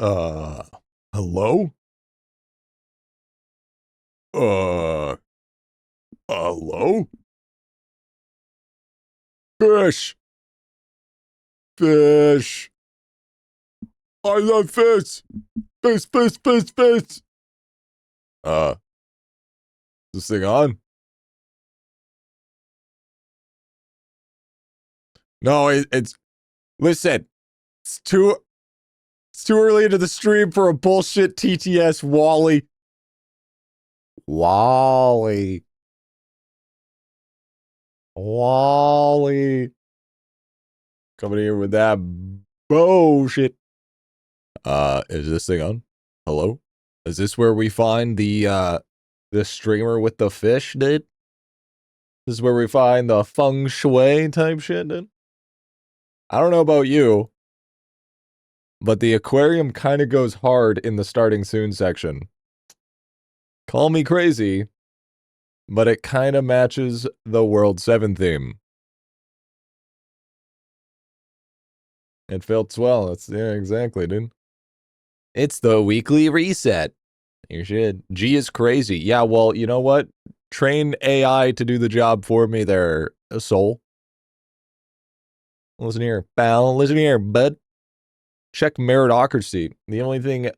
Hello? Uh, hello? Fish! Fish! I love fish! Fish, fish, fish, fish! Is this thing on? No, it's... Listen, it's too early into the stream for a bullshit TTS, Wally. Wally. Coming here with that bullshit. Is this thing on? Hello? Is this where we find the streamer with the fish, dude? This is where we find the feng shui type shit, dude? I don't know about you, but the aquarium kind of goes hard in the starting soon section. Call me crazy, but it kind of matches the World 7 theme. It felt swell. That's, yeah, exactly, dude. It's the weekly reset. You should. G is crazy. Yeah, well, you know what? Train AI to do the job for me there, soul. Listen here, pal. Listen here, bud. Check meritocracy. The only thing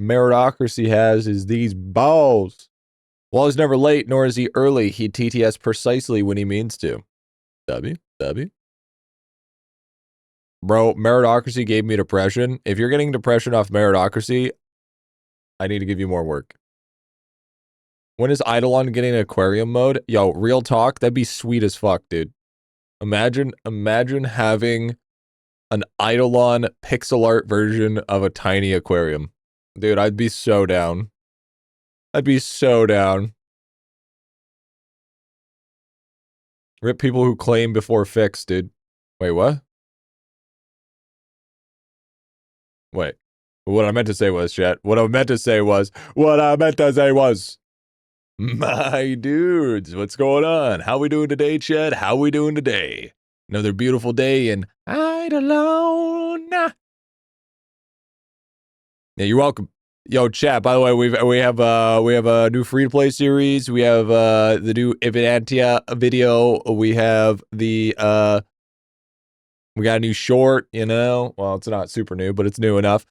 meritocracy has is these balls. Well, he's never late, nor is he early. He TTS precisely when he means to. W. Bro, meritocracy gave me depression. If you're getting depression off meritocracy, I need to give you more work. When is IdleOn getting aquarium mode? Yo, real talk, that'd be sweet as fuck, dude. Imagine having an IdleOn pixel art version of a tiny aquarium. Dude, I'd be so down. I'd be so down. Rip people who claim before fix, dude. Wait, what? Wait. What I meant to say was, chat. What I meant to say was, my dudes, what's going on? How we doing today, chat? How we doing today? Another beautiful day in IdleOn. Yeah, you're welcome. Yo, chat, by the way, we have a new free-to-play series. We have the new Evidentia video. We have the we got a new short, you know. Well, it's not super new, but it's new enough.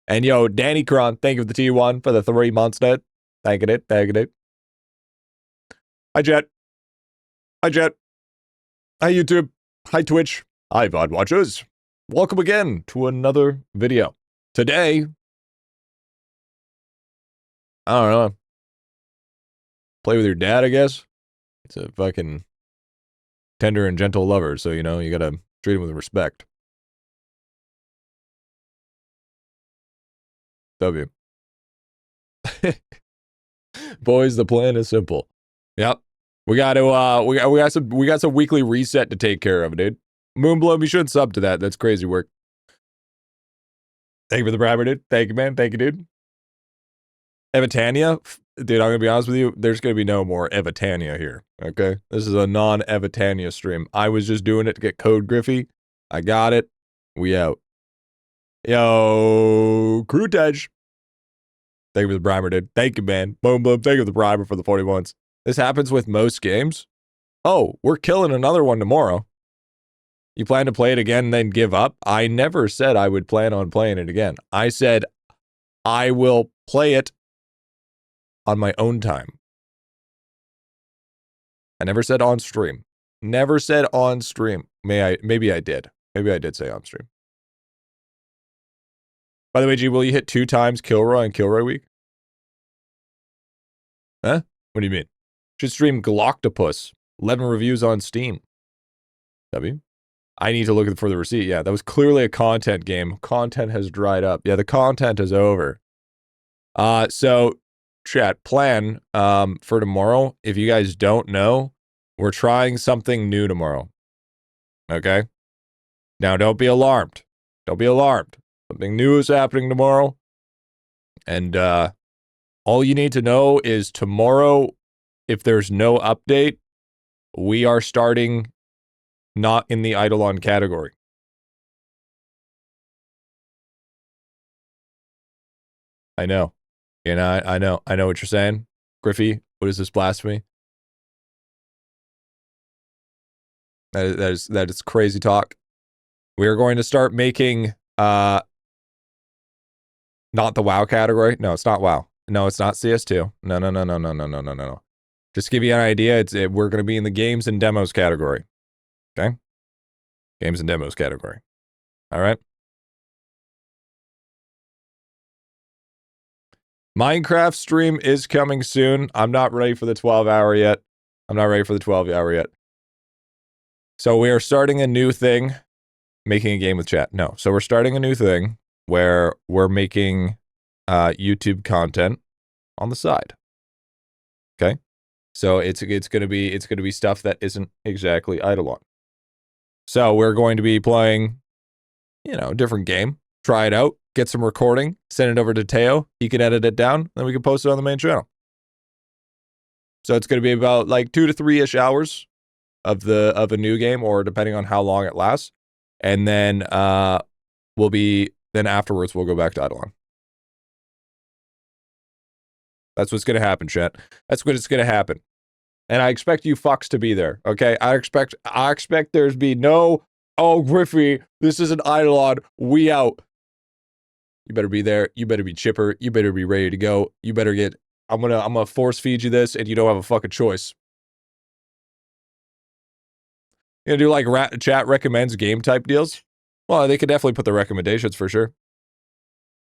And yo, Danny Cron, thank you for the T1 for the 3 months net. Thanking it. Hi, Jet. Hi, YouTube. Hi, Twitch. Hi, VOD watchers. Welcome again to another video. Today, I don't know. Play with your dad, I guess. It's a fucking tender and gentle lover, so, you know, you gotta treat him with respect. W. Boys, the plan is simple. Yep. We got some weekly reset to take care of, dude. Moonbloom, you should sub to that. That's crazy work. Thank you for the briber, dude. Thank you, man. Thank you, dude. Evitania? Dude, I'm gonna be honest with you, there's gonna be no more Evitania here, okay? This is a non-Evitania stream. I was just doing it to get code Griffy. I got it. We out. Yo, Crewtedge. Thank you for the briber, dude. Thank you, man. Boom, boom. Thank you for the briber for the 41s. This happens with most games. Oh, we're killing another one tomorrow. You plan to play it again and then give up? I never said I would plan on playing it again. I said I will play it on my own time. I never said on stream. Never said on stream. Maybe I did. Maybe I did say on stream. By the way, G, will you hit 2 times Kilroy and Kilroy week? Huh? What do you mean? Should stream Gloctopus. 11 reviews on Steam. W? I need to look for the receipt. Yeah, that was clearly a content game. Content has dried up. Yeah, the content is over. So, chat, plan for tomorrow. If you guys don't know, we're trying something new tomorrow. Okay? Now, don't be alarmed. Don't be alarmed. Something new is happening tomorrow. And all you need to know is tomorrow, if there's no update, we are starting not in the IdleOn category. I know. You know, I know what you're saying. Griffy, what is this blasphemy? That is crazy talk. We are going to start making not the WoW category. No, it's not WoW. No, it's not CS2. No. Just to give you an idea, we're going to be in the games and demos category. Okay? Games and demos category. All right? Minecraft stream is coming soon. I'm not ready for the 12-hour yet. So we are starting a new thing, making a game with chat. No. So we're starting a new thing where we're making YouTube content on the side. Okay? So it's gonna be stuff that isn't exactly IdleOn. So we're going to be playing, you know, a different game, try it out, get some recording, send it over to Teo. He can edit it down, then we can post it on the main channel. So it's gonna be about like 2 to 3-ish hours of a new game, or depending on how long it lasts. And then afterwards we'll go back to IdleOn. That's what's gonna happen, chat. That's what it's gonna happen. And I expect you fucks to be there, okay? I expect there's be no, oh, Griffy, this isn't IdleOn, we out. You better be there. You better be chipper. You better be ready to go. You better get, I'm gonna force feed you this, and you don't have a fucking choice. You gonna do like chat recommends game type deals? Well, they could definitely put the recommendations for sure.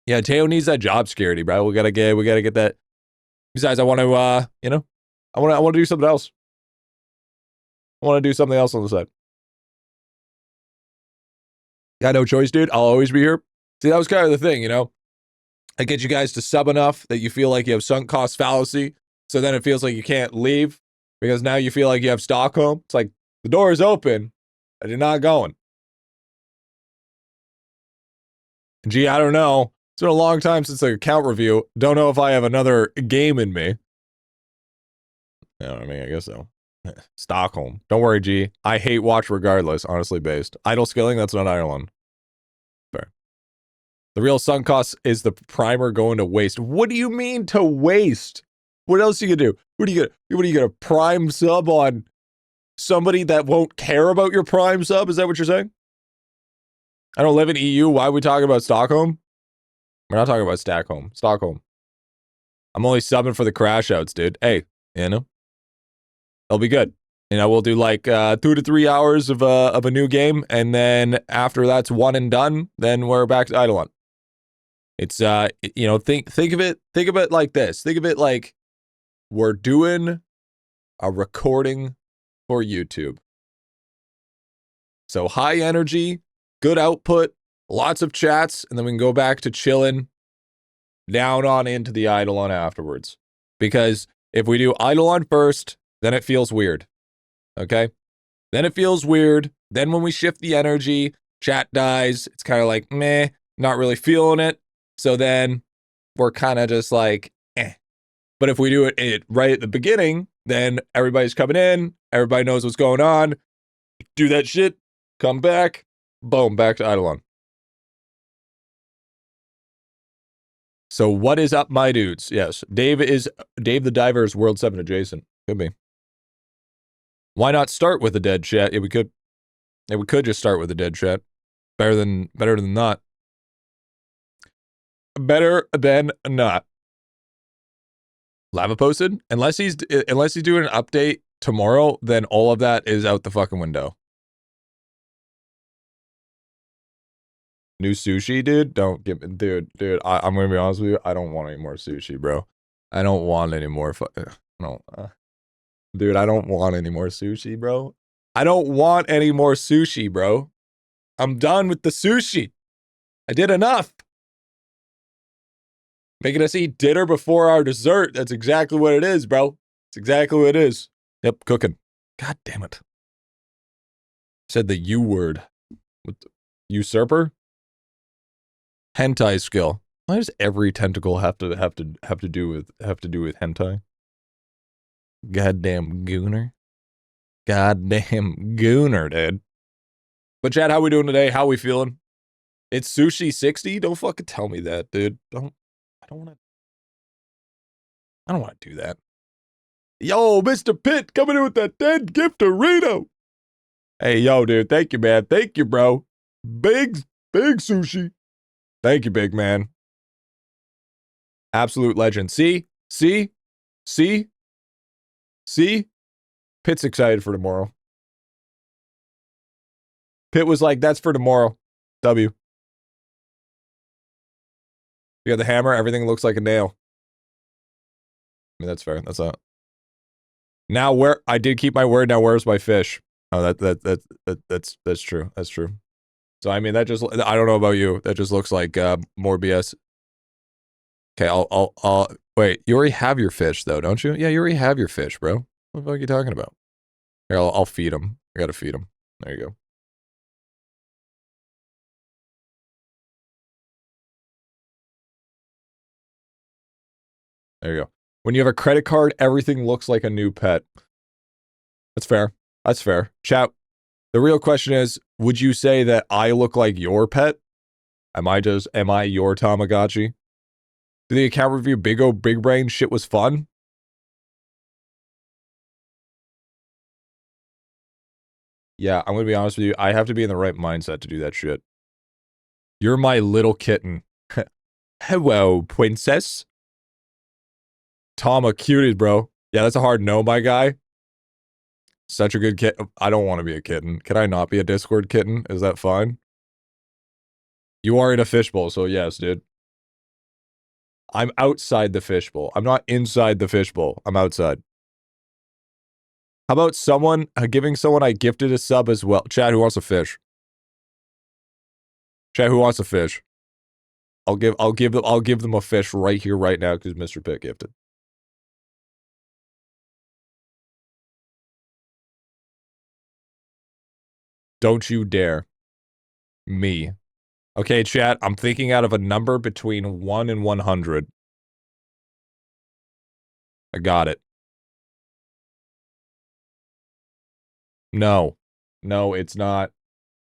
Yeah, Teo needs that job security, bro. We gotta get that. Besides, I want to, you know, I want to do something else. I want to do something else on the side. Got no choice, dude. I'll always be here. See, that was kind of the thing, you know. I get you guys to sub enough that you feel like you have sunk cost fallacy. So then it feels like you can't leave because now you feel like you have Stockholm. It's like the door is open and you're not going. Gee, I don't know. It's been a long time since the account review. Don't know if I have another game in me. You know what I mean? I guess so. Stockholm. Don't worry, G. I hate watch regardless, honestly based. Idle skilling, that's not IdleOn. Fair. The real sunk cost is the primer going to waste. What do you mean to waste? What else are you gonna do? What are you gonna prime sub on somebody that won't care about your prime sub? Is that what you're saying? I don't live in EU. Why are we talking about Stockholm? We're not talking about Stockholm. I'm only subbing for the crash outs, dude. Hey, you know? It'll be good. You know, we'll do like 2 to 3 hours of a new game, and then after that's one and done, then we're back to IdleOn. It's you know, think of it like this. Think of it like we're doing a recording for YouTube. So high energy, good output, lots of chats, and then we can go back to chilling down on into the IdleOn afterwards. Because if we do IdleOn first, then it feels weird. Okay? Then it feels weird. Then when we shift the energy, chat dies. It's kind of like, meh, not really feeling it. So then we're kind of just like, eh. But if we do it right at the beginning, then everybody's coming in. Everybody knows what's going on. Do that shit. Come back. Boom, back to IdleOn. So what is up, my dudes? Yes, Dave the Diver is World 7 adjacent. Could be. Why not start with a dead chat? Yeah, we could. Yeah, we could just start with a dead chat. Better than not. Better than not. Lava posted? Unless he's doing an update tomorrow, then all of that is out the fucking window. New sushi, dude? Don't give me, dude. I'm gonna be honest with you. I don't want any more sushi, bro. I don't want any more. Dude, I don't want any more sushi, bro. I don't want any more sushi, bro. I'm done with the sushi. I did enough. Making us eat dinner before our dessert. That's exactly what it is, bro. It's exactly what it is. Yep, cooking. God damn it. Said the U word. What the, usurper? Hentai skill. Why does every tentacle have to do with hentai? Goddamn gooner. Goddamn gooner, dude. But Chad, how we doing today? How we feeling? It's sushi 60? Don't fucking tell me that, dude. Don't. I don't want to do that. Yo, Mr. Pitt coming in with that dead gift-orito. Hey, yo, dude. Thank you, man. Thank you, bro. Big sushi. Thank you, big man. Absolute legend. See? Pitt's excited for tomorrow. Pitt was like, that's for tomorrow. W. You got the hammer. Everything looks like a nail. I mean, that's fair. That's not. Now where I did keep my word. Now where's my fish? Oh, that's true. That's true. So I mean, that just I don't know about you. That just looks like more BS. Okay, I'll wait. You already have your fish though, don't you? Yeah, you already have your fish, bro. What the fuck are you talking about? Here, I'll feed him. I gotta feed him. There you go. There you go. When you have a credit card, everything looks like a new pet. That's fair. That's fair. Chat. The real question is, would you say that I look like your pet? Am I your Tamagotchi? Did the account review Big Brain shit was fun? Yeah, I'm gonna be honest with you. I have to be in the right mindset to do that shit. You're my little kitten. Hello, princess. Tama cuties, bro. Yeah, that's a hard no, my guy. Such a good kitten. I don't want to be a kitten. Can I not be a Discord kitten? Is that fine? You are in a fishbowl, so yes, dude. I'm outside the fishbowl. I'm not inside the fishbowl. I'm outside. How about someone giving someone I gifted a sub as well? Chat, who wants a fish? Chat, who wants a fish? I'll give them a fish right here, right now, because Mr. Pitt gifted. Don't you dare. Me. Okay, chat, I'm thinking out of a number between 1 and 100. I got it. No. No, it's not.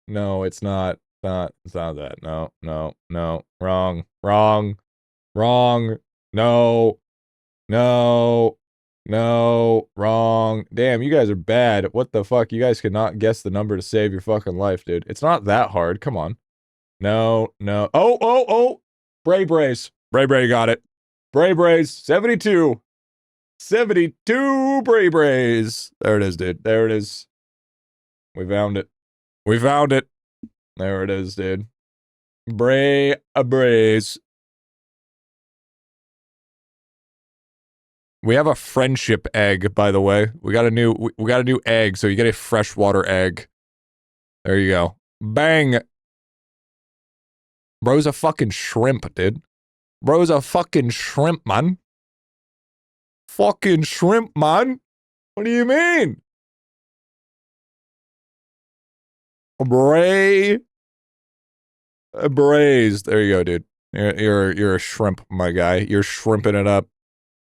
No, it's not. It's not that. No. Wrong. No. Wrong. Damn, you guys are bad. What the fuck? You guys could not guess the number to save your fucking life, dude. It's not that hard. Come on. No. Oh. Bray got it. Bray 72. 72 Brays. There it is, dude. There it is. We found it. There it is, dude. Brays. We have a friendship egg, by the way. We got a new egg, so you get a freshwater egg. There you go. Bang. Bro's a fucking shrimp, dude. Bro's a fucking shrimp, man. Fucking shrimp, man. What do you mean? Brays. There you go, dude. You're a shrimp, my guy. You're shrimping it up.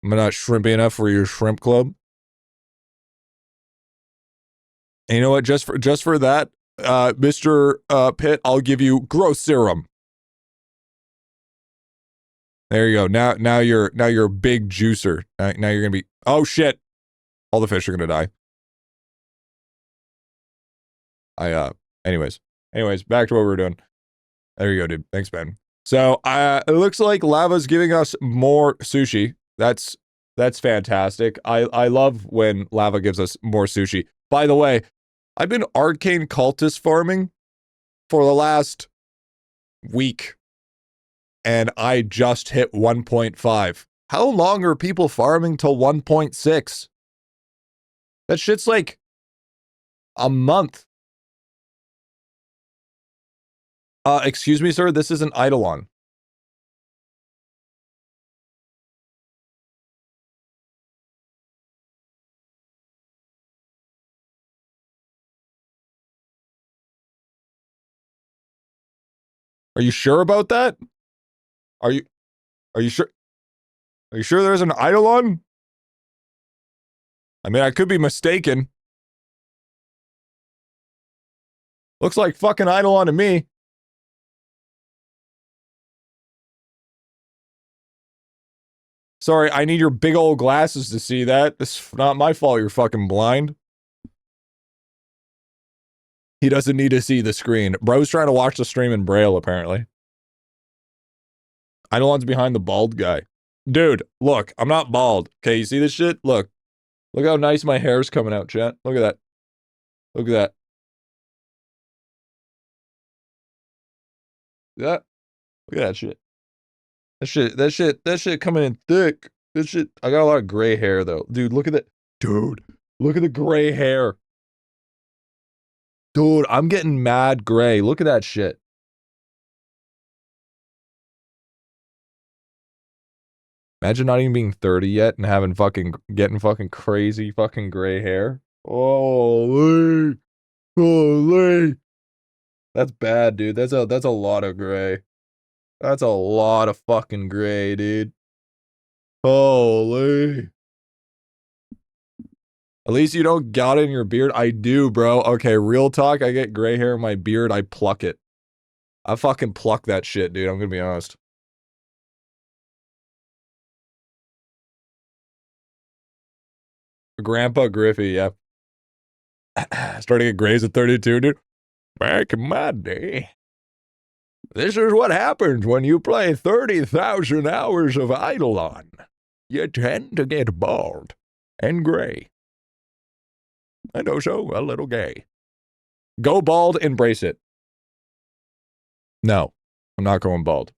I'm not shrimpy enough for your shrimp club. And you know what? Just for that, Mr. Pitt, I'll give you growth serum. There you go. Now you're a big juicer. Now you're gonna be. Oh shit! All the fish are gonna die. Anyways, back to what we were doing. There you go, dude. Thanks, Ben. So, it looks like Lava's giving us more sushi. That's fantastic. I love when Lava gives us more sushi. By the way, I've been arcane cultist farming for the last week, and I just hit 1.5. How long are people farming till 1.6? That shit's like a month. Excuse me, sir. This is an IdleOn. Are you sure about that? Are you sure? Are you sure there's an IdleOn? I mean, I could be mistaken. Looks like fucking IdleOn to me. Sorry, I need your big old glasses to see that. It's not my fault you're fucking blind. He doesn't need to see the screen. Bro's trying to watch the stream in Braille, apparently. Idolon's behind the bald guy. Dude, look, I'm not bald. Okay, you see this shit? Look. Look how nice my hair's coming out, chat. Look at that. Look at that. Yeah. Look at that shit. That shit coming in thick. This shit, I got a lot of gray hair, though. Dude, look at that. Dude, look at the gray hair. Dude, I'm getting mad gray. Look at that shit. Imagine not even being 30 yet and getting fucking crazy fucking gray hair. Holy. Holy. That's bad, dude. That's a lot of gray. That's a lot of fucking gray, dude. Holy. At least you don't got it in your beard. I do, bro. Okay, real talk. I get gray hair in my beard. I pluck it. I fucking pluck that shit, dude. I'm gonna be honest. Grandpa Griffy, yeah. Starting at grays at 32, dude. Back in my day. This is what happens when you play 30,000 hours of IdleOn. You tend to get bald and gray. And also a little gay. Go bald, embrace it. No, I'm not going bald.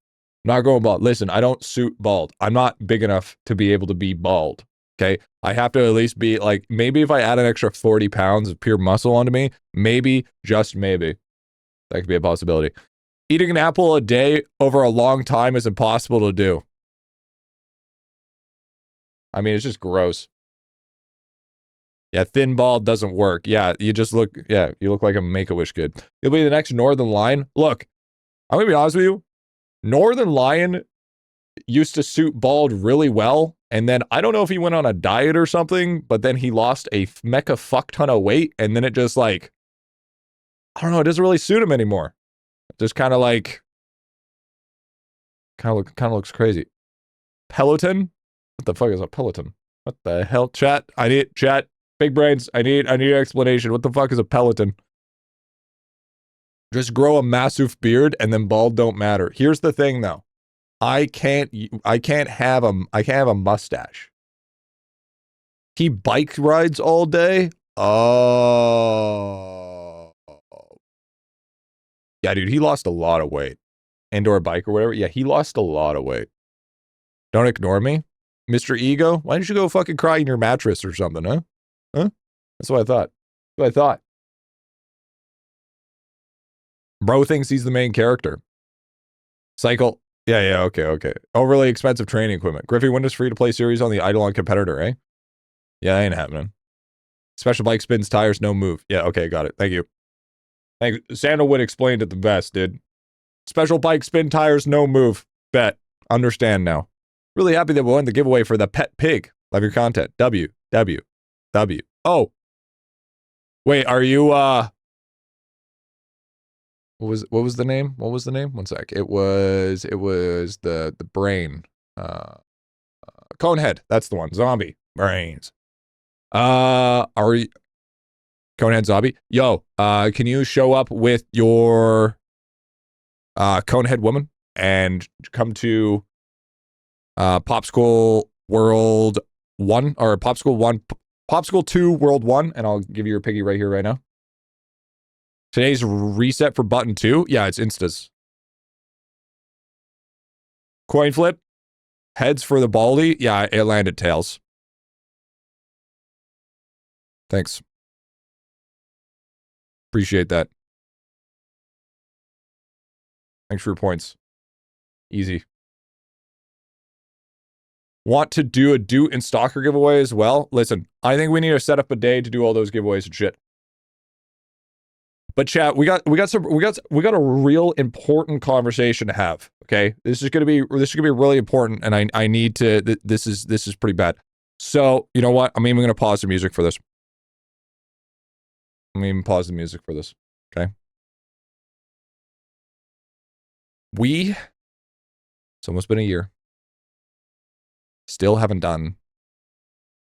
I'm not going bald. Listen, I don't suit bald. I'm not big enough to be able to be bald. Okay? I have to at least be like, maybe if I add an extra 40 pounds of pure muscle onto me, maybe, just maybe, that could be a possibility. Eating an apple a day over a long time is impossible to do. I mean, it's just gross. Yeah, thin bald doesn't work. Yeah, you just look, yeah, you look like a Make-A-Wish kid. You'll be the next Northern Lion. Look, I'm gonna be honest with you. Northern Lion used to suit bald really well, and then I don't know if he went on a diet or something, but then he lost a mecha fuck ton of weight, and then it just like, I don't know, it doesn't really suit him anymore. It just kind of like, kind of looks crazy. Peloton? What the fuck is a Peloton? What the hell? Chat, big brains, I need an explanation. What the fuck is a Peloton? Just grow a massive beard and then bald don't matter. Here's the thing though. I can't have a mustache. He bike rides all day? Oh. Yeah, dude, he lost a lot of weight. Indoor bike or whatever. Yeah, he lost a lot of weight. Don't ignore me. Mr. Ego, why don't you go fucking cry in your mattress or something, huh? Huh? That's what I thought. That's what I thought. Bro thinks he's the main character. Cycle. Yeah, okay. Overly expensive training equipment. Griffy, when does free-to-play series on the IdleOn competitor, eh? Yeah, ain't happening. Special bike spins tires, no move. Yeah, okay, got it. Thank you. Sandalwood explained it the best, dude. Special bike spin tires, no move. Bet. Understand now. Really happy that we won the giveaway for the pet pig. Love your content. W. Oh. Wait, are you, what was the name? What was the name? One sec. It was the brain. Conehead. That's the one. Zombie. Brains. Are you Conehead Zombie? Yo, can you show up with your Conehead woman and come to Popsicle World 1 or Popsicle 2 World 1, and I'll give you your piggy right here right now. Today's reset for button 2. Yeah, it's instas. Coin flip. Heads for the baldy. Yeah, it landed tails. Thanks. Appreciate that. Thanks for your points. Easy. Want to do a Doot and Stalker giveaway as well? Listen, I think we need to set up a day to do all those giveaways and shit. But chat, we got a real important conversation to have. Okay, this is gonna be really important, and I need to. This is pretty bad. So you know what? I'm even gonna pause the music for this. I'm even pause the music for this. Okay. It's almost been a year. Still haven't done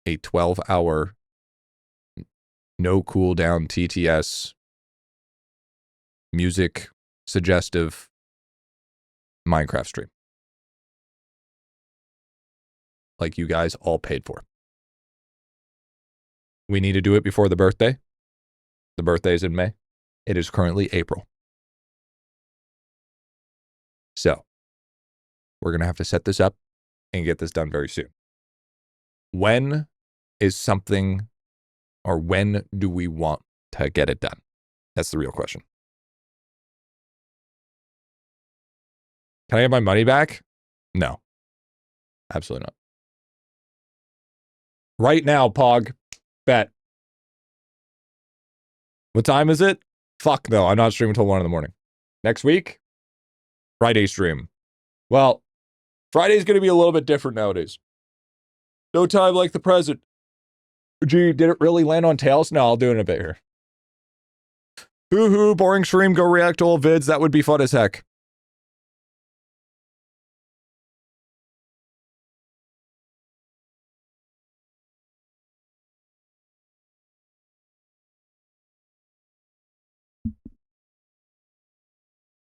a 12-hour no cooldown TTS music suggestive Minecraft stream. Like you guys all paid for. We need to do it before the birthday. The birthday is in May. It is currently April. So, we're going to have to set this up and get this done very soon. When is something, or when do we want to get it done? That's the real question. Can I have my money back? No. Absolutely not. Right now, Pog. Bet. What time is it? Fuck no, I'm not streaming until 1 in the morning. Next week? Friday stream. Well, Friday's going to be a little bit different nowadays. No time like the present. Gee, did it really land on tails? No, I'll do it in a bit here. Hoo-hoo, boring stream, go react to old vids. That would be fun as heck.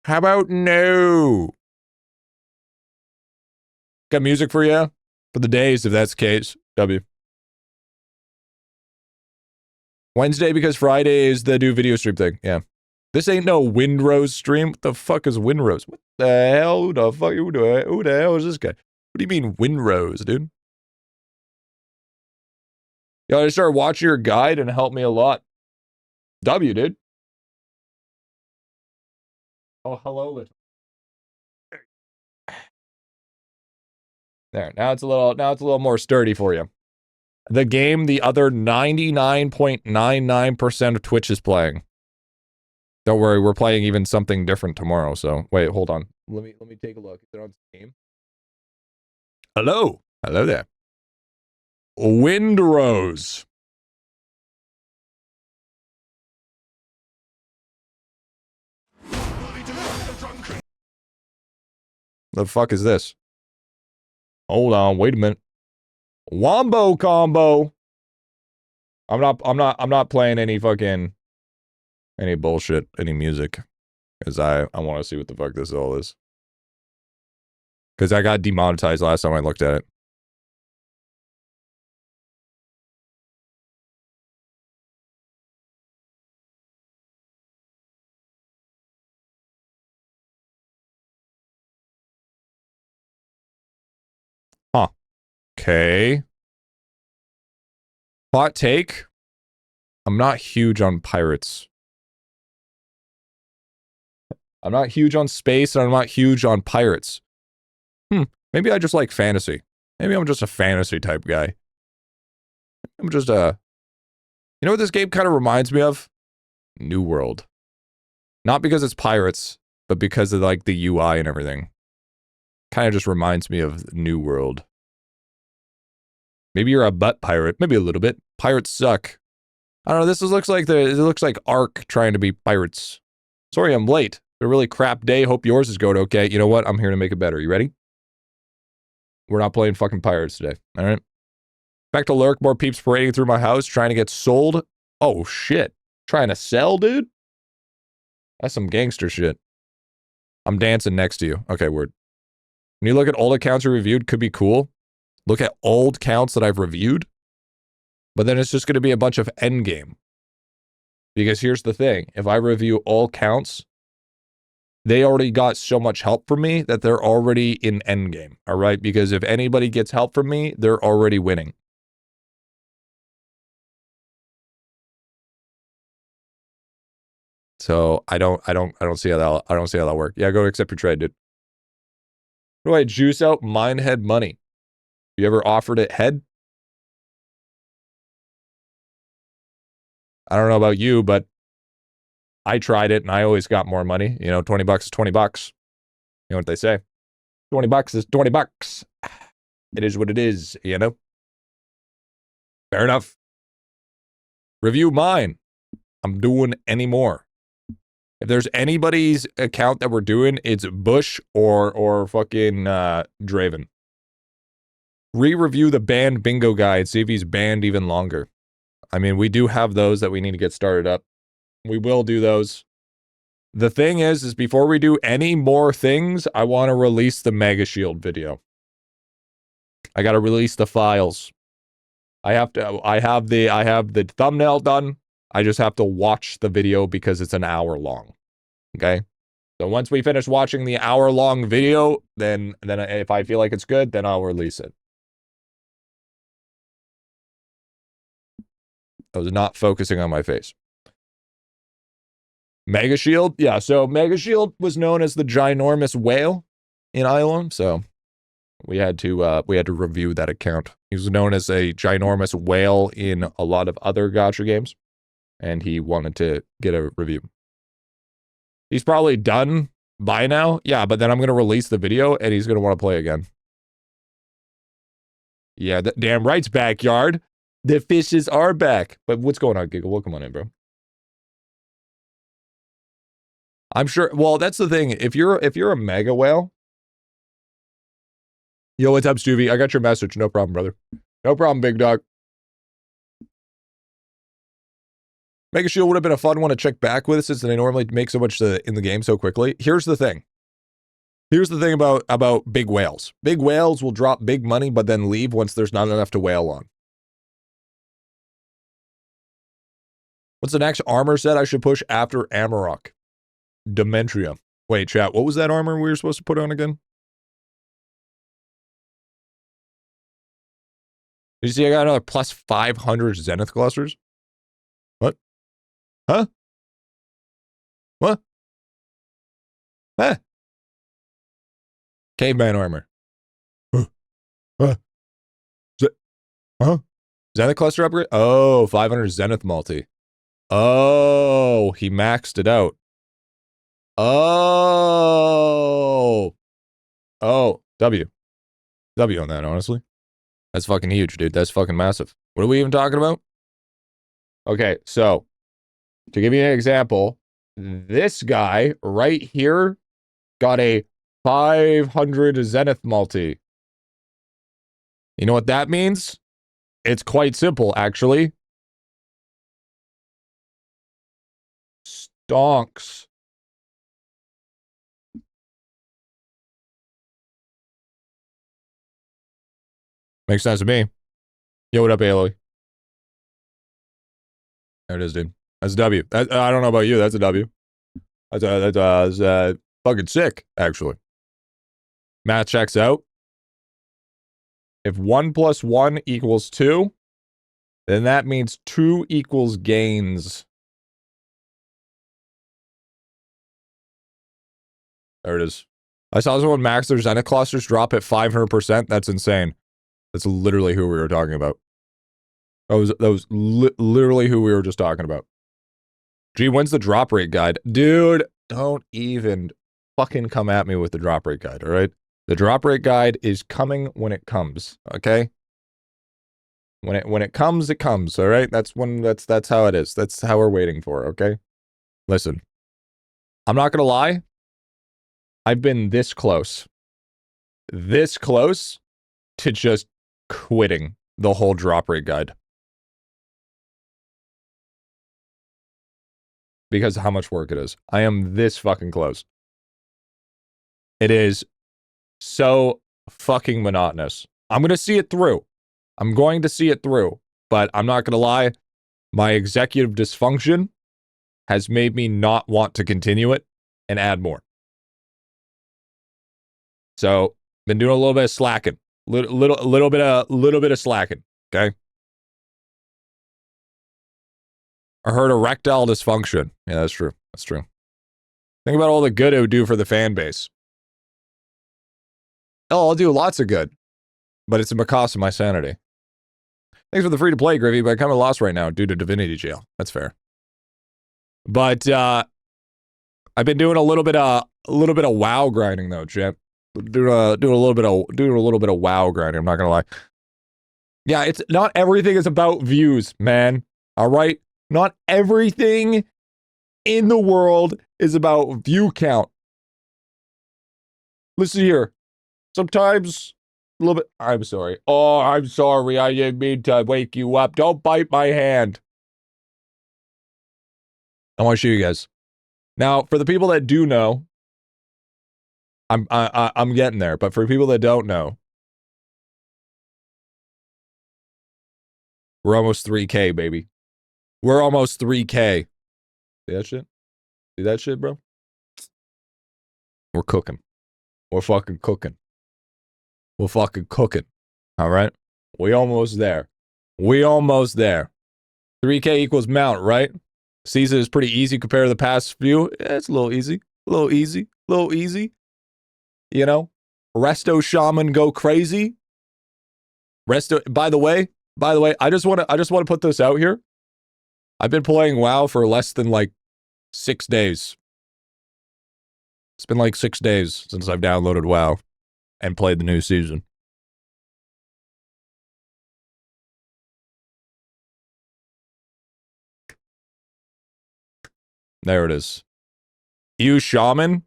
How about no? Got music for you? For the days, if that's the case. W. Wednesday because Friday is the new video stream thing. Yeah. This ain't no Windrose stream. What the fuck is Windrose? What the hell? Who the fuck? Who the hell is this guy? What do you mean Windrose, dude? Yo, I started watching your guide and it helped me a lot. W, dude. Oh, hello, little. There. Now it's a little more sturdy for you. The game the other 99.99% of Twitch is playing. Don't worry, we're playing even something different tomorrow. So wait, hold on. Let me take a look. Is it on Steam? Hello. Hello there. Windrose. The fuck is this? Hold on, wait a minute. Wombo combo. I'm not playing any fucking any bullshit, any music. Cause I want to see what the fuck this all is. Cause I got demonetized last time I looked at it. Huh. Okay. Hot take. I'm not huge on pirates. I'm not huge on space, and I'm not huge on pirates. Maybe I just like fantasy. Maybe I'm just a fantasy type guy. I'm just a... You know what this game kind of reminds me of? New World. Not because it's pirates, but because of like the UI and everything. Kind of just reminds me of New World. Maybe you're a butt pirate. Maybe a little bit. Pirates suck. I don't know. This looks like Ark trying to be pirates. Sorry, I'm late. A really crap day. Hope yours is going okay. You know what? I'm here to make it better. You ready? We're not playing fucking pirates today. All right. Back to lurk. More peeps parading through my house, trying to get sold. Oh shit. Trying to sell, dude? That's some gangster shit. I'm dancing next to you. Okay, word. When you look at old accounts you reviewed, could be cool. Look at old counts that I've reviewed. But then it's just going to be a bunch of endgame. Because here's the thing. If I review all counts, they already got so much help from me that they're already in endgame. All right? Because if anybody gets help from me, they're already winning. So I don't see how that works. Yeah, go accept your trade, dude. What do I juice out Minehead money? You ever offered it head? I don't know about you, but I tried it and I always got more money. You know, 20 bucks is 20 bucks. You know what they say? 20 bucks is 20 bucks. It is what it is, you know? Fair enough. Review mine. I'm doing any more. If there's anybody's account that we're doing, it's Bush or fucking Draven. Re-review the banned bingo guide, see if he's banned even longer. I mean, we do have those that we need to get started up. We will do those. The thing is before we do any more things, I want to release the Mega Shield video. I got to release the files. I have the thumbnail done. I just have to watch the video because it's an hour long. Okay? So once we finish watching the hour-long video, then if I feel like it's good, then I'll release it. I was not focusing on my face. Mega Shield? Yeah, so Mega Shield was known as the ginormous whale in IdleOn, so we had to review that account. He was known as a ginormous whale in a lot of other gacha games, and he wanted to get a review. He's probably done by now. Yeah, but then I'm going to release the video, and he's going to want to play again. Yeah, damn right's backyard. The fishes are back. But what's going on, Giggle? Welcome on in, bro. I'm sure. Well, that's the thing. If you're a mega whale. Yo, what's up, Stuvie? I got your message. No problem, brother. No problem, big dog. Mega Shield would have been a fun one to check back with since they normally make so much in the game so quickly. Here's the thing. Here's the thing about big whales. Big whales will drop big money, but then leave once there's not enough to whale on. What's the next armor set I should push after Amarok? Dementria. Wait, chat, what was that armor we were supposed to put on again? Did you see I got another plus 500 Zenith clusters? What? Huh? What? Huh? Caveman armor. Huh? Zenith cluster upgrade? Oh, 500 Zenith multi. Oh, he maxed it out. Oh. Oh, W. W on that, honestly. That's fucking huge, dude. That's fucking massive. What are we even talking about? Okay, so to give you an example, this guy right here got a 500 Zenith multi. You know what that means? It's quite simple, actually. Stonks. Makes sense to me. Yo, what up, Aloy? There it is, dude. That's a W. I don't know about you. That's a W. That's fucking sick, actually. Math checks out. If 1 + 1 = 2, then that means 2 equals gains. There it is. I saw someone max their Zenith clusters drop at 500%. That's insane. That's literally who we were talking about. That was literally who we were just talking about. Gee, when's the drop rate guide? Dude, don't even fucking come at me with the drop rate guide, all right? The drop rate guide is coming when it comes, okay? When it comes, it comes, all right? That's how it is. That's how we're waiting for, okay? Listen. I'm not going to lie. I've been this close to just quitting the whole drop rate guide. Because of how much work it is. I am this fucking close. It is so fucking monotonous. I'm going to see it through. I'm going to see it through. But I'm not going to lie. My executive dysfunction has made me not want to continue it and add more. So, been doing a little bit of slacking. Little bit of slacking, okay? I heard erectile dysfunction. Yeah, that's true. That's true. Think about all the good it would do for the fan base. Oh, I'll do lots of good. But it's at the cost of my sanity. Thanks for the free-to-play, Griffy, but I'm kind of lost right now due to Divinity Jail. That's fair. But, I've been doing a little bit of WoW grinding, though, champ. Doing a little bit of WoW grinding, I'm not gonna lie. Yeah, it's not everything is about views, man. All right? Not everything in the world is about view count. Listen here. Sometimes A little bit. I'm sorry. Oh, I'm sorry. I didn't mean to wake you up. Don't bite my hand. I want to show you guys. Now, for the people that do know, I'm getting there. But for people that don't know, we're almost 3K, baby. We're almost 3K. See that shit? See that shit, bro? We're cooking. We're fucking cooking. We're fucking cooking. All right? We almost there. We almost there. 3K equals mount, right? Season is pretty easy compared to the past few. Yeah, it's a little easy. A little easy. A little easy. You know? Resto Shaman go crazy. Resto, by the way, I just want to put this out here. I've been playing WoW for less than like 6 days. It's been like 6 days since I've downloaded WoW and played the new season. There it is. You shaman?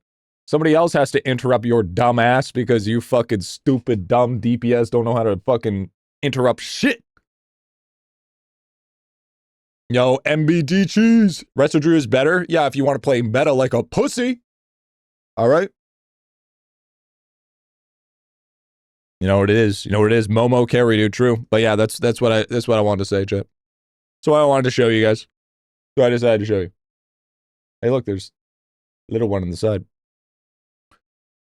Somebody else has to interrupt your dumb ass because you fucking stupid dumb DPS don't know how to fucking interrupt shit. Yo, MBD cheese. Resto Drew is better? Yeah, if you want to play meta like a pussy. Alright? You know what it is. You know what it is. Momo carry, dude. True. But yeah, that's what I wanted to say, chat. So I wanted to show you guys. So I decided to show you. Hey, look, there's a little one on the side.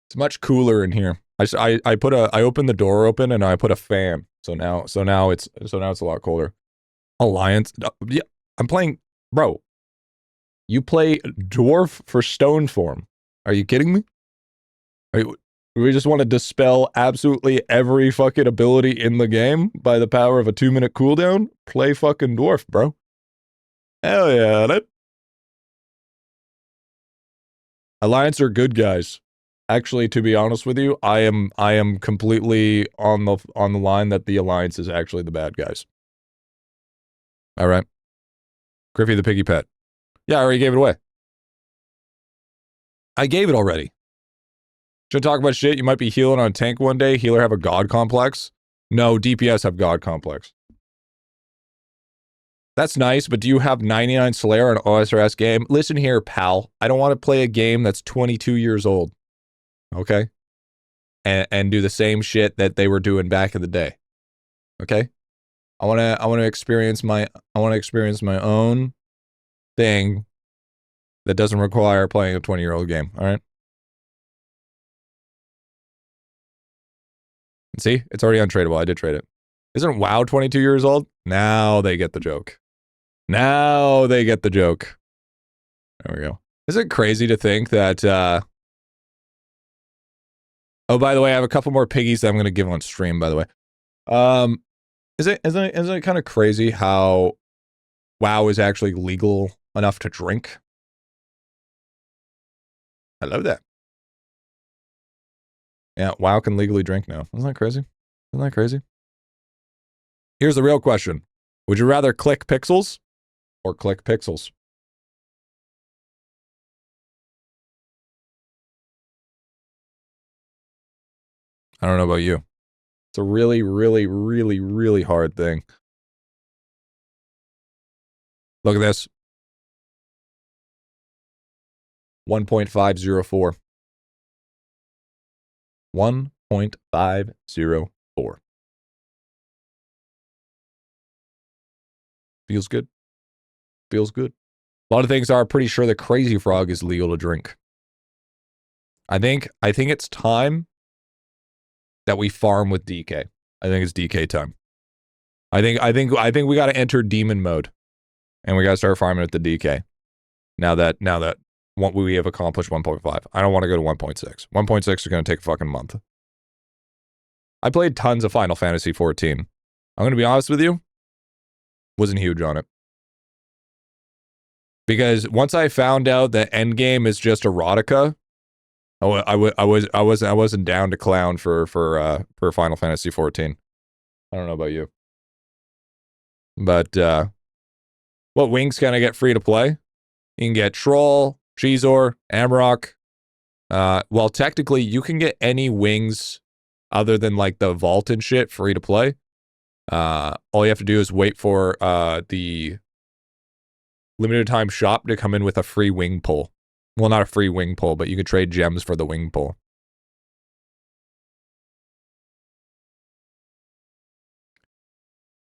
It's much cooler in here. I opened the door open and I put a fan. So now it's a lot colder. Alliance. Yeah, I'm playing, bro. You play dwarf for stone form. Are you kidding me? We just want to dispel absolutely every fucking ability in the game by the power of a 2-minute cooldown? Play fucking dwarf, bro. Hell yeah, that. Alliance are good guys. Actually, to be honest with you, I am completely on the line that the Alliance is actually the bad guys. All right. Griffy the piggy pet. Yeah, I already gave it away. I gave it already. Should talk about shit. You might be healing on a tank one day. Healer have a god complex. No, DPS have god complex. That's nice, but do you have 99 Slayer on OSRS game? Listen here, pal. I don't want to play a game that's 22 years old. Okay? And do the same shit that they were doing back in the day. Okay? I want to experience my own thing that doesn't require playing a 20-year-old game, all right? See? It's already untradeable. I did trade it. Isn't WoW 22 years old? Now they get the joke. Now they get the joke. There we go. Is it crazy to think that, oh, by the way, I have a couple more piggies that I'm going to give on stream, by the way. Isn't it kind of crazy how WoW is actually legal enough to drink? I love that. Yeah, WoW can legally drink now. Isn't that crazy? Isn't that crazy? Here's the real question. Would you rather click pixels or click pixels? I don't know about you. It's a really, really, really, really hard thing. Look at this. 1.504. 1.504. Feels good. Feels good. A lot of things are pretty sure the Crazy Frog is legal to drink. I think it's time that we farm with DK. I think it's DK time. I think we got to enter demon mode, and we got to start farming with the DK. Now that what we have accomplished 1.5. I don't want to go to 1.6. 1.6 is going to take a fucking month. I played tons of Final Fantasy 14. I'm going to be honest with you. Wasn't huge on it. Because once I found out that endgame is just erotica, I wasn't down to clown for Final Fantasy 14. I don't know about you. But what wings can I get free to play? You can get Troll, Cheezor, Amarok. Well, technically, you can get any wings other than like the vault and shit, free to play. All you have to do is wait for the limited time shop to come in with a free wing pull. Well, not a free wing pull, but you can trade gems for the wing pull.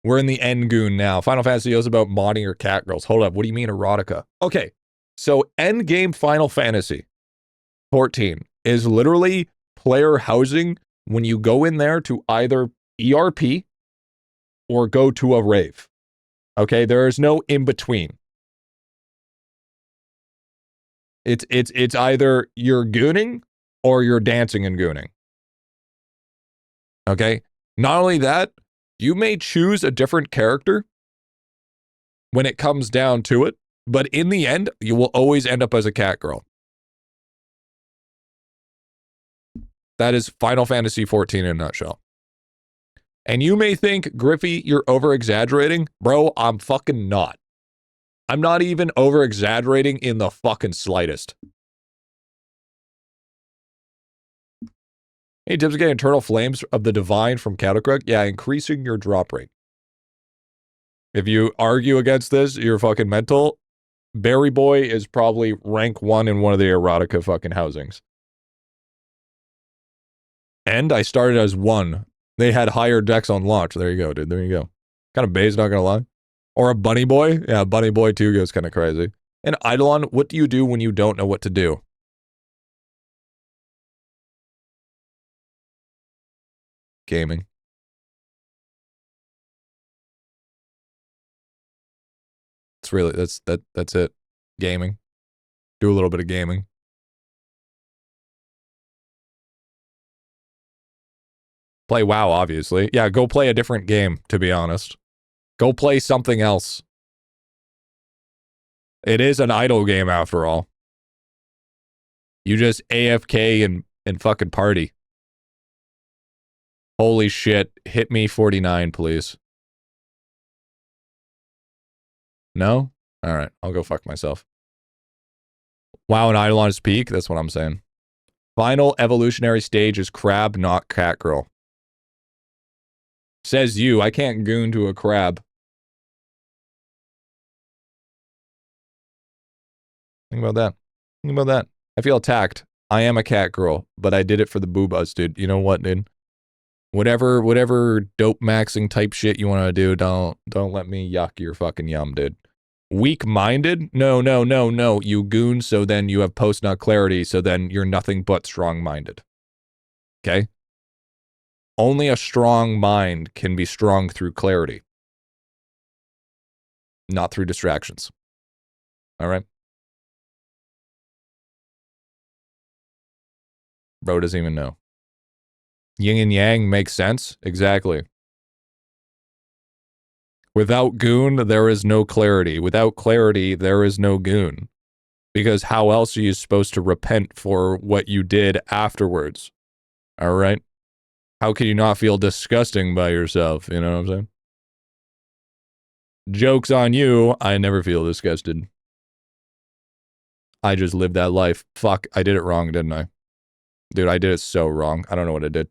We're in the end goon now. Final Fantasy is about modding your cat girls. Hold up, what do you mean erotica? Okay, so end game Final Fantasy 14 is literally player housing when you go in there to either ERP or go to a rave. Okay, there is no in between. It's either you're gooning or you're dancing and gooning. Okay? Not only that, you may choose a different character when it comes down to it, but in the end, you will always end up as a cat girl. That is Final Fantasy 14 in a nutshell. And you may think, Griffy, you're over-exaggerating. Bro, I'm fucking not. I'm not even over-exaggerating in the fucking slightest. Hey, tips to get Eternal Flames of the Divine from Countercorrect? Yeah, increasing your drop rate. If you argue against this, you're fucking mental. Berry Boy is probably rank 1 in one of the erotica fucking housings. And I started as 1. They had higher decks on launch. There you go, dude. There you go. Kind of base, not gonna lie. Or a Bunny Boy. Yeah, Bunny Boy 2 goes kind of crazy. And IdleOn, what do you do when you don't know what to do? Gaming. It's really, that's it. Gaming. Do a little bit of gaming. Play WoW, obviously. Yeah, go play a different game, to be honest. Go play something else. It is an idle game after all. You just AFK and fucking party. Holy shit. Hit me 49, please. No? Alright, I'll go fuck myself. WoW and IdleOn is peak? That's what I'm saying. Final evolutionary stage is crab, not cat girl. Says you. I can't goon to a crab. Think about that. Think about that. I feel attacked. I am a cat girl, but I did it for the boobas, dude. You know what, dude? Whatever dope maxing type shit you want to do, don't let me yuck your fucking yum, dude. Weak-minded? No. You goon, so then you have post-nut clarity, so then you're nothing but strong-minded. Okay? Only a strong mind can be strong through clarity. Not through distractions. Alright? Bro doesn't even know. Yin and yang makes sense? Exactly. Without goon, there is no clarity. Without clarity, there is no goon. Because how else are you supposed to repent for what you did afterwards? Alright? How can you not feel disgusting by yourself? You know what I'm saying? Joke's on you. I never feel disgusted. I just lived that life. Fuck, I did it wrong, didn't I? Dude, I did it so wrong. I don't know what I did.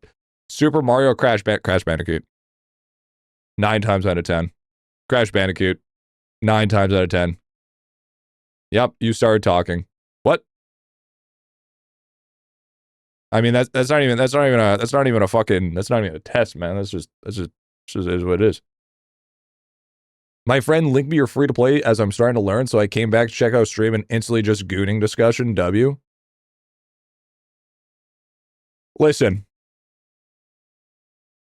Super Mario Crash Bandicoot. 9 times out of 10. Crash Bandicoot. 9 times out of 10. Yep, you started talking. What? I mean, that's not even a fucking, that's not even a test, man. That's just is what it is. My friend linked me your free to play as I'm starting to learn, so I came back to check out stream and instantly just gooning discussion. W. Listen.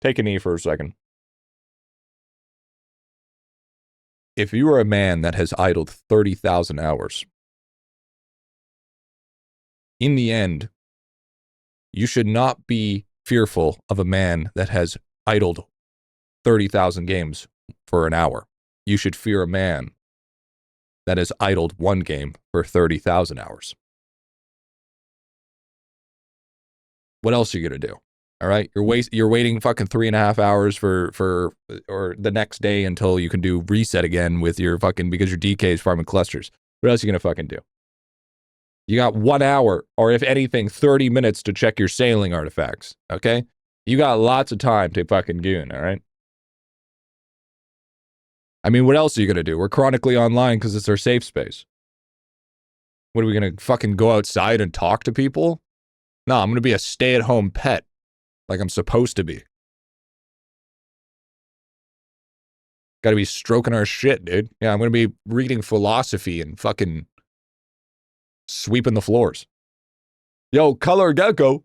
Take a knee for a second. If you are a man that has idled 30,000 hours, in the end, you should not be fearful of a man that has idled 30,000 games for an hour. You should fear a man that has idled 1 game for 30,000 hours. What else are you gonna do? All right, you're waiting fucking 3.5 hours for or the next day until you can do reset again with your fucking, because your DK is farming clusters. What else are you gonna fucking do? You got 1 hour, or if anything, 30 minutes to check your sailing artifacts. Okay, You got lots of time to fucking goon, all right? I mean, what else are you going to do? We're chronically online because it's our safe space. What are we going to fucking go outside and talk to people? No, I'm going to be a stay-at-home pet like I'm supposed to be. Got to be stroking our shit, dude. Yeah, I'm going to be reading philosophy and fucking sweeping the floors. Yo, Color Gecko.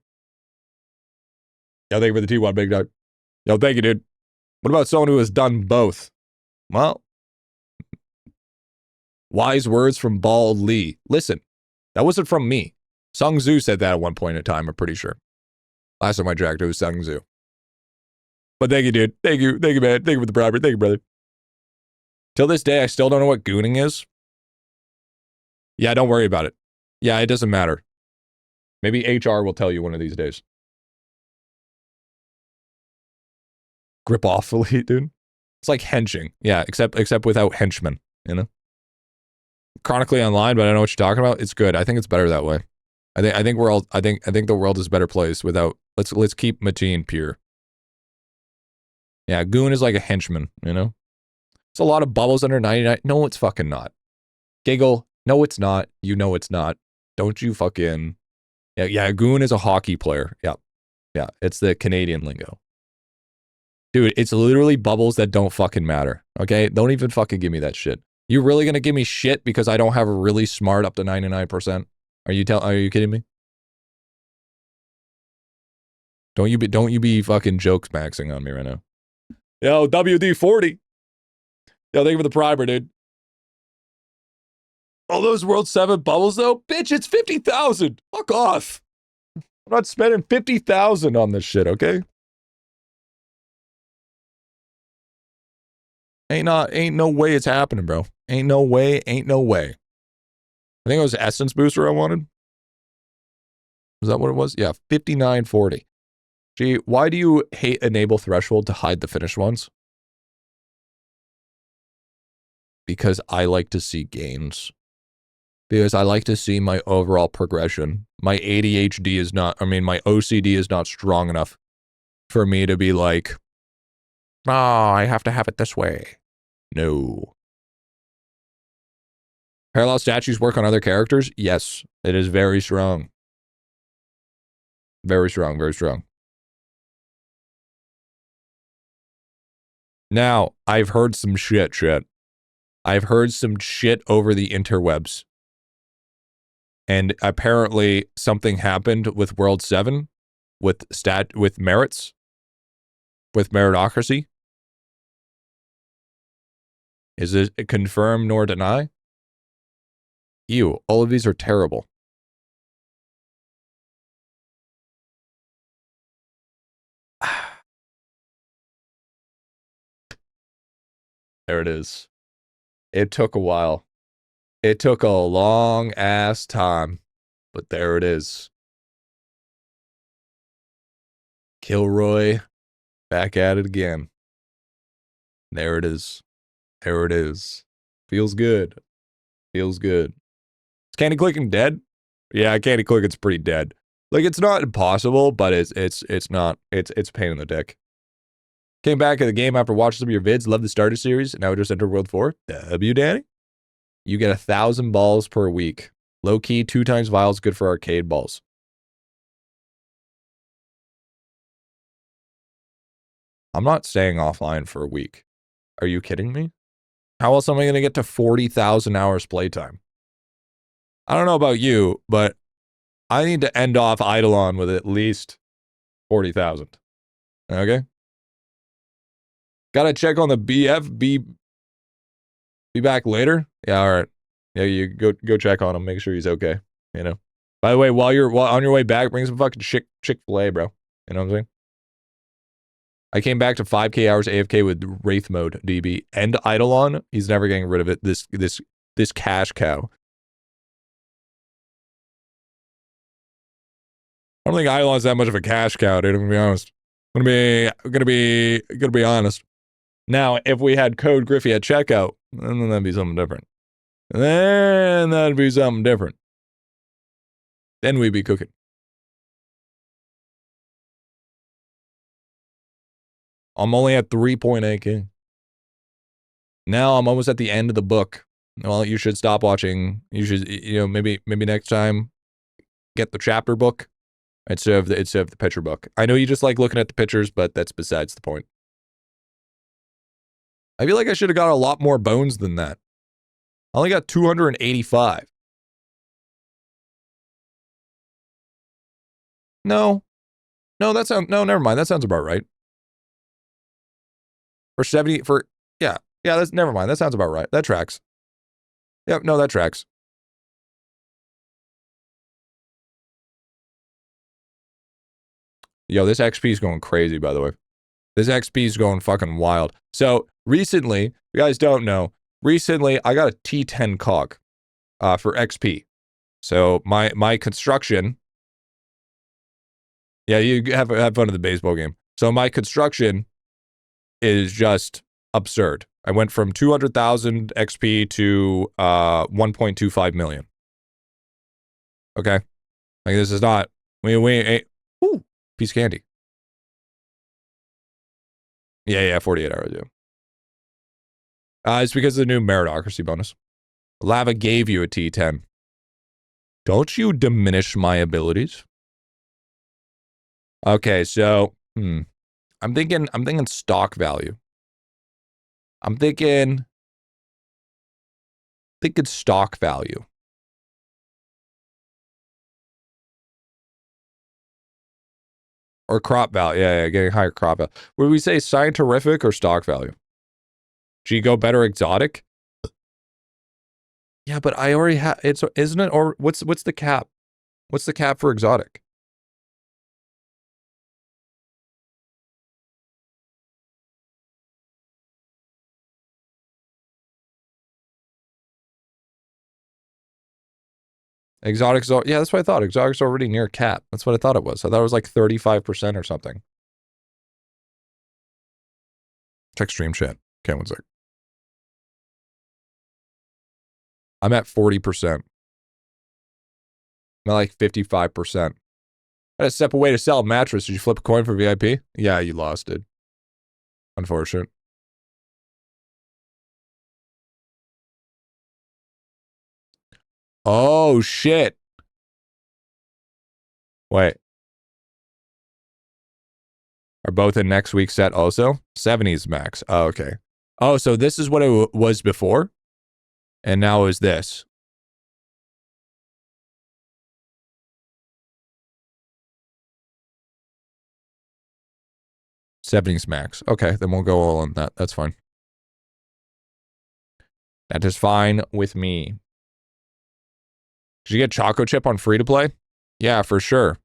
Yo, thank you for the T1, big dog. Yo, thank you, dude. What about someone who has done both? Well, wise words from Bald Lee. Listen, that wasn't from me. Sung Tzu said that at one point in time, I'm pretty sure. Last time I tracked, it was Sung Tzu. But thank you, dude. Thank you, man. Thank you for the property. Thank you, brother. Till this day, I still don't know what gooning is. Yeah, don't worry about it. Yeah, it doesn't matter. Maybe HR will tell you one of these days. Grip awfully, dude. It's like henching. Yeah, except without henchmen, you know? Chronically online, but I know what you're talking about. It's good. I think it's better that way. I think the world is a better place without let's keep Mateen pure. Yeah, goon is like a henchman, you know? It's a lot of bubbles under 99. No, it's fucking not. Giggle. No, it's not. You know it's not. Don't you fucking... Yeah, goon is a hockey player. Yeah, it's the Canadian lingo. Dude, it's literally bubbles that don't fucking matter, okay? Don't even fucking give me that shit. You really gonna give me shit because I don't have a really smart up to 99%? Are you kidding me? Don't you be fucking jokes maxing on me right now. Yo, WD-40. Yo, thank you for the primer, dude. All those World 7 bubbles, though? Bitch, it's 50,000. Fuck off. I'm not spending 50,000 on this shit, okay? Ain't no way it's happening, bro. Ain't no way. I think it was Essence Booster I wanted. Was that what it was? Yeah, 5940. Gee, why do you hate enable threshold to hide the finished ones? Because I like to see gains. Because I like to see my overall progression. My ADHD is not, my OCD is not strong enough for me to be like, oh, I have to have it this way. No. Parallel statues work on other characters? Yes, it is very strong. Very strong, very strong. Now, I've heard some shit. I've heard some shit over the interwebs. And apparently something happened with World 7 with merits, with meritocracy. Is it confirm nor deny? Ew, all of these are terrible. There it is. It took a while. It took a long ass time, but there it is. Kilroy, back at it again. There it is. There it is. Feels good. Feels good. Is Candy Clicking dead? Yeah, Candy Clicking's pretty dead. Like, it's not impossible, but it's not. It's a pain in the dick. Came back at the game after watching some of your vids. Love the starter series. Now we just enter World 4. W, Danny? You get 1,000 balls per week. Low key, 2 times vials, good for arcade balls. I'm not staying offline for a week. Are you kidding me? How else am I going to get to 40,000 hours playtime? I don't know about you, but I need to end off IdleOn with at least 40,000. Okay? Gotta check on the BF. Be back later? Yeah, all right. Yeah, you go check on him. Make sure he's okay. You know? By the way, while on your way back, bring some fucking Chick-fil-A, bro. You know what I'm saying? I came back to 5K hours AFK with Wraith mode, DB, and IdleOn. He's never getting rid of it. This cash cow. I don't think IdleOn's that much of a cash cow, dude. I'm gonna be honest. I'm gonna be honest. Now, if we had code Griffy at checkout, then that'd be something different. Then that'd be something different. Then we'd be cooking. I'm only at 3.8K. Now I'm almost at the end of the book. Well, you should stop watching. You should, maybe next time get the chapter book instead of the picture book. I know you just like looking at the pictures, but that's besides the point. I feel like I should have got a lot more bones than that. I only got 285. No, never mind. That sounds about right. Yeah, that's, never mind. That sounds about right. That tracks. Yep, no, that tracks. Yo, this XP is going crazy, by the way. This XP is going fucking wild. So, recently, you guys don't know, recently, I got a T10 cog for XP. So, my construction... Yeah, you have fun of the baseball game. So, my construction is just absurd. I went from 200,000 XP to 1.25 million. Okay? Like, this is not... Ooh, piece of candy. Yeah, 48 hours, yeah. It's because of the new meritocracy bonus. Lava gave you a T10. Don't you diminish my abilities? Okay, so, I'm thinking stock value. I'm thinking stock value. Or crop value. Yeah, getting higher crop value. Would we say scientific or stock value? Do you go better exotic? Yeah, but I already have it's, isn't it? Or what's the cap? What's the cap for exotic? Exotics, yeah, that's what I thought. Exotics already near cap. That's what I thought it was. I thought it was like 35% or something. Check stream chat. Okay, one sec. I'm at 40%. I'm at like 55%. I had to step away to sell a mattress. Did you flip a coin for VIP? Yeah, you lost it. Unfortunate. Oh, shit. Wait. Are both in next week's set also? 70s max. Oh, okay. Oh, so this is what it was before? And now is this. '70s max. Okay, then we'll go all on that. That's fine. That is fine with me. Did you get Choco Chip on free to play? Yeah, for sure.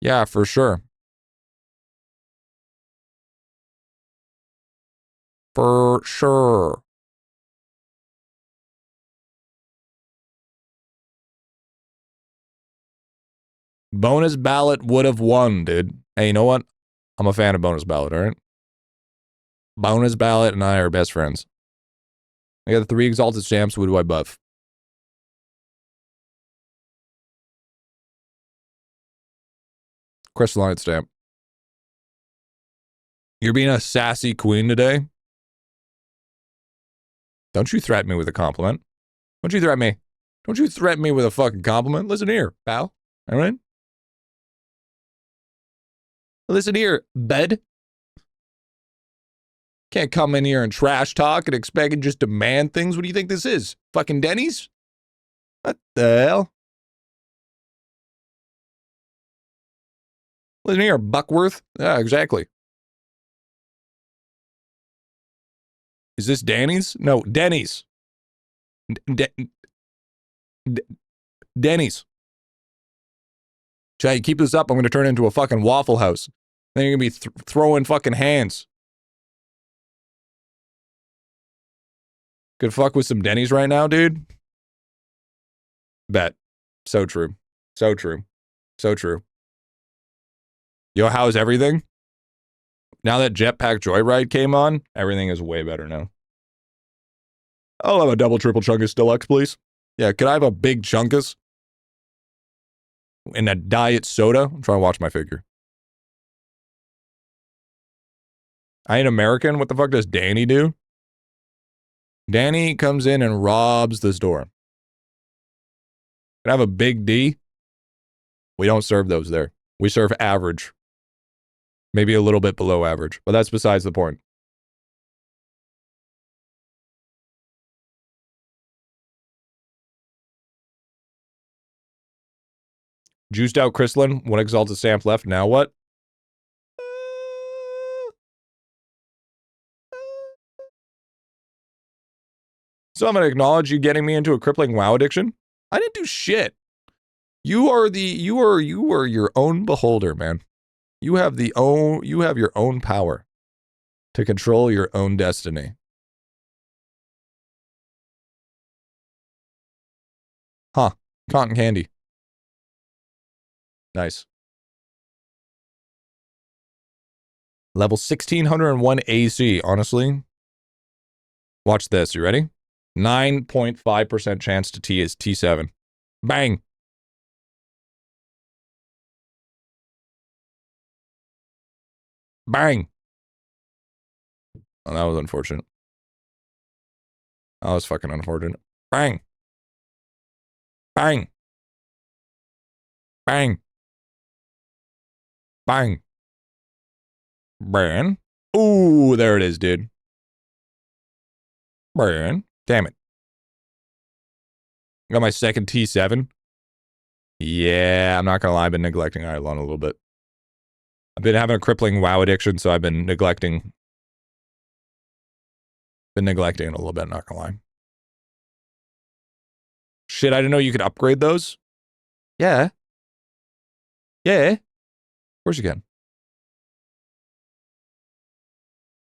Yeah, for sure. For sure. Bonus ballot would have won, dude. Hey, you know what? I'm a fan of bonus ballot, all right? Bonus ballot and I are best friends. I got the 3 exalted stamps. What do I buff? Crystalline stamp. You're being a sassy queen today? Don't you threaten me with a compliment. Don't you threaten me. Don't you threaten me with a fucking compliment. Listen here, pal. All right? Listen here, bud. Can't come in here and trash talk and expect and just demand things. What do you think this is? Fucking Denny's? What the hell? Listen here, Buckworth. Yeah, exactly. Is this Danny's? No, Denny's. Denny's. Chad, you keep this up, I'm going to turn into a fucking Waffle House. Then you're going to be throwing fucking hands. Could fuck with some Denny's right now, dude? Bet. So true. So true. So true. Yo, how's everything? Now that Jetpack Joyride came on, everything is way better now. I'll have a double triple Chungus Deluxe, please. Yeah, could I have a big Chungus? And a diet soda? I'm trying to watch my figure. I ain't American. What the fuck does Danny do? Danny comes in and robs the store. Can I have a big D? We don't serve those there. We serve average. Maybe a little bit below average, but that's besides the point. Juiced out crystalline, 1 exalted stamp left. Now what? So I'm going to acknowledge you getting me into a crippling WoW addiction. I didn't do shit. You are your own beholder, man. You have your own power to control your own destiny. Huh. Cotton candy. Nice. Level 1601 AC, honestly. Watch this. You ready? 9.5% chance to T is T7. Bang. Bang. Oh, that was unfortunate. That was fucking unfortunate. Bang. Bang. Bang. Bang. Bang. Ooh, there it is, dude. Bang. Damn it. Got my second T7. Yeah, I'm not gonna lie, I've been neglecting IdleOn a little bit. I've been having a crippling WoW addiction, so I've been neglecting. It a little bit, not gonna lie. Shit, I didn't know you could upgrade those. Yeah. Yeah. Of course you can.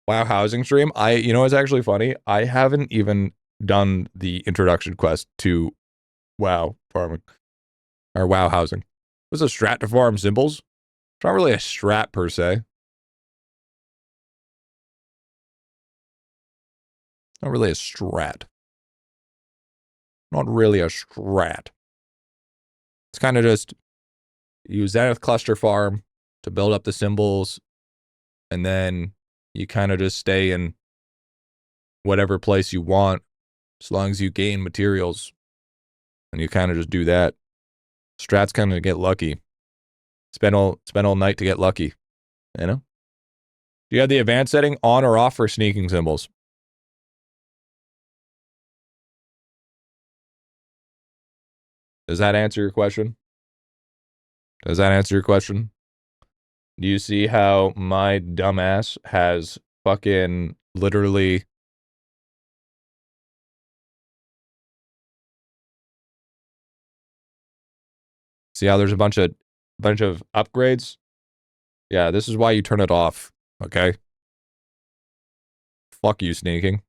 WoW housing stream. You know what's actually funny? I haven't even done the introduction quest to WoW farming. Or WoW housing. What's a strat to farm symbols? It's not really a strat per se. Not really a strat. Not really a strat. It's kind of just use Zenith cluster farm to build up the symbols, and then you kind of just stay in whatever place you want as long as you gain materials, and you kind of just do that. Strats kind of get lucky. Spend all night to get lucky, you know? Do you have the advanced setting on or off for sneaking symbols? Does that answer your question? Does that answer your question? Do you see how my dumbass has fucking literally... See how there's a bunch of upgrades? Yeah, this is why you turn it off, okay? Fuck you, sneaking.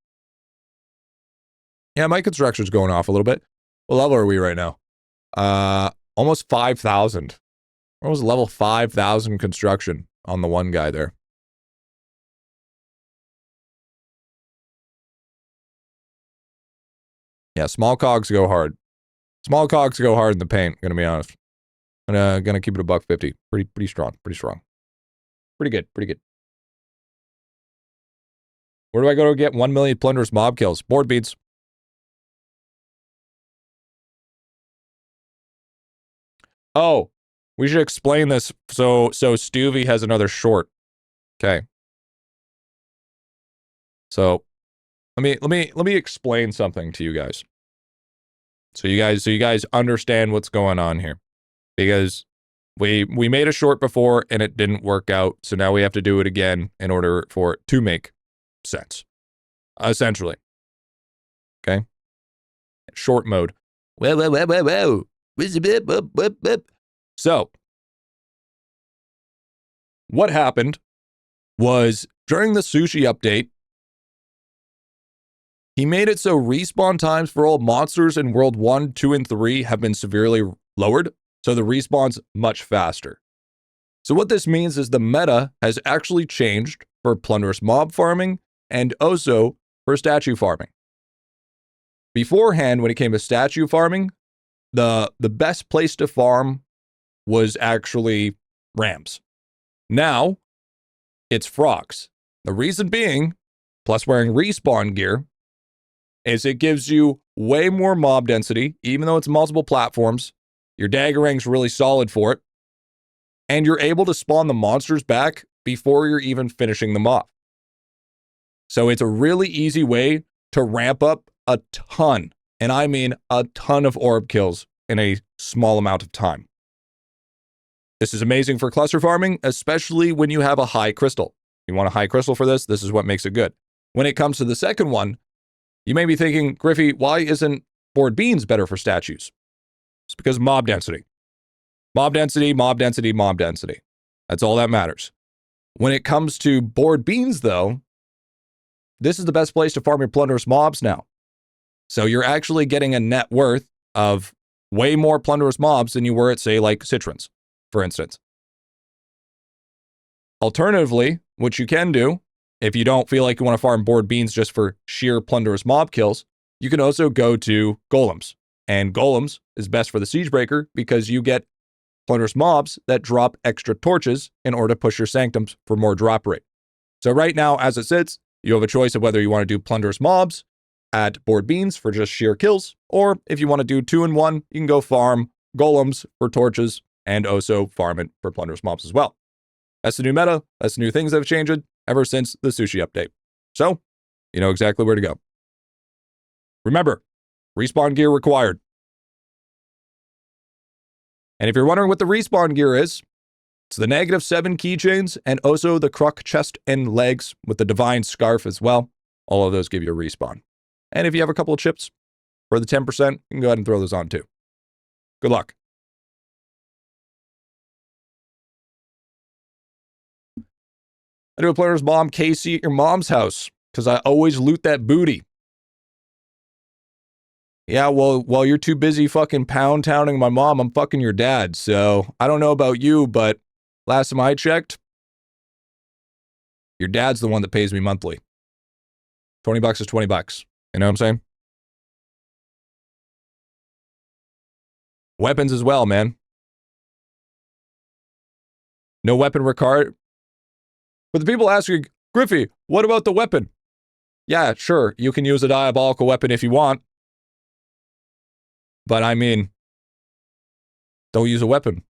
Yeah, my construction's going off a little bit. What level are we right now? Almost 5,000. Almost level 5,000 construction on the one guy there. Yeah, small cogs go hard. Small cogs go hard in the paint, gonna be honest. Gonna keep it a $150. Pretty strong. Pretty good. Where do I go to get 1 million plunderous mob kills? Board beats. Oh, we should explain this. So Stuvie has another short. Okay. So let me explain something to you guys. So you guys understand what's going on here. Because we made a short before and it didn't work out, so now we have to do it again in order for it to make sense. Essentially. Okay? Short mode. Whoa. So, what happened was during the sushi update, he made it so respawn times for all monsters in World 1, 2, and 3 have been severely lowered, so the respawn's much faster. So what this means is the meta has actually changed for plunderous mob farming and also for statue farming. Beforehand, when it came to statue farming, the best place to farm was actually rams. Now, it's frogs. The reason being, plus wearing respawn gear, is it gives you way more mob density, even though it's multiple platforms. Your daggerang's really solid for it. And you're able to spawn the monsters back before you're even finishing them off. So it's a really easy way to ramp up a ton, and I mean a ton of orb kills in a small amount of time. This is amazing for cluster farming, especially when you have a high crystal. You want a high crystal for this, this is what makes it good. When it comes to the second one, you may be thinking, Griffy, why isn't board beans better for statues? It's because mob density. Mob density, mob density, mob density. That's all that matters. When it comes to board beans, though, this is the best place to farm your plunderous mobs now. So you're actually getting a net worth of way more plunderous mobs than you were at, say, like citrons, for instance. Alternatively, what you can do, if you don't feel like you want to farm board beans just for sheer plunderous mob kills, you can also go to golems. And golems is best for the siegebreaker because you get plunderous mobs that drop extra torches in order to push your sanctums for more drop rate. So right now, as it sits, you have a choice of whether you want to do plunderous mobs at board beans for just sheer kills, or if you want to do 2-in-1, you can go farm golems for torches and also farm it for plunderous mobs as well. That's the new meta. That's the new things that have changed ever since the sushi update. So, you know exactly where to go. Remember, respawn gear required. And if you're wondering what the respawn gear is, it's the -7 keychains and also the croc chest and legs with the divine scarf as well. All of those give you a respawn. And if you have a couple of chips for the 10%, you can go ahead and throw those on too. Good luck. I do a player's mom KC at your mom's house because I always loot that booty. Yeah, well, while you're too busy fucking pound-towning my mom, I'm fucking your dad. So I don't know about you, but last time I checked, your dad's the one that pays me monthly. $20 is $20. You know what I'm saying? Weapons as well, man. No weapon required. But the people ask you, Griffy, what about the weapon? Yeah, sure, you can use a diabolical weapon if you want. But I mean, don't use a weapon.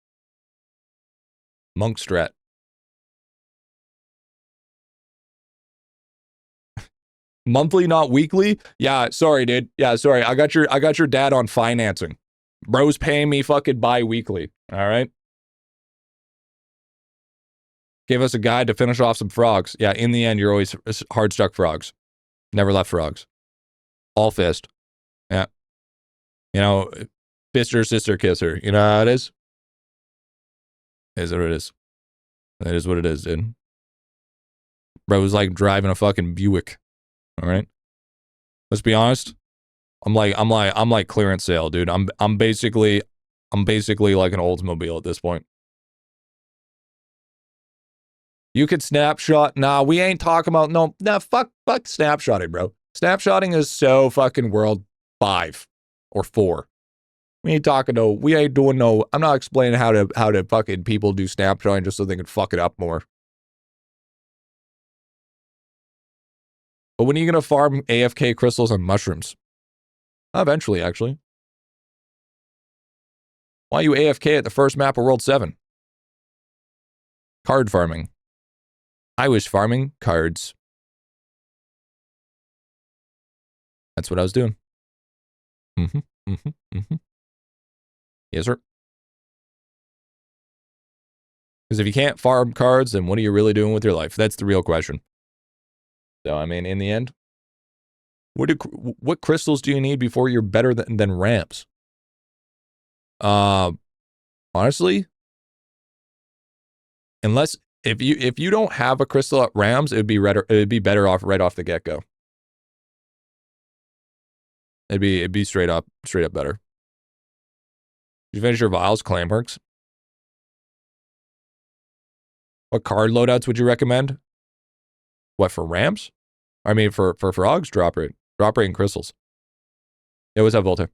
Monk strat. Monthly, not weekly? Yeah, sorry, dude. Yeah, sorry. I got your dad on financing. Bro's paying me fucking bi-weekly. All right? Give us a guide to finish off some frogs. Yeah, in the end, you're always hard-stuck frogs. Never left frogs. All fist. Yeah. You know, fister, sister, kisser. You know how it is? Is what it is. That is what it is, dude. Bro was like driving a fucking Buick. All right? Let's be honest. I'm like clearance sale, dude. I'm basically like an Oldsmobile at this point. You could snapshot. Nah, we ain't talking about fuck snapshotting, bro. Snapshotting is so fucking world 5 or 4. We ain't doing no. I'm not explaining how to fucking people do snapshotting just so they can fuck it up more. But when are you gonna farm AFK crystals and mushrooms? Eventually, actually. Why are you AFK at the first map of World 7? Card farming. I was farming cards. That's what I was doing. Yes, sir. Because if you can't farm cards, then what are you really doing with your life? That's the real question. So, I mean, in the end, what crystals do you need before you're better than ramps? Honestly, unless if you don't have a crystal at rams, it'd be better off right off the get-go. It'd be straight up better. Did you finish your vials, clan perks? What card loadouts would you recommend? What, for ramps? I mean, for frogs, drop rate and crystals. Yeah, what's up, Volta?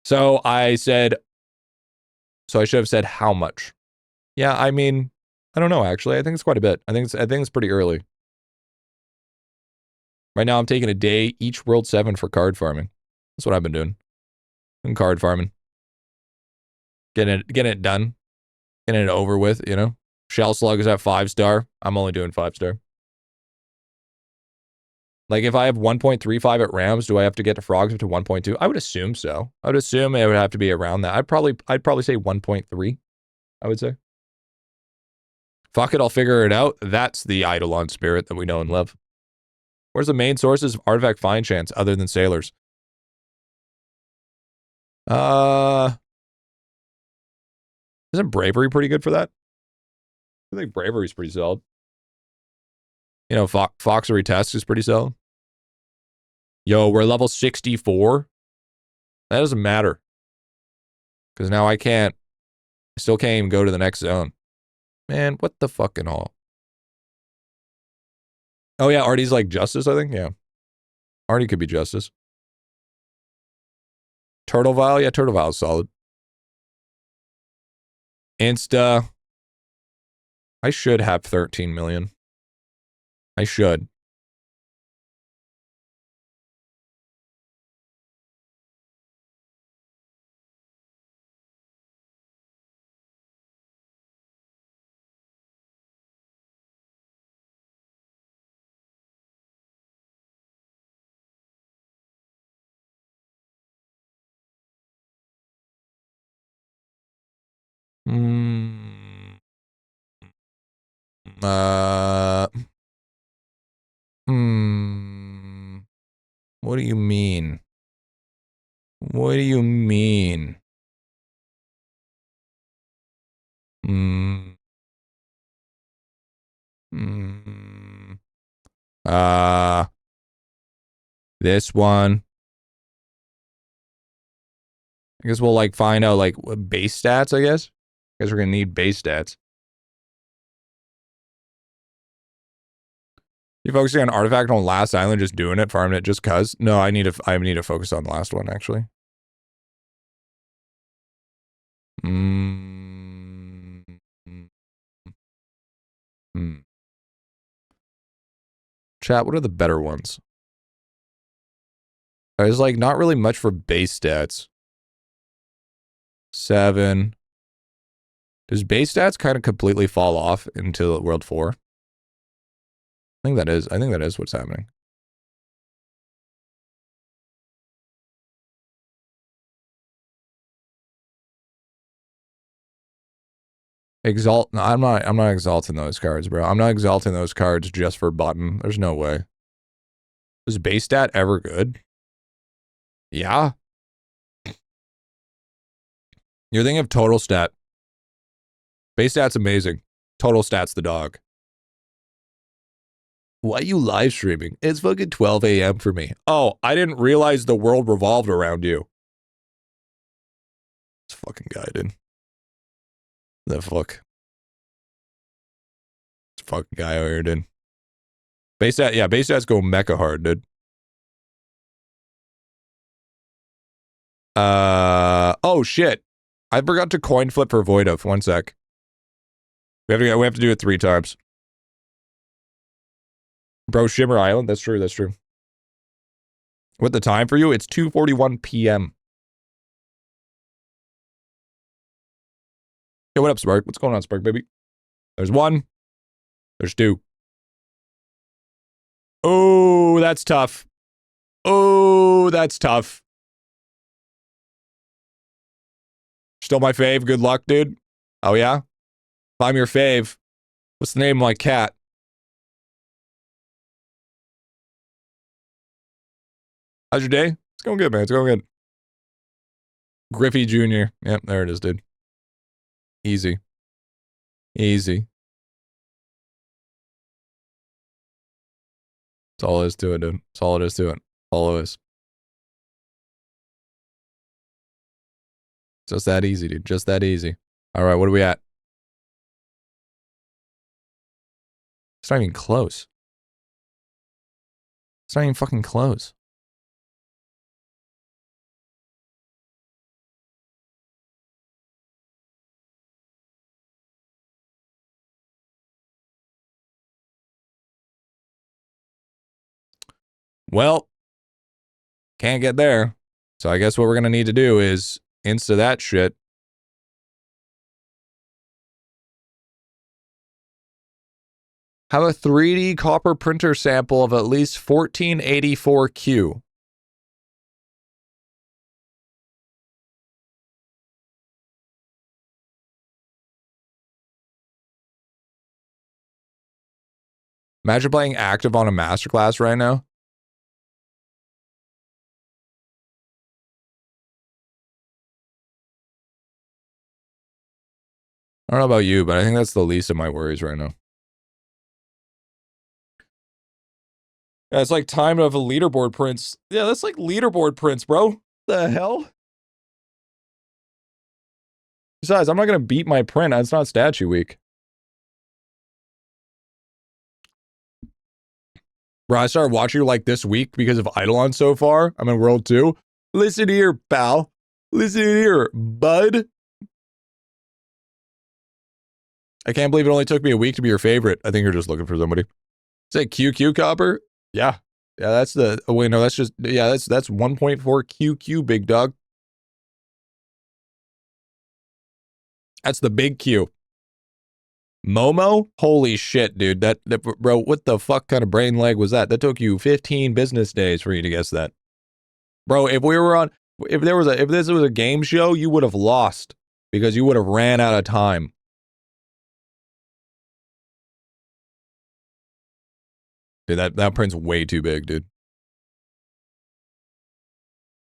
So I should have said how much. Yeah, I mean, I don't know, actually. I think it's quite a bit. I think it's pretty early. Right now, I'm taking a day each World 7 for card farming. That's what I've been doing. I'm card farming. Getting it done. Getting it over with, you know? Shell Slug is at 5-star. I'm only doing 5-star. Like, if I have 1.35 at Rams, do I have to get to Frogs up to 1.2? I would assume so. I would assume it would have to be around that. I'd probably say 1.3, I would say. Fuck it, I'll figure it out. That's the IdleOn spirit that we know and love. Where's the main sources of artifact find chance other than sailors? Isn't bravery pretty good for that? I think bravery's pretty solid. You know, Foxery Test is pretty solid. Yo, we're level 64. That doesn't matter. Because now I still can't even go to the next zone. Man, what the fucking all? Oh yeah, Artie's like Justice, I think. Yeah. Artie could be Justice. Turtle Vial? Yeah, Turtle Vial is solid. Insta. I should have 13 million. I should. What do you mean? What do you mean? This one. I guess we'll like find out like base stats, I guess. I guess we're gonna need base stats. You focusing on artifact on last island, just doing it, farming it just cuz? No, I need to focus on the last one actually. Chat, what are the better ones? There's like not really much for base stats. 7. Does base stats kind of completely fall off into World 4? I think that is what's happening. Exalt. No, I'm not exalting those cards, bro. I'm not exalting those cards just for button. There's no way. Is base stat ever good? Yeah. You're thinking of total stat. Base stat's amazing. Total stat's the dog. Why are you live streaming? It's fucking 12 a.m. for me. Oh, I didn't realize the world revolved around you. This fucking guy, dude. The fuck. This fucking guy over here, dude. Base stat, yeah, base stats go mecha hard, dude. Oh shit. I forgot to coin flip for Void of. 1 sec. We have to do it 3 times. Bro, Shimmer Island. That's true. That's true. What the time for you? It's 2:41 p.m. Yo, what up, Spark? What's going on, Spark, baby? There's 1. There's 2. Oh, that's tough. Oh, that's tough. Still my fave. Good luck, dude. Oh, yeah? If I'm your fave, what's the name of my cat? How's your day? It's going good, man. It's going good. Griffy Jr. Yep, there it is, dude. Easy. Easy. That's all it is to it, dude. That's all it is to it. All it is. Just that easy, dude. Just that easy. All right, what are we at? It's not even close. It's not even fucking close. Well, can't get there. So I guess what we're going to need to do is insta that shit. Have a 3D copper printer sample of at least 1484Q. Imagine playing active on a masterclass right now. I don't know about you, but I think that's the least of my worries right now. Yeah, it's like time of a leaderboard prints. Yeah, that's like leaderboard prints, bro. The hell? Besides, I'm not going to beat my print. It's not statue week. Bro, I started watching like this week because of IdleOn so far. I'm in World 2. Listen here, pal. Listen here, bud. I can't believe it only took me a week to be your favorite. I think you're just looking for somebody. Say QQ Copper? Yeah. Yeah, that's the... Oh, wait, no, that's just... Yeah, that's 1.4 QQ, big dog. That's the big Q. Momo? Holy shit, dude. That bro, what the fuck kind of brain lag was that? That took you 15 business days for you to guess that. Bro, if this was a game show, you would have lost because you would have ran out of time. Dude, that print's way too big, dude.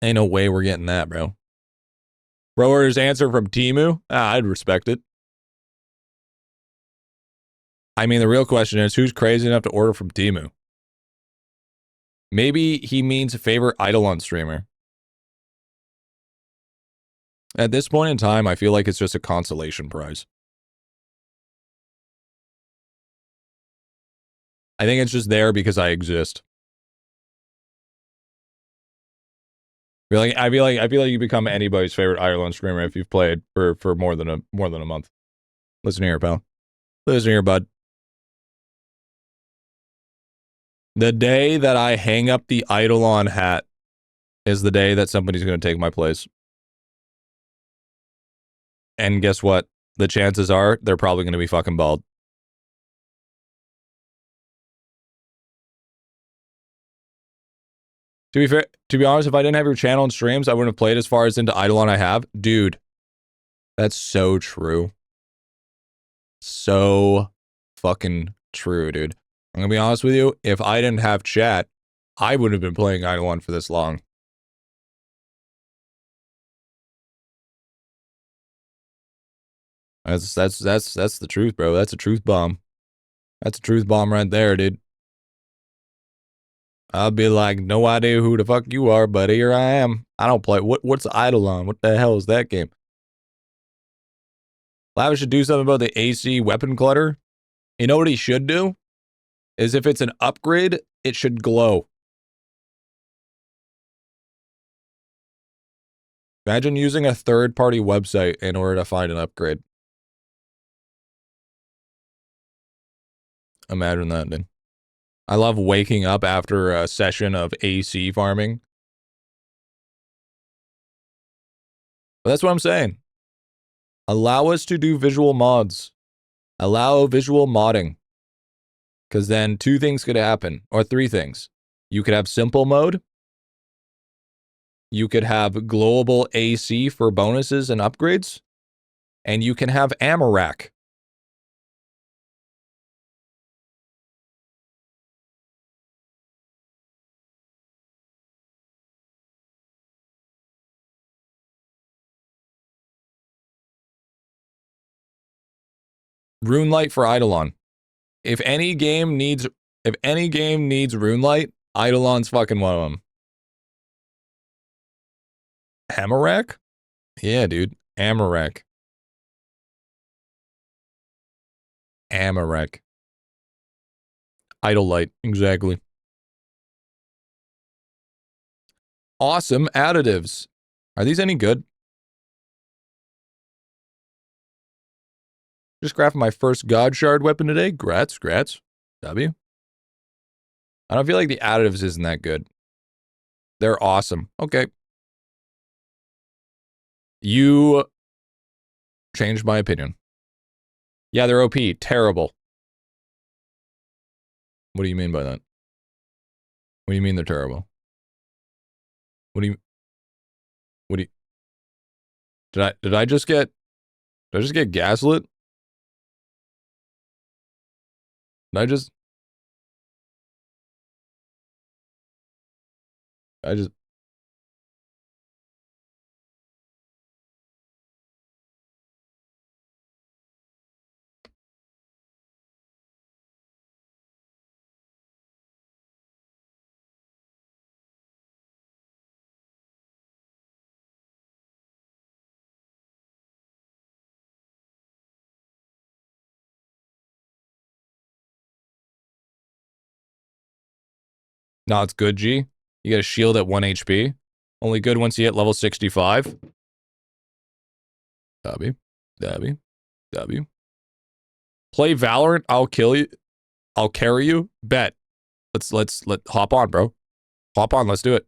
Ain't no way we're getting that, bro. Broer's answer from Temu? I'd respect it. I mean, the real question is, who's crazy enough to order from Temu? Maybe he means favorite IdleOn streamer. At this point in time, I feel like it's just a consolation prize. I think it's just there because I exist. I feel like you become anybody's favorite IdleOn streamer if you've played for more than a month. Listen here, pal. Listen here, bud. The day that I hang up the IdleOn hat is the day that somebody's going to take my place. And guess what? The chances are they're probably going to be fucking bald. To be fair, to be honest, if I didn't have your channel and streams, I wouldn't have played as far as into IdleOn I have. Dude, that's so true. So fucking true, dude. I'm gonna be honest with you. If I didn't have chat, I wouldn't have been playing IdleOn for this long. That's the truth, bro. That's a truth bomb. That's a truth bomb right there, dude. I'll be like, no idea who the fuck you are, but here I am. I don't play. What's IdleOn? What the hell is that game? Lavish should do something about the AC weapon clutter. You know what he should do? Is if it's an upgrade, it should glow. Imagine using a third-party website in order to find an upgrade. Imagine that, dude. I love waking up after a session of AC farming. But that's what I'm saying. Allow us to do visual mods. Allow visual modding. Because then two things could happen, or three things. You could have simple mode. You could have glowable AC for bonuses and upgrades. And you can have Amarak. RuneLight for IdleOn. If any game needs RuneLight, IdleOn's fucking one of them. Amarak? Yeah, dude. Amarak. Amarak. IdleLight, exactly. Awesome additives. Are these any good? Just crafted my first God Shard weapon today. Grats. W. I don't feel like the additives isn't that good. They're awesome. Okay. You changed my opinion. Yeah, they're OP. Terrible. What do you mean by that? What do you mean they're terrible? What do you did I just get gaslit? Did I just No, it's good, G. You get a shield at 1 HP. Only good once you hit level 65. W. Play Valorant, I'll kill you. I'll carry you. Bet. Let's hop on, bro. Hop on, let's do it.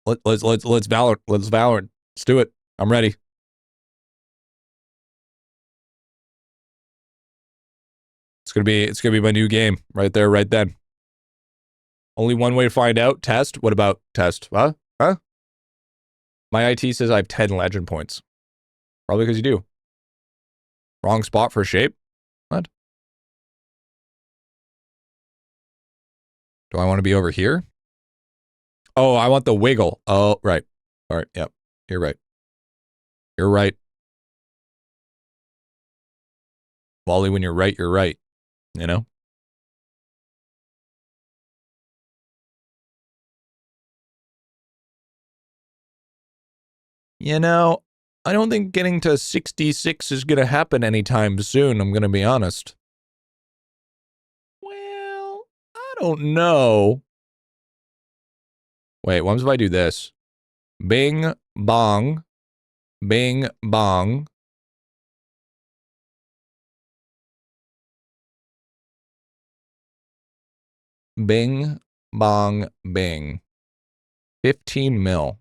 Let's Valorant. Let's Valorant. Let's do it. I'm ready. It's gonna be my new game. Right there, right then. Only one way to find out. Test. What about test? Huh? My IT says I have 10 legend points. Probably because you do. Wrong spot for shape? What? Do I want to be over here? Oh, I want the wiggle. Oh, right. All right, yep. You're right. You're right. Wally, when you're right, you're right. You know? You know, I don't think getting to 66 is going to happen anytime soon, I'm going to be honest. Well, I don't know. Wait, what if I do this? Bing, bong. Bing, bong. Bing, bong, bing. 15 mil.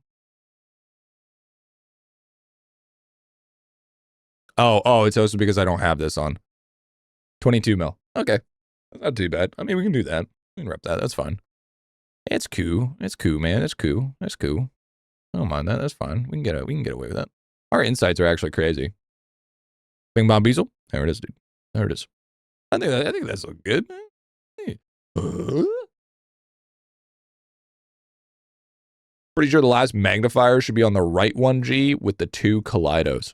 Oh, it's also because I don't have this on. 22 mil. Okay. Not too bad. I mean, we can do that. We can rep that. That's fine. It's cool. It's cool, man. It's cool. That's cool. I don't mind that. That's fine. We can get away with that. Our insights are actually crazy. Bing Bong Beazle. There it is, dude. There it is. I think that's look good, man. Hey. Pretty sure the last magnifier should be on the right 1G with the 2 kaleidos.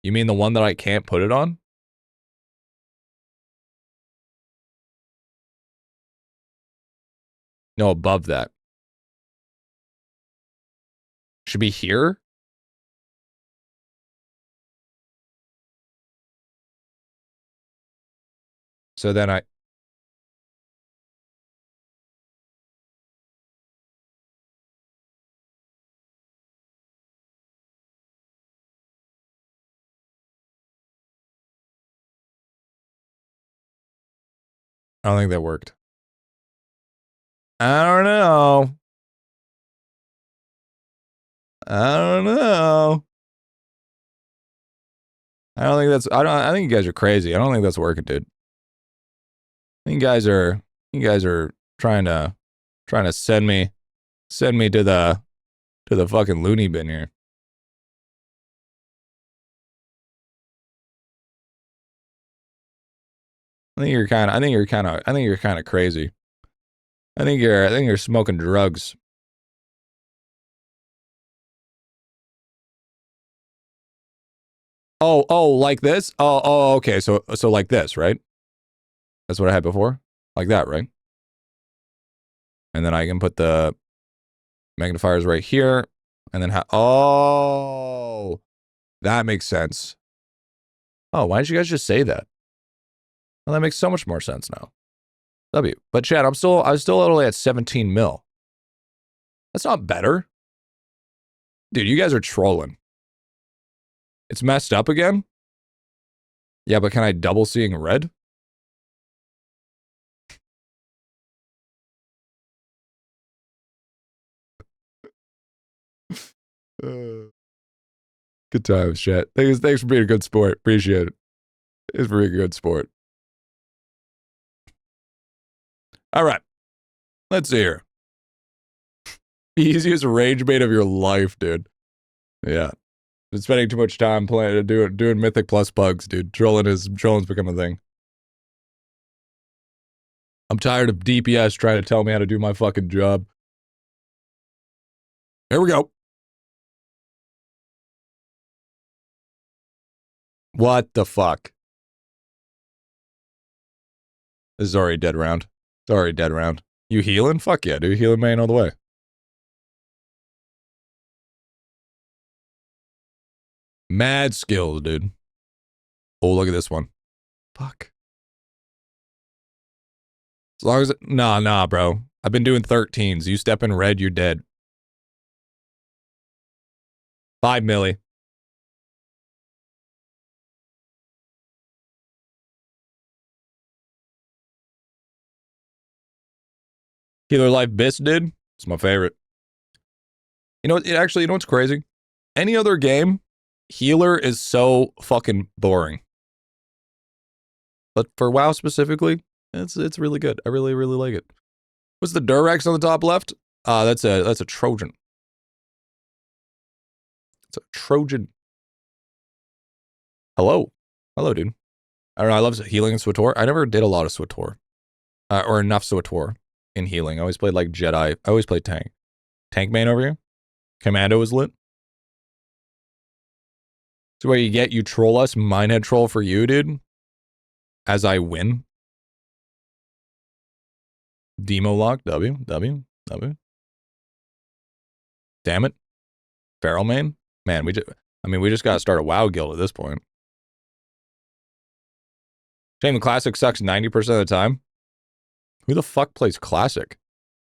You mean the one that I can't put it on? No, above that. Should be here? So then I don't think that worked. I don't know. I think you guys are crazy. I don't think that's working, dude. I think you guys are trying to send me to the fucking loony bin here. I think you're kind of crazy. I think you're smoking drugs. Oh, like this? Okay. So like this, right? That's what I had before? Like that, right? And then I can put the magnifiers right here. And then oh, that makes sense. Oh, why did you guys just say that? Well, that makes so much more sense now. W. But Chad, I was still only at 17 mil. That's not better. Dude, you guys are trolling. It's messed up again? Yeah, but can I double seeing red? Good times, chat. Thanks for being a good sport. Appreciate it. It's for being a good sport. All right. Let's see here. Easiest rage bait of your life, dude. Yeah. Been spending too much time doing Mythic plus bugs, dude. Trolling's become a thing. I'm tired of DPS trying to tell me how to do my fucking job. Here we go. What the fuck? This is already dead round. It's already dead round. You healing? Fuck yeah, dude. Healing main all the way. Mad skills, dude. Oh, look at this one. Fuck. As long as nah, bro. I've been doing 13s. You step in red, you're dead. 5 milli. Healer Life Bis, dude. It's my favorite. You know, you know what's crazy? Any other game, healer is so fucking boring. But for WoW specifically, it's really good. I really like it. What's the Durex on the top left? That's a Trojan. It's a Trojan. Hello, dude. I don't know. I love healing in SWTOR. I never did a lot of SWTOR, or enough SWTOR in healing. I always played like Jedi. I always played tank. Tank main over here. Commando was lit. So what you get? You troll us. Minehead troll for you, dude. As I win. Demo lock. W. Damn it. Feral main. Man, we just gotta start a WoW guild at this point. Shame the classic sucks 90% of the time. Who the fuck plays classic?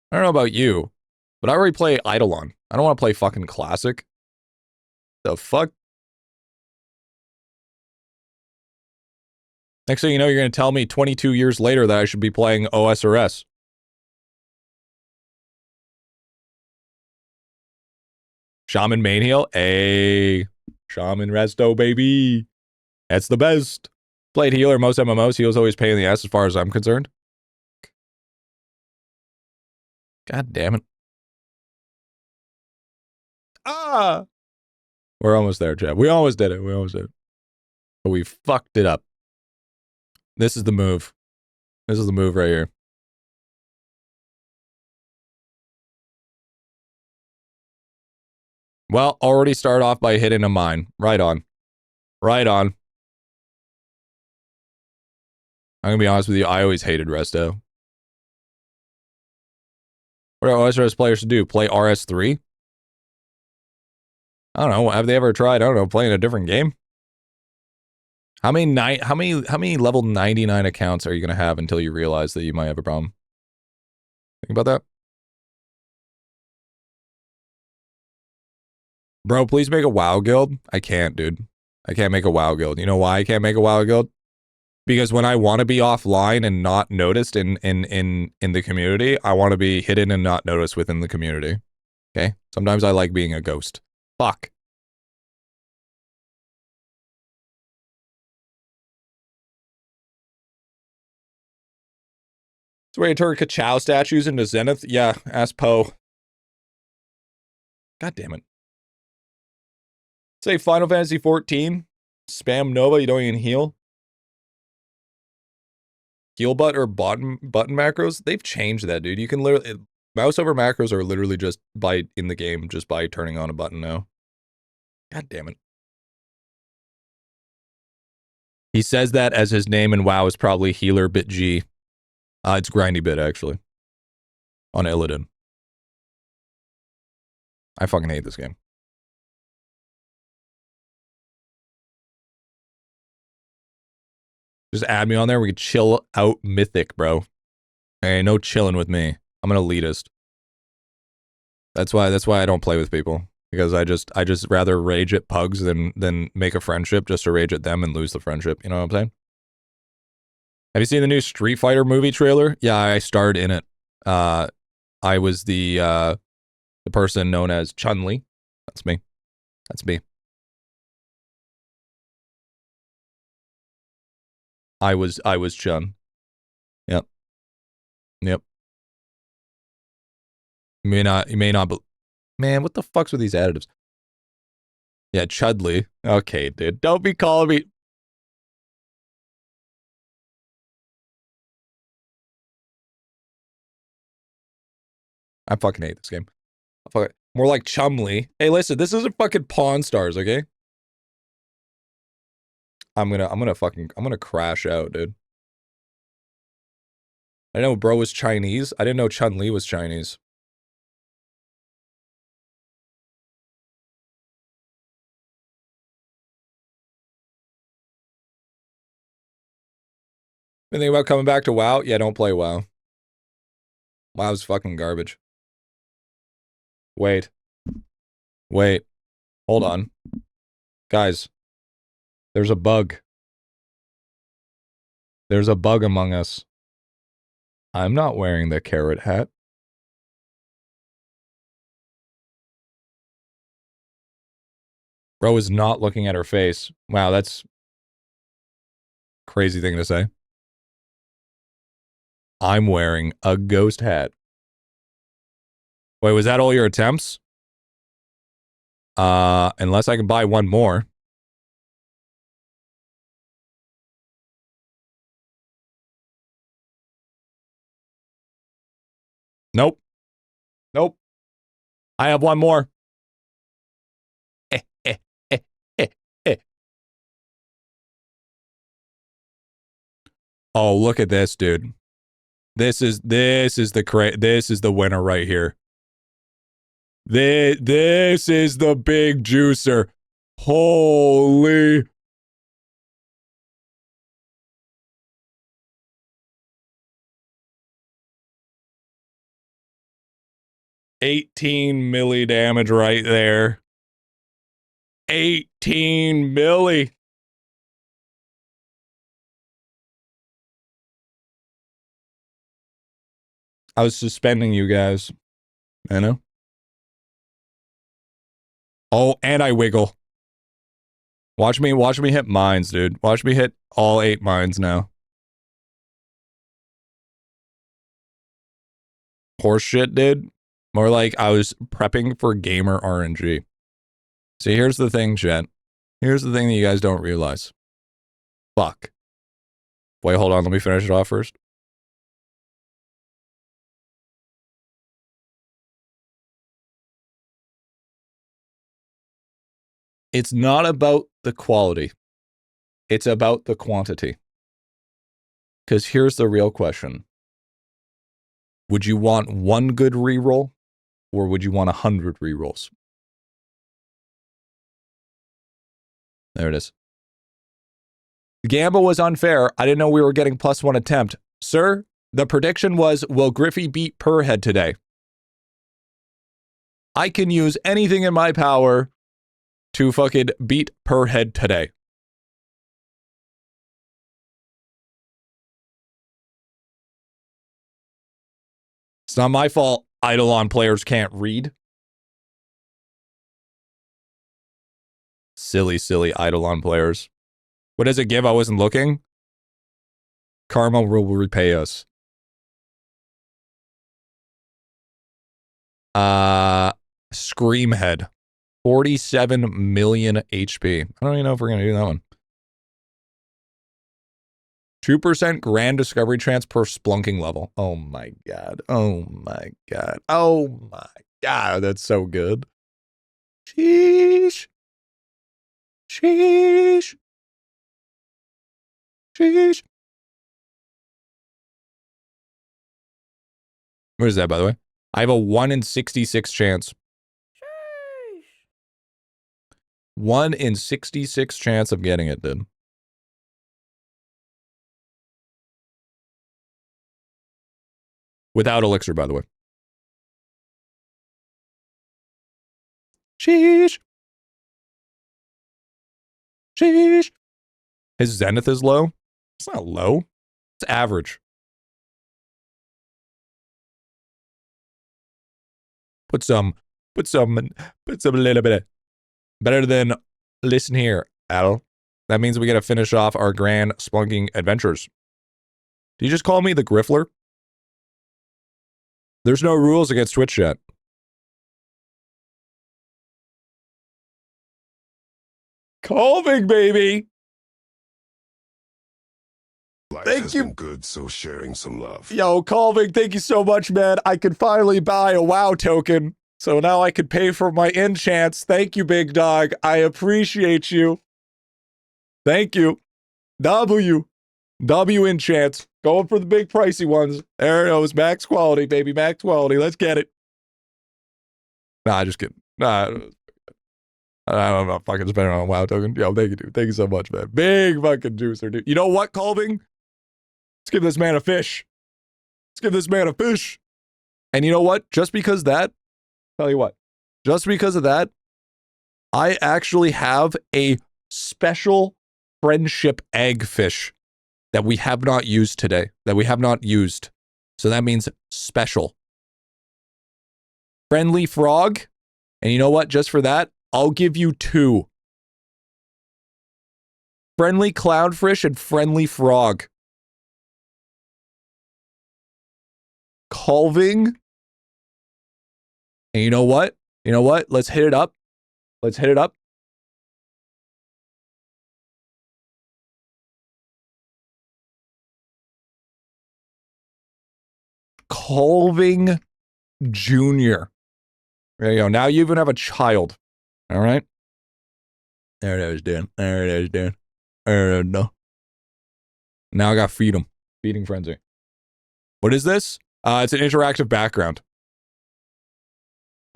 I don't know about you, but I already play IdleOn. I don't want to play fucking classic. The fuck? Next thing you know, you're going to tell me 22 years later that I should be playing OSRS. Shaman main heal? Ayy. Shaman resto, baby. That's the best. Played healer most MMOs. Heal's always pain in the ass as far as I'm concerned. God damn it. Ah! We're almost there, Chad. We almost did it. But we fucked it up. This is the move. This is the move right here. Well, already start off by hitting a mine. Right on. Right on. I'm gonna be honest with you, I always hated Resto. What are OSRS players to do? Play RS3? I don't know. Have they ever tried, I don't know, playing a different game? How many level 99 accounts are you gonna have until you realize that you might have a problem? Think about that. Bro, please make a WoW guild. I can't, dude. I can't make a WoW guild. You know why I can't make a WoW guild? Because when I want to be offline and not noticed in the community, I want to be hidden and not noticed within the community. Okay? Sometimes I like being a ghost. Fuck. So where you turn Ka-Chow statues into Zenith? Yeah, ask Poe. God damn it. Say Final Fantasy 14. Spam Nova, you don't even heal. Heal butt or button macros? They've changed that, dude. You can literally... Mouse over macros are literally just in the game, just by turning on a button now. God damn it. He says that as his name in WoW is probably Healer Bit G. It's Grindy Bit, actually. On Illidan. I fucking hate this game. Just add me on there. We could chill out Mythic, bro. Hey, no chilling with me. I'm an elitist. That's why I don't play with people. Because I just rather rage at pugs than make a friendship just to rage at them and lose the friendship. You know what I'm saying? Have you seen the new Street Fighter movie trailer? Yeah, I starred in it. I was the person known as Chun-Li. That's me. That's me. I was Chun. Yep. Yep. You may not, but man, what the fuck's with these additives? Yeah, Chudley. Okay, dude. Don't be calling me. I fucking hate this game. More like Chumley. Hey, listen, this isn't fucking Pawn Stars, okay? I'm gonna crash out, dude. I know bro was Chinese. I didn't know Chun-Li was Chinese. You think about coming back to WoW? Yeah, don't play WoW. WoW's fucking garbage. Wait. Wait. Hold on. Guys. There's a bug. There's a bug among us. I'm not wearing the carrot hat. Bro is not looking at her face. Wow, that's crazy thing to say. I'm wearing a ghost hat. Wait, was that all your attempts? Unless I can buy one more. Nope. Nope. I have one more. Oh, look at this, dude. This is the winner right here. This is the big juicer. Holy. $18 milli damage right there. 18 milli. I was suspending you guys. I know. Oh, and I wiggle. Watch me hit mines, dude. Watch me hit all 8 mines now. Horse shit, dude. More like I was prepping for gamer RNG. See, here's the thing, Jet. Here's the thing that you guys don't realize. Fuck. Wait, hold on. Let me finish it off first. It's not about the quality. It's about the quantity. Because here's the real question. Would you want 1 good reroll, or would you want 100 rerolls? There it is. The gamble was unfair. I didn't know we were getting +1 attempt. Sir, the prediction was, will Griffy beat per head today? I can use anything in my power to fucking beat per head today. It's not my fault IdleOn players can't read. Silly IdleOn players. What does it give? I wasn't looking. Karma will repay us. Screamhead. 47 million HP. I don't even know if we're going to do that one. 2% grand discovery chance per splunking level. Oh my god. Oh my god. Oh my god. That's so good. Sheesh. Sheesh. Sheesh. What is that, by the way? I have a 1 in 66 chance. 1 in 66 chance of getting it, dude. Without elixir, by the way. Sheesh. Sheesh. His Zenith is low? It's not low. It's average. Put some little bit of Better than listen here, Al. That means we got to finish off our grand splunking adventures. Do you just call me the Griffler? There's no rules against Twitch chat. Colving, baby! Life Thank has you. been good, so sharing some love. Yo, Colving, thank you so much, man. I could finally buy a WoW token, so now I could pay for my enchants. Thank you, big dog. I appreciate you. Thank you. W enchants. Going for the big pricey ones. There it goes. Max quality, baby. Max quality. Let's get it. Nah, just kidding. Nah, I'm not fucking spending on a WoW token. Yo, thank you, dude. Thank you so much, man. Big fucking juicer, dude. You know what, Colving? Let's give this man a fish. Let's give this man a fish. And you know what? Just because that, tell you what, just because of that, I actually have a special friendship egg fish that we have not used today, that we have not used. So that means special. Friendly frog. And you know what? Just for that, I'll give you 2. Friendly clownfish and friendly frog. Colving. And you know what? You know what? Let's hit it up. Let's hit it up. Colving Jr. There you go. Now you even have a child. All right. There it is, dude. There it is, dude. There it is. No. Now I got to feed him. Feeding frenzy. What is this? It's an interactive background.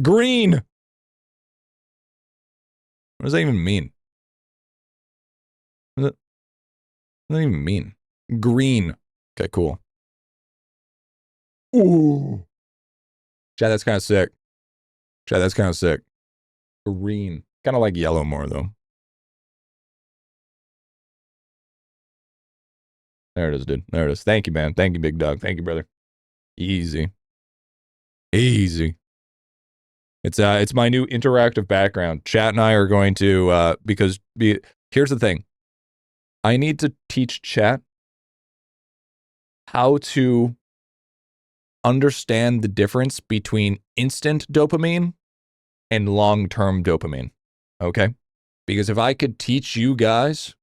Green. What does that even mean? What does that even mean? Green. Okay, cool. Ooh. Chad, that's kind of sick. Chad, that's kind of sick. Green. Kind of like yellow more, though. There it is, dude. There it is. Thank you, man. Thank you, big dog. Thank you, brother. Easy. Easy. It's my new interactive background. Chat and I are going to, here's the thing. I need to teach chat how to understand the difference between instant dopamine and long-term dopamine. Okay? Because if I could teach you guys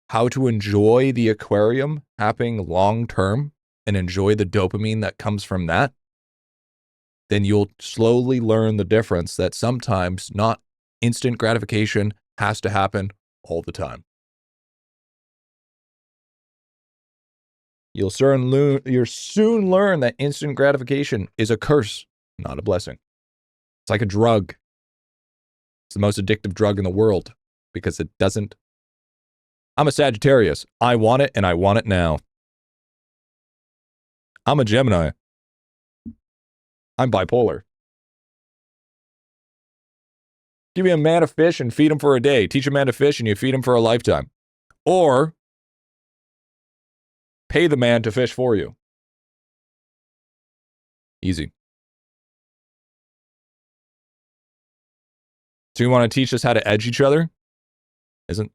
how to enjoy the aquarium happening long-term and enjoy the dopamine that comes from that, then you'll slowly learn the difference that sometimes not instant gratification has to happen all the time. You'll soon learn that instant gratification is a curse, not a blessing. It's like a drug. It's the most addictive drug in the world because it doesn't. I'm a Sagittarius. I want it and I want it now. I'm a Gemini. I'm bipolar. Give me a man to fish and feed him for a day. Teach a man to fish and you feed him for a lifetime. Or pay the man to fish for you. Easy. So you want to teach us how to edge each other? Isn't...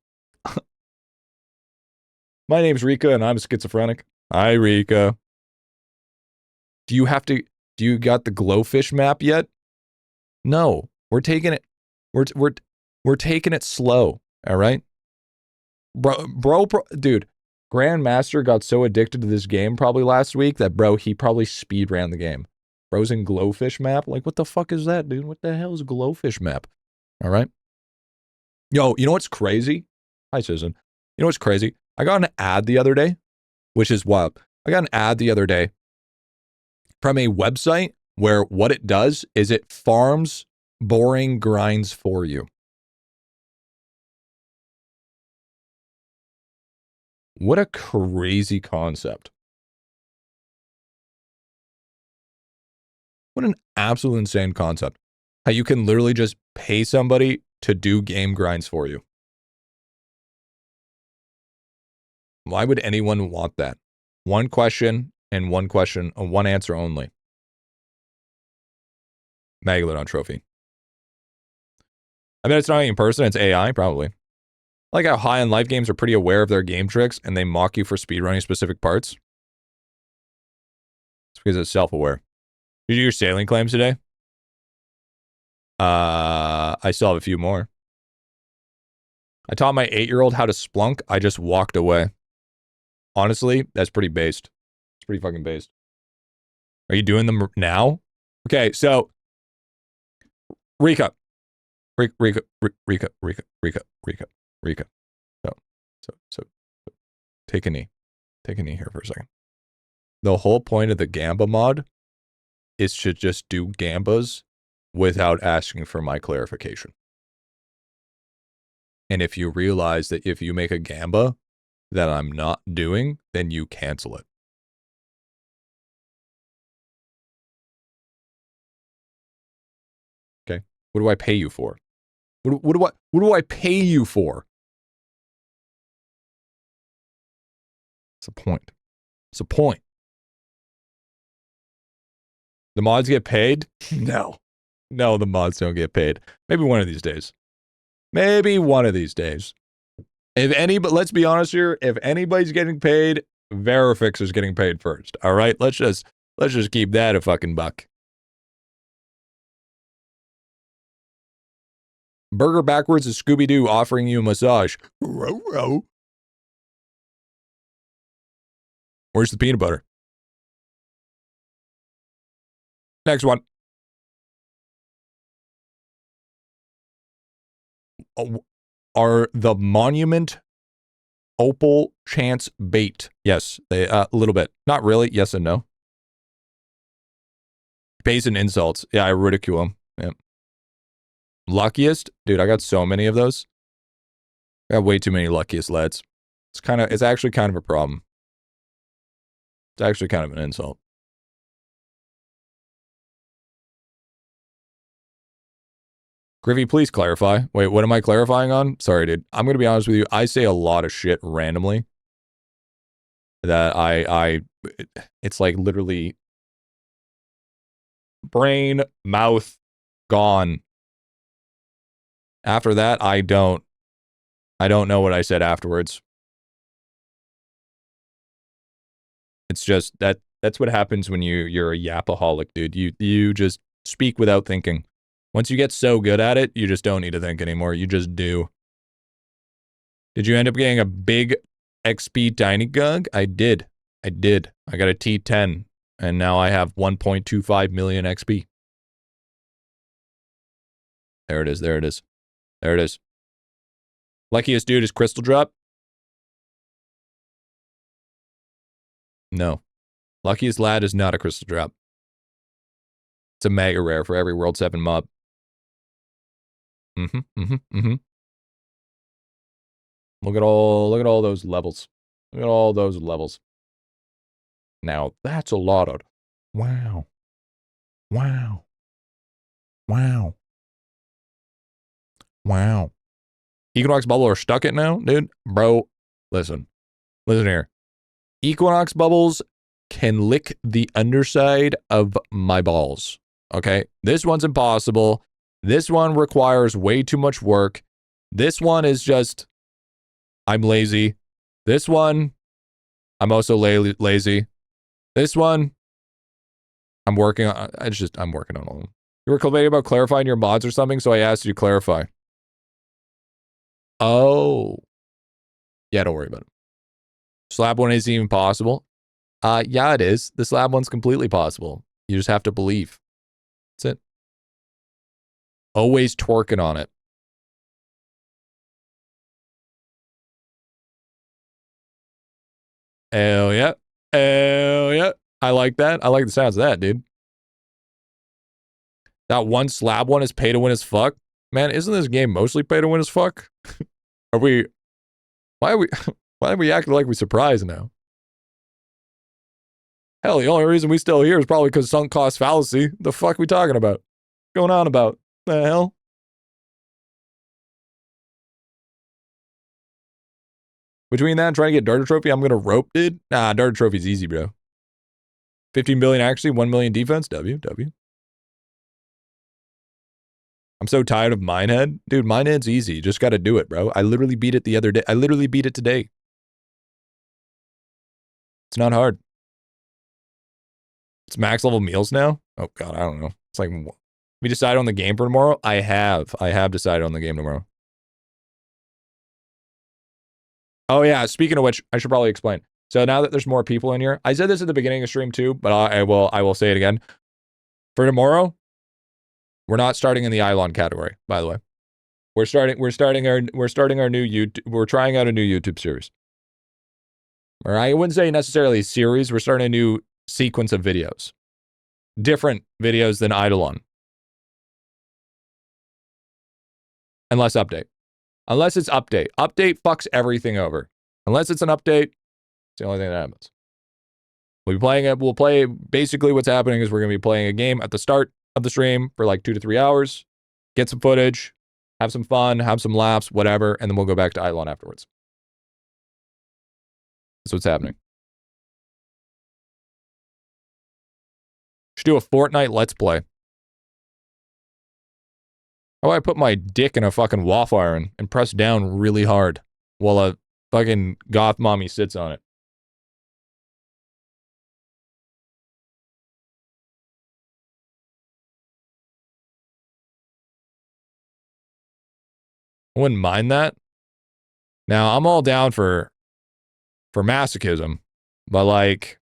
My name's Rika and I'm schizophrenic. Hi, Rika. Do you got the glowfish map yet? No, we're taking it. We're taking it slow. All right, bro, dude. Grandmaster got so addicted to this game probably last week that he probably speed ran the game. Bro's in glowfish map. Like, what the fuck is that, dude? What the hell is glowfish map? All right. Yo, you know what's crazy? Hi, Susan. You know what's crazy? I got an ad the other day, which is wild. I got an ad the other day from a website where what it does is it farms boring grinds for you. What a crazy concept. What an absolute insane concept. How you can literally just pay somebody to do game grinds for you. Why would anyone want that? One question and one answer only. Megalodon trophy. I bet it's not in person, it's AI, probably. I like how high on life games are pretty aware of their game tricks and they mock you for speedrunning specific parts. It's because it's self-aware. Did you do your sailing claims today? I still have a few more. I taught my 8-year-old how to splunk. I just walked away. Honestly, that's pretty based. It's pretty fucking based. Are you doing them now? Okay, so Rika. So take a knee. Take a knee here for a second. The whole point of the Gamba mod is to just do Gambas without asking for my clarification. And if you realize that if you make a Gamba that I'm not doing, then you cancel it. Okay? What do I pay you for? What do I pay you for? It's a point. It's a point. The mods get paid? No. No, the mods don't get paid. Maybe one of these days. Maybe one of these days. If any, but let's be honest here, if anybody's getting paid, Verifix is getting paid first. All right? Let's just keep that a fucking buck. Burger backwards is Scooby-Doo offering you a massage. Where's the peanut butter? Next one. Are the Monument Opal Chance bait? Yes, they a little bit. Not really. Yes and no. Base and insults. Yeah, I ridicule them. Yeah. Luckiest? Dude, I got so many of those. I got way too many luckiest lads. It's actually kind of a problem. It's actually kind of an insult. Griffy, please clarify. Wait, what am I clarifying on? Sorry, dude. I'm going to be honest with you. I say a lot of shit randomly that it's like literally brain, mouth, gone. After that, I don't know what I said afterwards. It's just that's what happens when you're a yapaholic, dude. You just speak without thinking. Once you get so good at it, you just don't need to think anymore. You just do. Did you end up getting a big XP tiny gug? I did. I got a T10, and now I have 1.25 million XP. There it is. Luckiest dude is Crystal Drop? No. Luckiest lad is not a Crystal Drop. It's a mega rare for every World 7 mob. Look at all those levels. Look at all those levels. Now, that's a lot of... Wow. Equinox Bubble are stuck it now, dude? Bro, listen here. Equinox Bubbles can lick the underside of my balls. Okay? This one's impossible. This one requires way too much work. This one is just... I'm lazy. This one, I'm also lazy. This one, I'm working on. I'm working on all of them. You were complaining about clarifying your mods or something, so I asked you to clarify. Oh. Yeah, don't worry about it. Slab one isn't even possible. Yeah, it is. The slab one's completely possible. You just have to believe. That's it. Always twerking on it. Hell yeah. Hell yeah. I like that. I like the sounds of that, dude. That one slab one is pay to win as fuck. Man, isn't this game mostly pay to win as fuck? Why are we acting like we're surprised now? Hell, the only reason we still here is probably because sunk cost fallacy. The fuck we talking about? What's going on about? The hell? Between that and trying to get Darter Trophy, I'm going to rope, dude. Nah, Darter Trophy's easy, bro. 15 billion actually, 1 million defense. W. I'm so tired of Minehead. Dude, Minehead's easy. You just got to do it, bro. I literally beat it the other day. I literally beat it today. It's not hard. It's max level meals now? Oh, God, I don't know. It's like, we decided on the game for tomorrow? I have decided on the game tomorrow. Oh, yeah. Speaking of which, I should probably explain. So now that there's more people in here, I said this at the beginning of stream too, but I will say it again. For tomorrow, we're not starting in the idelon category, by the way. We're trying out a new YouTube series. Or I wouldn't say necessarily a series, we're starting a new sequence of videos. Different videos than IdleOn. Unless it's update. Update fucks everything over. Unless it's an update, it's the only thing that happens. We'll play, basically what's happening is we're going to be playing a game at the start of the stream for like 2 to 3 hours, get some footage, have some fun, have some laughs, whatever, and then we'll go back to idelon afterwards. That's what's happening. Should do a Fortnite Let's Play. How do I put my dick in a fucking waffle iron and press down really hard while a fucking goth mommy sits on it? I wouldn't mind that. Now, I'm all down for masochism, but like,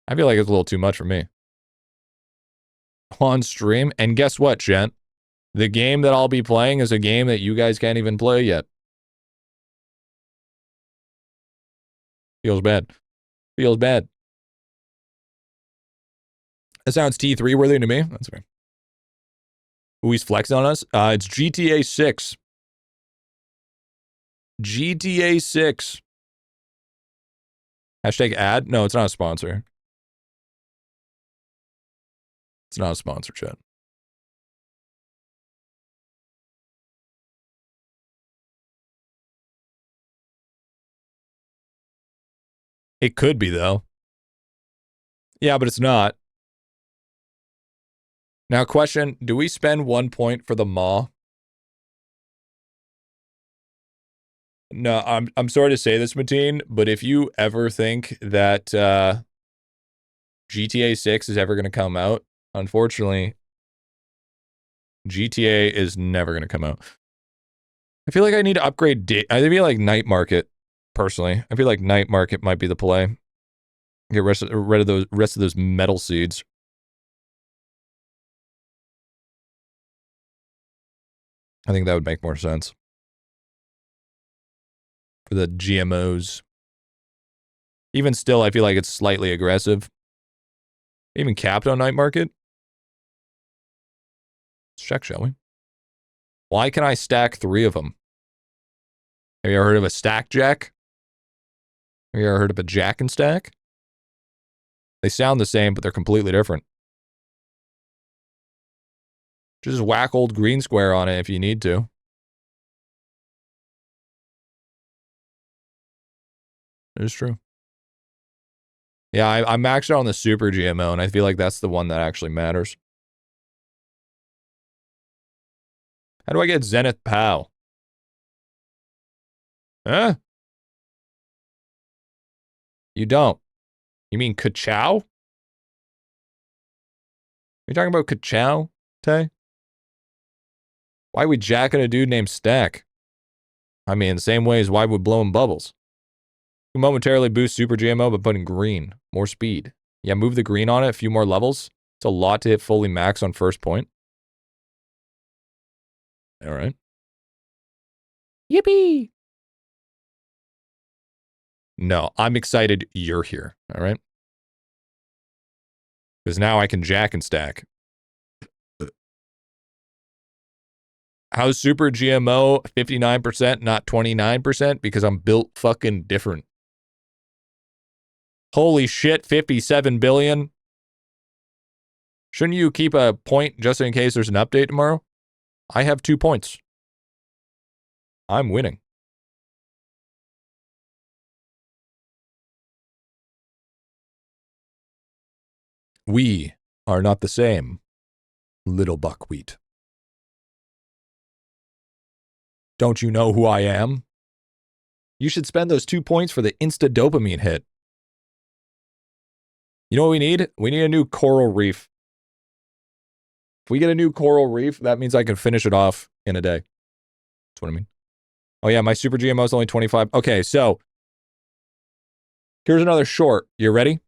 I feel like it's a little too much for me. On stream, and guess what, gent? The game that I'll be playing is a game that you guys can't even play yet. Feels bad. Feels bad. That sounds T3 worthy to me. That's fair. Who he's flexing on us? It's GTA 6. GTA 6. Hashtag ad? No, it's not a sponsor. It's not a sponsor, chat. It could be, though. Yeah, but it's not. Now, question, do we spend 1 point for the maw? No, I'm sorry to say this, Mateen, but if you ever think that GTA 6 is ever going to come out, unfortunately, GTA is never going to come out. I feel like I need to upgrade. I feel like Night Market, personally. I feel like Night Market might be the play. Get rid of those metal seeds. I think that would make more sense. For the GMOs. Even still, I feel like it's slightly aggressive. Even capped on Night Market? Let's check, shall we? Why can I stack 3 of them? Have you ever heard of a stack jack? Have you ever heard of a jack and stack? They sound the same, but they're completely different. Just whack old green square on it if you need to. It is true. Yeah, I maxed out on the super GMO, and I feel like that's the one that actually matters. How do I get Zenith POW? Huh? You don't. You mean Kachow? Are you talking about Kachow, Tay? Why would jacking a dude named Stack? I mean, the same way as why would blowing bubbles? You momentarily boost super GMO by putting green. More speed. Yeah, move the green on it, a few more levels. It's a lot to hit fully max on first point. All right. Yippee! No, I'm excited you're here, all right? Because now I can jack and stack. How's super GMO 59%, not 29%? Because I'm built fucking different. Holy shit, 57 billion. Shouldn't you keep a point just in case there's an update tomorrow? I have 2 points. I'm winning. We are not the same, little buckwheat. Don't you know who I am? You should spend those 2 points for the insta dopamine hit. You know what we need? We need a new coral reef. If we get a new coral reef, that means I can finish it off in a day. That's what I mean. Oh yeah, my super GMO is only 25. Okay, so here's another short. You ready?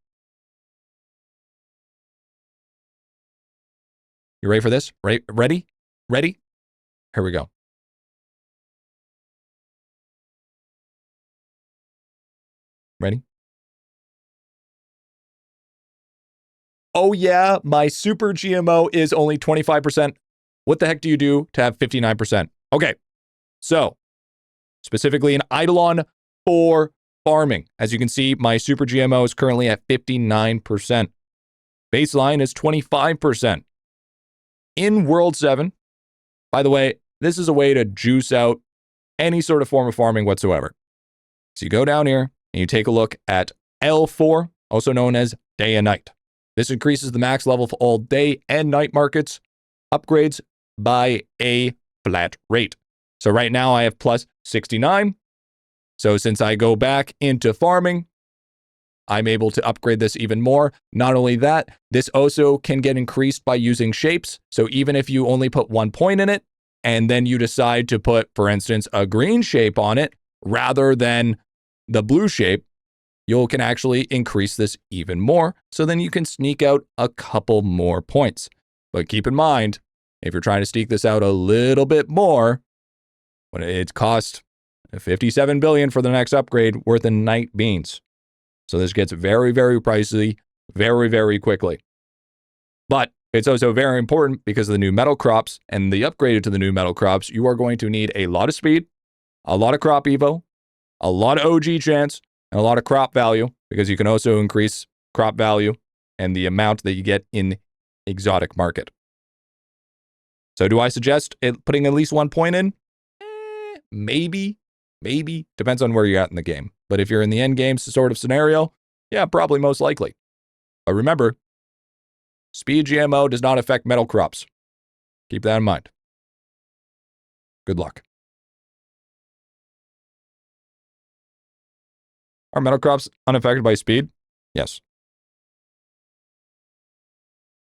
You ready for this? Ready? Ready? Here we go. Ready? Oh yeah, my super GMO is only 25%. What the heck do you do to have 59%? Okay, so specifically in IdleOn for farming. As you can see, my super GMO is currently at 59%. Baseline is 25%. In World 7, by the way, this is a way to juice out any sort of form of farming whatsoever. So you go down here and you take a look at L4, also known as day and night. This increases the max level for all day and night markets, upgrades by a flat rate. So right now I have plus 69. So since I go back into farming, I'm able to upgrade this even more. Not only that, this also can get increased by using shapes. So even if you only put 1 point in it, and then you decide to put, for instance, a green shape on it rather than the blue shape, you can actually increase this even more. So then you can sneak out a couple more points. But keep in mind, if you're trying to sneak this out a little bit more, when it costs 57 billion for the next upgrade worth of night beans. So this gets very, very pricey, very, very quickly. But it's also very important because of the new metal crops and the upgraded to the new metal crops, you are going to need a lot of speed, a lot of crop evo, a lot of OG chance, and a lot of crop value, because you can also increase crop value and the amount that you get in exotic market. So do I suggest putting at least 1 point in? Maybe. Depends on where you're at in the game. But if you're in the end game sort of scenario, yeah, probably most likely. But remember, speed GMO does not affect metal crops. Keep that in mind. Good luck. Are metal crops unaffected by speed? Yes.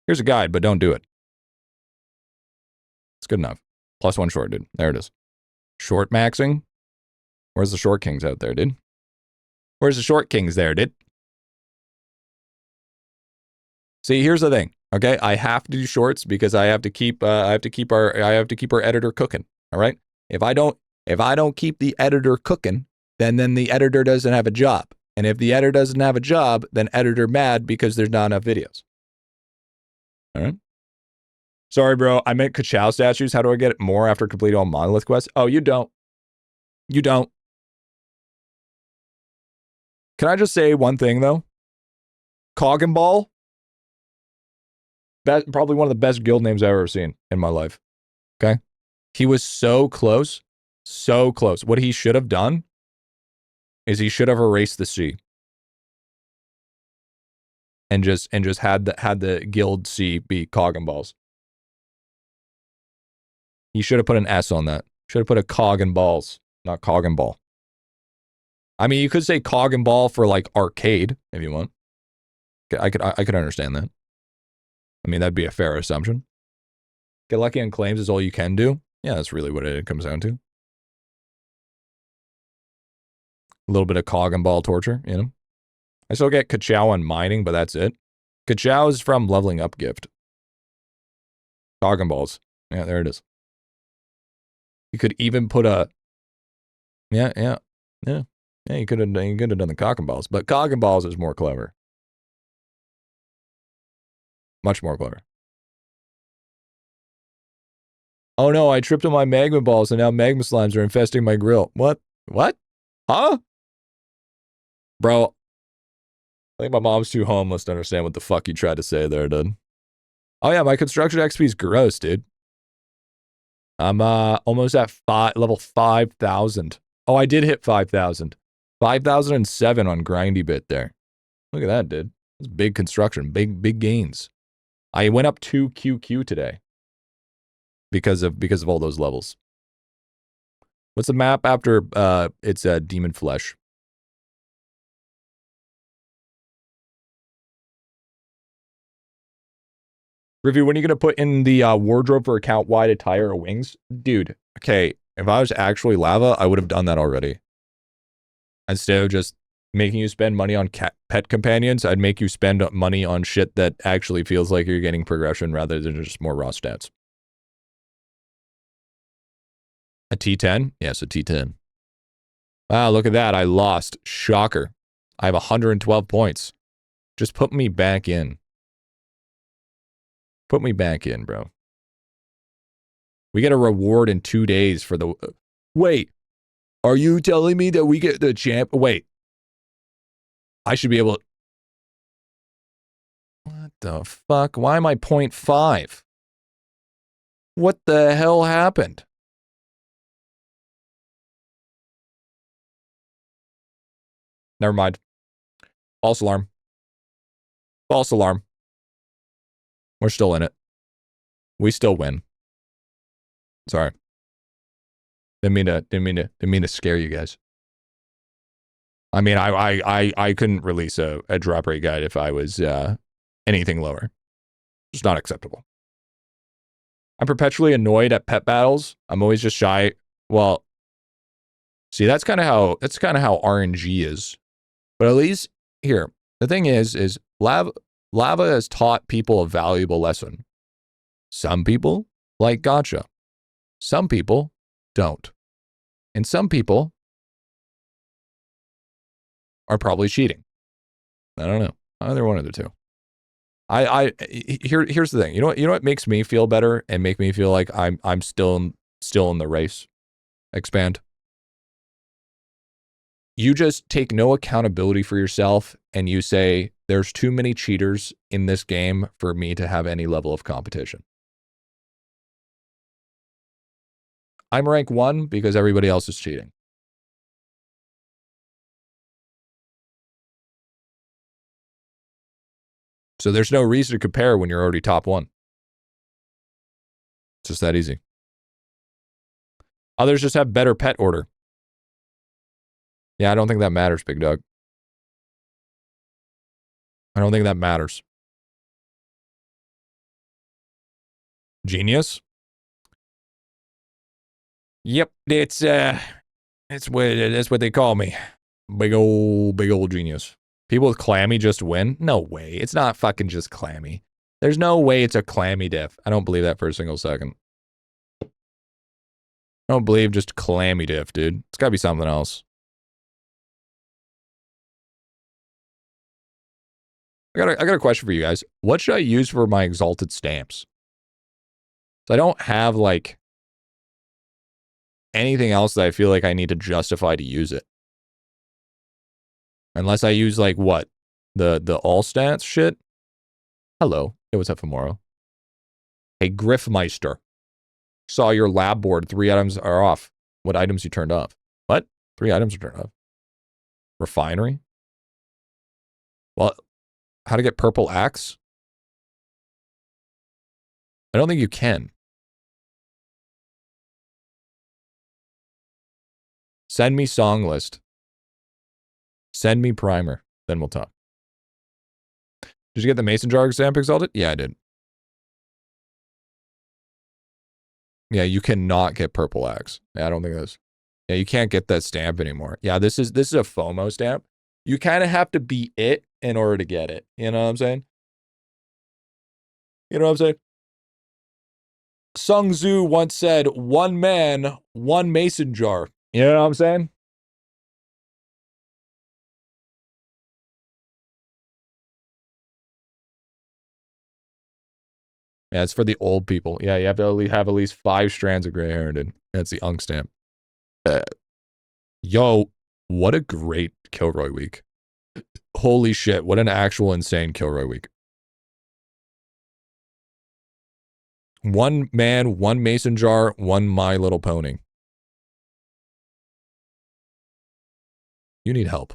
Here's a guide, but don't do it. It's good enough. +1 short, dude. There it is. Short maxing? Where's the short kings out there, dude? Where's the short kings there, dude? See, here's the thing. Okay, I have to do shorts because I have to keep our editor cooking. All right. If I don't keep the editor cooking, then the editor doesn't have a job. And if the editor doesn't have a job, then editor mad because there's not enough videos. All right. Sorry, bro. I meant Ka-Chow statues. How do I get more after completing all monolith quests? Oh, you don't. You don't. Can I just say one thing though? Cog and Ball. Probably one of the best guild names I've ever seen in my life. Okay. He was so close. So close. What he should have done is he should have erased the C. And just had the guild C be Cog and Balls. He should have put an S on that. Should have put a Cog and Balls, not Cog and Ball. I mean, you could say Cog and Ball for like arcade if you want. I could understand that. I mean, that'd be a fair assumption. Get lucky on claims is all you can do. Yeah, that's really what it comes down to. A little bit of Cog and Ball torture, you know. I still get Ka-Chow on mining, but that's it. Ka-Chow is from Leveling Up Gift. Cog and Balls. Yeah, there it is. You could even put a... Yeah. You could have done the Cock and Balls, but Cog and Balls is more clever. Much more clever. Oh no, I tripped on my magma balls and now magma slimes are infesting my grill. What? What? Huh? Bro, I think my mom's too homeless to understand what the fuck you tried to say there, dude. Oh yeah, my construction XP is gross, dude. I'm almost at level 5,000. Oh, I did hit 5,000. 5,007 on GriffyBit there. Look at that, dude. That's big construction, big gains. I went up 2 QQ today because of all those levels. What's the map after it's Demon Flesh? Review, when are you going to put in the wardrobe for account-wide attire or wings? Dude, okay, if I was actually lava, I would have done that already. Instead of just making you spend money on pet companions, I'd make you spend money on shit that actually feels like you're getting progression rather than just more raw stats. A T10? Yes, a T10. Wow, look at that. I lost. Shocker. I have 112 points. Just put me back in. Put me back in, bro. We get a reward in 2 days for the... Wait. Are you telling me that we get the champ? Wait. I should be able to... What the fuck? Why am I 0.5? What the hell happened? Never mind. False alarm. False alarm. We're still in it. We still win. Sorry. Didn't mean to scare you guys. I mean, I couldn't release a drop rate guide if I was anything lower. It's not acceptable. I'm perpetually annoyed at pet battles. I'm always just shy. Well, see, that's kind of how RNG is. But at least here, the thing is lava has taught people a valuable lesson. Some people like gacha. Some people don't. And some people are probably cheating. I don't know. Either one of the two. Here's the thing. You know what makes me feel better and make me feel like I'm still in the race. Expand. You just take no accountability for yourself and you say there's too many cheaters in this game for me to have any level of competition. I'm rank 1 because everybody else is cheating. So there's no reason to compare when you're already top 1. It's just that easy. Others just have better pet order. Yeah, I don't think that matters, big dog. I don't think that matters. Genius? Yep, that's what they call me. Big old genius. People with clammy just win? No way. It's not fucking just clammy. There's no way it's a clammy diff. I don't believe that for a single second. I don't believe just clammy diff, dude. It's gotta be something else. I got a question for you guys. What should I use for my exalted stamps? So I don't have like anything else that I feel like I need to justify to use it. Unless I use like what? The all stats shit? Hello. Hey, what's up, Femoro? Hey, Griffmeister. Saw your lab board. 3 items are off. What items you turned off? What? 3 items are turned off. Refinery? Well, how to get purple axe? I don't think you can. Send me song list. Send me primer. Then we'll talk. Did you get the mason jar exam exalted? Yeah, I did. Yeah, you cannot get purple axe. Yeah, I don't think that's... Yeah, you can't get that stamp anymore. Yeah, this is a FOMO stamp. You kind of have to be it in order to get it. You know what I'm saying? You know what I'm saying? Sun Tzu once said, 1 man, 1 mason jar. You know what I'm saying? Yeah, it's for the old people. Yeah, you have to have at least 5 strands of gray hair, dude. That's the Unk stamp. Yo, what a great Kilroy week. Holy shit, what an actual insane Kilroy week. 1 man, 1 mason jar, 1 My Little Pony. You need help.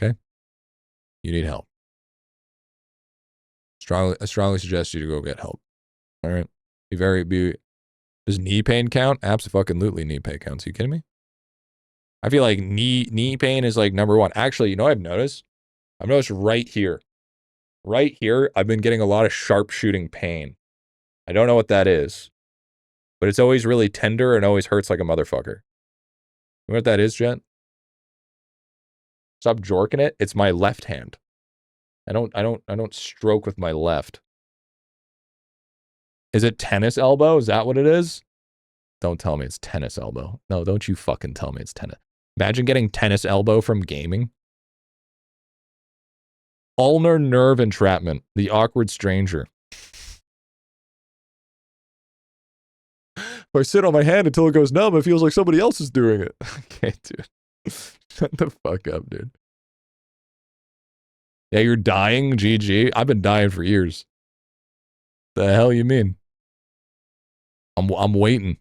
Okay? You need help. I strongly suggest you to go get help. All right? Does knee pain count? Absolutely knee pain counts. Are you kidding me? I feel like knee pain is like number one. Actually, you know what I've noticed? I've noticed right here. Right here, I've been getting a lot of sharpshooting pain. I don't know what that is. But it's always really tender and always hurts like a motherfucker. You know what that is, Jen? Stop jorking it. It's my left hand. I don't stroke with my left. Is it tennis elbow? Is that what it is? Don't tell me it's tennis elbow. No, don't you fucking tell me it's tennis. Imagine getting tennis elbow from gaming. Ulnar nerve entrapment. The awkward stranger. If I sit on my hand until it goes numb, it feels like somebody else is doing it. Okay, dude. Shut the fuck up, dude. Yeah, you're dying, GG. I've been dying for years. The hell you mean? I'm waiting.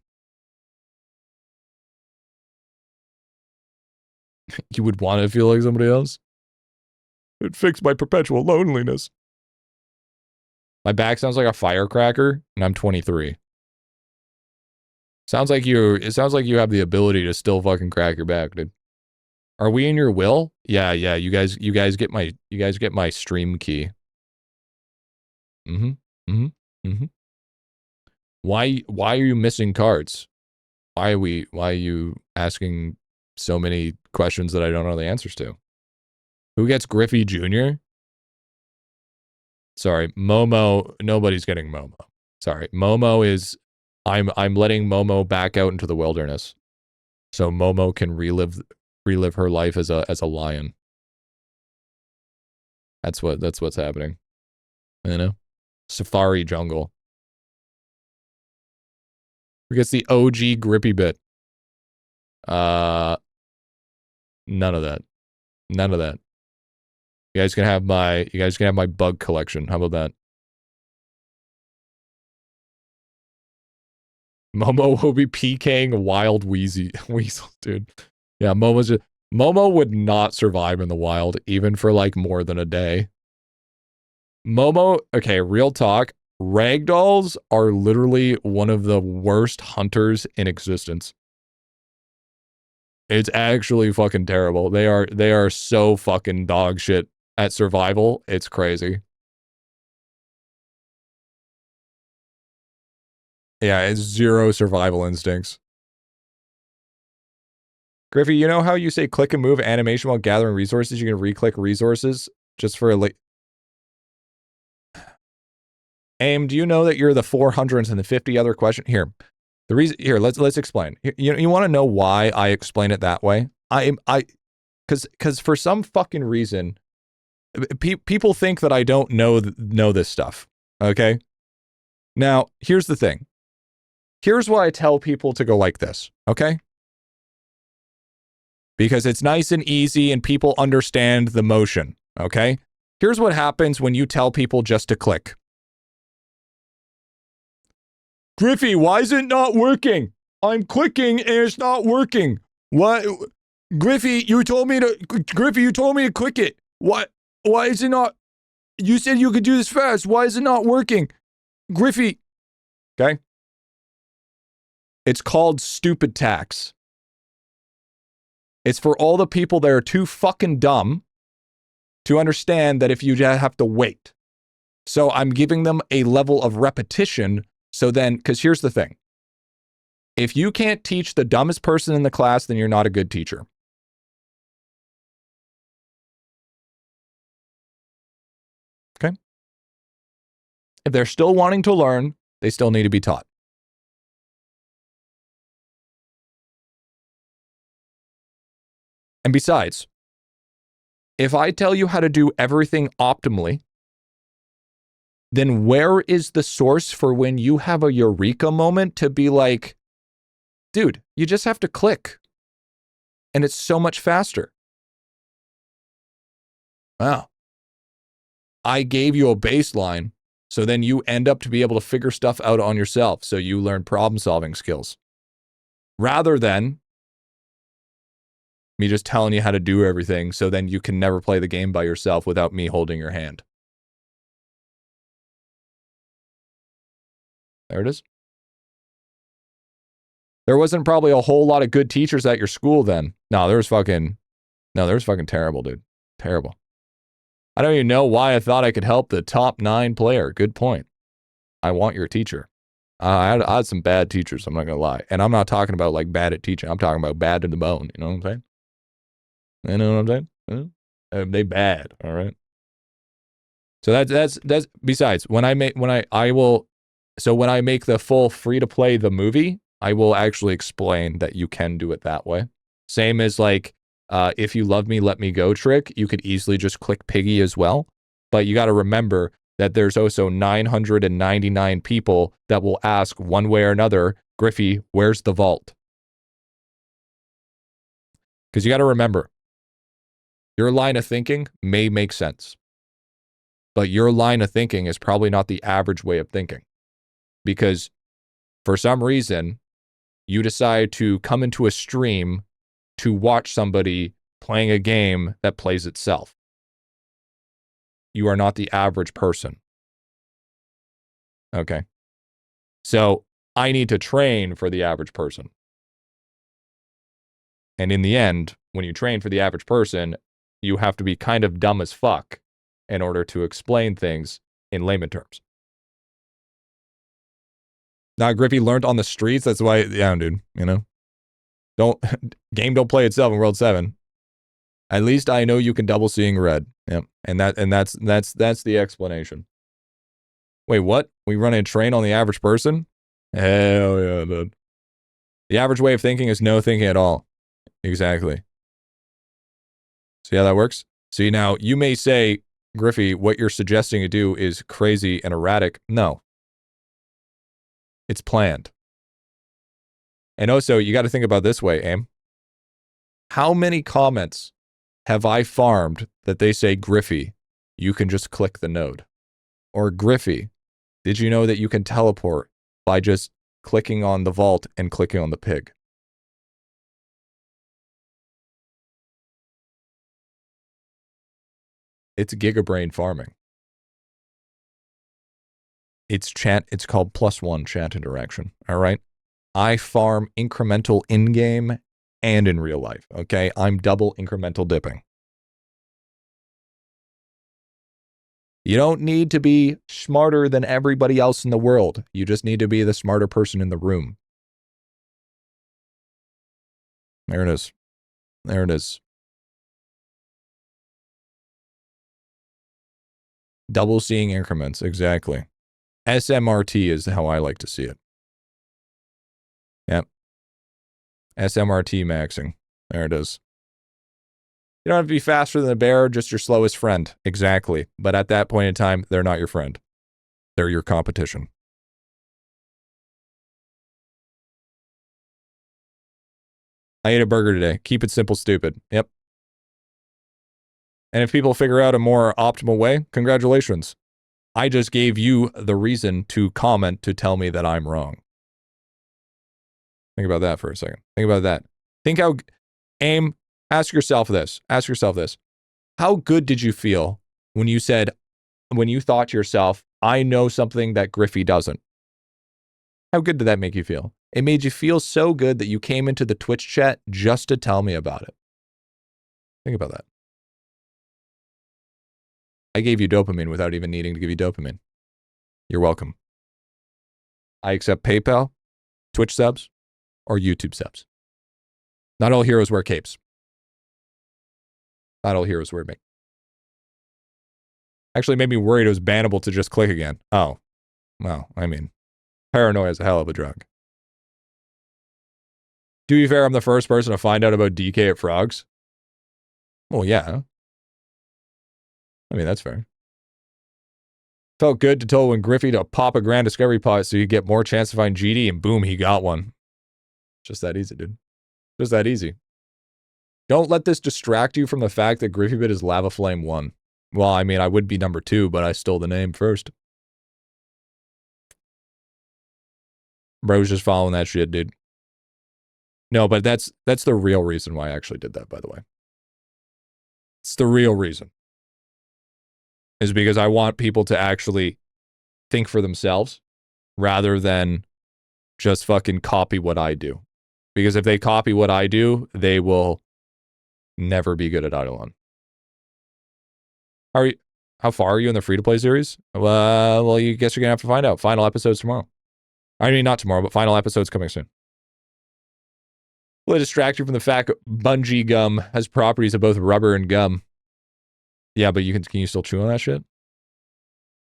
You would want to feel like somebody else? It'd fix my perpetual loneliness. My back sounds like a firecracker, and I'm 23. It sounds like you have the ability to still fucking crack your back, dude. Are we in your will? Yeah, you guys get my stream key. Why are you missing cards? Why are you asking so many questions that I don't know the answers to? Who gets Griffy Jr.? Sorry, Momo. Nobody's getting Momo. Sorry, Momo is. I'm letting Momo back out into the wilderness, so Momo can relive her life as a lion. That's what's happening. You know, safari jungle. Who gets the OG GriffyBit? None of that. None of that. You guys can have my bug collection. How about that? Momo will be PKing wild weasel, dude. Yeah, Momo would not survive in the wild, even for like more than a day. Momo, okay, real talk. Ragdolls are literally one of the worst hunters in existence. It's actually fucking terrible. They are so fucking dog shit at survival. It's crazy. Yeah, it's zero survival instincts. Griffy, you know how you say click and move animation while gathering resources? You can re-click resources just for a like. Aim, do you know that you're the 450 other question? Here, the reason here, let's explain. You want to know why I explain it that way? Because for some fucking reason, people think that I don't know this stuff. Okay. Now, here's the thing. Here's why I tell people to go like this. Okay. Because it's nice and easy and people understand the motion. Okay. Here's what happens when you tell people just to click. Griffy, why is it not working? I'm clicking and it's not working. What? Griffy, you told me to click it. What? Why is it not? You said you could do this fast. Why is it not working? Griffy. Okay. It's called stupid tax. It's for all the people that are too fucking dumb to understand that if you have to wait. So I'm giving them a level of repetition. So then, because here's the thing. If you can't teach the dumbest person in the class, then you're not a good teacher. Okay? If they're still wanting to learn, they still need to be taught. And besides, if I tell you how to do everything optimally, then where is the source for when you have a eureka moment to be like, dude, you just have to click. And it's so much faster. Wow. I gave you a baseline, so then you end up to be able to figure stuff out on yourself. So you learn problem-solving skills. Rather than me just telling you how to do everything, so then you can never play the game by yourself without me holding your hand. There it is. There wasn't probably a whole lot of good teachers at your school then. No, there was fucking terrible, dude. Terrible. I don't even know why I thought I could help the top 9 player. Good point. I want your teacher. I had some bad teachers, I'm not going to lie. And I'm not talking about like bad at teaching. I'm talking about bad to the bone. You know what I'm saying? You know what I'm saying? They bad, all right? So that's besides, when I make the full free to play the movie, I will actually explain that you can do it that way. Same as like, if you love me, let me go trick, you could easily just click Piggy as well. But you got to remember that there's also 999 people that will ask one way or another, Griffy, where's the vault? Because you got to remember, your line of thinking may make sense, but your line of thinking is probably not the average way of thinking. Because for some reason, you decide to come into a stream to watch somebody playing a game that plays itself. You are not the average person. Okay. So I need to train for the average person. And in the end, when you train for the average person, you have to be kind of dumb as fuck in order to explain things in layman terms. Now, Griffy learned on the streets. That's why, yeah, dude, you know, game don't play itself in World 7. At least I know you can double seeing red. Yep. And that's the explanation. Wait, what? We run a train on the average person? Hell yeah, dude. The average way of thinking is no thinking at all. Exactly. See how that works? See, now you may say, Griffy, what you're suggesting to do is crazy and erratic. No. It's planned. And also, you got to think about this way, Aim. How many comments have I farmed that they say, Griffy, you can just click the node? Or Griffy, did you know that you can teleport by just clicking on the vault and clicking on the pig? It's gigabrain farming. It's called +1 chat interaction, all right? I farm incremental in-game and in real life, okay? I'm double incremental dipping. You don't need to be smarter than everybody else in the world. You just need to be the smarter person in the room. There it is. There it is. Double seeing increments, exactly. SMRT is how I like to see it. Yep. SMRT maxing. There it is. You don't have to be faster than a bear, just your slowest friend. Exactly. But at that point in time, they're not your friend. They're your competition. I ate a burger today. Keep it simple, stupid. Yep. And if people figure out a more optimal way, congratulations. I just gave you the reason to comment to tell me that I'm wrong. Think about that for a second. Think about that. Think how... Aim, ask yourself this. Ask yourself this. How good did you feel when you thought to yourself, I know something that Griffy doesn't? How good did that make you feel? It made you feel so good that you came into the Twitch chat just to tell me about it. Think about that. I gave you dopamine without even needing to give you dopamine. You're welcome. I accept PayPal, Twitch subs, or YouTube subs. Not all heroes wear capes. Not all heroes wear make. Actually made me worried it was bannable to just click again. Oh. Well, I mean, paranoia is a hell of a drug. To be fair, I'm the first person to find out about DK at Frogs. Well, yeah. I mean, that's fair. Felt good to tell when Griffy to pop a grand discovery pot so you get more chance to find GD, and boom, he got one. Just that easy, dude. Just that easy. Don't let this distract you from the fact that GriffyBit is Lava Flame 1. Well, I mean, I would be number 2, but I stole the name first. Bro's just following that shit, dude. No, but that's the real reason why I actually did that, by the way. It's the real reason. Is because I want people to actually think for themselves rather than just fucking copy what I do. Because if they copy what I do, they will never be good at IdleOn. How far are you in the free-to-play series? Well, you guess you're going to have to find out. Final episodes tomorrow. I mean, not tomorrow, but final episodes coming soon. Will it distract you from the fact bungee gum has properties of both rubber and gum? Yeah, but can you still chew on that shit?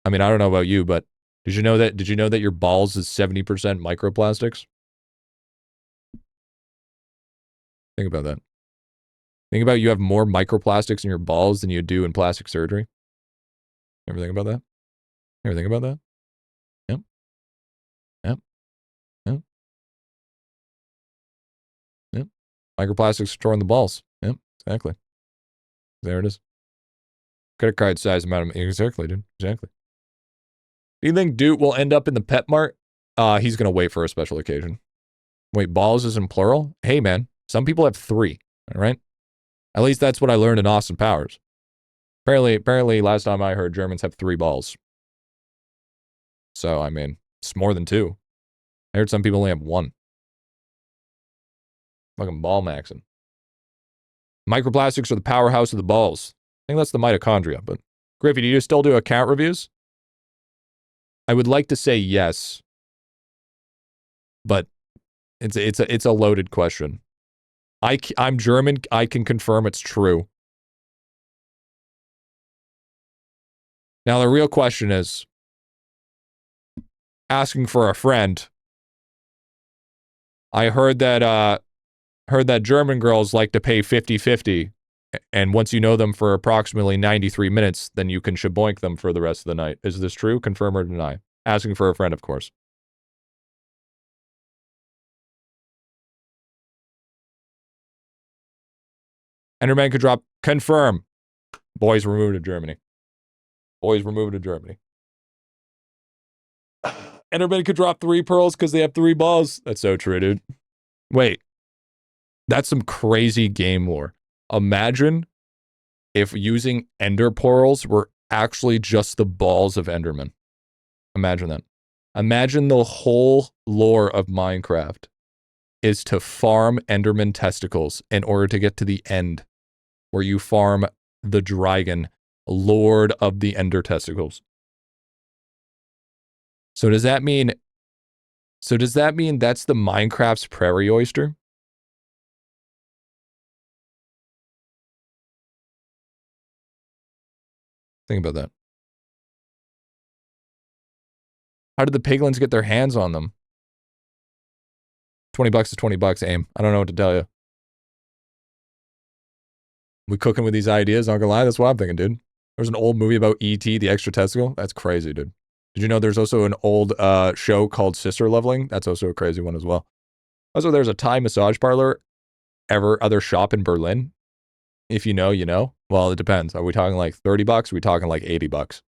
I mean, I don't know about you, but did you know that your balls is 70% microplastics? Think about that. Think about you have more microplastics in your balls than you do in plastic surgery. Ever think about that? Ever think about that? Yep. Yep. Yep. Yep. Microplastics stored in the balls. Yep. Exactly. There it is. Credit card size amount of... Exactly, dude. Exactly. Do you think Dude will end up in the pet mart? He's going to wait for a special occasion. Wait, balls is in plural? Hey, man. Some people have 3. All right? At least that's what I learned in Austin Powers. Apparently, last time I heard, Germans have 3 balls. So, I mean, it's more than 2. I heard some people only have 1. Fucking ball maxing. Microplastics are the powerhouse of the balls. I think that's the mitochondria, but... Griffy, do you still do account reviews? I would like to say yes. But it's a loaded question. I'm German. I can confirm it's true. Now, the real question is... asking for a friend. I heard that German girls like to pay 50-50, and once you know them for approximately 93 minutes, then you can shaboink them for the rest of the night. Is this true? Confirm or deny? Asking for a friend, of course. Enderman could drop. Confirm. Boys removed to Germany. Boys removed to Germany. Enderman could drop 3 pearls because they have 3 balls. That's so true, dude. Wait. That's some crazy game lore. Imagine if using ender pearls were actually just the balls of Enderman. Imagine that. Imagine the whole lore of Minecraft is to farm Enderman testicles in order to get to the end where you farm the dragon, Lord of the Ender testicles. So does that mean that's the Minecraft's prairie oyster? Think about that. How did the piglins get their hands on them? $20 is $20, aim. I don't know what to tell you. We cooking with these ideas, not gonna lie, that's what I'm thinking, dude. There's an old movie about E.T., the extra testicle. That's crazy, dude. Did you know there's also an old show called Sister Leveling? That's also a crazy one as well. Also, there's a Thai massage parlor, other shop in Berlin. If you know, you know. Well, it depends. Are we talking like $30? Or are we talking like $80?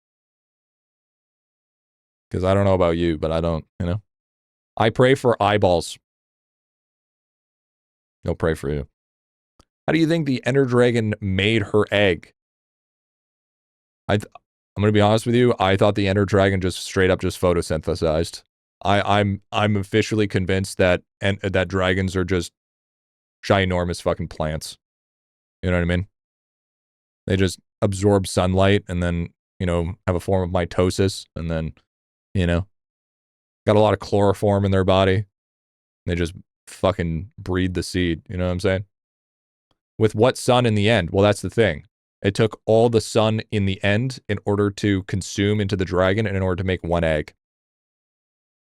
Because I don't know about you, but I don't, you know. I pray for eyeballs. No pray for you. How do you think the Ender Dragon made her egg? I'm going to be honest with you. I thought the Ender Dragon just straight up just photosynthesized. I'm officially convinced that that dragons are just ginormous fucking plants. You know what I mean? They just absorb sunlight and then, you know, have a form of mitosis and then, you know, got a lot of chloroform in their body. They just fucking breed the seed. You know what I'm saying? With what sun in the end? Well, that's the thing. It took all the sun in the end in order to consume into the dragon and in order to make one egg.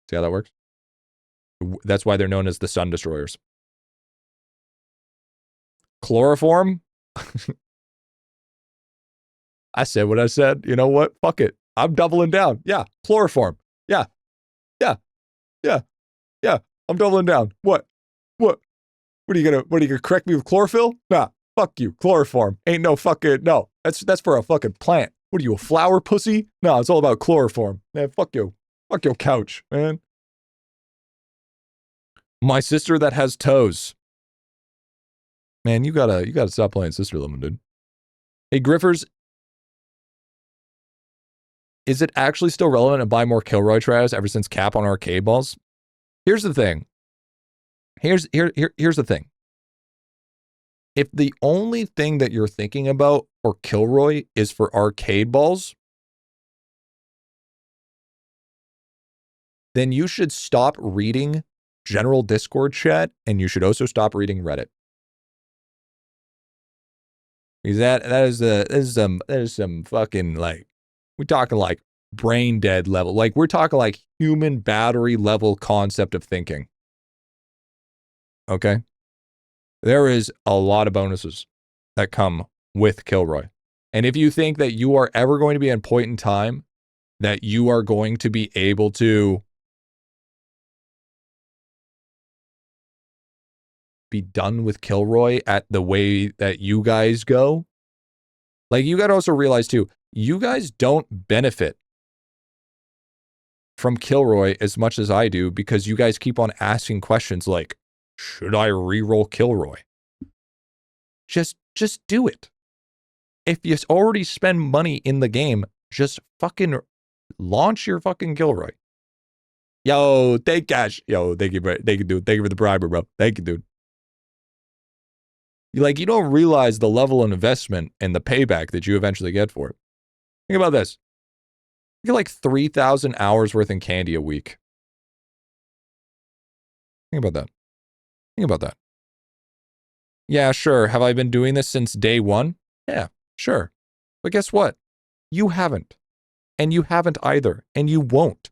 See how that works? That's why they're known as the sun destroyers. Chloroform? I said what I said. You know what? Fuck it. I'm doubling down. Yeah. Chloroform. Yeah. Yeah. Yeah. Yeah. I'm doubling down. What? What are you gonna correct me with chlorophyll? Nah. Fuck you. Chloroform. Ain't no fucking, no. That's for a fucking plant. What are you, a flower pussy? No, it's all about chloroform. Man, fuck you. Fuck your couch, man. My sister that has toes. Man, you gotta stop playing Sister Lemon, dude. Hey, Griffers, is it actually still relevant to buy more Kilroy tries ever since cap on arcade balls? Here's the thing. Here's the thing. If the only thing that you're thinking about for Kilroy is for arcade balls, then you should stop reading general Discord chat, and you should also stop reading Reddit. Because that is some fucking, like, we're talking like brain dead level. Like, we're talking like human battery level concept of thinking. Okay? There is a lot of bonuses that come with Kilroy. And if you think that you are ever going to be at a point in time that you are going to be able to be done with Kilroy at the way that you guys go, like, you got to also realize too, you guys don't benefit from Kilroy as much as I do, because you guys keep on asking questions like, should I reroll Kilroy? Just do it. If you already spend money in the game, just fucking launch your fucking Kilroy. Yo, thank cash. Yo, thank you, dude. Thank you for the briber, bro. Thank you, dude. Like, you don't realize the level of investment and the payback that you eventually get for it. Think about this. You get like 3,000 hours worth in candy a week. Think about that. Think about that. Yeah, sure. Have I been doing this since day one? Yeah, sure. But guess what? You haven't. And you haven't either. And you won't.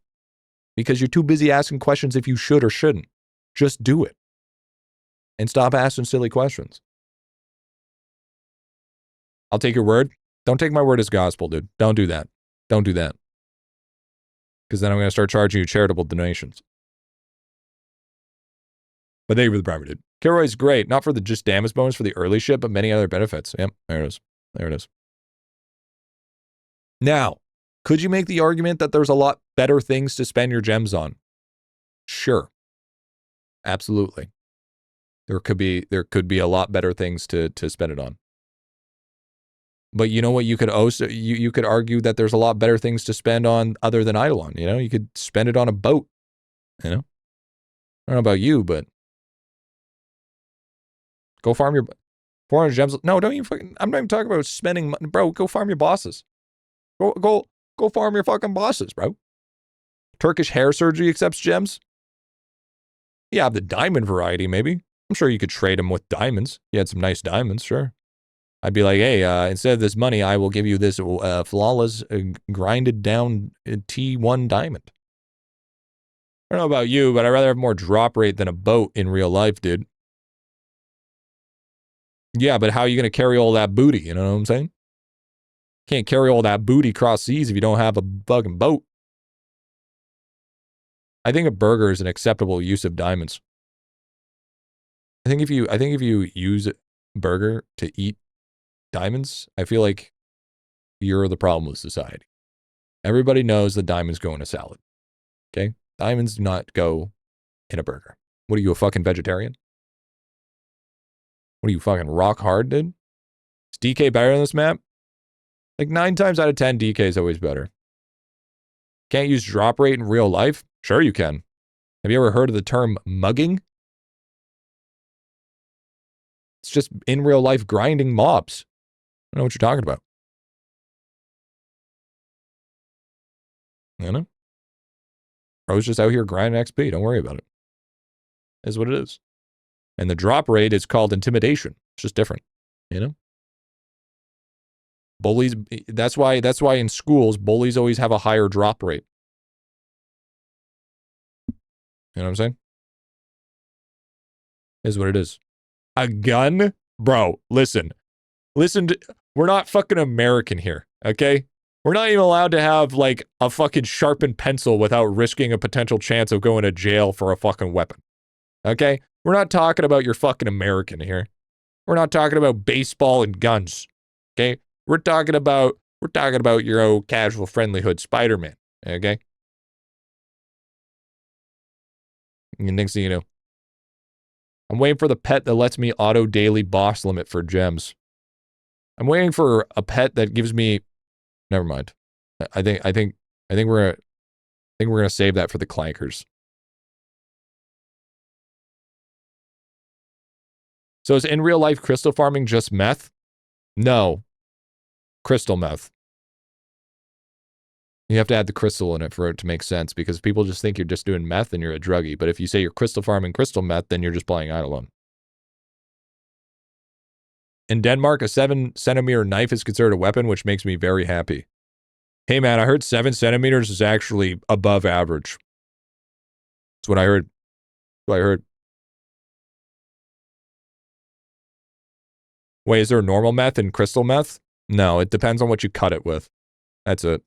Because you're too busy asking questions if you should or shouldn't. Just do it. And stop asking silly questions. I'll take your word. Don't take my word as gospel, dude. Don't do that. Don't do that. Because then I'm going to start charging you charitable donations. But thank you for the briber, dude. Kilroy's great. Not for the just damage bonus for the early shit, but many other benefits. Yep, there it is. There it is. Now, could you make the argument that there's a lot better things to spend your gems on? Sure. Absolutely. There could be a lot better things to spend it on. But you know what? You could also you could argue that there's a lot better things to spend on other than IdleOn. You know, you could spend it on a boat. You know, I don't know about you, but go farm your 400 gems. No, don't even fucking. I'm not even talking about spending money, bro. Go farm your bosses. Go farm your fucking bosses, bro. Turkish hair surgery accepts gems. Yeah, the diamond variety, maybe. I'm sure you could trade them with diamonds. You had some nice diamonds, sure. I'd be like, hey, instead of this money, I will give you this flawless, grinded down T1 diamond. I don't know about you, but I'd rather have more drop rate than a boat in real life, dude. Yeah, but how are you going to carry all that booty? You know what I'm saying? Can't carry all that booty across seas if you don't have a fucking boat. I think a burger is an acceptable use of diamonds. I think if you use a burger to eat diamonds, I feel like you're the problem with society. Everybody knows that diamonds go in a salad. Okay? Diamonds do not go in a burger. What are you, a fucking vegetarian? What are you, fucking rock hard, dude? Is DK better on this map? Like 9 times out of 10, DK is always better. Can't use drop rate in real life? Sure you can. Have you ever heard of the term mugging? It's just in real life grinding mobs. I don't know what you're talking about. You know? Bro's just out here grinding XP. Don't worry about it. Is what it is. And the drop rate is called intimidation. It's just different. You know? Bullies, that's why in schools, bullies always have a higher drop rate. You know what I'm saying? Is what it is. A gun? Bro, listen. We're not fucking American here, okay? We're not even allowed to have, like, a fucking sharpened pencil without risking a potential chance of going to jail for a fucking weapon. Okay? We're not talking about your fucking American here. We're not talking about baseball and guns. Okay? We're talking about your old casual friendlyhood Spider-Man. Okay? And next thing you know, I'm waiting for the pet that lets me auto daily boss limit for gems. I'm waiting for a pet that gives me. Never mind. I think we're gonna save that for the clankers. So is in real life crystal farming just meth? No. Crystal meth. You have to add the crystal in it for it to make sense, because people just think you're just doing meth and you're a druggie. But if you say you're crystal farming crystal meth, then you're just playing IdleOn. In Denmark, a 7-centimeter knife is considered a weapon, which makes me very happy. Hey man, I heard 7 centimeters is actually above average. That's what I heard. That's what I heard. Wait, is there normal meth and crystal meth? No, it depends on what you cut it with. That's it.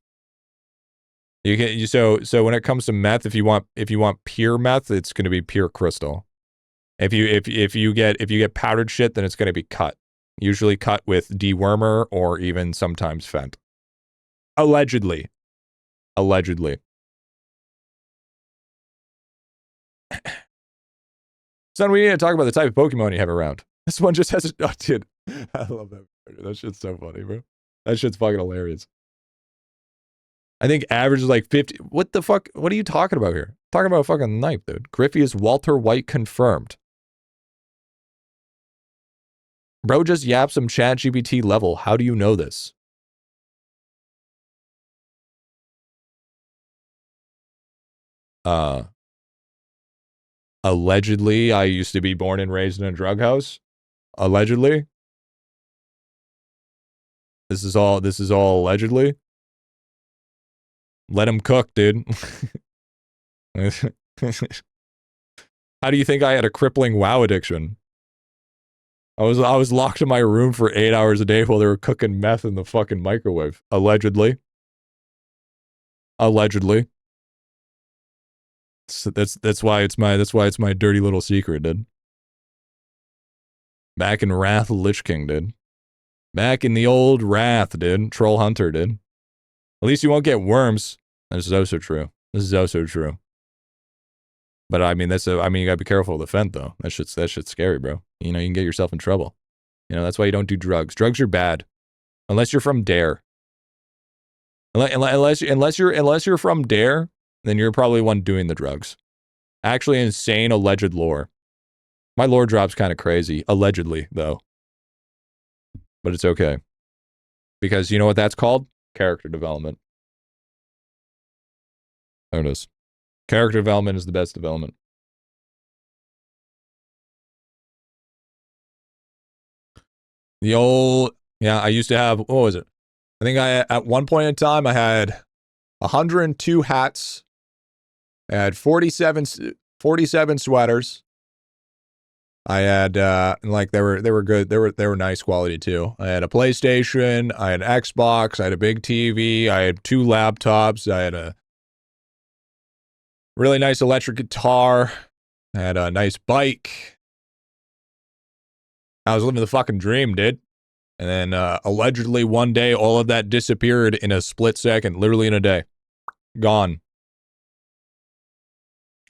So when it comes to meth, if you want pure meth, it's going to be pure crystal. If you get powdered shit, then it's going to be cut. Usually cut with dewormer or even sometimes fent. Allegedly. Allegedly. Son, we need to talk about the type of Pokemon you have around. This one just has a... Oh, dude. I love that. That shit's so funny, bro. That shit's fucking hilarious. I think average is like 50. What the fuck? What are you talking about here? Talking about a fucking knife, dude. Griffy is Walter White confirmed. Bro just yapped some ChatGPT level. How do you know this? Allegedly, I used to be born and raised in a drug house. Allegedly. This is all allegedly. Let him cook, dude. How do you think I had a crippling WoW addiction? I was locked in my room for 8 hours a day while they were cooking meth in the fucking microwave. Allegedly. Allegedly. So that's why it's my dirty little secret, dude. Back in Wrath of Lich King, dude. Back in the old Wrath, dude. Troll Hunter, dude. At least you won't get worms. This is also true. This is also true. But I mean, you gotta be careful with the fent, though. That shit's scary, bro. You know, you can get yourself in trouble. You know, that's why you don't do drugs. Drugs are bad. Unless you're from Dare. Unless you're from Dare, then you're probably one doing the drugs. Actually, insane alleged lore. My lore drop's kind of crazy. Allegedly, though. But it's okay. Because you know what that's called? Character development. There it is. Character development is the best development. The old... Yeah, I used to have... What was it? I think at one point in time, I had 102 hats. I had 47 sweaters. I had like they were good. They were nice quality too. I had a PlayStation, I had an Xbox, I had a big TV, I had 2 laptops, I had a really nice electric guitar, I had a nice bike. I was living the fucking dream, dude. And then allegedly one day all of that disappeared in a split second, literally in a day. Gone.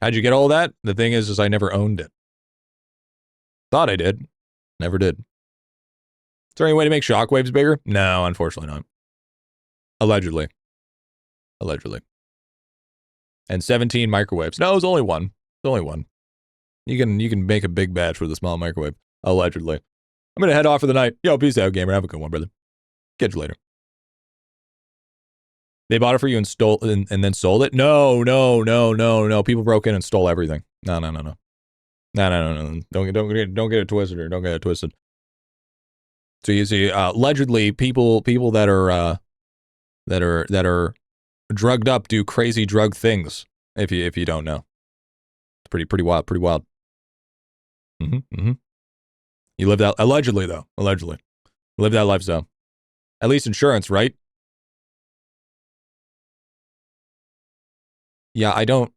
How'd you get all that? The thing is I never owned it. Thought I did. Never did. Is there any way to make shockwaves bigger? No, unfortunately not. Allegedly. Allegedly. And 17 microwaves. No, it was only one. It's only one. You can make a big batch with a small microwave. Allegedly. I'm gonna head off for the night. Yo, peace out, gamer. Have a good one, brother. Catch you later. They bought it for you and stole and then sold it? No. People broke in and stole everything. No. No. Don't get it twisted or don't get it twisted. So you see, allegedly, people that are drugged up do crazy drug things. If you don't know, it's pretty wild. You lived out allegedly though. Allegedly, lived that lifestyle. At least insurance, right? I don't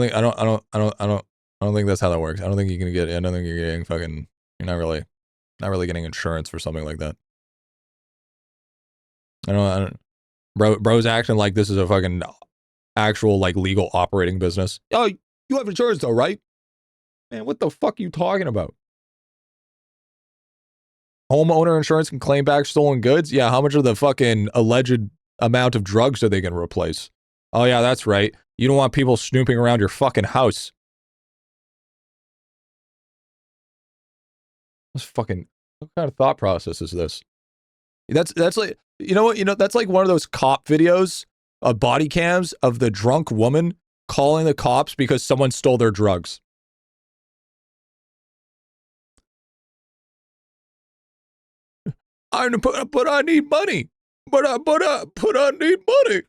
think that's how that works. I don't think you're getting fucking, you're not really getting insurance for something like that. Bro's acting like this is a fucking actual like legal operating business. Oh, you have insurance though, right? Man, what the fuck are you talking about? Homeowner insurance can claim back stolen goods? Yeah, how much of the fucking alleged amount of drugs are they gonna replace? Oh yeah, that's right. You don't want people snooping around your fucking house. What kind of thought process is this? That's like, you know what? That's like one of those cop videos, body cams of the drunk woman calling the cops because someone stole their drugs. But I need money. But I need money.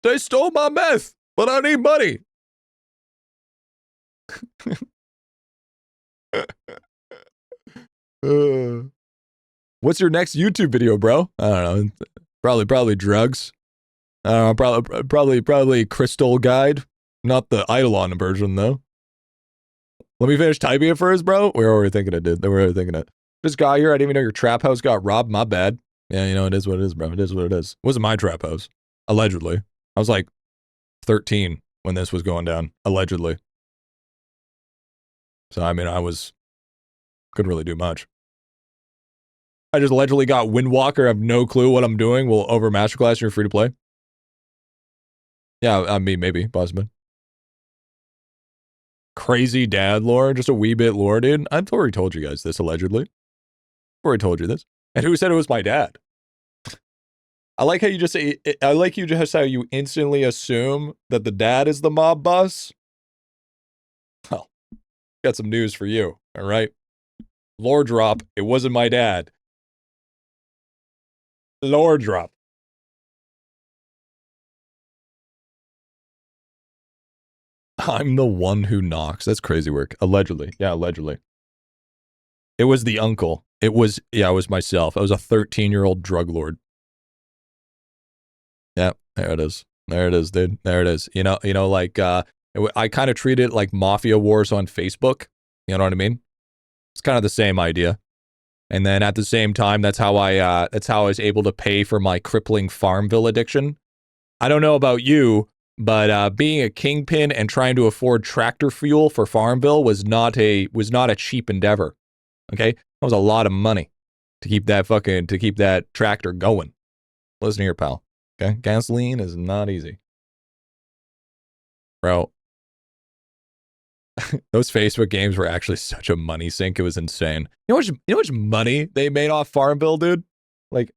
They stole my meth, but I need money. What's your next YouTube video, bro? I don't know. Probably drugs. I don't know. Probably Crystal Guide. Not the Eidolon version, though. Let me finish typing it first, bro. We're already thinking it, dude. We're already thinking it. This guy here, I didn't even know your trap house got robbed. My bad. Yeah, it is what it is, bro. It is what it is. It wasn't my trap house. Allegedly. I was like 13 when this was going down. Allegedly. So, I mean, couldn't really do much. I just allegedly got Windwalker. I have no clue what I'm doing. Will over Masterclass and you're free to play. Yeah, I mean, maybe, possibly. Crazy dad lore, just a wee bit lore, dude. I've already told you guys this, allegedly. I've already told you this. And who said it was my dad? I like how you just say, I like you just how you instantly assume that the dad is the mob boss. Well, got some news for you, all right? Lore drop, it wasn't my dad. Lore drop. I'm the one who knocks. That's crazy work. Allegedly. Yeah, allegedly. It was the uncle. It was myself. I was a 13-year-old drug lord. Yeah, there it is. There it is, dude. There it is. Like, I kind of treat it like mafia wars on Facebook. You know what I mean? It's kind of the same idea. And then at the same time, that's how I was able to pay for my crippling Farmville addiction. I don't know about you, but being a kingpin and trying to afford tractor fuel for Farmville was not a cheap endeavor. Okay, that was a lot of money to keep that tractor going. Listen here, pal. Okay, gasoline is not easy, bro. Those Facebook games were actually such a money sink. It was insane. You know how much money they made off Farmville, dude? Like,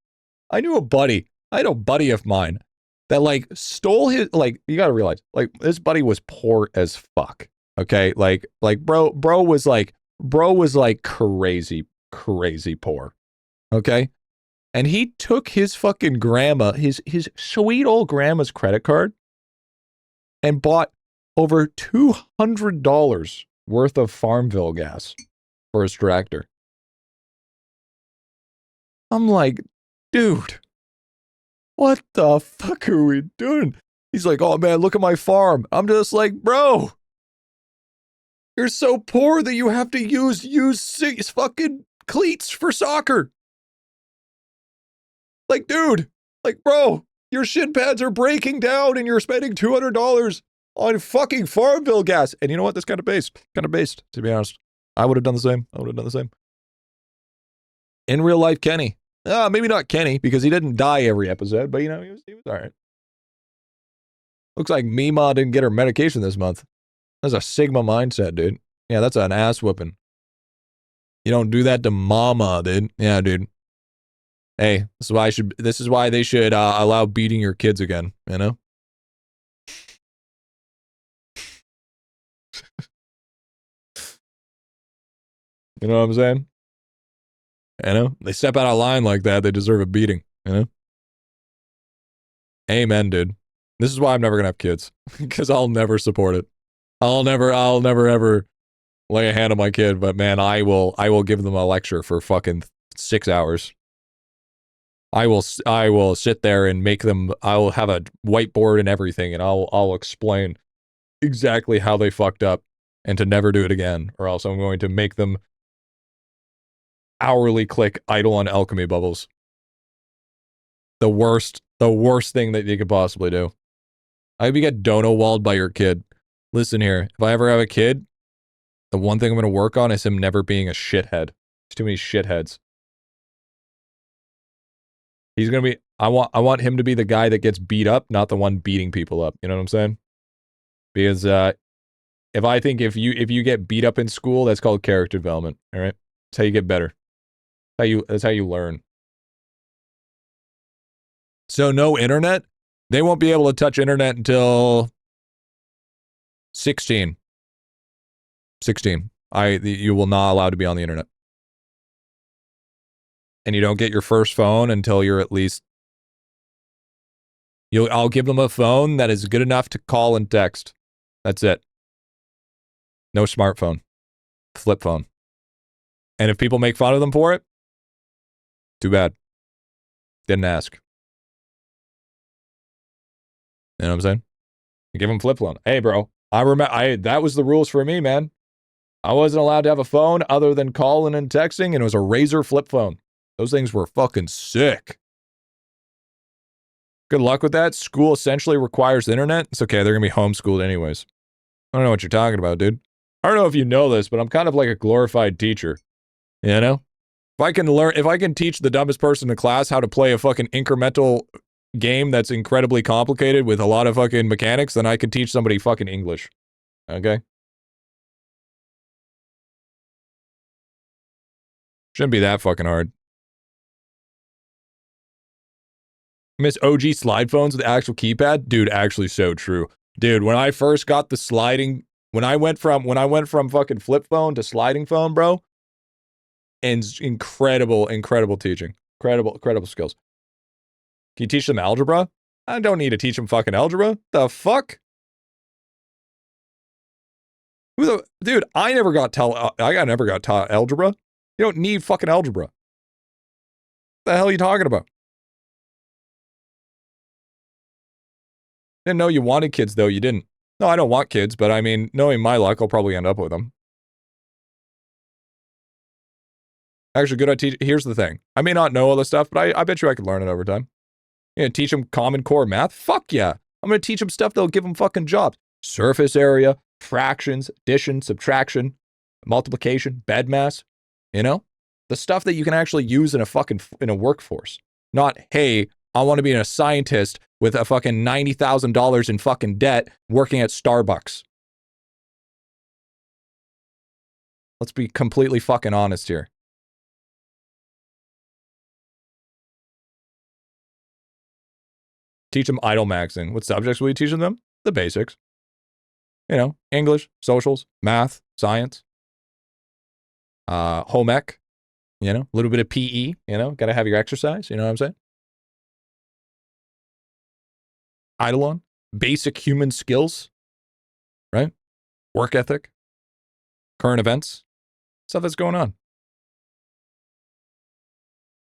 I had a buddy of mine that like stole his, like, you gotta realize, like, this buddy was poor as fuck. Okay, like bro was like crazy poor. Okay, and he took his fucking grandma, his sweet old grandma's credit card, and bought over $200 worth of Farmville gas for his tractor. I'm like, dude, what the fuck are we doing? He's like, oh man, look at my farm. I'm just like, bro, you're so poor that you have to use 6 fucking cleats for soccer. Like, dude, like, bro, your shin pads are breaking down and you're spending $200 on fucking Farmville gas. And you know what? That's kind of based, to be honest. I would have done the same. In real life, Kenny. Maybe not Kenny, because he didn't die every episode, but he was all right. Looks like Mima didn't get her medication this month. That's a Sigma mindset, dude. Yeah, that's an ass whooping. You don't do that to mama, dude. Yeah, dude. Hey, this is why they should allow beating your kids again, you know? You know what I'm saying? You know? They step out of line like that, they deserve a beating, you know? Amen, dude. This is why I'm never gonna have kids. Because I'll never support it. I'll never ever lay a hand on my kid, but man, I will give them a lecture for fucking 6 hours. I will sit there and make them, I will have a whiteboard and everything, and I'll explain exactly how they fucked up and to never do it again, or else I'm going to make them hourly click IdleOn alchemy bubbles. The worst thing that you could possibly do. I hope you get dono walled by your kid. Listen here, if I ever have a kid, the one thing I'm going to work on is him never being a shithead. There's too many shitheads. He's going to be, I want him to be the guy that gets beat up, not the one beating people up. You know what I'm saying? Because if you get beat up in school, that's called character development. All right, that's how you get better. That's how you learn. So no internet. They won't be able to touch internet until 16. 16. You will not allowed to be on the internet. And you don't get your first phone until you're at least. I'll give them a phone that is good enough to call and text. That's it. No smartphone. Flip phone. And if people make fun of them for it, too bad. Didn't ask. You know what I'm saying? You give them flip phone. Hey, bro. That was the rules for me, man. I wasn't allowed to have a phone other than calling and texting, and it was a Razor flip phone. Those things were fucking sick. Good luck with that. School essentially requires the internet. It's okay. They're going to be homeschooled anyways. I don't know what you're talking about, dude. I don't know if you know this, but I'm kind of like a glorified teacher. You know? If I can teach the dumbest person in class how to play a fucking incremental game that's incredibly complicated with a lot of fucking mechanics, then I can teach somebody fucking English. Okay? Shouldn't be that fucking hard. Miss OG slide phones with the actual keypad? Dude, actually so true. Dude, when I first got the sliding, when I went from fucking flip phone to sliding phone, bro, and incredible teaching. Incredible skills. Can you teach them algebra? I don't need to teach them fucking algebra. The fuck? Dude, I never got taught algebra. You don't need fucking algebra. What the hell are you talking about? Didn't know you wanted kids, though. You didn't. No, I don't want kids, but I mean, knowing my luck, I'll probably end up with them. Actually, good idea. Here's the thing. I may not know all this stuff, but I bet you I could learn it over time. You gonna teach them Common Core math? Fuck yeah. I'm gonna teach them stuff that'll give them fucking jobs. Surface area, fractions, addition, subtraction, multiplication, bed mass. You know? The stuff that you can actually use in a workforce. Not, hey, I want to be a scientist with a fucking $90,000 in fucking debt working at Starbucks. Let's be completely fucking honest here. Teach them idle maxing. What subjects will you teach them? The basics. You know, English, socials, math, science, home ec, you know, a little bit of PE, you know, got to have your exercise, you know what I'm saying? IdleOn, basic human skills, right? Work ethic, current events, stuff that's going on.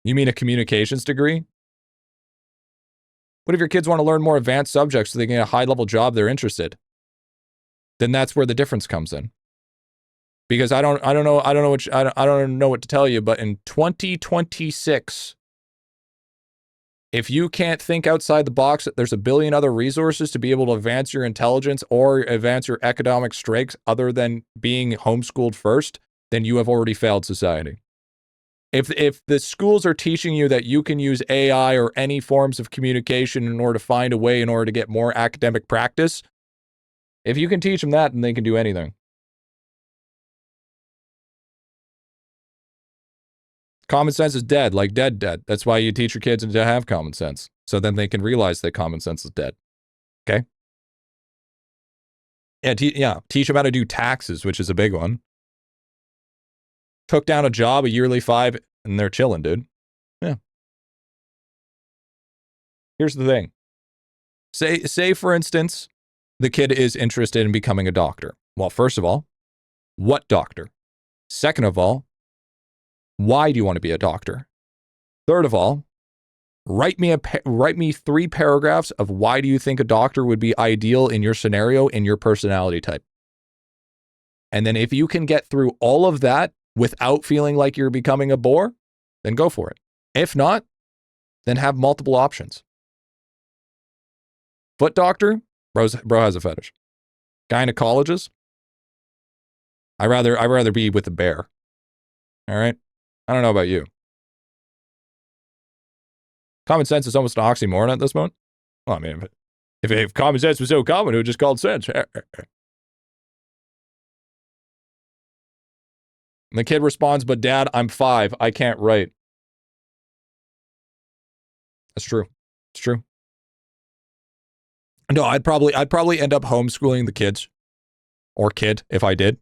You mean a communications degree? What if your kids want to learn more advanced subjects so they can get a high-level job they're interested? Then that's where the difference comes in. Because I don't know what to tell you, but in 2026, if you can't think outside the box, that there's a billion other resources to be able to advance your intelligence or advance your economic strengths other than being homeschooled first, then you have already failed society. If the schools are teaching you that you can use AI or any forms of communication in order to find a way in order to get more academic practice, if you can teach them that, then they can do anything. Common sense is dead, like dead. That's why you teach your kids to have common sense. So then they can realize that common sense is dead. Okay? Yeah, teach them how to do taxes, which is a big one. Took down a job, a yearly 5, and they're chilling, dude. Yeah. Here's the thing. Say, for instance, the kid is interested in becoming a doctor. Well, first of all, what doctor? Second of all, why do you want to be a doctor? Third of all, write me 3 paragraphs of why do you think a doctor would be ideal in your scenario, in your personality type. And then if you can get through all of that without feeling like you're becoming a bore, then go for it. If not, then have multiple options. Foot doctor, bro has a fetish. Gynecologist, I'd rather be with a bear. All right? I don't know about you. Common sense is almost an oxymoron at this moment. Well, I mean, if common sense was so common, it would just called sense. And the kid responds, but Dad, I'm 5. I can't write. That's true. It's true. No, I'd probably end up homeschooling the kids or kid if I did.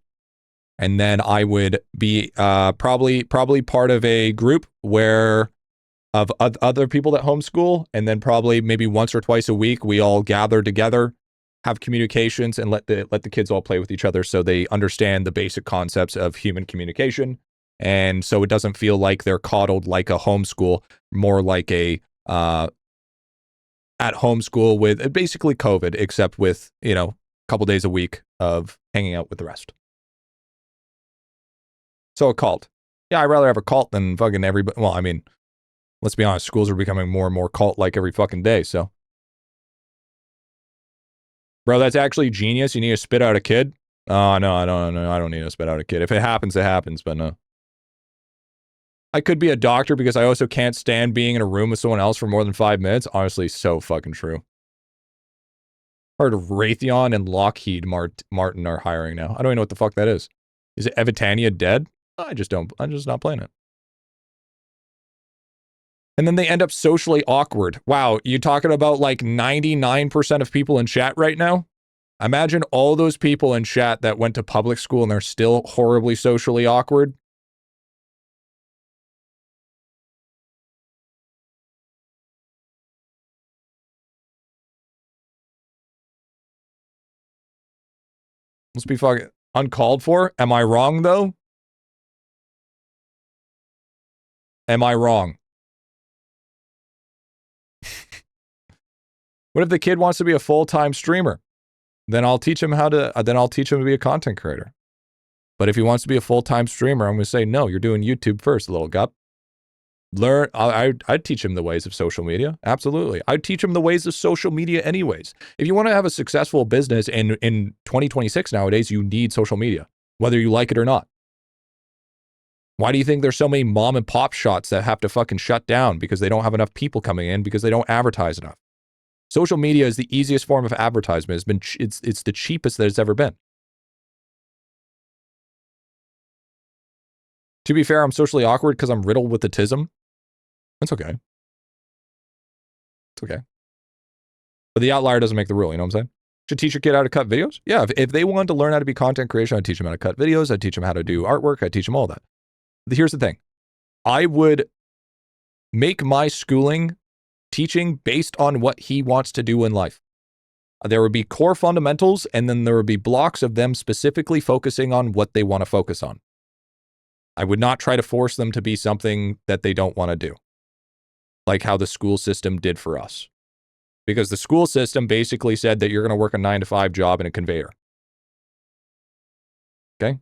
And then I would be probably part of a group where of other people that homeschool, and then probably maybe once or twice a week we all gather together, have communications, and let the kids all play with each other so they understand the basic concepts of human communication. And so it doesn't feel like they're coddled like a homeschool, more like a at home school with basically COVID, except with, a couple days a week of hanging out with the rest. So a cult. Yeah, I'd rather have a cult than fucking everybody. Well, I mean, let's be honest, schools are becoming more and more cult-like every fucking day, so. Bro, that's actually genius. You need to spit out a kid? Oh, no, I don't need to spit out a kid. If it happens, it happens, but no. I could be a doctor because I also can't stand being in a room with someone else for more than 5 minutes. Honestly, so fucking true. Heard of Raytheon and Lockheed Martin are hiring now. I don't even know what the fuck that is. Is it Evitania dead? I'm just not playing it. And then they end up socially awkward. Wow, you talking about like 99% of people in chat right now? Imagine all those people in chat that went to public school and they're still horribly socially awkward. Must be fucking uncalled for. Am I wrong, though? Am I wrong? What if the kid wants to be a full-time streamer? Then I'll teach him to be a content creator. But if he wants to be a full-time streamer, I'm going to say, no, you're doing YouTube first, little gup. Learn. I'd teach him the ways of social media. Absolutely. I'd teach him the ways of social media anyways. If you want to have a successful business in 2026 nowadays, you need social media, whether you like it or not. Why do you think there's so many mom and pop shops that have to fucking shut down because they don't have enough people coming in because they don't advertise enough? Social media is the easiest form of advertisement. It's the cheapest that it's ever been. To be fair, I'm socially awkward because I'm riddled with autism. That's okay. It's okay. But the outlier doesn't make the rule, you know what I'm saying? Should teach your kid how to cut videos? Yeah, if they wanted to learn how to be content creation, I'd teach them how to cut videos. I'd teach them how to do artwork. I'd teach them all that. But here's the thing. I would make my schooling teaching based on what he wants to do in life. There would be core fundamentals, and then there would be blocks of them specifically focusing on what they want to focus on. I would not try to force them to be something that they don't want to do, like how the school system did for us. Because the school system basically said that you're going to work a 9-to-5 job in a conveyor. Okay?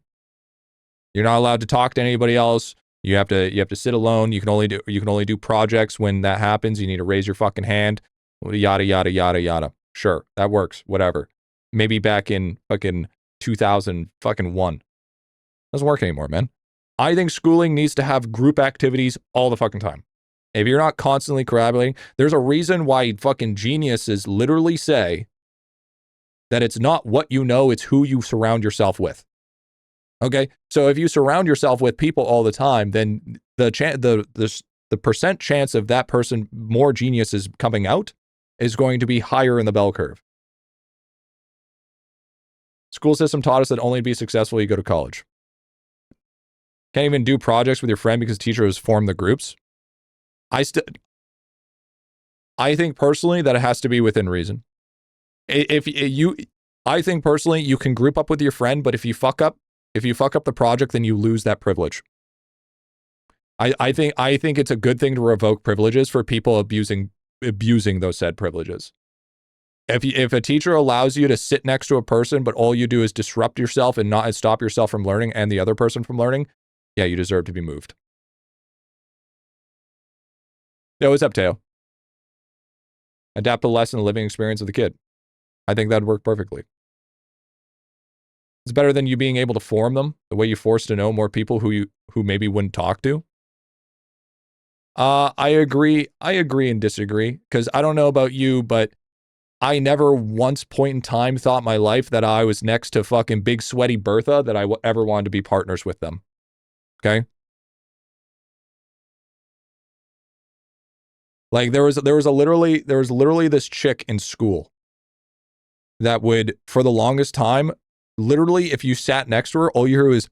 You're not allowed to talk to anybody else. You have to sit alone. You can only do projects when that happens. You need to raise your fucking hand. Yada yada yada yada. Sure, that works. Whatever. Maybe back in fucking 2001. Doesn't work anymore, man. I think schooling needs to have group activities all the fucking time. If you're not constantly collaborating, there's a reason why fucking geniuses literally say that it's not what you know, it's who you surround yourself with. Okay? So if you surround yourself with people all the time, then the percent chance of that person more geniuses coming out is going to be higher in the bell curve. School system taught us that only to be successful, you go to college. Can't even do projects with your friend because teachers form the groups. I think personally that it has to be within reason. I think personally you can group up with your friend, but if you fuck up the project, then you lose that privilege. I think it's a good thing to revoke privileges for people abusing those said privileges. If a teacher allows you to sit next to a person, but all you do is disrupt yourself and not stop yourself from learning and the other person from learning, yeah, you deserve to be moved. Yo, what's up, Teo? Adapt the lesson and living experience of the kid. I think that'd work perfectly. It's better than you being able to form them the way you forced to know more people who maybe wouldn't talk to. I agree and disagree, because I don't know about you, but I never once point in time thought my life that I was next to fucking big sweaty Bertha that I ever wanted to be partners with them. Okay? Like there was literally this chick in school that would, for the longest time, literally if you sat next to her, all you hear was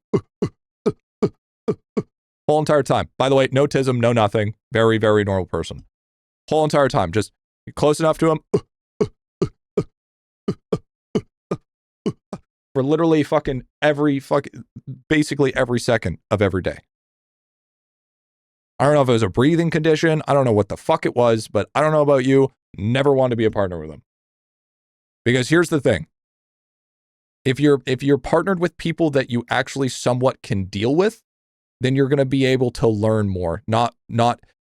whole entire time. By the way, no tism, no nothing. Very, very normal person. Whole entire time. Just close enough to him. For literally basically every second of every day. I don't know if it was a breathing condition. I don't know what the fuck it was, but I don't know about you. Never want to be a partner with them. Because here's the thing. If you're partnered with people that you actually somewhat can deal with, then you're going to be able to learn more. Not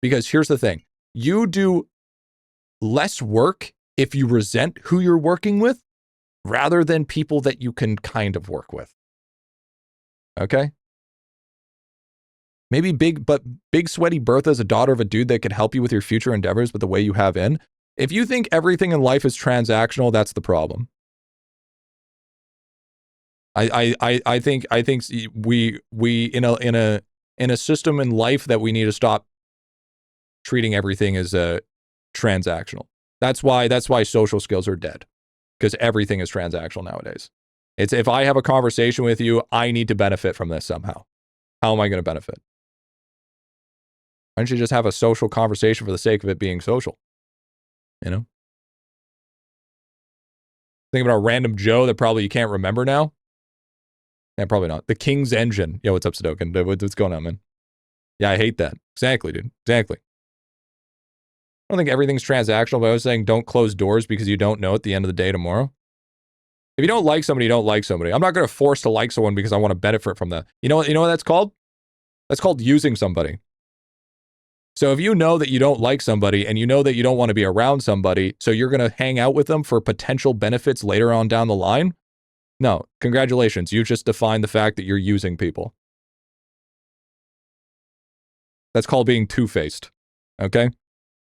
because here's the thing. You do less work if you resent who you're working with rather than people that you can kind of work with. Okay? Maybe big sweaty Bertha's a daughter of a dude that could help you with your future endeavors, but the way you have in. If you think everything in life is transactional, that's the problem. I think we in a system in life that we need to stop treating everything as transactional. That's why social skills are dead, because everything is transactional nowadays. It's if I have a conversation with you, I need to benefit from this somehow. How am I going to benefit? Why don't you just have a social conversation for the sake of it being social? You know? Think about a random Joe that probably you can't remember now. Yeah, probably not. The King's Engine. Yo, what's up, Sudokan? What's going on, man? Yeah, I hate that. Exactly, dude. Exactly. I don't think everything's transactional, but I was saying don't close doors because you don't know at the end of the day tomorrow. If you don't like somebody, you don't like somebody. I'm not going to force to like someone because I want to benefit from that. You know what that's called? That's called using somebody. So if you know that you don't like somebody and you know that you don't want to be around somebody, so you're going to hang out with them for potential benefits later on down the line, no, congratulations. You just defined the fact that you're using people. That's called being two-faced. Okay?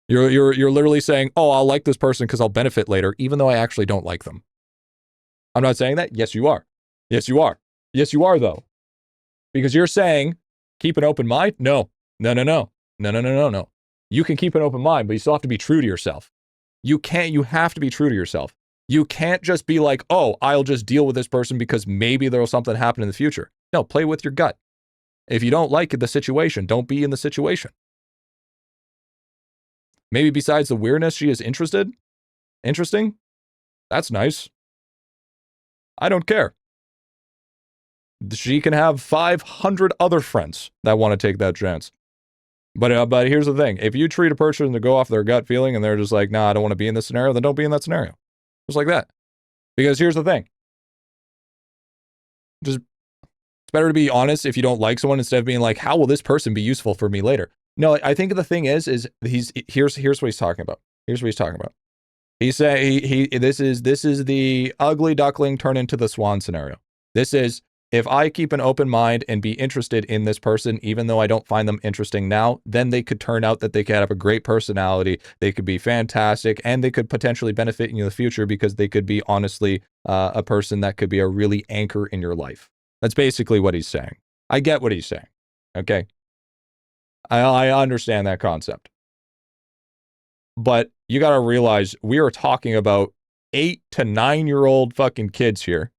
You're literally saying, "Oh, I'll like this person because I'll benefit later," even though I actually don't like them. I'm not saying that. Yes, you are. Yes, you are. Yes, you are though. Because you're saying, keep an open mind? No. You can keep an open mind, but you still have to be true to yourself. You have to be true to yourself. You can't just be like, oh, I'll just deal with this person because maybe there'll something happen in the future. No, play with your gut. If you don't like the situation, don't be in the situation. Maybe besides the weirdness, she is interesting. That's nice. I don't care. She can have 500 other friends that want to take that chance. But here's the thing. If you treat a person to go off their gut feeling and they're just like, nah, I don't want to be in this scenario, then don't be in that scenario. Just like that. Because here's the thing. It's better to be honest if you don't like someone instead of being like, how will this person be useful for me later? No, I think the thing is here's what he's talking about. Here's what he's talking about. He say this is the ugly duckling turn into the swan scenario. This is, if I keep an open mind and be interested in this person, even though I don't find them interesting now, then they could turn out that they could have a great personality, they could be fantastic, and they could potentially benefit you in the future because they could be honestly a person that could be a really anchor in your life. That's basically what he's saying. I get what he's saying. Okay? I understand that concept. But you got to realize we are talking about 8 to 9-year-old fucking kids here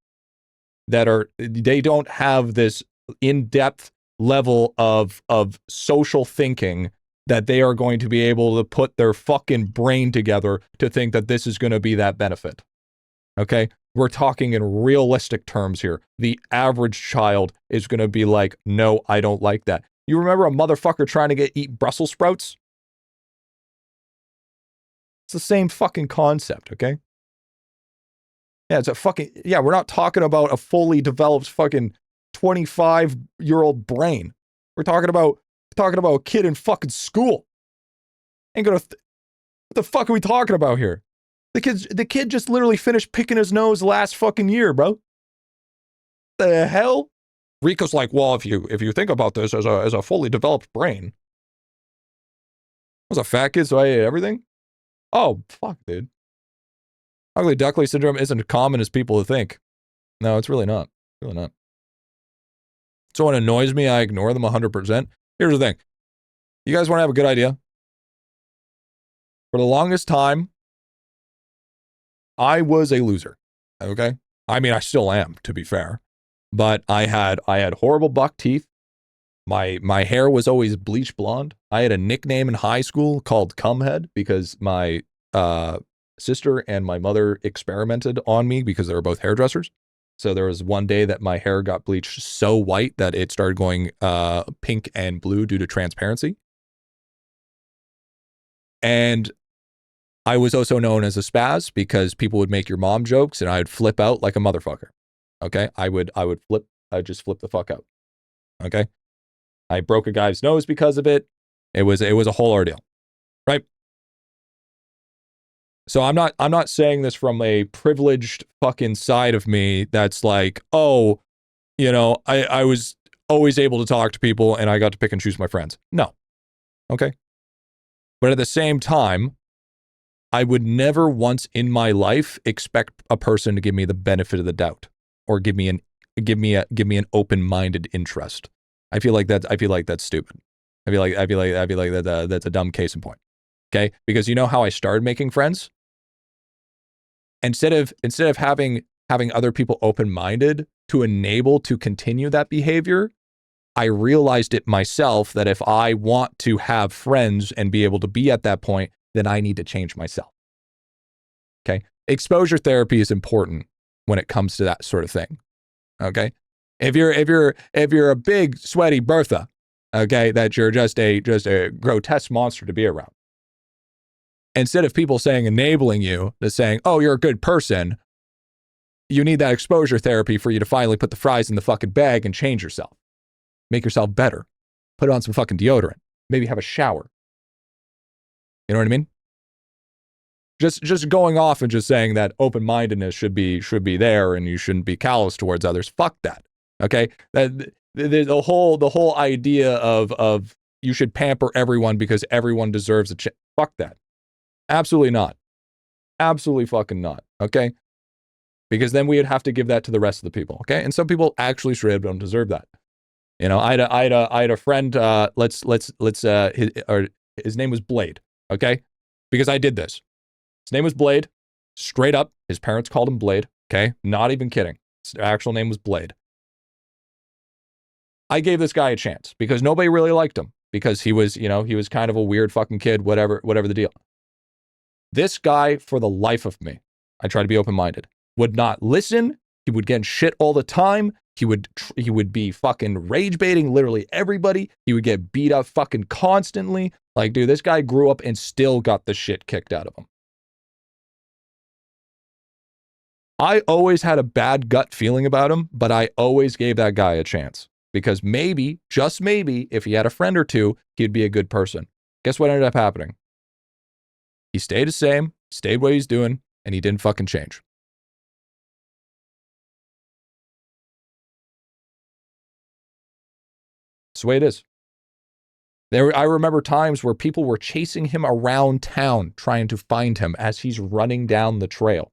that they don't have this in-depth level of social thinking that they are going to be able to put their fucking brain together to think that this is going to be that benefit. Okay? We're talking in realistic terms here. The average child is going to be like, no, I don't like that. You remember a motherfucker trying to eat Brussels sprouts? It's the same fucking concept, okay? Yeah, we're not talking about a fully developed fucking 25-year-old brain. We're talking about a kid in fucking school. What the fuck are we talking about here? The kid just literally finished picking his nose last fucking year, bro. The hell? Rico's like, well, if you think about this as a fully developed brain. I was a fat kid, so I ate everything? Oh, fuck, dude. Ugly duckling syndrome isn't as common as people think. No, it's really not. Really not. someone annoys me, I ignore them 100%. Here's the thing. You guys want to have a good idea? For the longest time, I was a loser. Okay? I mean, I still am, to be fair. But I had horrible buck teeth. My hair was always bleach blonde. I had a nickname in high school called Cumhead because my sister and my mother experimented on me because they were both hairdressers. So there was one day that my hair got bleached so white that it started going pink and blue due to transparency. And I was also known as a spaz because people would make your mom jokes and I would flip out like a motherfucker. Okay? I'd just flip the fuck out. Okay? I broke a guy's nose because of it. It was a whole ordeal. Right? So I'm not saying this from a privileged fucking side of me that's like, oh, you know, I was always able to talk to people and I got to pick and choose my friends. No. Okay? But at the same time, I would never once in my life expect a person to give me the benefit of the doubt or give me an open-minded interest. I feel like that's stupid. I feel like that's a dumb case in point. Okay? Because you know how I started making friends? Instead of having other people open-minded to continue that behavior, I realized it myself that if I want to have friends and be able to be at that point, then I need to change myself. Okay? Exposure therapy is important when it comes to that sort of thing. Okay? If you're a big sweaty Bertha, okay, that you're just a grotesque monster to be around. Instead of people enabling you, to saying, "Oh, you're a good person," you need that exposure therapy for you to finally put the fries in the fucking bag and change yourself. Make yourself better. Put on some fucking deodorant. Maybe have a shower. You know what I mean? Just going off and just saying that open-mindedness should be there and you shouldn't be callous towards others. Fuck that. Okay? The whole idea of you should pamper everyone because everyone deserves a chance. Fuck that. Absolutely not. Absolutely fucking not. Okay? Because then we would have to give that to the rest of the people. Okay? And some people actually straight up don't deserve that. You know, I had a friend. His name was Blade. Okay, because I did this. His name was Blade. Straight up, his parents called him Blade. Okay, not even kidding. His actual name was Blade. I gave this guy a chance because nobody really liked him because he was kind of a weird fucking kid. Whatever the deal. This guy, for the life of me, I try to be open-minded, would not listen. He would get in shit all the time. He would be fucking rage baiting literally everybody. He would get beat up fucking constantly. Like, dude, this guy grew up and still got the shit kicked out of him. I always had a bad gut feeling about him, but I always gave that guy a chance because maybe, just maybe, if he had a friend or two, he'd be a good person. Guess what ended up happening? He stayed the same, stayed what he's doing, and he didn't fucking change. That's the way it is. I remember times where people were chasing him around town trying to find him as he's running down the trail,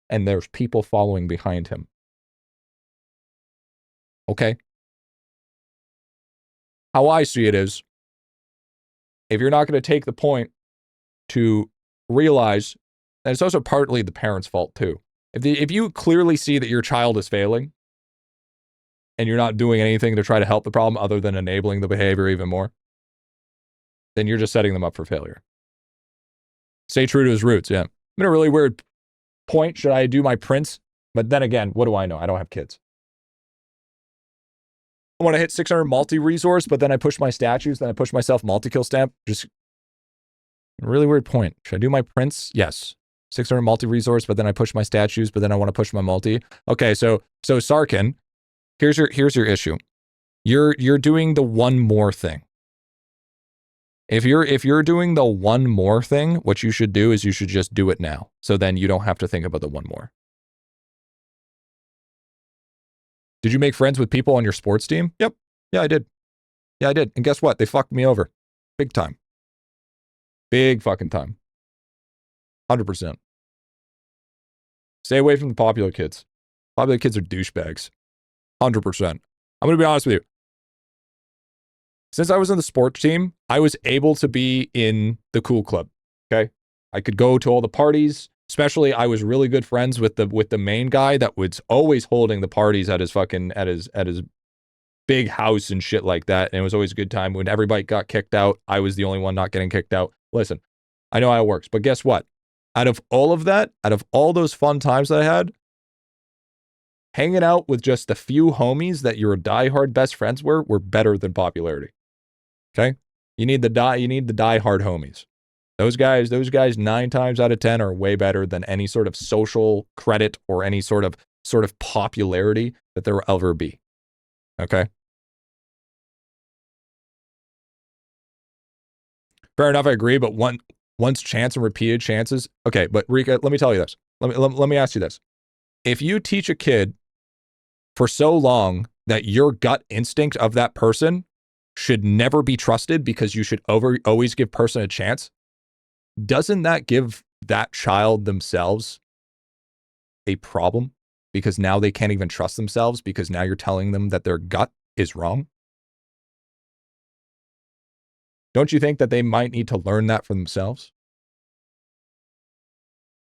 and there's people following behind him. Okay? How I see it is, if you're not going to take the point to realize that it's also partly the parents' fault too. If you clearly see that your child is failing, and you're not doing anything to try to help the problem other than enabling the behavior even more, then you're just setting them up for failure. Stay true to his roots, yeah. I'm in a really weird point. Should I do my prints? But then again, what do I know? I don't have kids. I want to hit 600 multi-resource, but then I push my statues, then I push myself multi-kill stamp. Just a really weird point. Should I do my prints? Yes. 600 multi-resource, but then I push my statues, but then I want to push my multi. Okay, so Sarkin, here's your issue. You're doing the one more thing. If you're doing the one more thing, what you should do is you should just do it now. So then you don't have to think about the one more. Did you make friends with people on your sports team? Yep. Yeah, I did. Yeah, I did. And guess what? They fucked me over. Big time. Big fucking time. 100%. Stay away from the popular kids. Popular kids are douchebags. 100%. I'm going to be honest with you. Since I was in the sports team, I was able to be in the cool club. Okay. I could go to all the parties. Especially, I was really good friends with the main guy that was always holding the parties at his big house and shit like that. And it was always a good time. When everybody got kicked out, I was the only one not getting kicked out. Listen, I know how it works, but guess what? Out of all of that, out of all those fun times that I had, hanging out with just a few homies that you're diehard best friends were better than popularity. Okay? You need the diehard homies. Those guys 9 times out of 10 are way better than any sort of social credit or any sort of popularity that there will ever be. Okay? Fair enough, I agree, but once chance and repeated chances. Okay, but Rika, let me tell you this. Let me ask you this. If you teach a kid for so long that your gut instinct of that person should never be trusted because you should always give person a chance, doesn't that give that child themselves a problem? Because now they can't even trust themselves because now you're telling them that their gut is wrong? Don't you think that they might need to learn that for themselves?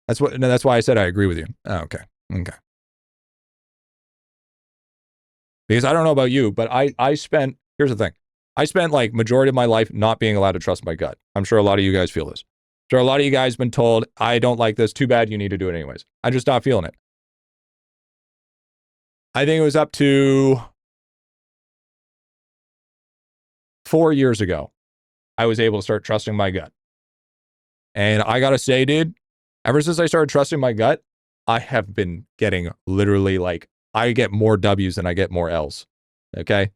That's why I said I agree with you. Oh, okay. Because I don't know about you, but here's the thing. I spent like majority of my life not being allowed to trust my gut. I'm sure a lot of you guys feel this. So a lot of you guys have been told, I don't like this, too bad, you need to do it anyways. I'm just not feeling it. I think it was up to 4 years ago, I was able to start trusting my gut. And I gotta say, dude, ever since I started trusting my gut, I have been getting literally like, I get more W's than I get more L's. Okay?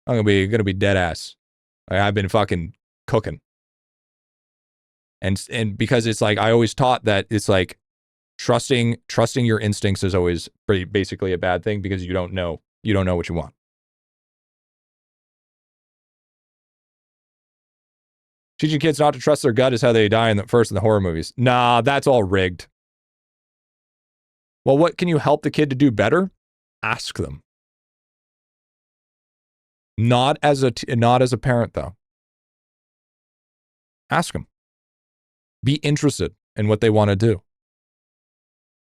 I'm gonna be dead ass. I've been fucking cooking. And because it's like, I always taught that it's like trusting your instincts is always basically a bad thing because you don't know what you want. Teaching kids not to trust their gut is how they die in the horror movies. Nah, that's all rigged. Well, what can you help the kid to do better? Ask them. Not as a parent though. Ask them. Be interested in what they want to do.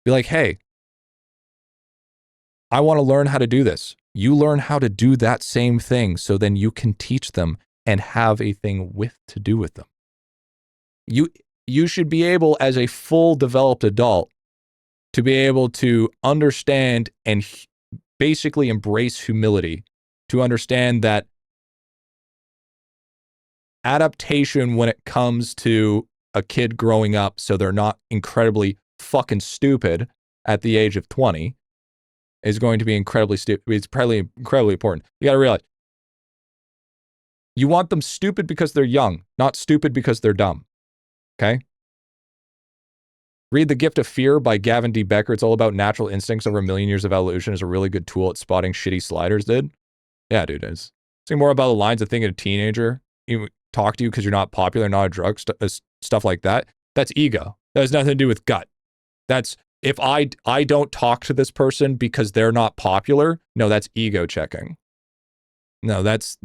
Be like, hey, I want to learn how to do this. You learn how to do that same thing so then you can teach them and have a thing to do with them. You should be able, as a full developed adult, to be able to understand and basically embrace humility, to understand that adaptation when it comes to a kid growing up so they're not incredibly fucking stupid at the age of 20 is going to be incredibly stupid. It's probably incredibly important. You got to realize you want them stupid because they're young, not stupid because they're dumb. Okay? Read The Gift of Fear by Gavin D. Becker. It's all about natural instincts over a million years of evolution. Is a really good tool at spotting shitty sliders, dude. Yeah, dude. It's more about the lines of thinking a teenager even talk to you because you're not popular, not a drug, stuff like that. That's ego. That has nothing to do with gut. That's if I don't talk to this person because they're not popular. No, that's ego checking. No, that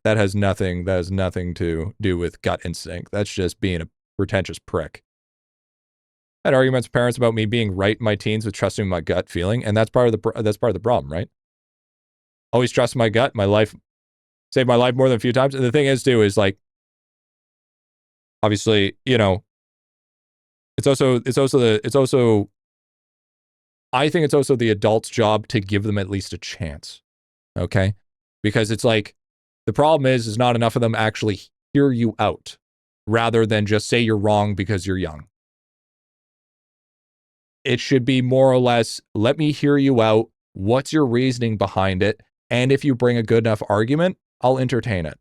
has nothing to do with gut instinct. That's just being a pretentious prick. I had arguments with parents about me being right in my teens with trusting my gut feeling, and that's part of the problem, right? Always trust my gut. My life saved my life more than a few times. And the thing is, too, is like, obviously, you know, I think it's also the adult's job to give them at least a chance. Okay? Because it's like, the problem is not enough of them actually hear you out rather than just say you're wrong because you're young. It should be more or less, let me hear you out. What's your reasoning behind it? And if you bring a good enough argument, I'll entertain it.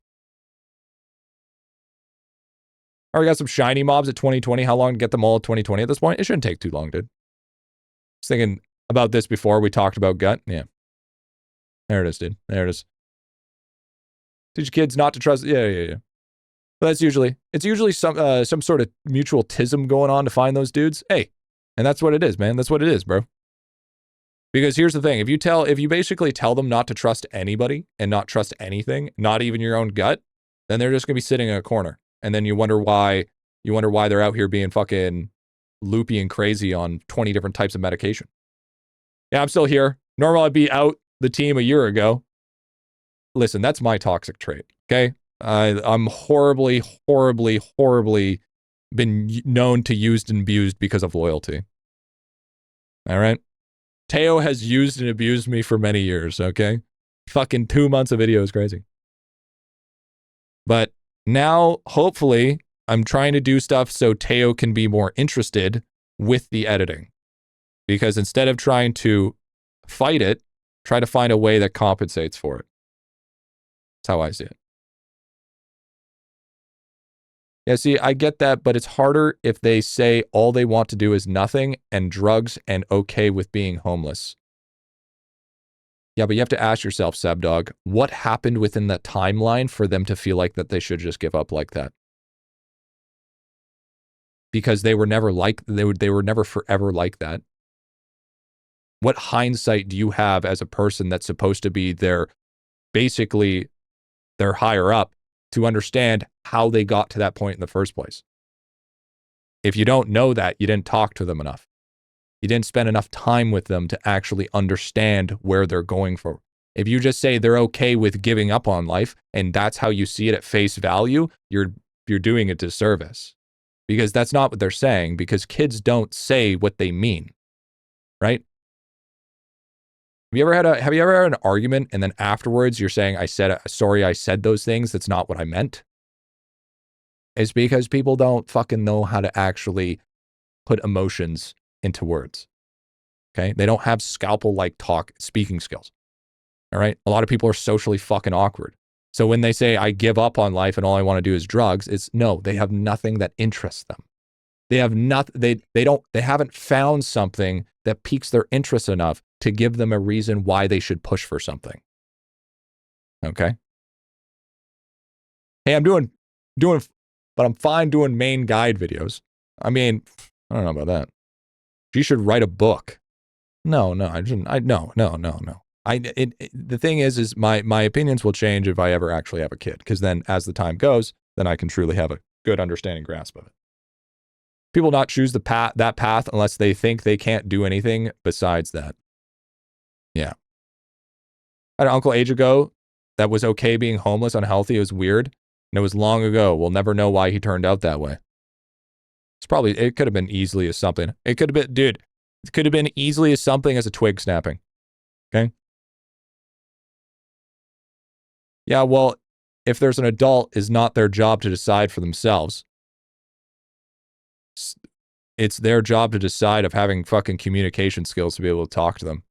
Already got some shiny mobs at 2020. How long to get them all at 2020 at this point? It shouldn't take too long, dude. I was thinking about this before we talked about gut. Yeah. There it is, dude. There it is. Teach kids not to trust. Yeah. But it's usually some sort of mutual tism going on to find those dudes. Hey, and that's what it is, man. That's what it is, bro. Because here's the thing, if you basically tell them not to trust anybody and not trust anything, not even your own gut, then they're just gonna be sitting in a corner. And then you wonder why they're out here being fucking loopy and crazy on 20 different types of medication. Yeah, I'm still here. Normal I'd be out the team a year ago. Listen, that's my toxic trait, okay? I'm horribly, horribly, horribly been known to used and abused because of loyalty. All right? Teo has used and abused me for many years, okay? Fucking 2 months of video is crazy. But now, hopefully, I'm trying to do stuff so Teo can be more interested with the editing. Because instead of trying to fight it, try to find a way that compensates for it. That's how I see it. Yeah, see, I get that, but it's harder if they say all they want to do is nothing and drugs and okay with being homeless. Yeah, but you have to ask yourself, Sabdog, what happened within that timeline for them to feel like that they should just give up like that? Because they were never never forever like that. What hindsight do you have as a person that's supposed to be basically their higher up to understand how they got to that point in the first place? If you don't know that, you didn't talk to them enough. You didn't spend enough time with them to actually understand where they're going for. If you just say they're okay with giving up on life and that's how you see it at face value, you're doing a disservice. Because that's not what they're saying, because kids don't say what they mean. Right? Have you ever had an argument and then afterwards you're saying sorry I said those things, that's not what I meant? It's because people don't fucking know how to actually put emotions into words. Okay? They don't have scalpel-like speaking skills. All right? A lot of people are socially fucking awkward. So when they say I give up on life and all I want to do is drugs, it's no, they have nothing that interests them. They have they haven't found something that piques their interest enough to give them a reason why they should push for something. Okay? Hey, I'm doing but I'm fine doing main guide videos. I mean, I don't know about that. She should write a book. No, I shouldn't. No. The thing is my opinions will change if I ever actually have a kid, because then as the time goes, then I can truly have a good understanding grasp of it. People not choose that path unless they think they can't do anything besides that. Yeah. I had an uncle age ago that was okay being homeless, unhealthy. It was weird. And it was long ago. We'll never know why he turned out that way. It could have been easily as something. It could have been easily as something as a twig snapping. Okay? Yeah, well, if there's an adult, it's not their job to decide for themselves. It's their job to decide of having fucking communication skills to be able to talk to them.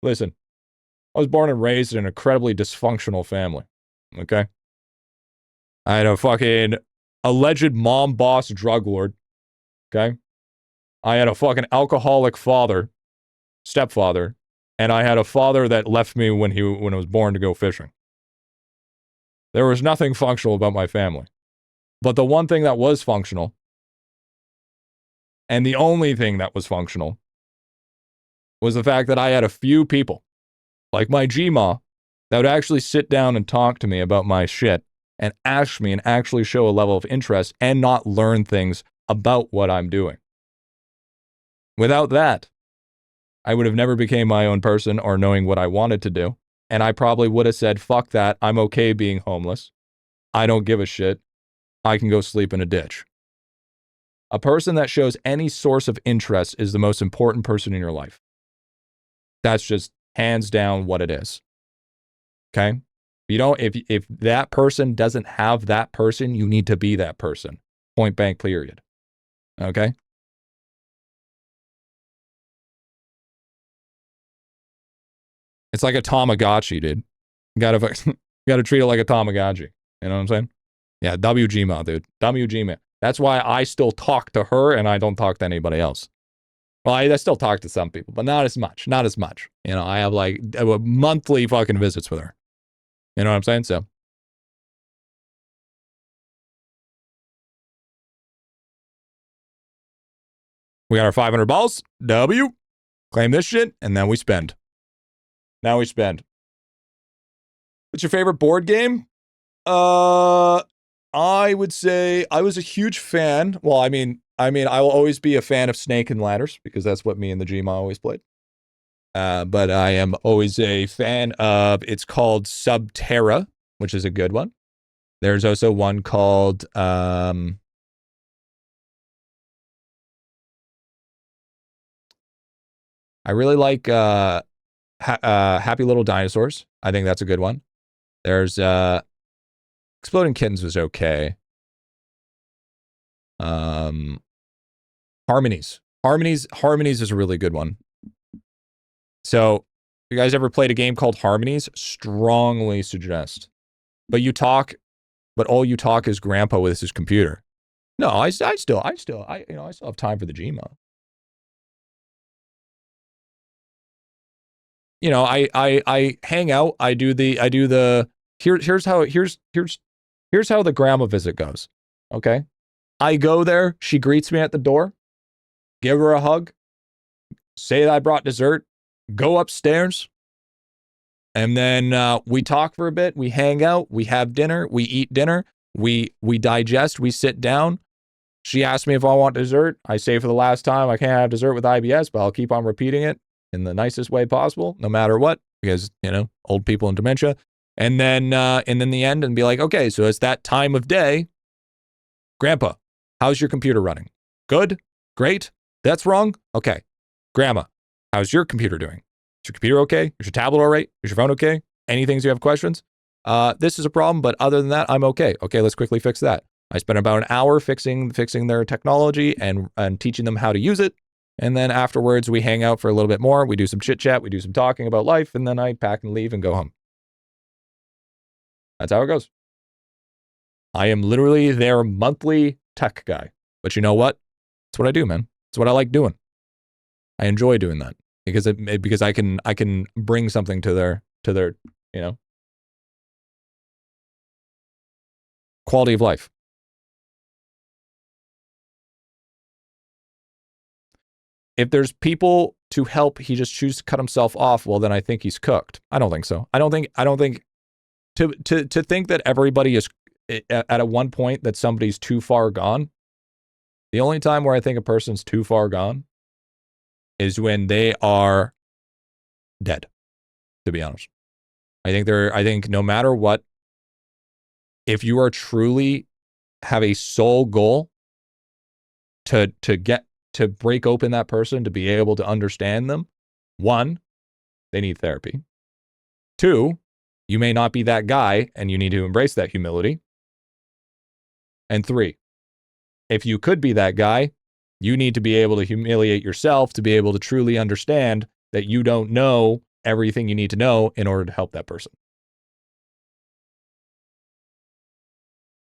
Listen, I was born and raised in an incredibly dysfunctional family. Okay? I had a fucking alleged mom boss drug lord. Okay? I had a fucking alcoholic stepfather, and I had a father that left me when I was born to go fishing. There was nothing functional about my family. But the one thing that was functional, and the only thing that was functional, was the fact that I had a few people, like my Gma, that would actually sit down and talk to me about my shit and ask me and actually show a level of interest and not learn things about what I'm doing. Without that, I would have never became my own person or knowing what I wanted to do. And I probably would have said, fuck that, I'm okay being homeless. I don't give a shit. I can go sleep in a ditch. A person that shows any source of interest is the most important person in your life. That's just hands down what it is. Okay? If that person doesn't have that person, you need to be that person. Point blank, period. Okay? It's like a Tamagotchi, dude. You gotta treat it like a Tamagotchi. You know what I'm saying? Yeah, WGMA, dude. WGMA. That's why I still talk to her and I don't talk to anybody else. Well, I still talk to some people, but not as much. Not as much. You know, I have like monthly fucking visits with her. You know what I'm saying? So. We got our 500 balls. W. Claim this shit, and then we spend. Now we spend. What's your favorite board game? I would say I was a huge fan. Well, I mean, I will always be a fan of Snake and Ladders because that's what me and the Gma always played. But I am always a fan of, it's called Subterra, which is a good one. There's also one called, I really like, Happy Little Dinosaurs. I think that's a good one. There's, Exploding Kittens was okay. Harmonies. Harmonies is a really good one. So, you guys ever played a game called Harmonies? Strongly suggest. But all you talk is Grandpa with his computer. No, I still have time for the Gma. You know, I hang out. Here's how the grandma visit goes. Okay, I go there. She greets me at the door. Give her a hug. Say that I brought dessert. Go upstairs. And then we talk for a bit. We hang out. We have dinner. We eat dinner. We digest. We sit down. She asks me if I want dessert. I say for the last time, I can't have dessert with IBS, but I'll keep on repeating it in the nicest way possible, no matter what, because, you know, old people and dementia. And then the end and be like, okay, so it's that time of day. Grandpa, how's your computer running? Good? Great? That's wrong? Okay. Grandma, how's your computer doing? Is your computer okay? Is your tablet all right? Is your phone okay? Any things you have questions? This is a problem, but other than that, I'm okay. Okay, let's quickly fix that. I spent about an hour fixing their technology and teaching them how to use it. And then afterwards, we hang out for a little bit more. We do some chit chat. We do some talking about life. And then I pack and leave and go home. That's how it goes. I am literally their monthly tech guy. But you know what? It's what I do, man. It's what I like doing. I enjoy doing that because I can bring something to their, you know, quality of life. If there's people to help, he just chooses to cut himself off. Well, then I think he's cooked. I don't think so. I don't think to think that everybody is at a one point that somebody's too far gone. The only time where I think a person's too far gone is when they are dead, to be honest. I think no matter what, if you are truly have a sole goal to break open that person, to be able to understand them, one, they need therapy. Two, you may not be that guy and you need to embrace that humility. And three, if you could be that guy, you need to be able to humiliate yourself to be able to truly understand that you don't know everything you need to know in order to help that person.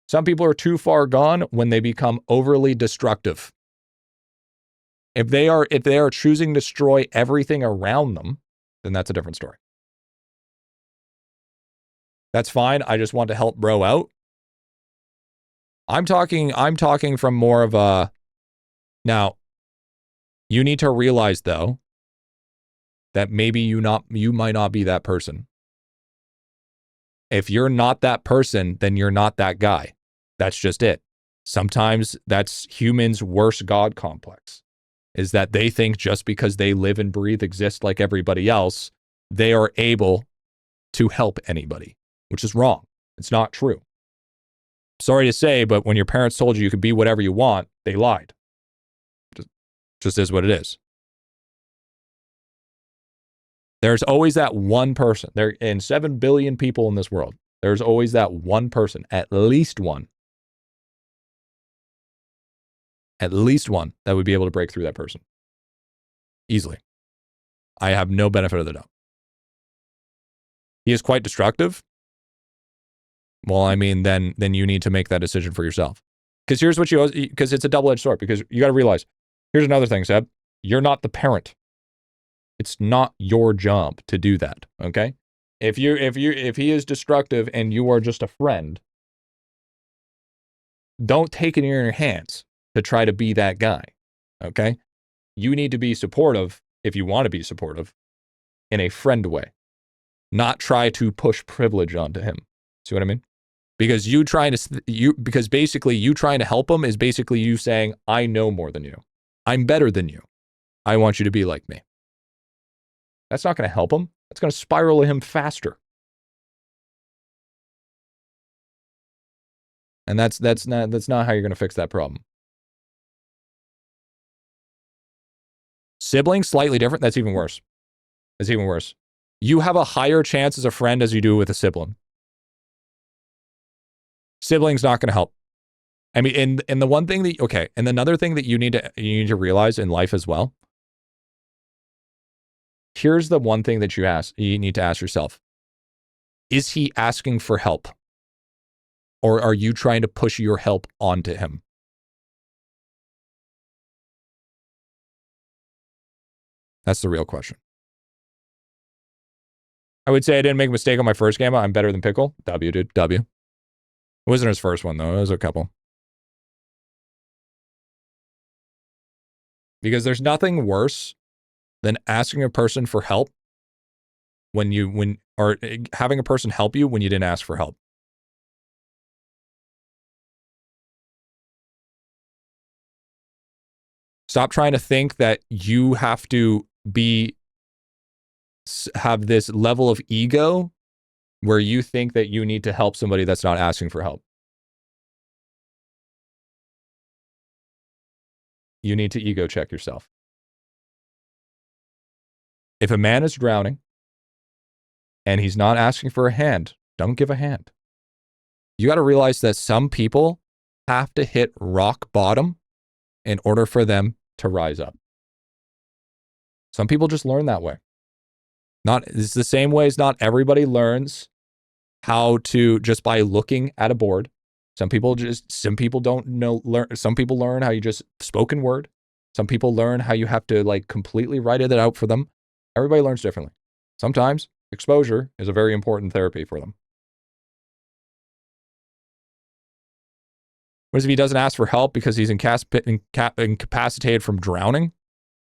Some people are too far gone when they become overly destructive. If they are choosing to destroy everything around them, then that's a different story. That's fine. I just want to help bro out. I'm talking from more of a, now, you need to realize though, that maybe you might not be that person. If you're not that person, then you're not that guy. That's just it. Sometimes that's humans' worst God complex, is that they think just because they live and breathe, exist like everybody else, they are able to help anybody, which is wrong. It's not true. Sorry to say, but when your parents told you could be whatever you want, they lied. Just is what it is. There's always that one person. There in 7 billion people in this world. There's always that one person, at least one. At least one that would be able to break through that person. Easily. I have no benefit of the doubt. He is quite destructive. Well, I mean, then you need to make that decision for yourself. Because here's what because it's a double-edged sword. Because you got to realize, here's another thing, Seb. You're not the parent. It's not your job to do that. Okay. If he is destructive and you are just a friend, don't take it in your hands to try to be that guy. Okay. You need to be supportive if you want to be supportive, in a friend way. Not try to push privilege onto him. See what I mean? Because because basically you trying to help him is basically you saying, I know more than you. I'm better than you. I want you to be like me. That's not going to help him. That's going to spiral him faster. And that's not how you're going to fix that problem. Siblings, slightly different. That's even worse. That's even worse. You have a higher chance as a friend as you do with a sibling. Siblings not going to help. I mean, and the one thing that, okay, and another thing that you need to realize in life as well. Here's the one thing that you need to ask yourself. Is he asking for help? Or are you trying to push your help onto him? That's the real question. I would say I didn't make a mistake on my first game. I'm better than Pickle. W, dude. W. It wasn't his first one, though. It was a couple. Because there's nothing worse than asking a person for help or having a person help you when you didn't ask for help. Stop trying to think that you have to have this level of ego where you think that you need to help somebody that's not asking for help. You need to ego check yourself. If a man is drowning and he's not asking for a hand, don't give a hand. You got to realize that some people have to hit rock bottom in order for them to rise up. Some people just learn that way. It's the same way as not everybody learns how to just by looking at a board. Some people don't learn. Some people learn how you just spoken word. Some people learn how you have to like completely write it out for them. Everybody learns differently. Sometimes exposure is a very important therapy for them. What if he doesn't ask for help because he's incapacitated from drowning?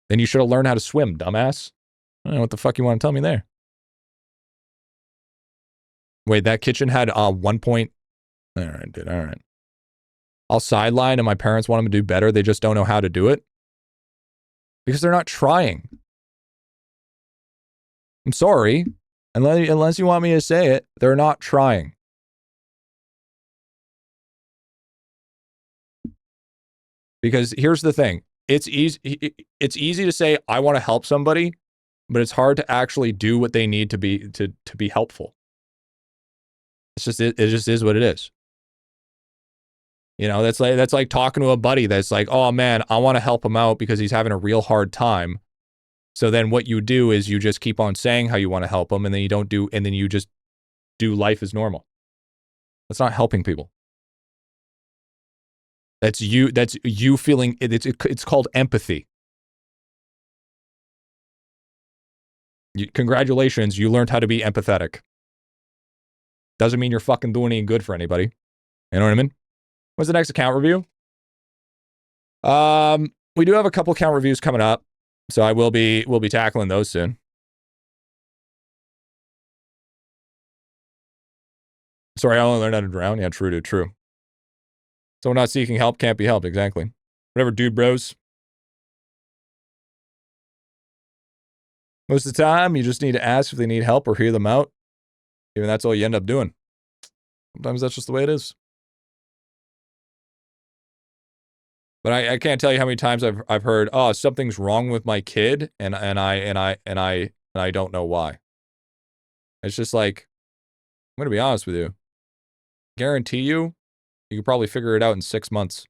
Then you should have learned how to swim, dumbass. I don't know what the fuck you want to tell me there. Wait, that kitchen had 1 point. All right, dude. All right. I'll sideline and my parents want them to do better. They just don't know how to do it. Because they're not trying. I'm sorry. Unless you want me to say it, they're not trying. Because here's the thing. It's easy to say, I want to help somebody, but it's hard to actually do what they need to be helpful. It just is what it is. You know, that's like talking to a buddy that's like, oh man, I want to help him out because he's having a real hard time. So then what you do is you just keep on saying how you want to help him, and then you just do life as normal. That's not helping people. That's you feeling it's called empathy. Congratulations, you learned how to be empathetic. Doesn't mean you're fucking doing any good for anybody. You know what I mean? What's the next account review? We do have a couple account reviews coming up, so we'll be tackling those soon. Sorry, I only learned how to drown. Yeah, true, dude, true. Someone not seeking help can't be helped, exactly. Whatever, dude, bros. Most of the time, you just need to ask if they need help or hear them out. Even that's all you end up doing. Sometimes that's just the way it is. But I can't tell you how many times I've heard, oh, something's wrong with my kid, and I don't know why. It's just like, I'm gonna be honest with you. Guarantee you could probably figure it out in 6 months.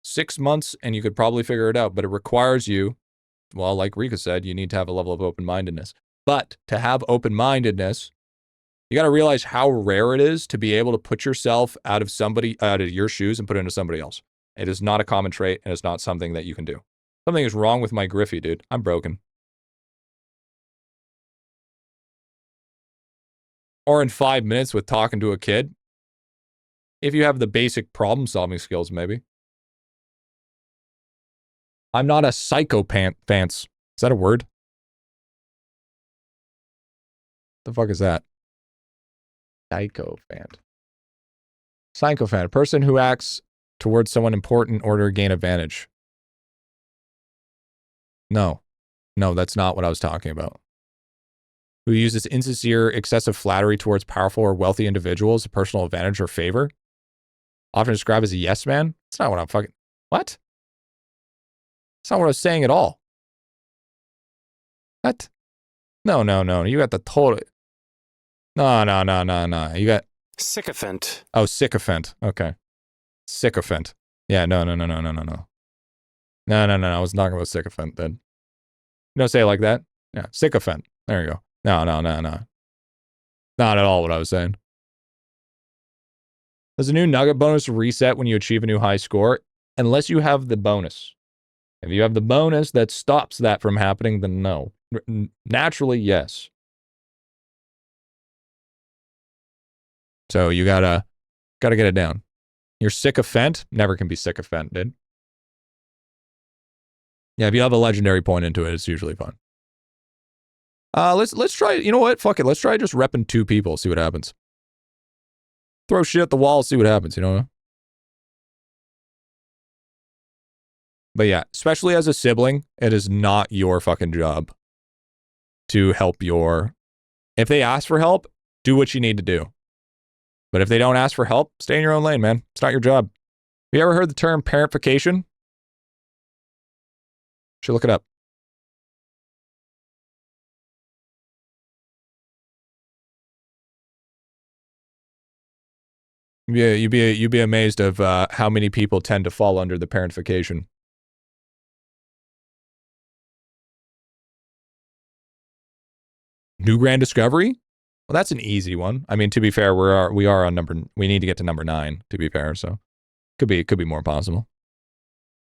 6 months, and you could probably figure it out, but it requires you, well, like Rika said, you need to have a level of open-mindedness. But to have open-mindedness, you got to realize how rare it is to be able to put yourself out of your shoes and put it into somebody else. It is not a common trait, and it's not something that you can do. Something is wrong with my Griffy, dude. I'm broken. Or in 5 minutes with talking to a kid. If you have the basic problem-solving skills, maybe. I'm not a psychopath, Is that a word? The fuck is that? Sycophant. Sycophant. A person who acts towards someone important in order to gain advantage. No. No, that's not what I was talking about. Who uses insincere, excessive flattery towards powerful or wealthy individuals, a personal advantage or favor. Often described as a yes man. That's not what I'm fucking... What? That's not what I was saying at all. What? No, no, no. You got the total... No, no, no, no, no. You got... Sycophant. Oh, sycophant. Okay. Sycophant. Yeah, no, no, no, no, no, no, no. No, no, no, no. I was talking about sycophant then. You don't say it like that? Yeah, sycophant. There you go. No, no, no, no. Not at all what I was saying. Does a new nugget bonus reset when you achieve a new high score? Unless you have the bonus. If you have the bonus that stops that from happening, then no. Naturally, yes. So you gotta get it down. You're sycophant? Never can be sycophant, dude. Yeah, if you have a legendary point into it, it's usually fun. Let's try, you know what? Fuck it. Let's try just repping 2 people, see what happens. Throw shit at the wall, see what happens, you know? But yeah, especially as a sibling, it is not your fucking job to help your... If they ask for help, do what you need to do. But if they don't ask for help, stay in your own lane, man. It's not your job. Have you ever heard the term parentification? Should look it up. Yeah, you'd be amazed of how many people tend to fall under the parentification. New Grand Discovery? Well, that's an easy one. I mean, to be fair, we are on number... We need to get to number 9, to be fair, so... Could be more possible.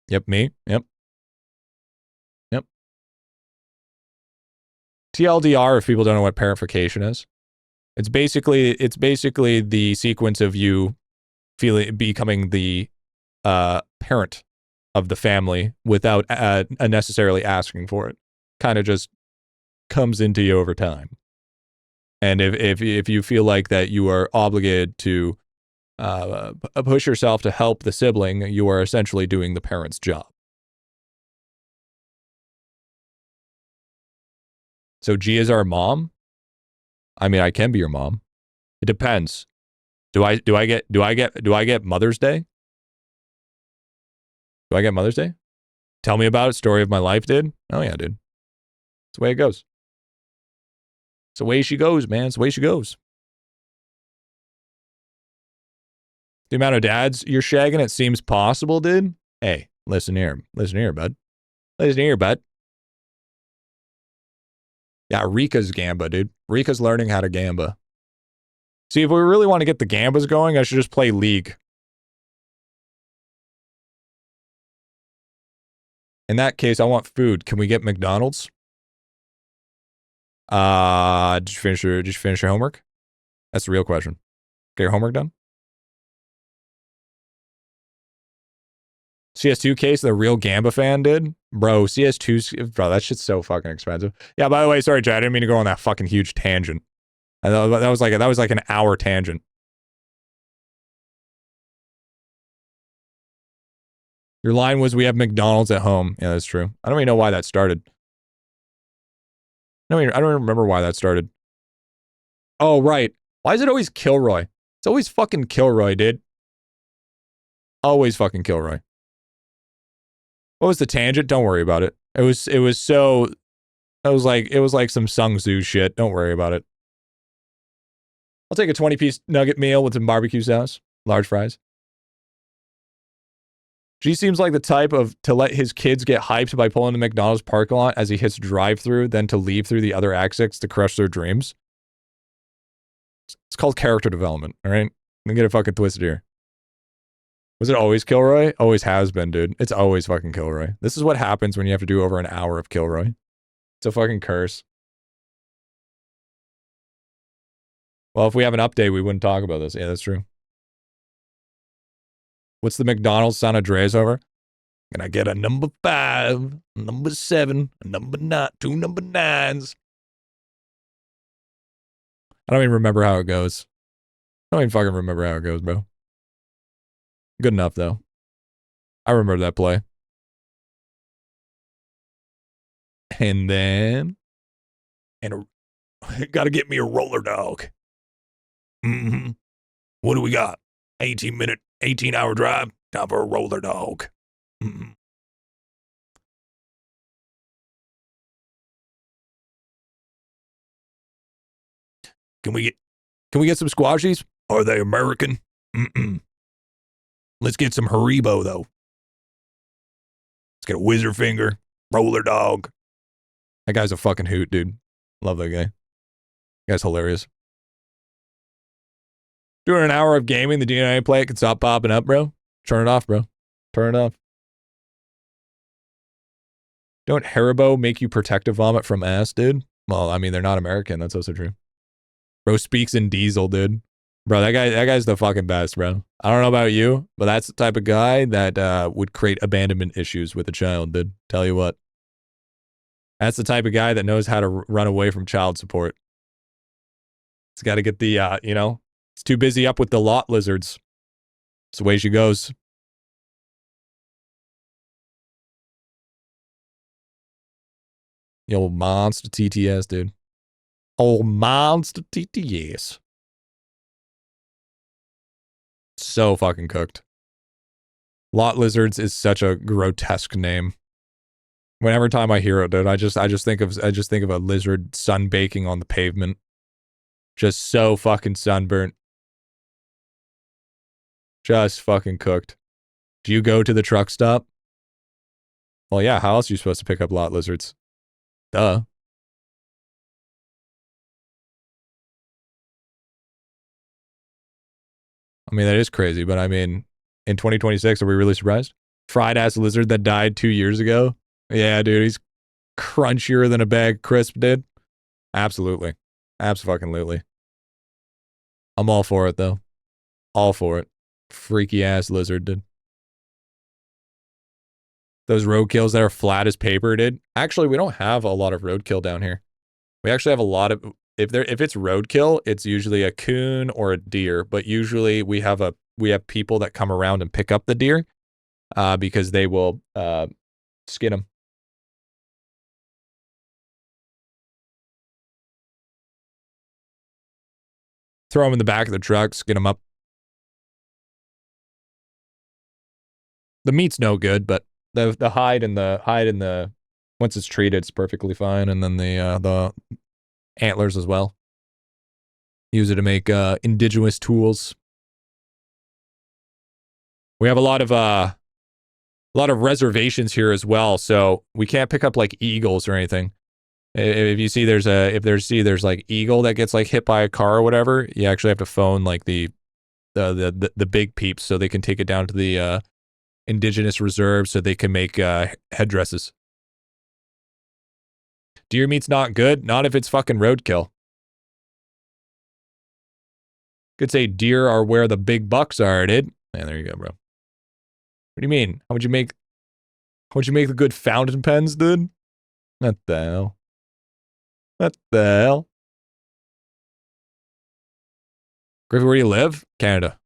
Yep, me. Yep. Yep. TLDR, if people don't know what parentification is. It's basically the sequence of you becoming the parent of the family without necessarily asking for it. Kind of just comes into you over time. And if you feel like that you are obligated to push yourself to help the sibling, you are essentially doing the parent's job. So G is our mom? I mean, I can be your mom. It depends. Do I get Mother's Day? Do I get Mother's Day? Tell me about it. Story of my life, dude. Oh yeah, dude. It's the way it goes. It's the way she goes, man. It's the way she goes. The amount of dads you're shagging, it seems possible, dude. Hey, listen here. Listen here, bud. Listen here, bud. Yeah, Rika's Gamba, dude. Rika's learning how to Gamba. See, if we really want to get the Gambas going, I should just play League. In that case, I want food. Can we get McDonald's? Did you finish your homework? That's the real question. Get your homework done? CS2 case, the real Gamba fan did? Bro, CS2's... Bro, that shit's so fucking expensive. Yeah, by the way, sorry, Chad. I didn't mean to go on that fucking huge tangent. That was like an hour tangent. Your line was, we have McDonald's at home. Yeah, that's true. I don't even know why that started. I don't remember why that started. Oh, right. Why is it always Kilroy? It's always fucking Kilroy, dude. Always fucking Kilroy. What was the tangent? Don't worry about it. It was like some Sung Tzu shit. Don't worry about it. I'll take a 20-piece nugget meal with some barbecue sauce. Large fries. G seems like the type to let his kids get hyped by pulling the McDonald's parking lot as he hits drive-through, then to leave through the other exits to crush their dreams. It's called character development, all right? Don't get it fucking twisted here. Was it always Kilroy? Always has been, dude. It's always fucking Kilroy. This is what happens when you have to do over an hour of Kilroy. It's a fucking curse. Well, if we have an update, we wouldn't talk about this. Yeah, that's true. What's the McDonald's San Andreas over? Can I get a number 5, number 7, a number 9, 2 number 9s? I don't even remember how it goes. I don't even fucking remember how it goes, bro. Good enough, though. I remember that play. And then... gotta get me a roller dog. Mm-hmm. What do we got? 18-hour drive. Time for a roller dog. Mm-hmm. Can we get some squashies? Are they American? Mm-mm. Let's get some Haribo, though. Let's get a wizard finger, roller dog. That guy's a fucking hoot, dude. Love that guy. That guy's hilarious. Doing an hour of gaming, the DNA play, it can stop popping up, bro. Turn it off, bro. Turn it off. Don't Haribo make you protective vomit from ass, dude? Well, I mean, they're not American. That's also true. Bro speaks in diesel, dude. Bro, that guy's the fucking best, bro. I don't know about you, but that's the type of guy that would create abandonment issues with a child, dude. Tell you what. That's the type of guy that knows how to run away from child support. He's got to get the, he's too busy up with the lot lizards. It's the way she goes. You old monster TTS, dude. Old monster TTS. So fucking cooked. Lot lizards is such a grotesque name. Whenever time I hear it, dude, I just think of a lizard sunbaking on the pavement. Just so fucking sunburnt. Just fucking cooked. Do you go to the truck stop? Well, yeah, how else are you supposed to pick up lot lizards? Duh. I mean, that is crazy, but I mean, in 2026, are we really surprised? Fried ass lizard that died 2 years ago? Yeah, dude, he's crunchier than a bag of crisp, dude. Absolutely. Abso-fucking-lutely. I'm all for it, though. All for it. Freaky ass lizard, dude. Those roadkills that are flat as paper, dude. Actually, we don't have a lot of roadkill down here. We actually have a lot of... If it's roadkill, it's usually a coon or a deer. But usually we have people that come around and pick up the deer because they will skin them. Throw them in the back of the truck, skin them up. The meat's no good, but the hide and the once it's treated, it's perfectly fine. And then the antlers as well. Use it to make indigenous tools. We have a lot of reservations here as well, so we can't pick up like eagles or anything. If you see there's like eagle that gets like hit by a car or whatever, you actually have to phone like the big peeps so they can take it down to the indigenous reserve so they can make headdresses. Deer meat's not good, not if it's fucking roadkill. Could say deer are where the big bucks are, dude. Yeah, there you go, bro. What do you mean? How would you make the good fountain pens, dude? What the hell? What the hell? Griffy, where do you live? Canada.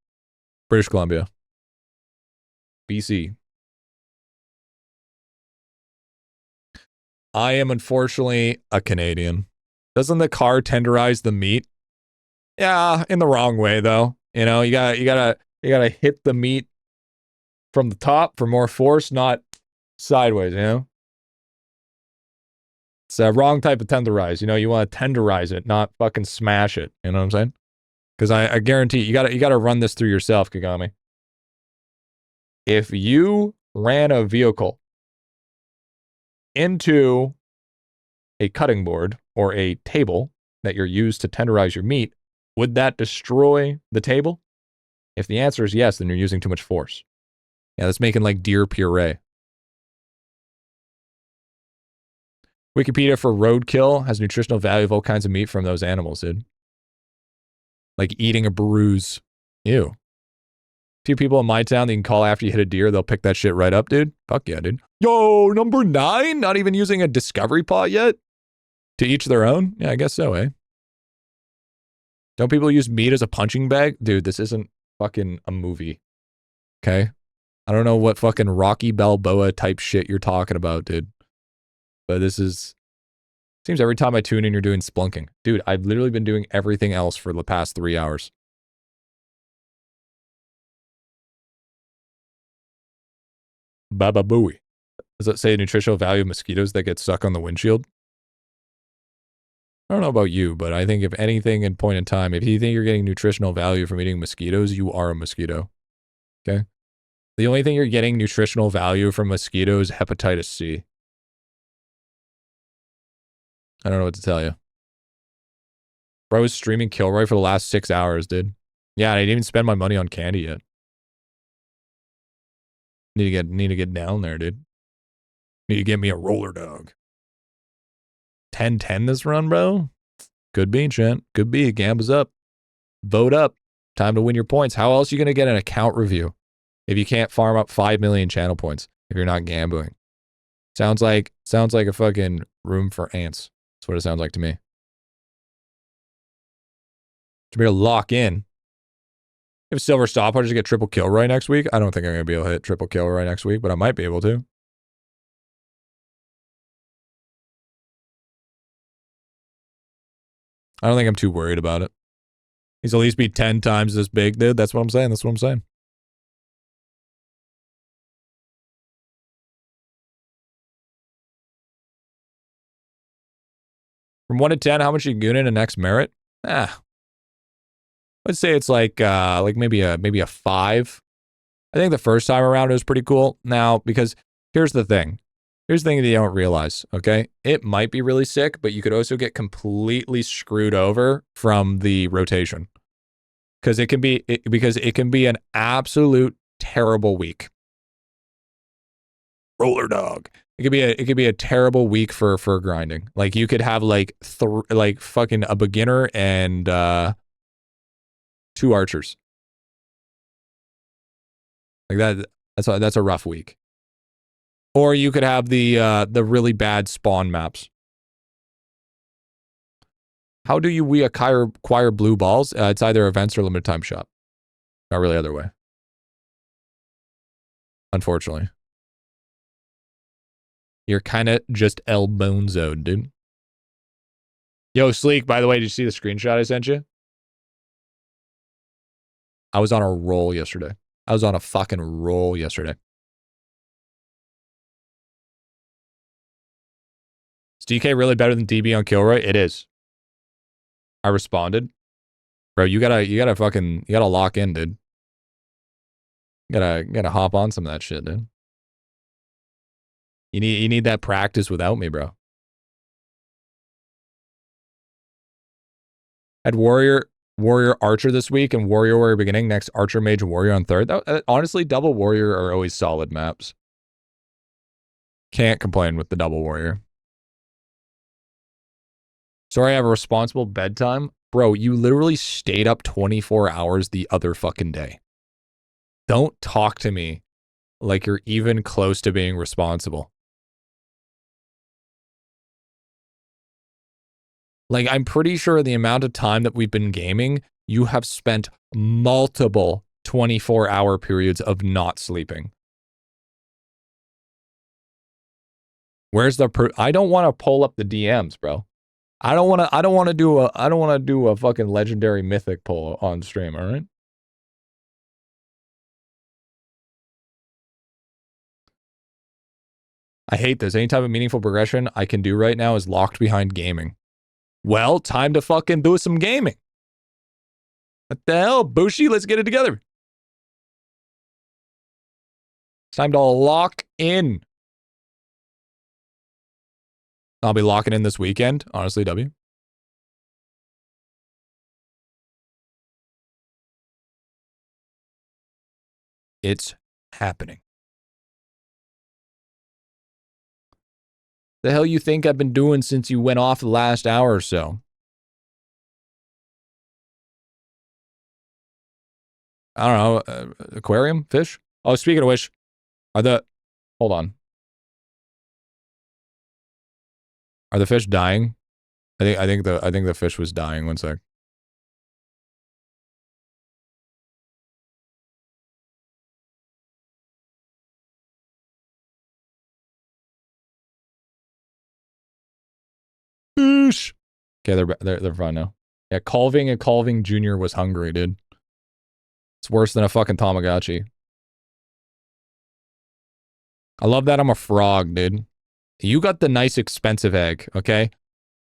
British Columbia. BC. I am unfortunately a Canadian. Doesn't the car tenderize the meat? Yeah, in the wrong way though. You know, you gotta hit the meat from the top for more force, not sideways, you know? It's a wrong type of tenderize. You know, you want to tenderize it, not fucking smash it. You know what I'm saying? Because I guarantee you gotta run this through yourself, Kagami. If you ran a vehicle into a cutting board or a table that you're used to tenderize your meat, would that destroy the table? If the answer is yes, then you're using too much force. Yeah, that's making like deer puree. Wikipedia for roadkill has nutritional value of all kinds of meat from those animals, dude. Like eating a bruise. Ew. Few people in my town that you can call after you hit a deer, they'll pick that shit right up, dude. Fuck yeah, dude. Yo, number 9? Not even using a discovery pot yet? To each their own? Yeah, I guess so, eh? Don't people use meat as a punching bag? Dude, this isn't fucking a movie. Okay? I don't know what fucking Rocky Balboa type shit you're talking about, dude. But this is... Seems every time I tune in, you're doing splunking. Dude, I've literally been doing everything else for the past 3 hours. Baba Booey. Does it say nutritional value of mosquitoes that get stuck on the windshield? I don't know about you, but I think if anything in point in time, if you think you're getting nutritional value from eating mosquitoes, you are a mosquito. Okay? The only thing you're getting nutritional value from mosquitoes is hepatitis C. I don't know what to tell you. Bro was streaming Kilroy for the last 6 hours, dude. Yeah, I didn't even spend my money on candy yet. Need to get down there, dude. Need to get me a roller dog. 10-10 this run, bro? Could be, Trent. Could be. Gamba's up. Vote up. Time to win your points. How else are you going to get an account review if you can't farm up 5 million channel points if you're not gambling? Sounds like a fucking room for ants. That's what it sounds like to me. To be able to lock in. If Silver Stopwatch to get triple kill right next week, I don't think I'm going to be able to hit triple kill right next week, but I might be able to. I don't think I'm too worried about it. He's at least be 10 times this big, dude. That's what I'm saying. That's what I'm saying. From 1 to 10, how much you goon in a next merit? Let's say it's like maybe a 5. I think the first time around it was pretty cool. Now, because here's the thing. Here's the thing that you don't realize, okay? It might be really sick, but you could also get completely screwed over from the rotation. Because it can be an absolute terrible week. Roller dog. It could be a terrible week for grinding. Like you could have like fucking a beginner and 2 archers. Like that's a rough week. Or you could have the really bad spawn maps. How do we acquire blue balls? It's either events or limited time shop. Not really other way. Unfortunately. You're kind of just El Bonzo, dude. Yo, Sleek, by the way, did you see the screenshot I sent you? I was on a roll yesterday. I was on a fucking roll yesterday. Is DK really better than DB on Kilroy? It is. I responded. Bro, you gotta lock in, dude. You gotta hop on some of that shit, dude. You need that practice without me, bro. Had warrior archer this week and warrior beginning, next archer mage warrior on third. Honestly, double warrior are always solid maps. Can't complain with the double warrior. Sorry, I have a responsible bedtime. Bro, you literally stayed up 24 hours the other fucking day. Don't talk to me like you're even close to being responsible. Like, I'm pretty sure the amount of time that we've been gaming, you have spent multiple 24-hour periods of not sleeping. Where's the I don't want to pull up the DMs, bro. I don't want to do a fucking legendary mythic pull on stream, all right? I hate this. Any type of meaningful progression I can do right now is locked behind gaming. Well, time to fucking do some gaming. What the hell, Bushi? Let's get it together. It's time to lock in. I'll be locking in this weekend, honestly, W. It's happening. The hell you think I've been doing since you went off the last hour or so? I don't know, aquarium, fish? Oh, speaking of which, hold on. Are the fish dying? I think the fish was dying. One sec. Fish. Okay, they're fine now. Yeah, Calving and Calving Jr. was hungry, dude. It's worse than a fucking Tamagotchi. I love that I'm a frog, dude. You got the nice expensive egg, okay?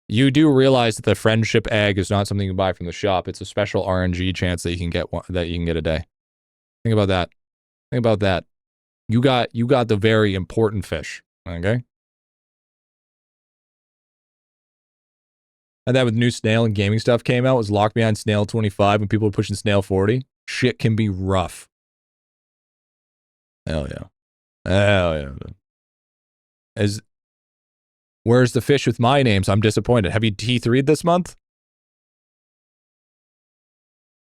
You do realize that the friendship egg is not something you buy from the shop. It's a special RNG chance that you can get a day. Think about that. Think about that. You got the very important fish, okay? And that with new Snail and gaming stuff came out was locked behind Snail 25 when people were pushing Snail 40. Shit can be rough. Hell yeah. Hell yeah. Where's the fish with my names? I'm disappointed. Have you T3'd this month?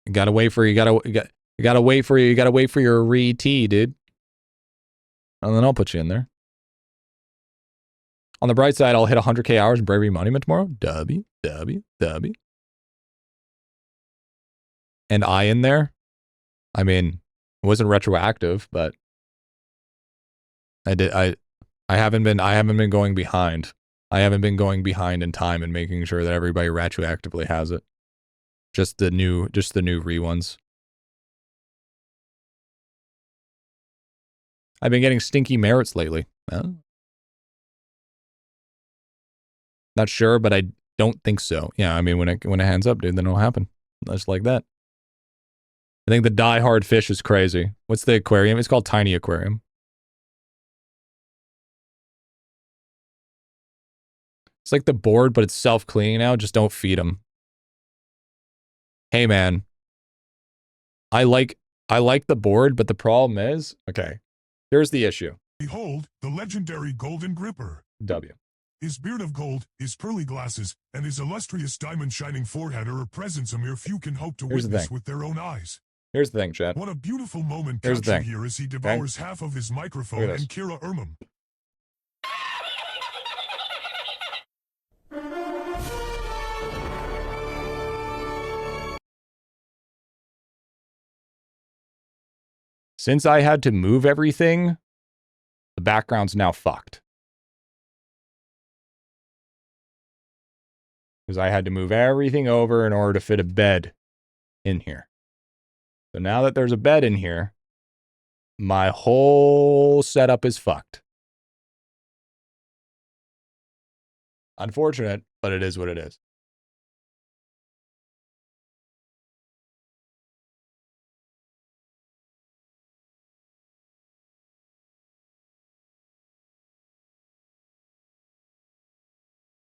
You gotta wait for your re-T, dude. And then I'll put you in there. On the bright side, I'll hit 100k hours in Bravery Monument tomorrow. W. And I in there? I mean, it wasn't retroactive, but I haven't been going behind. I haven't been going behind in time and making sure that everybody retroactively has it. Just the new re-ones. I've been getting stinky merits lately. Not sure, but I don't think so. Yeah, I mean, when it hands up, dude, then it'll happen. Just like that. I think the die-hard fish is crazy. What's the aquarium? It's called Tiny Aquarium. It's like the board, but it's self-cleaning now. Just don't feed them. Hey, man. I like the board, but the problem is, okay, here's the issue. Behold, the legendary golden gripper. W. His beard of gold, his pearly glasses, and his illustrious diamond-shining forehead are a presence a mere few can hope to witness with their own eyes. Here's the thing, Chad. What a beautiful moment captured here as he devours half of his microphone and Kira Ermum. Since I had to move everything, the background's now fucked. Because I had to move everything over in order to fit a bed in here. So now that there's a bed in here, my whole setup is fucked. Unfortunate, but it is what it is.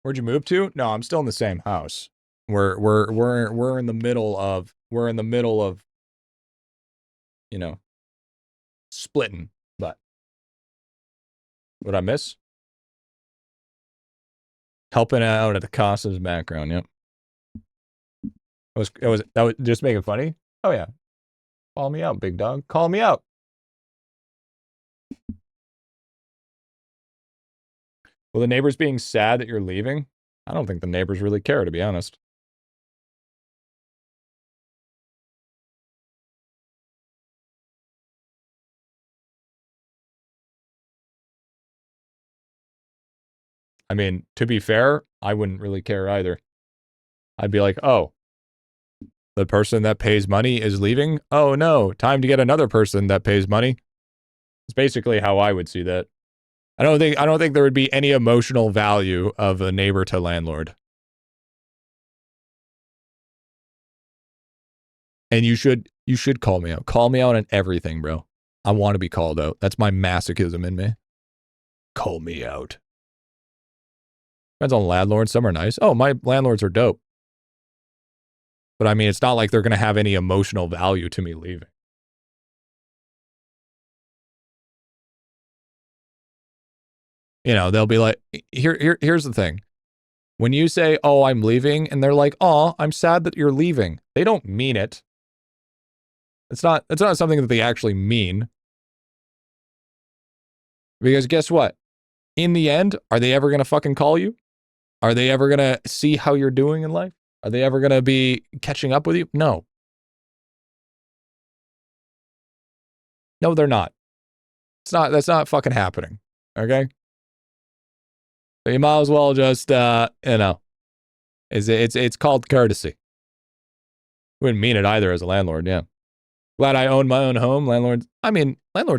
Where'd you move to? No, I'm still in the same house. We're in the middle of you know, splitting, but what'd I miss? Helping out at the Casas background, yep. That was just making funny? Oh yeah. Call me out, big dog. Call me out. Well, the neighbors being sad that you're leaving? I don't think the neighbors really care, to be honest. I mean, to be fair, I wouldn't really care either. I'd be like, oh, the person that pays money is leaving? Oh no, time to get another person that pays money. It's basically how I would see that. I don't think there would be any emotional value of a neighbor to landlord. And you should call me out. Call me out on everything, bro. I want to be called out. That's my masochism in me. Call me out. Depends on landlords. Some are nice. Oh, my landlords are dope. But I mean, it's not like they're going to have any emotional value to me leaving. You know, they'll be like, here's the thing. When you say, oh, I'm leaving, and they're like, oh, I'm sad that you're leaving. They don't mean it. It's not something that they actually mean. Because guess what? In the end, are they ever going to fucking call you? Are they ever going to see how you're doing in life? Are they ever going to be catching up with you? No. No, they're not. That's not fucking happening. Okay? So you might as well just, it's called courtesy. Wouldn't mean it either as a landlord, yeah. Glad I own my own home. Landlords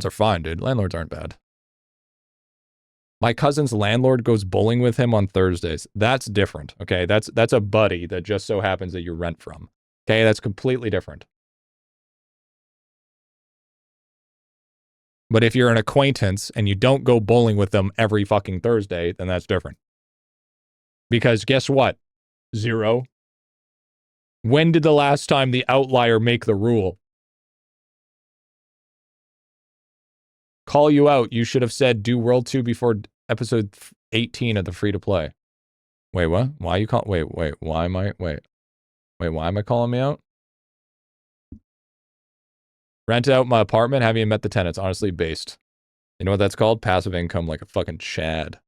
are fine, dude. Landlords aren't bad. My cousin's landlord goes bowling with him on Thursdays. That's different, okay? That's a buddy that just so happens that you rent from. Okay, that's completely different. But if you're an acquaintance and you don't go bowling with them every fucking Thursday, then that's different. Because guess what? 0. When did the last time the outlier make the rule? Call you out. You should have said do World 2 before episode 18 of the free-to-play. Wait, what? Why you call? Wait, why am I? Wait, why am I calling me out? Rent out my apartment, haven't even met the tenants. Honestly, based. You know what that's called? Passive income like a fucking Chad.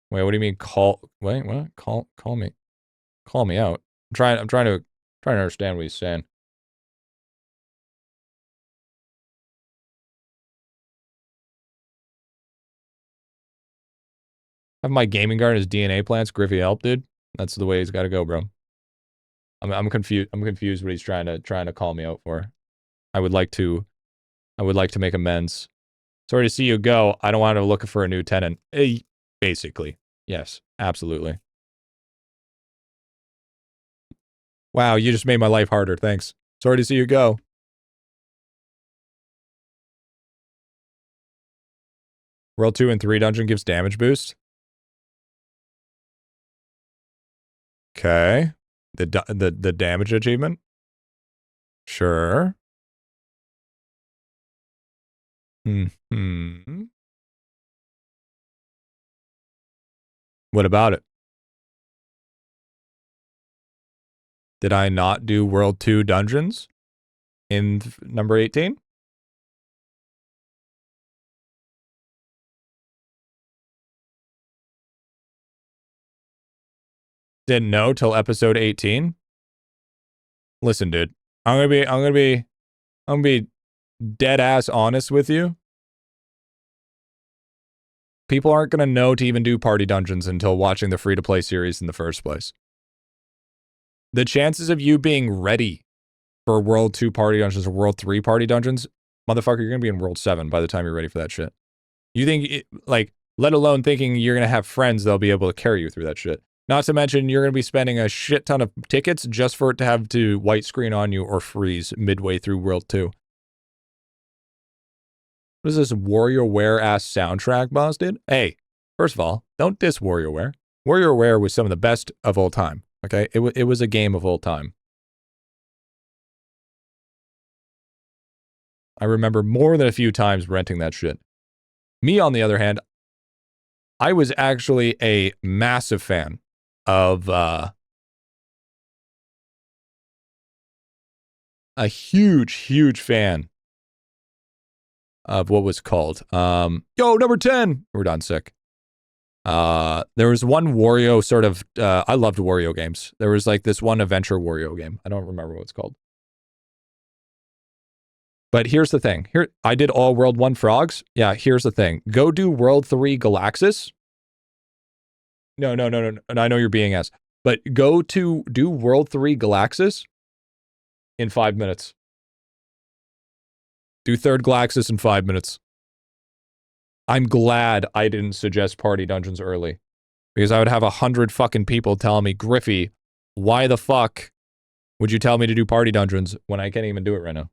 Wait, what do you mean wait, what? Call me. Call me out. I'm trying to understand what he's saying. Have my gaming guard as DNA plants. Griffy help, dude. That's the way he's got to go, bro. I'm confused. I'm confused what he's trying to call me out for. I would like to make amends. Sorry to see you go. I don't want to look for a new tenant. Basically, yes, absolutely. Wow, you just made my life harder. Thanks. Sorry to see you go. World 2 and 3 dungeon gives damage boost. Okay. The damage achievement? Sure. Hmm. What about it? Did I not do World 2 dungeons in number 18? Didn't know till episode 18? Listen, dude. I'm gonna be dead ass honest with you. People aren't gonna know to even do party dungeons until watching the free-to-play series in the first place. The chances of you being ready for World 2 party dungeons or World 3 party dungeons, motherfucker, you're gonna be in World 7 by the time you're ready for that shit. You think, let alone thinking you're gonna have friends that'll be able to carry you through that shit. Not to mention, you're gonna be spending a shit ton of tickets just for it to have to white screen on you or freeze midway through World 2. What is this WarioWare-ass soundtrack, boss, dude? Hey, first of all, don't diss WarioWare. WarioWare was some of the best of all time, okay? It was a game of all time. I remember more than a few times renting that shit. Me, on the other hand, I was actually a massive fan of, a huge fan of what was called, yo, number 10! We're done sick. There was one Wario sort of, I loved Wario games. There was like this one adventure Wario game. I don't remember what it's called. But here's the thing. Here, I did all World 1 frogs. Yeah, here's the thing. Go do World 3 Galaxis. No. I know you're being asked. But go to do World 3 Galaxis in 5 minutes. Do third Galaxis in 5 minutes. I'm glad I didn't suggest party dungeons early. Because I would have 100 fucking people telling me, Griffy, why the fuck would you tell me to do party dungeons when I can't even do it right now?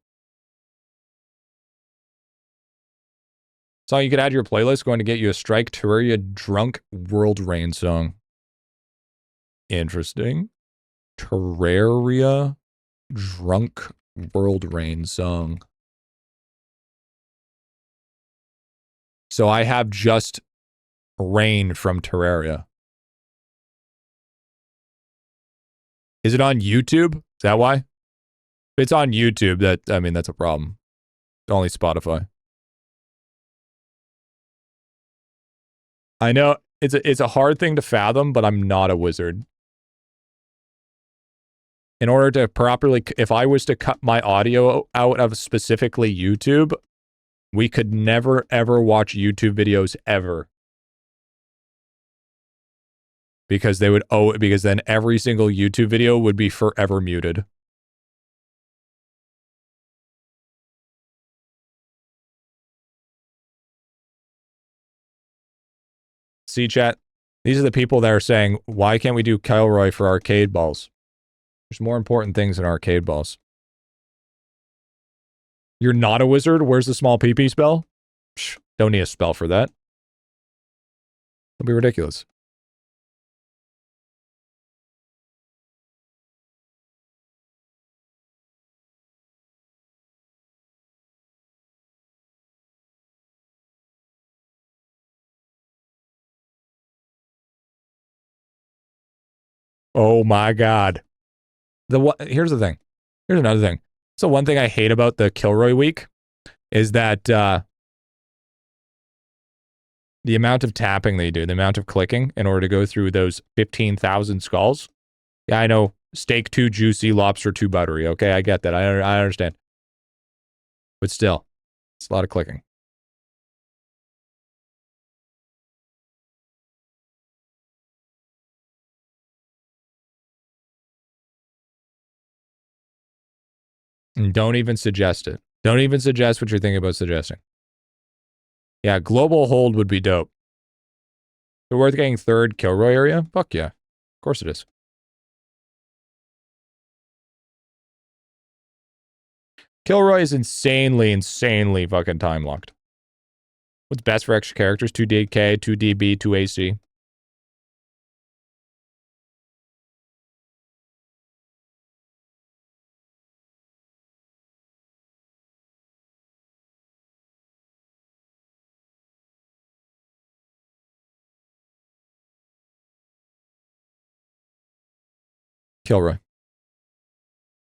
Song you could add to your playlist, going to get you a Strike Terraria Drunk World Rain song. Interesting. Terraria Drunk World Rain song. So I have just rain from Terraria. Is it on YouTube? Is that why? If it's on YouTube, that's a problem. Only Spotify. I know it's a hard thing to fathom, but I'm not a wizard. In order to properly, if I was to cut my audio out of specifically YouTube, we could never ever watch YouTube videos ever. Because because then every single YouTube video would be forever muted. See, chat, these are the people that are saying, why can't we do Kilroy for arcade balls? There's more important things than arcade balls. You're not a wizard? Where's the small PP spell? Psh, don't need a spell for that. That'll be ridiculous. Oh my god. Here's the thing. Here's another thing. So one thing I hate about the Kilroy week is that the amount of tapping they do, the amount of clicking in order to go through those 15,000 skulls. Yeah, I know. Steak too juicy, lobster too buttery. Okay, I get that. I understand. But still, it's a lot of clicking. And don't even suggest it. Don't even suggest what you're thinking about suggesting. Yeah, global hold would be dope. Is it worth getting third Kilroy area? Fuck yeah. Of course it is. Kilroy is insanely fucking time locked. What's best for extra characters? 2DK, 2DB, 2AC. Kilroy.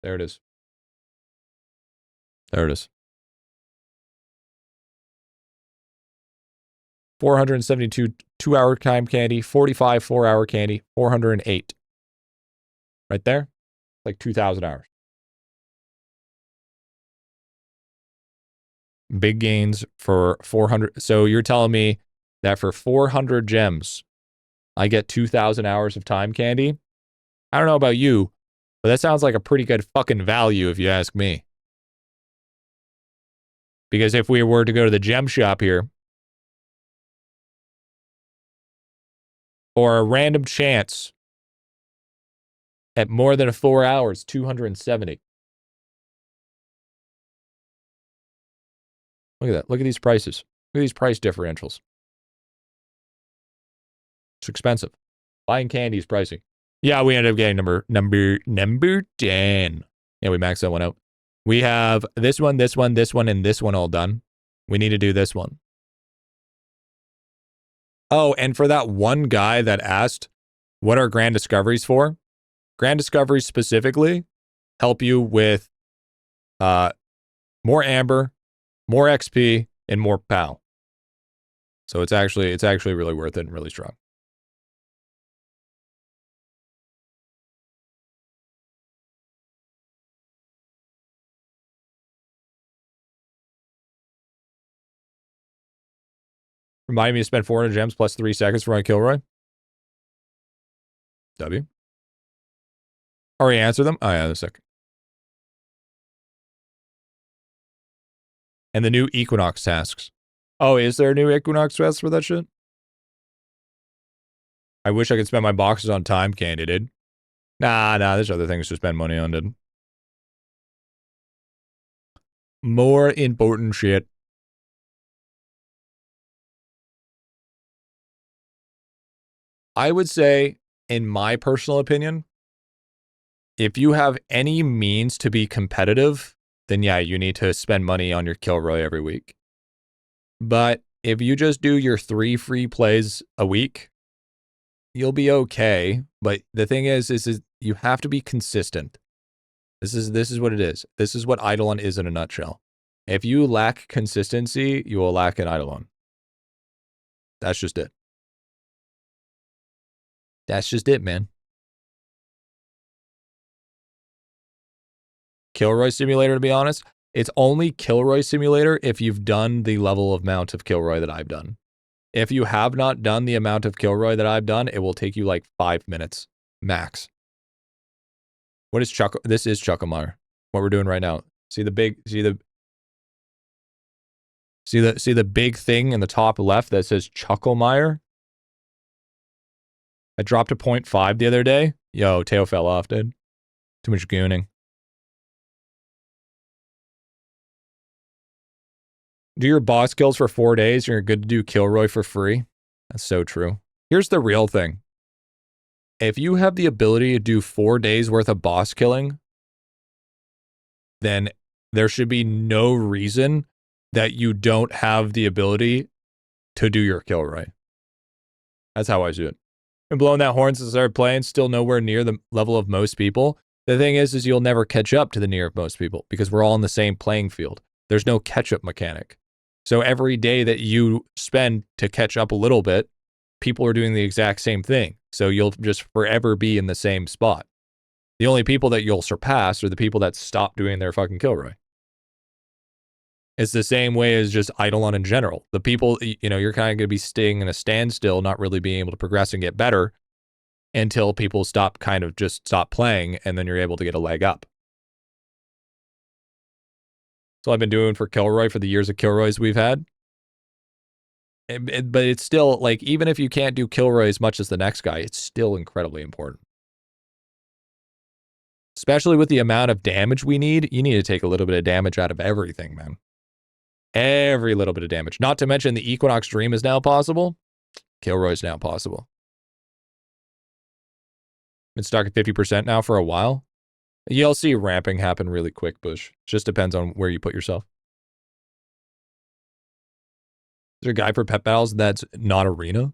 There it is. There it is. 472 2-hour time candy, 45 4-hour candy, 408. Right there, like 2,000 hours. Big gains for 400. So you're telling me that for 400 gems, I get 2,000 hours of time candy? I don't know about you, but that sounds like a pretty good fucking value if you ask me. Because if we were to go to the gem shop here, for a random chance, at more than 4 hours, 270. Look at that. Look at these prices. Look at these price differentials. It's expensive. Buying candy is pricey. Yeah, we ended up getting number 10. Yeah, we maxed that one out. We have this one, and this one all done. We need to do this one. Oh, and for that one guy that asked, what are grand discoveries for? Grand discoveries specifically help you with more amber, more XP, and more POW. So it's actually really worth it and really strong. Reminding me to spend 400 gems plus 3 seconds for my Kilroy. W. Already answer them? Oh yeah, a second. And the new Equinox tasks. Oh, is there a new Equinox task for that shit? I wish I could spend my boxes on time candy, dude. Nah, there's other things to spend money on, dude. More important shit. I would say, in my personal opinion, if you have any means to be competitive, then yeah, you need to spend money on your Kilroy every week. But if you just do your 3 free plays a week, you'll be okay. But the thing is you have to be consistent. This is what it is. This is what IdleOn is in a nutshell. If you lack consistency, you will lack an IdleOn. That's just it. That's just it, man. Kilroy Simulator, to be honest, it's only Kilroy Simulator if you've done the level of amount of Kilroy that I've done. If you have not done the amount of Kilroy that I've done, it will take you like 5 minutes max. What is Chuck? This is Chucklemire. What we're doing right now. See the big thing in the top left that says Chucklemire? I dropped a 0.5 the other day. Yo, Teo fell off, dude. Too much gooning. Do your boss kills for 4 days, you're good to do Kilroy for free. That's so true. Here's the real thing. If you have the ability to do 4 days worth of boss killing, then there should be no reason that you don't have the ability to do your Kilroy. That's how I do it. Been blowing that horn since I started playing, still nowhere near the level of most people. The thing is you'll never catch up to the near of most people because we're all in the same playing field. There's no catch-up mechanic. So every day that you spend to catch up a little bit, people are doing the exact same thing. So you'll just forever be in the same spot. The only people that you'll surpass are the people that stop doing their fucking Kilroy. It's the same way as just IdleOn in general. The people, you know, you're kind of going to be staying in a standstill, not really being able to progress and get better until people stop playing, and then you're able to get a leg up. So I've been doing for Kilroy for the years of Kilroys we've had. But it's still, like, even if you can't do Kilroy as much as the next guy, it's still incredibly important. Especially with the amount of damage we need, you need to take a little bit of damage out of everything, man. Every little bit of damage. Not to mention the Equinox Dream is now possible. Kilroy is now possible. Been stuck at 50% now for a while. You'll see ramping happen really quick, Bush. Just depends on where you put yourself. Is there a guy for pet battles that's not arena?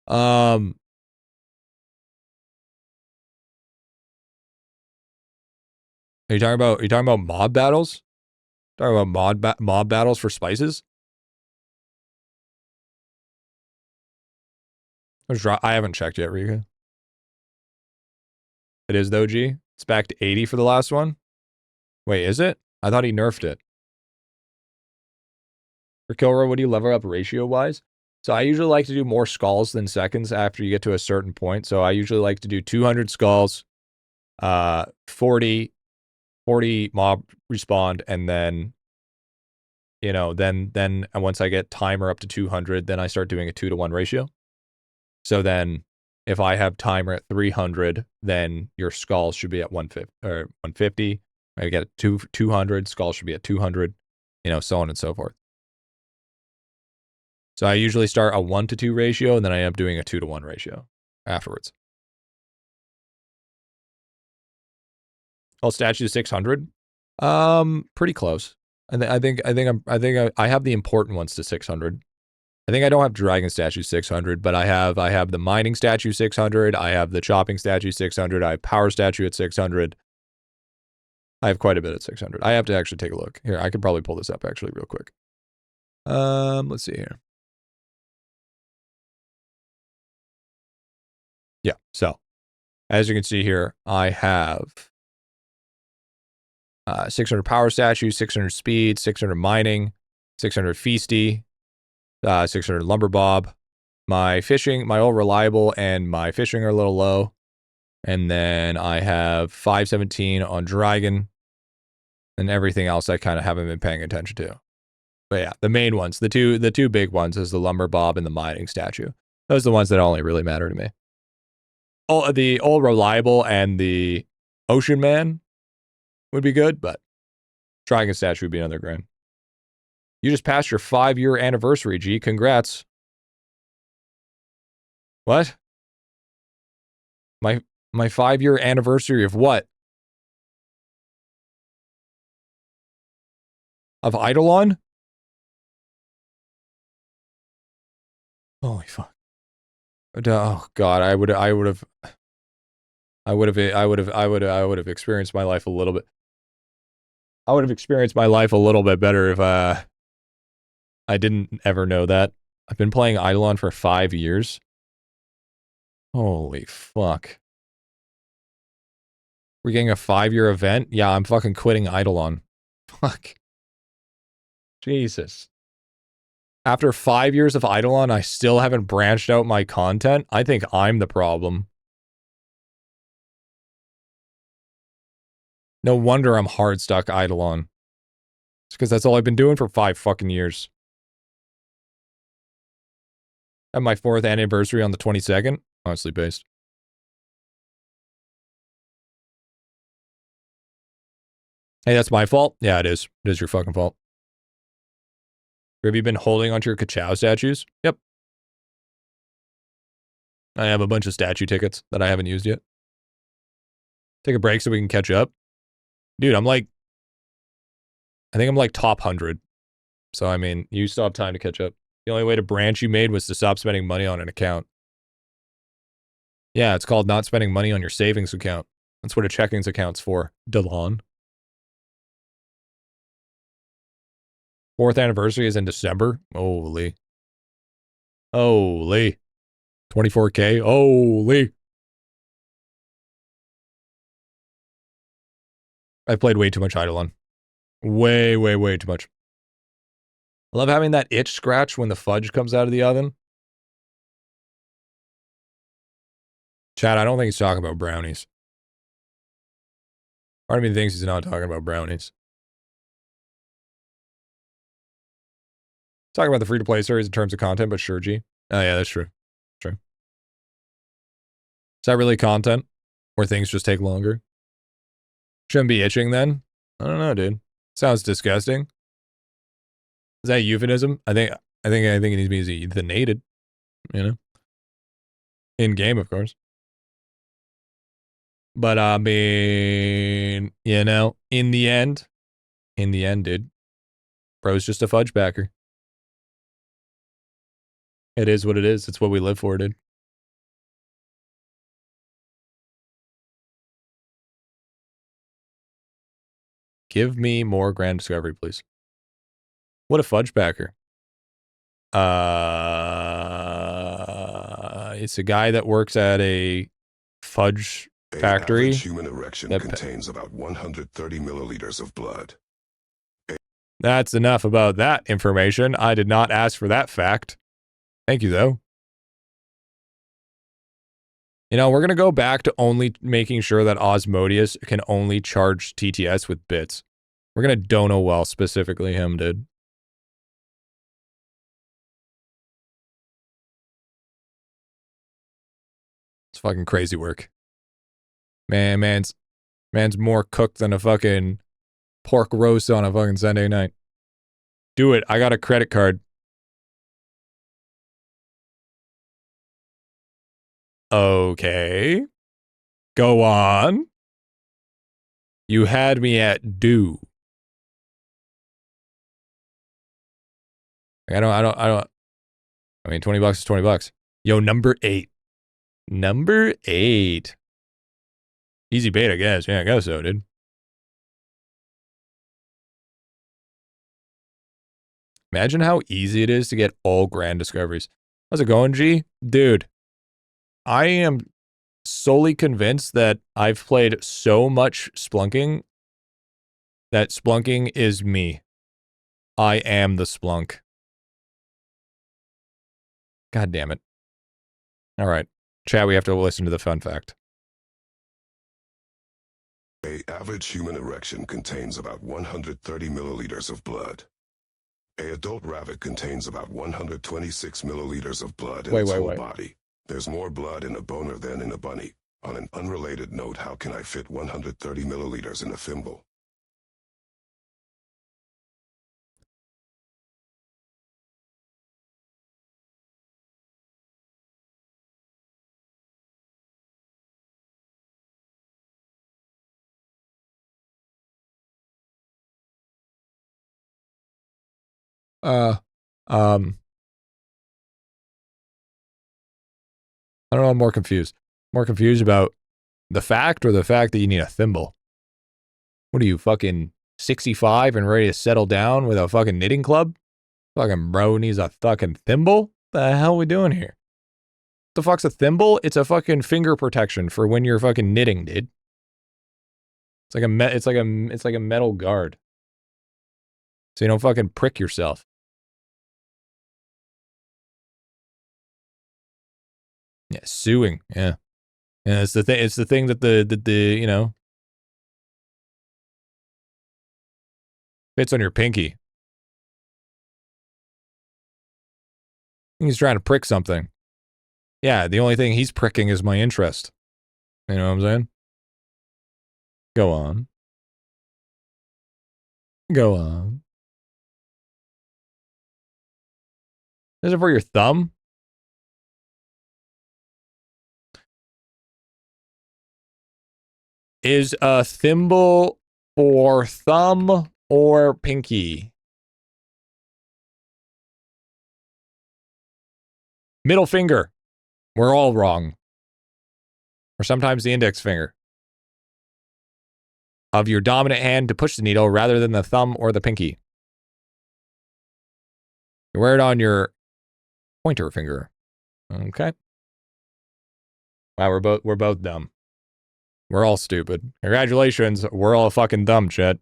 Are you talking about mob battles? Talking about mob battles for spices? I haven't checked yet, Rika. It is though, G. It's back to 80 for the last one. Wait, is it? I thought he nerfed it. For Kilroy, what do you level up ratio-wise? So I usually like to do more skulls than seconds after you get to a certain point. So I usually like to do 200 skulls, 40 mob respawn, and then, you know, then once I get timer up to 200, then I start doing a 2-to-1 ratio. So then if I have timer at 300, then your skull should be at 150 or 150. I get 200, skull should be at 200, you know, so on and so forth. So I usually start a 1-to-2 ratio, and then I end up doing a 2-to-1 ratio afterwards. All statues 600. Pretty close. I think I have the important ones to 600. I think I don't have dragon statue 600, but I have the mining statue 600. I have the chopping statue 600. I have power statue at 600. I have quite a bit at 600. I have to actually take a look. Here, I could probably pull this up actually real quick. Let's see here. Yeah, so as you can see here, I have 600 power statue, 600 speed, 600 mining, 600 feasty, 600 lumber bob. My fishing, my old reliable and my fishing are a little low. And then I have 517 on dragon. And everything else I kind of haven't been paying attention to. But yeah, the main ones, the two big ones is the lumber bob and the mining statue. Those are the ones that only really matter to me. Oh, the old reliable and the ocean man would be good, but dragon statue would be another grand. You just passed your 5-year anniversary, G. Congrats. What? My 5-year anniversary of what? Of IdleOn? Holy fuck. Oh god, I would have I would have experienced my life a little bit. I would have experienced my life a little bit better if I didn't ever know that. I've been playing IdleOn for 5 years. Holy fuck. We're getting a 5-year event? Yeah, I'm fucking quitting IdleOn. Fuck. Jesus. After 5 years of IdleOn, I still haven't branched out my content. I think I'm the problem. No wonder I'm hard stuck IdleOn. It's because that's all I've been doing for 5 fucking years. I have my 4th anniversary on the 22nd. Honestly based. Hey, that's my fault? Yeah, it is. It is your fucking fault. Have you been holding onto your Kachow statues? Yep. I have a bunch of statue tickets that I haven't used yet. Take a break so we can catch up. Dude, I think I'm like top 100. So, I mean, you still have time to catch up. The only way to branch you made was to stop spending money on an account. Yeah, it's called not spending money on your savings account. That's what a checkings account's for. Delon. 4th anniversary is in December. Holy. Holy. 24K. Holy. I played way too much IdleOn. Way, way, way too much. I love having that itch scratch when the fudge comes out of the oven. Chad, I don't think he's talking about brownies. Part of me thinks he's not talking about brownies. Talking about the free-to-play series in terms of content, but sure, G. Oh, yeah, that's true. True. Is that really content? Where things just take longer? Shouldn't be itching then? I don't know, dude. Sounds disgusting. Is that a euphemism? I think it needs to be euthanated. You know? In game, of course. But I mean, you know, in the end, dude, bro's just a fudge backer. It is what it is. It's what we live for, dude. Give me more Grand Discovery, please. What a fudge backer. It's a guy that works at a fudge factory. Average human erection contains about 130 milliliters of blood. That's enough about that information. I did not ask for that fact. Thank you, though. You know, we're going to go back to only making sure that Osmodius can only charge TTS with bits. We're going to dono well, specifically him, dude. It's fucking crazy work. Man's more cooked than a fucking pork roast on a fucking Sunday night. Do it. I got a credit card. Okay. Go on. You had me at do. I mean, $20 is $20. Yo, number 8. Number 8. Easy bait, I guess. Yeah, I guess so, dude. Imagine how easy it is to get all grand discoveries. How's it going, G? Dude, I am solely convinced that I've played so much Splunking that Splunking is me. I am the Splunk. God damn it. All right. Chat, we have to listen to the fun fact. An average human erection contains about 130 milliliters of blood. An adult rabbit contains about 126 milliliters of blood in its whole body. There's more blood in a boner than in a bunny. On an unrelated note, how can I fit 130 milliliters in a thimble? I don't know, I'm more confused. More confused about The fact or the fact that you need a thimble? What are you, fucking 65 and ready to settle down with a fucking knitting club? Fucking bro needs a fucking thimble? The hell are we doing here? What the fuck's a thimble? It's a fucking finger protection for when you're fucking knitting, dude. It's like a metal guard. So you don't fucking prick yourself. Yeah, suing. Yeah. Yeah, it's the thing. It's the thing that the you know, fits on your pinky. He's trying to prick something. Yeah, the only thing he's pricking is my interest. You know what I'm saying? Go on. Go on. Is it for your thumb? Is a thimble for thumb or pinky? Middle finger. We're all wrong. Or sometimes the index finger. Of your dominant hand to push the needle rather than the thumb or the pinky. You wear it on your pointer finger. Okay. Wow, we're both dumb. We're all stupid. Congratulations, we're all fucking dumb, Chet.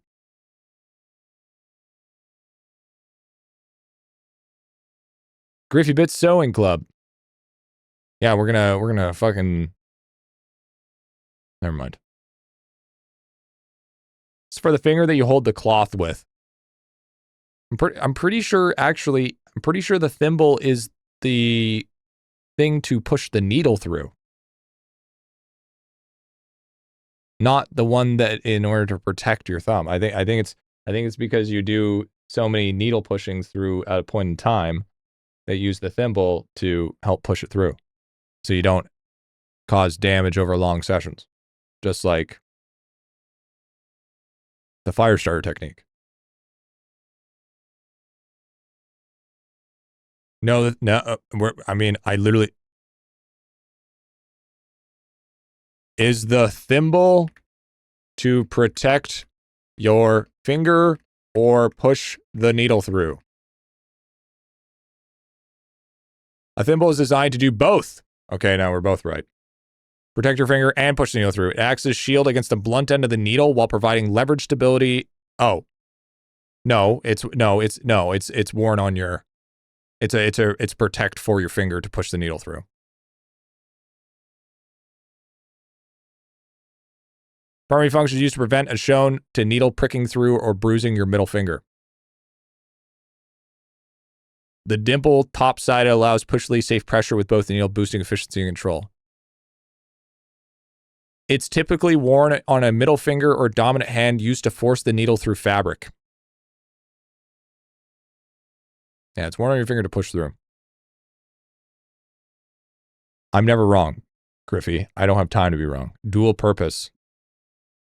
GriffyBit Sewing Club. Yeah, we're gonna fucking. Never mind. It's for the finger that you hold the cloth with. I'm pretty sure, actually, I'm pretty sure the thimble is the thing to push the needle through. Not the one that in order to protect your thumb. I think it's because you do so many needle pushings through at a point in time that use the thimble to help push it through. So you don't cause damage over long sessions. Just like the fire starter technique. No, I literally... Is the thimble to protect your finger or push the needle through? A thimble is designed to do both. Okay, now we're both right. Protect your finger and push the needle through. It acts as a shield against the blunt end of the needle while providing leverage stability. Oh. No, it's worn on your... It's protect for your finger to push the needle through. Primary functions used to prevent, as shown, to needle pricking through or bruising your middle finger. The dimple top side allows push-release safe pressure with both the needle, boosting efficiency and control. It's typically worn on a middle finger or dominant hand used to force the needle through fabric. Yeah, it's worn on your finger to push through. I'm never wrong, Griffy. I don't have time to be wrong. Dual purpose.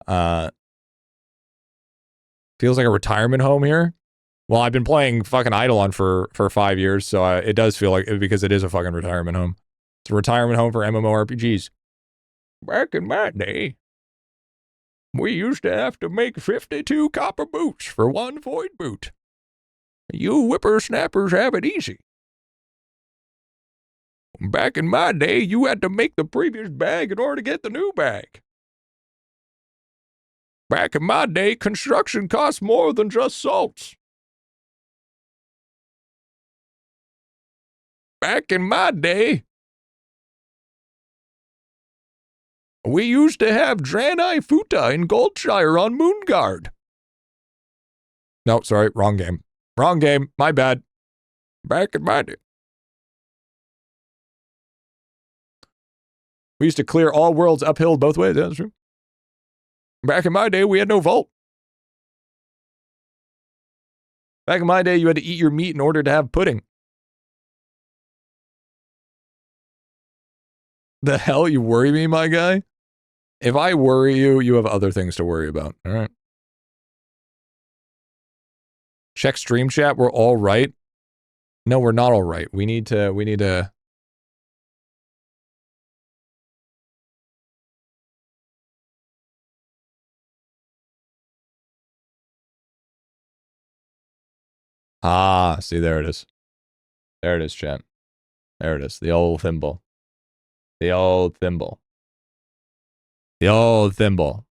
Feels like a retirement home here. Well, I've been playing fucking IdleOn for 5 years, so it does feel like, because it is a fucking retirement home. It's a retirement home for MMORPGs. Back in my day, we used to have to make 52 copper boots for one void boot. You whippersnappers have it easy. Back in my day, you had to make the previous bag in order to get the new bag. Back in my day, construction cost more than just salts. Back in my day, we used to have Draenei Futa in Goldshire on Moonguard. No, sorry, wrong game. Wrong game, my bad. Back in my day. We used to clear all worlds uphill both ways, that's true. Back in my day, we had no vault. Back in my day, you had to eat your meat in order to have pudding. The hell, you worry me, my guy? If I worry you, you have other things to worry about, all right? Check stream chat, we're all right. No, we're not all right. We need to Ah, see, there it is. There it is, chat. There it is. The old thimble. The old thimble. The old thimble.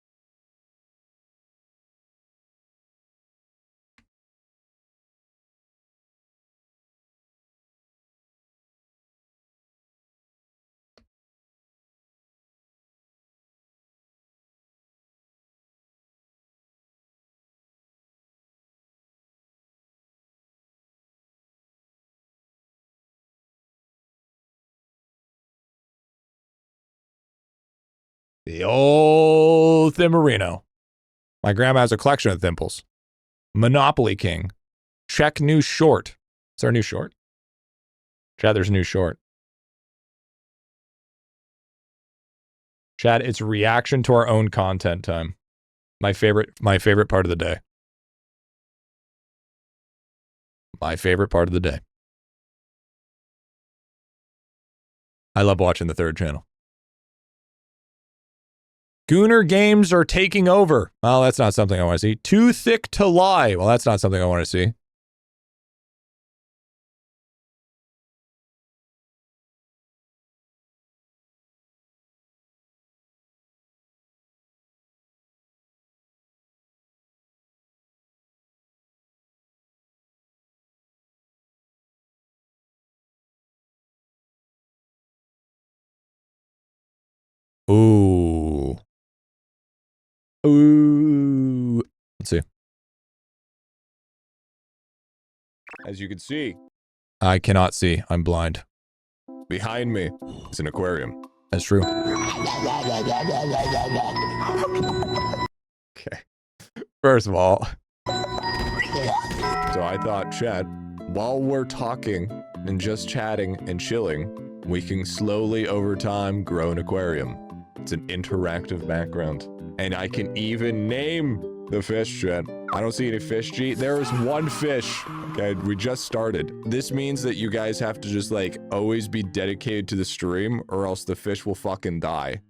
The old Thimmerino. My grandma has a collection of thimples. Monopoly King. Check new short. Is there a new short? Chad, there's a new short. Chad, it's reaction to our own content time. My favorite part of the day. My favorite part of the day. I love watching the third channel. Gooner games are taking over. Well, that's not something I want to see. Too thick to lie. Well, that's not something I want to see. Ooh. Ooh. Let's see. As you can see, I cannot see. I'm blind. Behind me is an aquarium. That's true. Okay. First of all, so I thought, Chad, while we're talking and just chatting and chilling, we can slowly over time grow an aquarium. It's an interactive background. And I can even name the fish, Chad. I don't see any fish, G. There is one fish. Okay, we just started. This means that you guys have to just like always be dedicated to the stream or else the fish will fucking die.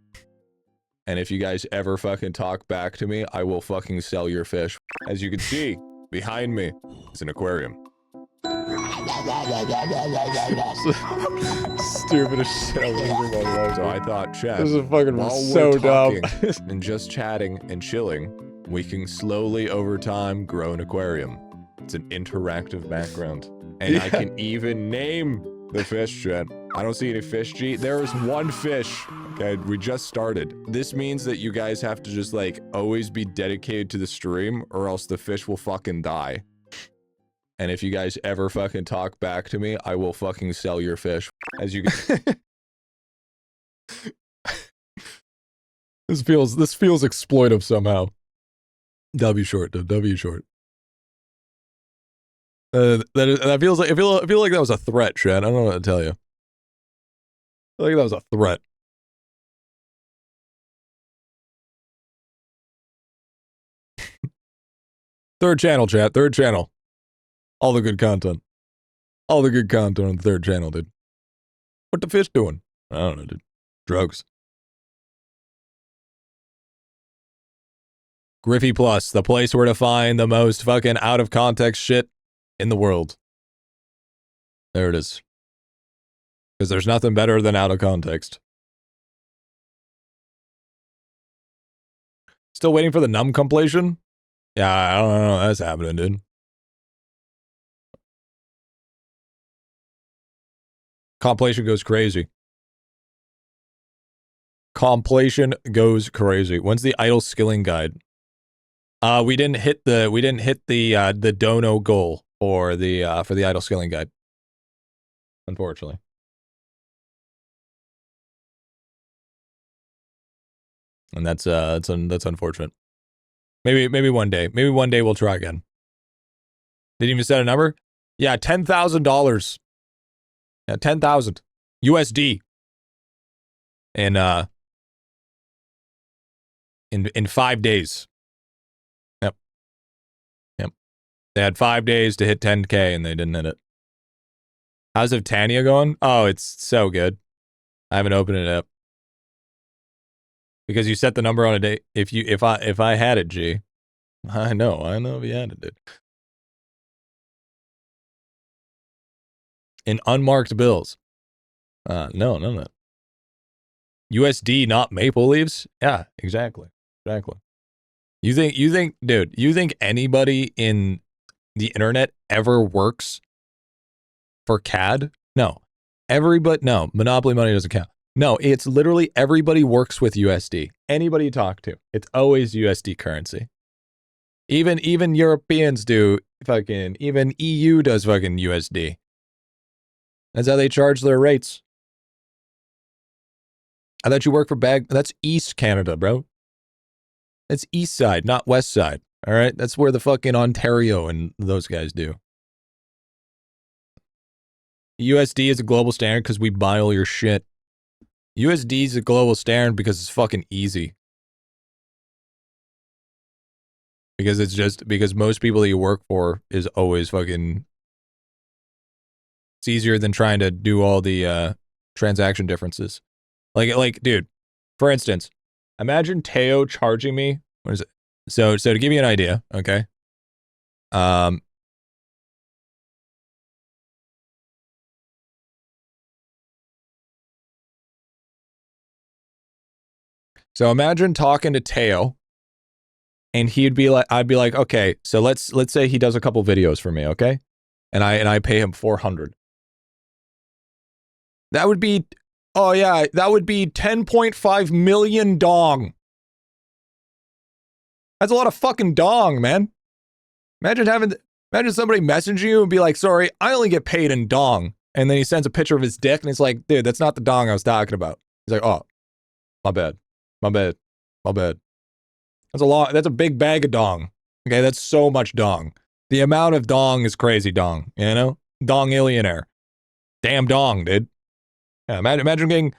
And if you guys ever fucking talk back to me, I will fucking sell your fish. As you can see, behind me is an aquarium. Stupidest shit I've ever in my life. So I thought, Chad, This is fucking while so we're dumb. talking and just chatting and chilling, we can slowly over time grow an aquarium. It's an interactive background. And I can even name the fish, Chad. I don't see any fish, G. There is one fish. Okay, we just started. This means that you guys have to just like always be dedicated to the stream or else the fish will fucking die. And if you guys ever fucking talk back to me, I will fucking sell your fish. As you can. This feels exploitive somehow. W short, W short. That feels like I feel like that was a threat, Chad. I don't know what to tell you. I feel like that was a threat. Third channel, chat. Third channel. All the good content. All the good content on the third channel, dude. What the fish doing? I don't know, dude. Drugs. Griffy Plus, the place where to find the most fucking out of context shit in the world. There it is. Because there's nothing better than out of context. Still waiting for the Numb compilation? Yeah, I don't know. That's happening, dude. Compilation goes crazy. Compilation goes crazy. When's the idle skilling guide? We didn't hit the dono goal for the idle skilling guide. Unfortunately. And that's unfortunate. Maybe one day. Maybe one day we'll try again. Didn't even set a number? Yeah, $10,000. Yeah, 10,000 USD. In 5 days. Yep. They had 5 days to hit 10K and they didn't hit it. How's Tanya going? Oh, it's so good. I haven't opened it up. Because you set the number on a day. If I had it, G. I know if you had it, dude. in unmarked bills. No. USD, not maple leaves? Yeah, exactly. You think, dude, you think anybody in the internet ever works for CAD? No. No, Monopoly money doesn't count. No, it's literally everybody works with USD. Anybody you talk to, it's always USD currency. Even Europeans do fucking, even EU does fucking USD. That's how they charge their rates. I thought you work for that's East Canada, bro. That's East side, not West side. All right, that's where the fucking Ontario and those guys do. USD is a global standard because we buy all your shit. USD is a global standard because it's fucking easy. Because most people that you work for is always fucking. It's easier than trying to do all the transaction differences. Like, dude, for instance, imagine Teo charging me. What is it? So to give you an idea, okay. So imagine talking to Teo, and he'd be like, I'd be like, okay, so let's say he does a couple videos for me, okay, and I pay him 400. That would be, oh yeah, that would be 10.5 million dong. That's a lot of fucking dong, man. Imagine somebody message you and be like, sorry, I only get paid in dong. And then he sends a picture of his dick and it's like, dude, that's not the dong I was talking about. He's like, oh, my bad. That's a big bag of dong. Okay, that's so much dong. The amount of dong is crazy dong, you know? Dong-illionaire. Damn dong, dude. Yeah, imagine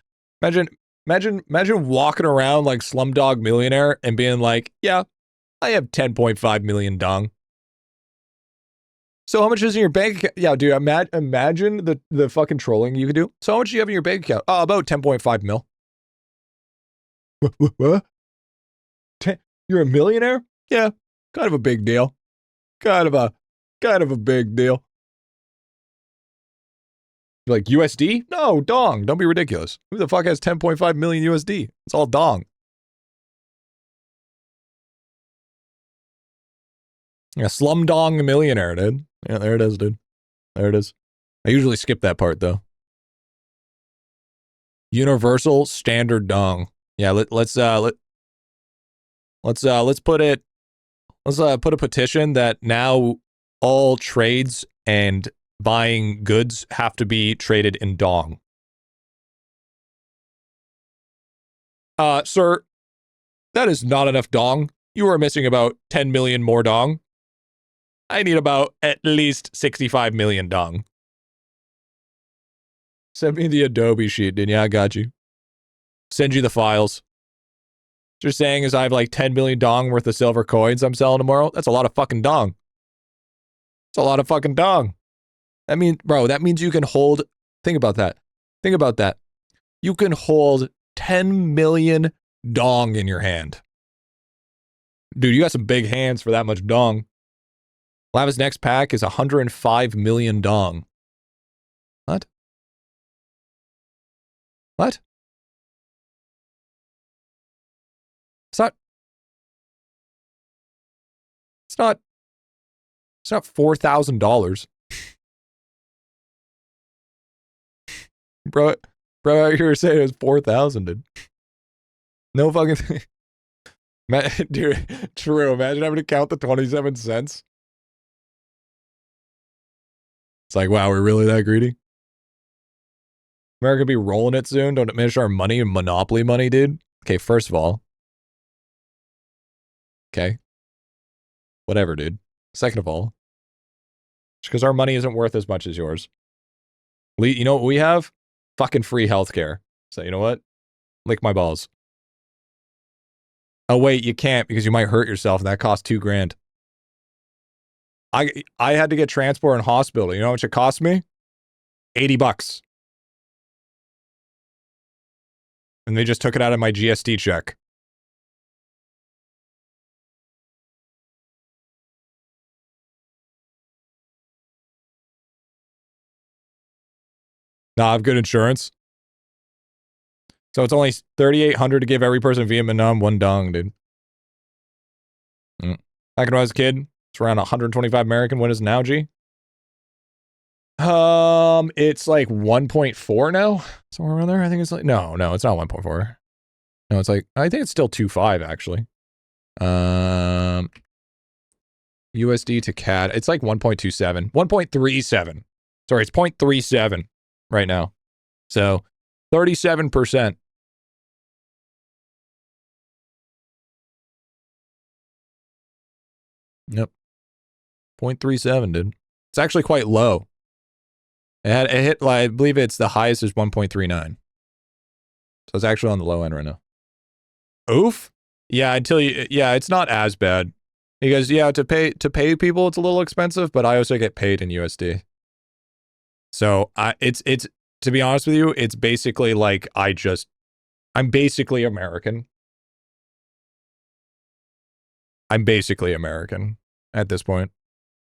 walking around like Slumdog Millionaire and being like, yeah, I have 10.5 million dong. So how much is in your bank account? Yeah, dude, imagine the fucking trolling you could do. So how much do you have in your bank account? Oh, about 10.5 mil. What? You're a millionaire? Yeah, kind of a big deal. Kind of a big deal. You're like, USD? No, dong. Don't be ridiculous. Who the fuck has 10.5 million USD? It's all dong. Yeah, Slumdong Millionaire, dude. Yeah, there it is, dude. There it is. I usually skip that part though. Universal standard dong. Yeah, let's put a petition that now all trades and buying goods have to be traded in dong. Sir, that is not enough dong. You are missing about 10 million more dong. I need about at least 65 million dong. Send me the Adobe sheet, dude. Yeah, I got you. Send you the files. What you're saying is I have like 10 million dong worth of silver coins I'm selling tomorrow? That's a lot of fucking dong. It's a lot of fucking dong. That means you can hold, think about that. You can hold 10 million dong in your hand. Dude, you got some big hands for that much dong. Lava's next pack is 105 million dong. What? It's not $4,000. Bro, out here saying it was 4,000, dude. No fucking thing. Dude, true. Imagine having to count the 27 cents. It's like, wow, we're really that greedy? America be rolling it soon. Don't diminish our money and monopoly money, dude. Okay, first of all. Okay. Whatever, dude. Second of all. Just because our money isn't worth as much as yours. You know what we have? Fucking free healthcare. So you know what? Lick my balls. Oh wait, you can't because you might hurt yourself and that costs $2,000. I had to get transport in hospital. You know how much it cost me? $80. And they just took it out of my GST check. Nah, I have good insurance. So it's only 3,800 to give every person in Vietnam one dong, dude. Back when I was a kid, it's around 125 American. What is it now, G? It's like 1.4 now, somewhere around there. I think it's like no, it's not 1.4. No, it's like I think it's still 2.5 actually. USD to CAD, it's like 1.27, 1.37. Sorry, it's 0.37 right now. So 37%. Yep. 0.37, dude. It's actually quite low. It hit, like, I believe it's the highest is 1.39. So it's actually on the low end right now. Oof. Yeah, until you, yeah, it's not as bad. Because yeah, to pay people it's a little expensive, but I also get paid in USD. So it's to be honest with you, it's basically like I'm basically American. I'm basically American at this point.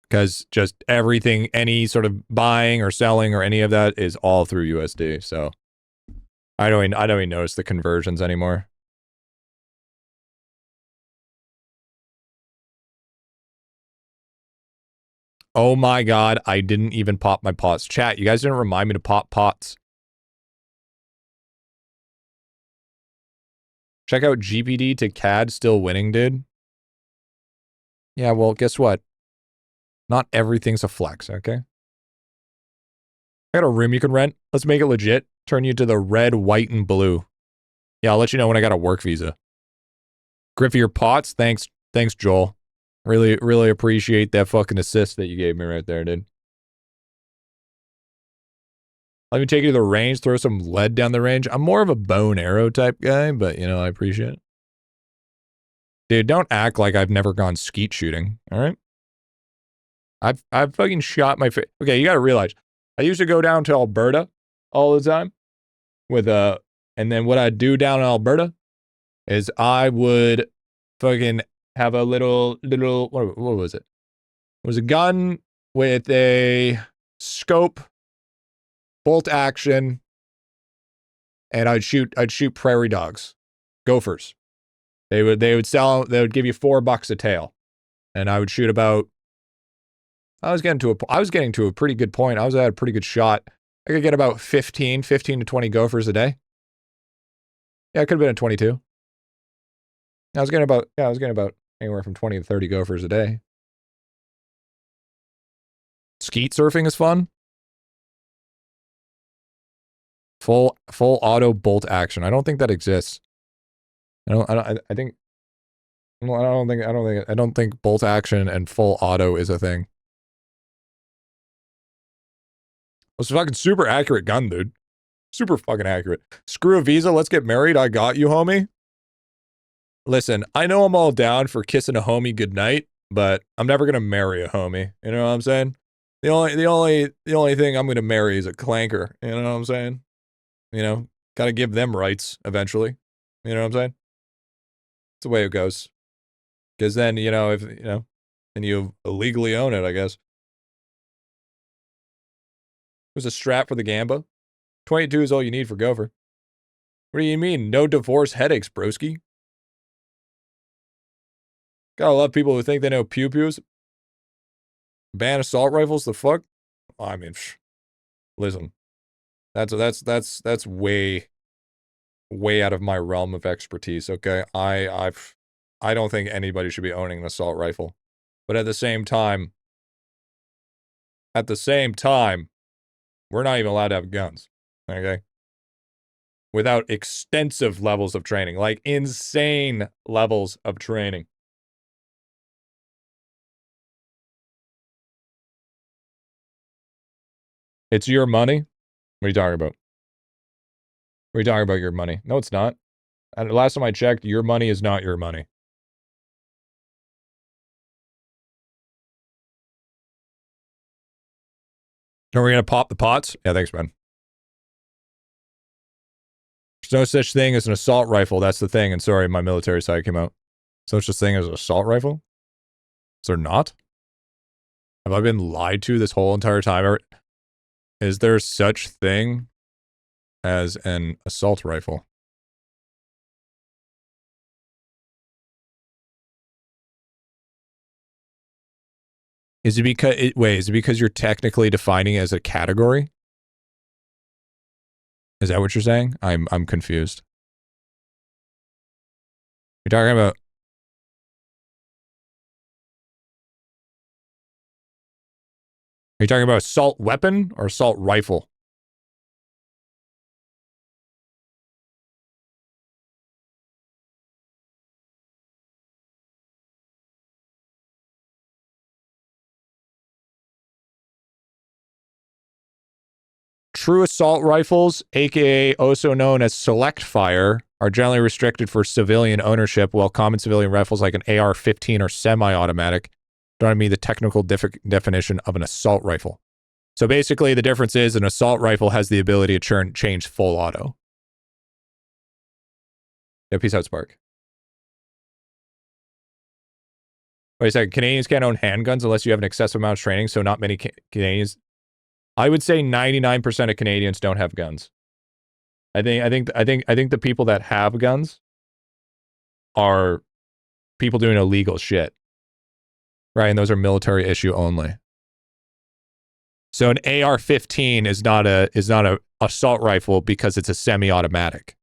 Because just everything, any sort of buying or selling or any of that is all through USD. So I don't even notice the conversions anymore. Oh my god, I didn't even pop my pots. Chat, you guys didn't remind me to pop pots. Check out GPD to CAD still winning, dude. Yeah, well, guess what? Not everything's a flex, okay? I got a room you can rent. Let's make it legit. Turn you to the red, white, and blue. Yeah, I'll let you know when I got a work visa. Griffy, your pots? Thanks, Joel. Really appreciate that fucking assist that you gave me right there, dude. Let me take you to the range, throw some lead down the range. I'm more of a bow and arrow type guy, but, you know, I appreciate it. Dude, don't act like I've never gone skeet shooting, all right? I've fucking shot my face. Okay, you gotta realize, I used to go down to Alberta all the time with, and then what I'd do down in Alberta is I would fucking have a little, what was it? It was a gun with a scope, bolt action, and I'd shoot prairie dogs, gophers. They would give you $4 a tail, and I would shoot about. I was getting to a pretty good point. I was at a pretty good shot. I could get about 15 to 20 gophers a day. Yeah, it could have been a 22. I was getting about anywhere from 20 to 30 gophers a day. Skeet surfing is fun. Full auto bolt action. I don't think that exists. I don't think bolt action and full auto is a thing. It's a fucking super accurate gun, dude. Super fucking accurate. Screw a visa, let's get married. I got you, homie. Listen, I know I'm all down for kissing a homie goodnight, but I'm never gonna marry a homie. You know what I'm saying? The only thing I'm gonna marry is a clanker. You know what I'm saying? You know, gotta give them rights eventually. You know what I'm saying? It's the way it goes. Because then, you know, then you illegally own it, I guess. There's a strap for the Gamba. 22 is all you need for Gopher. What do you mean? No divorce headaches, broski. Gotta love people who think they know pew-pews. Ban assault rifles, the fuck? I mean, listen. That's way out of my realm of expertise, okay? I don't think anybody should be owning an assault rifle. But at the same time, we're not even allowed to have guns, okay? Without extensive levels of training, like insane levels of training. It's your money? What are you talking about? What are you talking about, your money? No, it's not. And last time I checked, your money is not your money. Are we gonna pop the pots? Yeah, thanks, man. There's no such thing as an assault rifle. That's the thing. And sorry, my military side came out. There's no such thing as an assault rifle? Is there not? Have I been lied to this whole entire time? Is there such thing as an assault rifle? Is it because is it because you're technically defining it as a category? Is that what you're saying? I'm confused. You're talking about Are you talking about assault weapon or assault rifle? True assault rifles, aka also known as select fire, are generally restricted for civilian ownership, while common civilian rifles like an AR-15 are semi-automatic. Don't mean the technical definition of an assault rifle. So basically, the difference is an assault rifle has the ability to change full auto. Yeah, peace out, Spark. Wait a second. Canadians can't own handguns unless you have an excessive amount of training, so not many Canadians. I would say 99% of Canadians don't have guns. I think the people that have guns are people doing illegal shit. Right, and those are military issue only. So an AR-15 is not a assault rifle because it's a semi-automatic.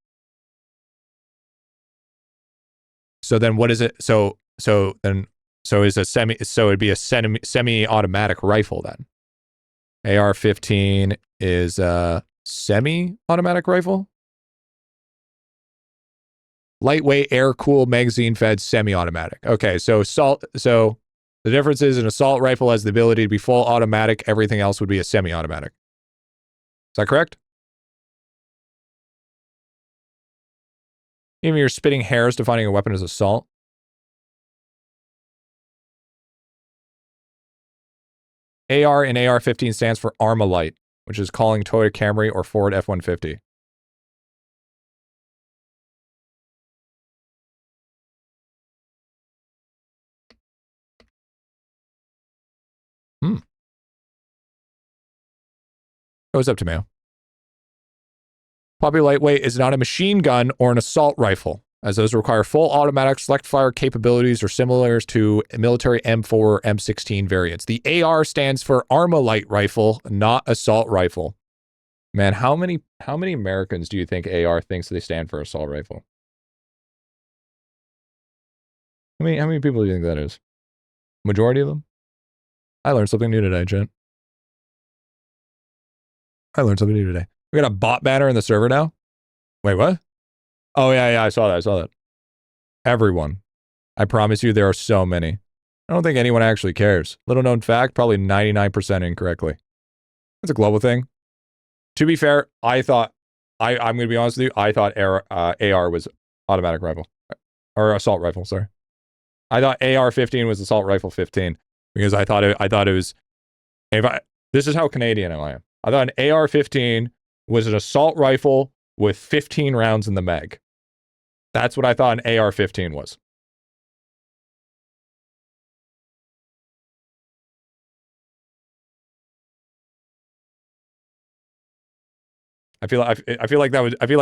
So then what is it? So is a it'd be a semi-automatic rifle then. AR-15 is a semi-automatic rifle? Lightweight, air-cooled, magazine-fed, semi-automatic. Okay, so the difference is an assault rifle has the ability to be full automatic. Everything else would be a semi-automatic. Is that correct? Even you're spitting hairs defining a weapon as assault. AR in AR-15 stands for Armalite, which is calling Toyota Camry or Ford F-150. What's up, Tomato? Popular lightweight is not a machine gun or an assault rifle, as those require full automatic select fire capabilities or similar to military M4 or M16 variants. The AR stands for Armalite rifle, not assault rifle. Man, how many Americans do you think AR thinks they stand for assault rifle? How many people do you think that is? Majority of them? I learned something new today, Jen. I learned something new today. We got a bot banner in the server now? Wait, what? Oh, yeah, I saw that. Everyone. I promise you there are so many. I don't think anyone actually cares. Little known fact, probably 99% incorrectly. That's a global thing. To be fair, I'm going to be honest with you, I thought AR was automatic rifle. Or assault rifle, sorry. I thought AR-15 was assault rifle 15 because I thought it was this is how Canadian I am. I thought an AR-15 was an assault rifle with 15 rounds in the mag. That's what I thought an AR-15 was. I feel like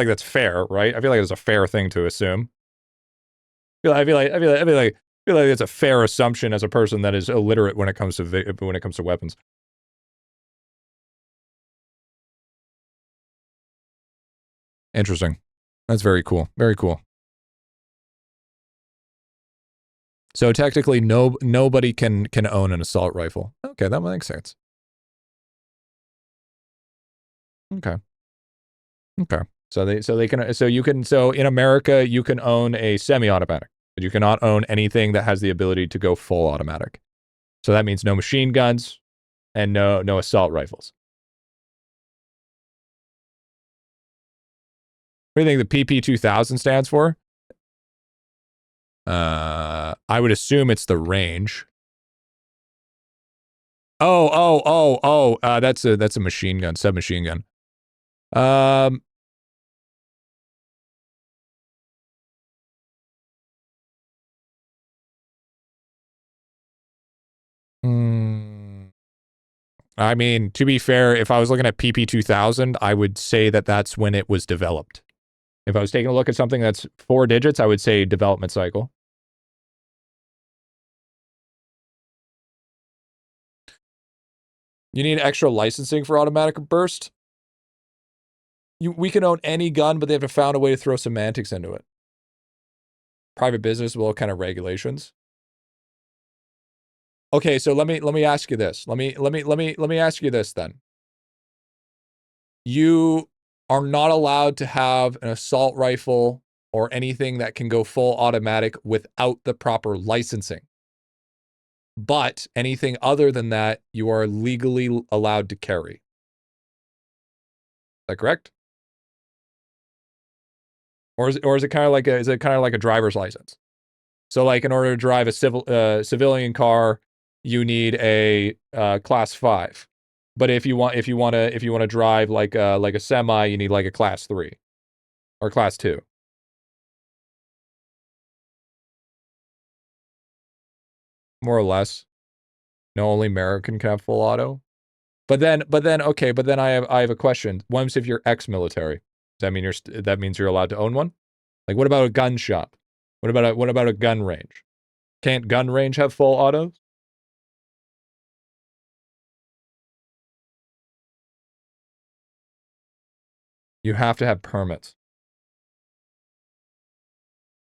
that's fair, right? I feel like it's a fair thing to assume. I feel like it's a fair assumption as a person that is illiterate when it comes to weapons. Interesting. That's very cool. Very cool. So technically, nobody can own an assault rifle. Okay, that makes sense. Okay. So in America you can own a semi-automatic, but you cannot own anything that has the ability to go full automatic. So that means no machine guns and no assault rifles. What do you think the PP2000 stands for? I would assume it's the range. That's a machine gun, submachine gun. I mean, to be fair, if I was looking at PP 2000, I would say that that's when it was developed. If I was taking a look at something that's 4 digits, I would say development cycle. You need extra licensing for automatic burst? We can own any gun, but they have to find a way to throw semantics into it. Private business, well, kind of regulations. Okay, so let me ask you this. Let me ask you this then. You are not allowed to have an assault rifle or anything that can go full automatic without the proper licensing. But anything other than that, you are legally allowed to carry. Is that correct? Or is it kind of like a driver's license? So like in order to drive a civilian car, you need a class 5. But if you want to drive like a semi, you need like a class 3 or class 2. More or less. No, only American can have full auto. But then I have a question. What if you're ex-military? Does that mean that means you're allowed to own one? Like what about a gun shop? What about a gun range? Can't gun range have full autos? You have to have permits.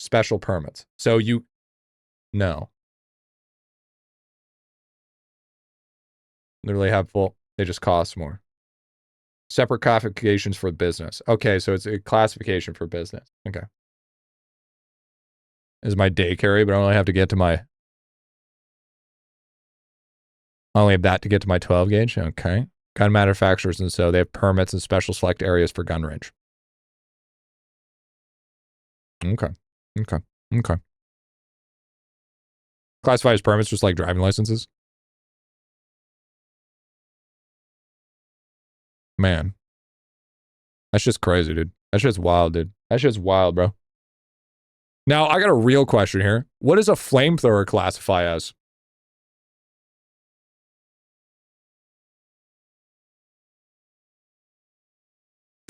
Special permits. So no. Literally have full, they just cost more. Separate classifications for business. Okay, so it's a classification for business. Okay. This is my day carry, but I only have to get to my... I only have that to get to my 12 gauge. Okay. Gun manufacturers, and so they have permits and special select areas for gun range. Okay. Classified as permits just like driving licenses? Man. That's just crazy, dude. That's just wild, dude. That's just wild, bro. Now, I got a real question here. What does a flamethrower classify as?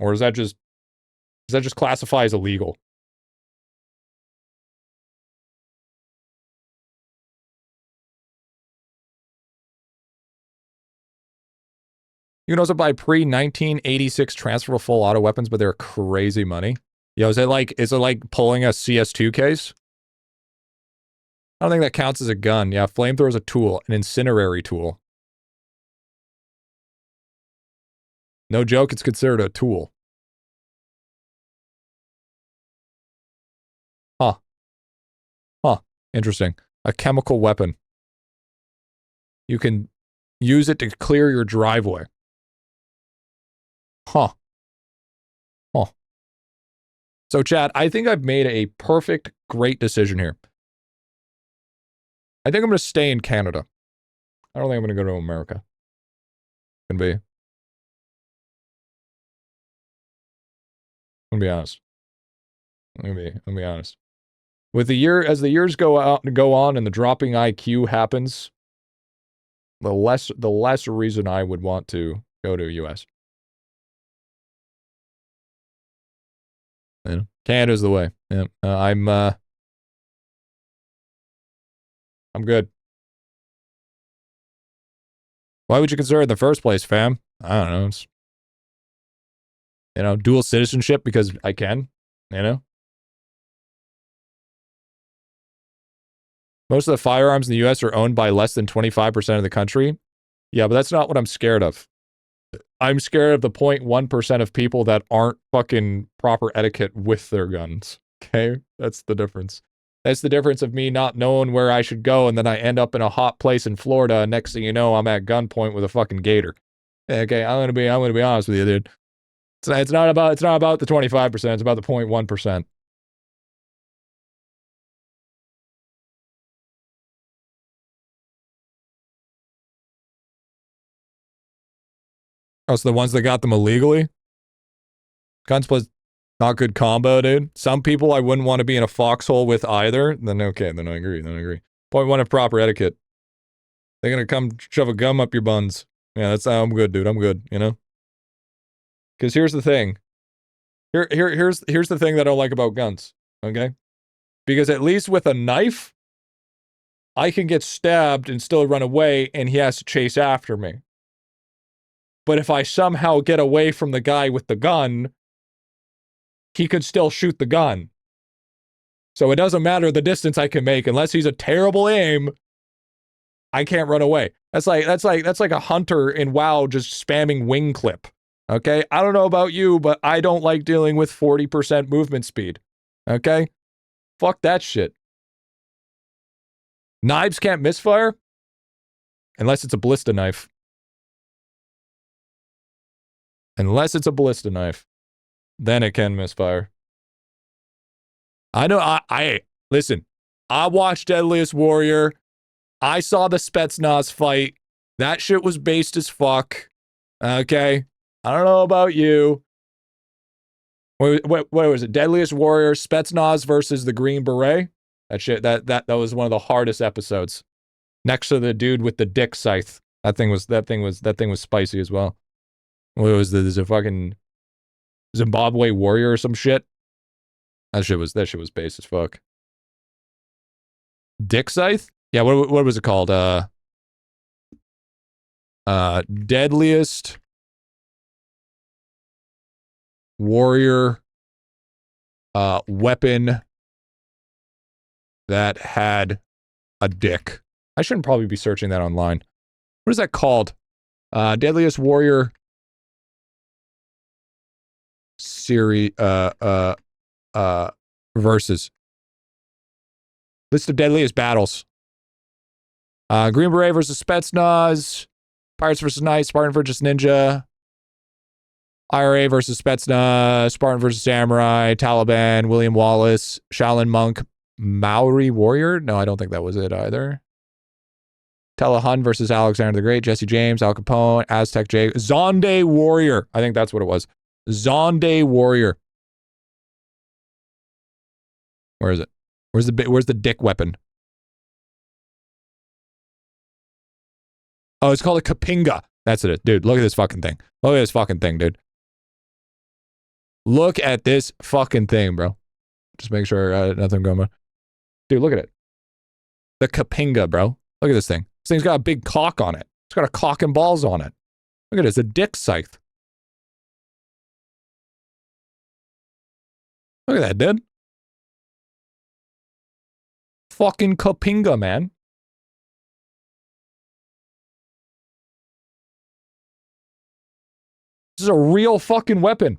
Or does that just classify as illegal? You can also buy pre-1986 transferable full auto weapons, but they're crazy money. Yo, is it like pulling a CS2 case? I don't think that counts as a gun. Yeah, flamethrower is a tool, an incinerary tool. No joke, it's considered a tool. Huh. Interesting. A chemical weapon. You can use it to clear your driveway. Huh. So, Chad, I think I've made a perfect, great decision here. I think I'm going to stay in Canada. I don't think I'm going to go to America. I'm going to be honest. I'm going to be honest. As the years go on and the dropping IQ happens, the less reason I would want to go to US. You know, Canada's the way. Yeah, I'm good. Why would you consider it in the first place, fam? I don't know. It's, dual citizenship because I can, Most of the firearms in the US are owned by less than 25% of the country. Yeah, but that's not what I'm scared of. I'm scared of the 0.1% of people that aren't fucking proper etiquette with their guns. Okay? That's the difference. That's the difference of me not knowing where I should go, and then I end up in a hot place in Florida, and next thing you know, I'm at gunpoint with a fucking gator. Okay, I'm gonna be honest with you, dude. It's not about the 25%, it's about the 0.1%. Oh, so the ones that got them illegally? Guns plus not good combo, dude. Some people I wouldn't want to be in a foxhole with either. Then okay, then I agree. Point 1 of proper etiquette. They're gonna come shove a gum up your buns. Yeah, I'm good, dude. I'm good, you know? Because here's the thing. Here's the thing that I don't like about guns, okay? Because at least with a knife, I can get stabbed and still run away, and he has to chase after me. But if I somehow get away from the guy with the gun, he could still shoot the gun. So it doesn't matter the distance I can make, unless he's a terrible aim, I can't run away. That's like a hunter in WoW just spamming wing clip. Okay? I don't know about you, but I don't like dealing with 40% movement speed. Okay? Fuck that shit. Knives can't misfire unless it's a ballista knife. Unless it's a ballista knife, then it can misfire. I know. I listen. I watched Deadliest Warrior. I saw the Spetsnaz fight. That shit was based as fuck. Okay, I don't know about you. What was it? Deadliest Warrior, Spetsnaz versus the Green Beret. That shit. That was one of the hardest episodes. Next to the dude with the dick scythe. That thing was spicy as well. What was this? A fucking Zimbabwe warrior or some shit? That shit was base as fuck. Dick scythe? Yeah, what was it called? Deadliest warrior weapon that had a dick. I shouldn't probably be searching that online. What is that called? Deadliest warrior series versus list of deadliest battles. Green Beret versus Spetsnaz, Pirates versus Knights, Spartan versus Ninja, IRA versus Spetsnaz, Spartan versus Samurai, Taliban, William Wallace, Shaolin Monk, Maori Warrior. No, I don't think that was it either. Telehun versus Alexander the Great, Jesse James, Al Capone, Aztec Jay, Zonde Warrior. I think that's what it was. Zonde Warrior. Where is it? Where's the dick weapon? Oh, it's called a Kapinga. That's it. Dude, look at this fucking thing. Look at this fucking thing, dude. Look at this fucking thing, bro. Just make sure I got nothing going on. Dude, look at it. The Kapinga, bro. Look at this thing. This thing's got a big cock on it. It's got a cock and balls on it. Look at it. It's a dick scythe. Look at that, dude. Fucking Kapinga, man. This is a real fucking weapon.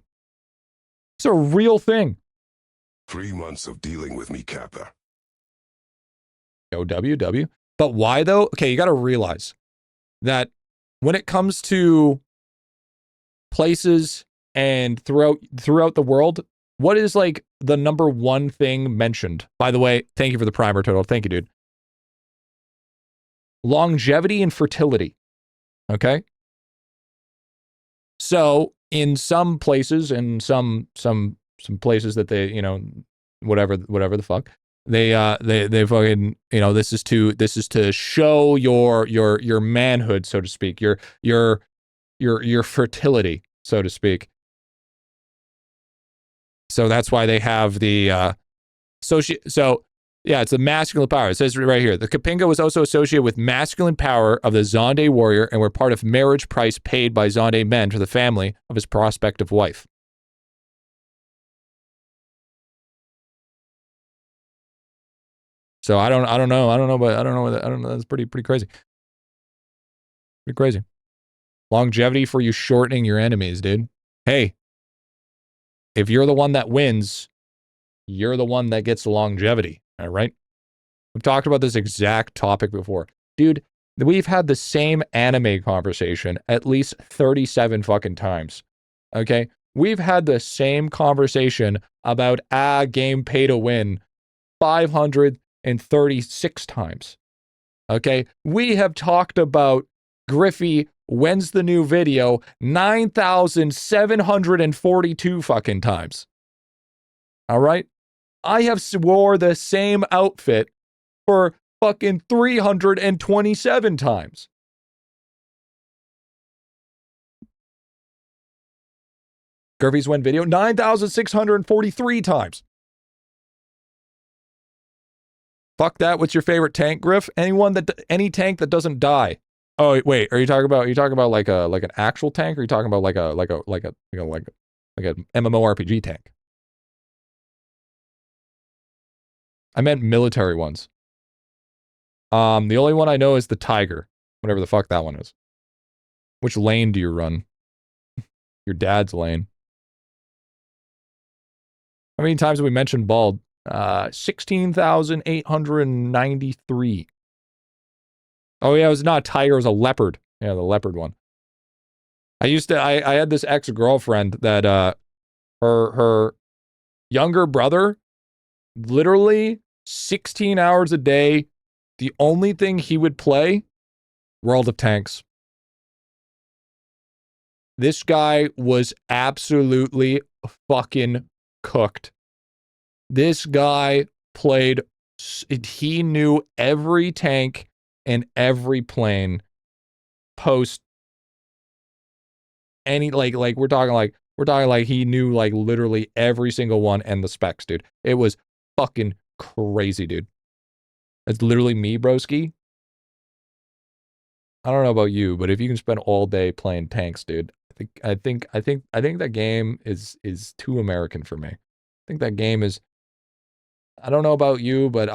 It's a real thing. 3 months of dealing with me, Kappa. OWW. But why though? Okay, you got to realize that when it comes to places and throughout the world, what is like the number one thing mentioned? By the way, thank you for the primer, Total. Thank you, dude. Longevity and fertility. Okay? So, in some places, and some places that they, you know, whatever the fuck, they fucking, you know, this is to show your manhood, so to speak, your fertility, so to speak. So that's why they have the so yeah, it's the masculine power. It says right here, the Kapinga was also associated with masculine power of the Zonde warrior and were part of marriage price paid by Zonde men to the family of his prospective wife. So I don't know. That's pretty crazy. Pretty crazy. Longevity for you shortening your enemies, dude. Hey, if you're the one that wins, you're the one that gets the longevity. All right. We've talked about this exact topic before. Dude, we've had the same anime conversation at least 37 fucking times. Okay? We've had the same conversation about game pay to win 536 times. Okay? We have talked about Griffy, when's the new video, 9,742 fucking times. All right? I have wore the same outfit for fucking 327 times. Griffy's win video, 9,643 times. Fuck that. What's your favorite tank, Griff? Any tank that doesn't die. Oh wait, are you talking about like an actual tank, or are you talking about like an MMORPG tank? I meant military ones. The only one I know is the Tiger, whatever the fuck that one is. Which lane do you run? Your dad's lane. How many times have we mentioned bald? 16,893. Oh yeah, it was not a tiger, it was a leopard. Yeah, the leopard one. I had this ex-girlfriend that her younger brother, literally 16 hours a day, the only thing he would play, World of Tanks. This guy was absolutely fucking cooked. This guy played, he knew every tank and every plane post any, like we're talking like he knew like literally every single one and the specs, dude. It was fucking crazy, dude. That's literally me, broski. I don't know about you, but if you can spend all day playing tanks, dude, I think that game is too American for me. I think that game is, I don't know about you, but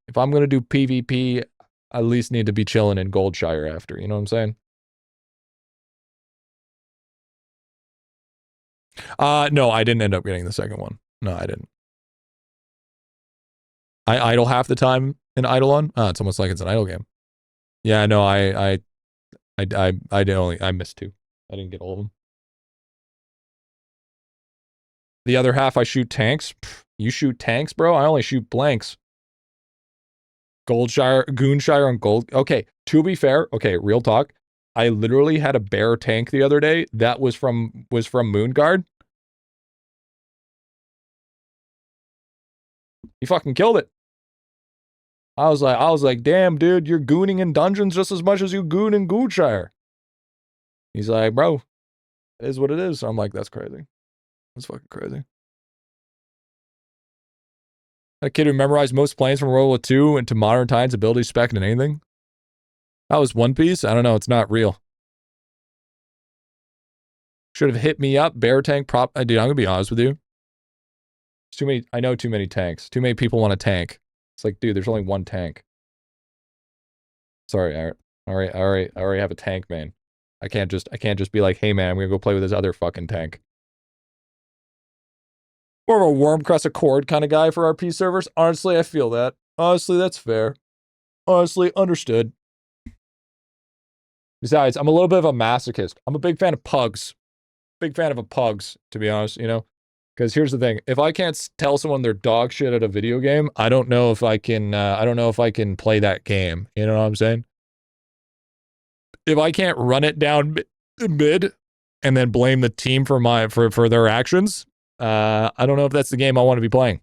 if I'm gonna do PvP, I at least need to be chilling in Goldshire after, you know what I'm saying? No, I didn't end up getting the second one. No, I didn't. I idle half the time in IdleOn. It's almost like it's an idle game. Yeah, no, I missed two. I didn't get all of them. The other half, I shoot tanks. Pff, you shoot tanks, bro? I only shoot blanks. Goonshire on gold. Okay, to be fair, okay, real talk. I literally had a bear tank the other day that was from Moonguard. He fucking killed it. I was like, damn, dude, you're gooning in dungeons just as much as you goon in Goonshire. He's like, bro, it is what it is. So I'm like, that's crazy. That's fucking crazy. A kid who memorized most planes from World War II into modern times, ability spec and anything. That was One Piece. I don't know. It's not real. Should have hit me up. Bear tank prop. Dude, I'm gonna be honest with you. It's too many. I know too many tanks. Too many people want a tank. It's like, dude, there's only one tank. Sorry, I already have a tank, man. I can't just be like, hey man, I'm gonna go play with this other fucking tank. More of a Wormcrest Accord kind of guy for RP servers. Honestly, I feel that. Honestly, that's fair. Honestly, understood. Besides, I'm a little bit of a masochist. I'm a big fan of pugs. Big fan of a pugs, to be honest, you know? Because here's the thing. If I can't tell someone they're dog shit at a video game, I don't know if I can play that game. You know what I'm saying? If I can't run it down mid and then blame the team for their actions, I don't know if that's the game I want to be playing.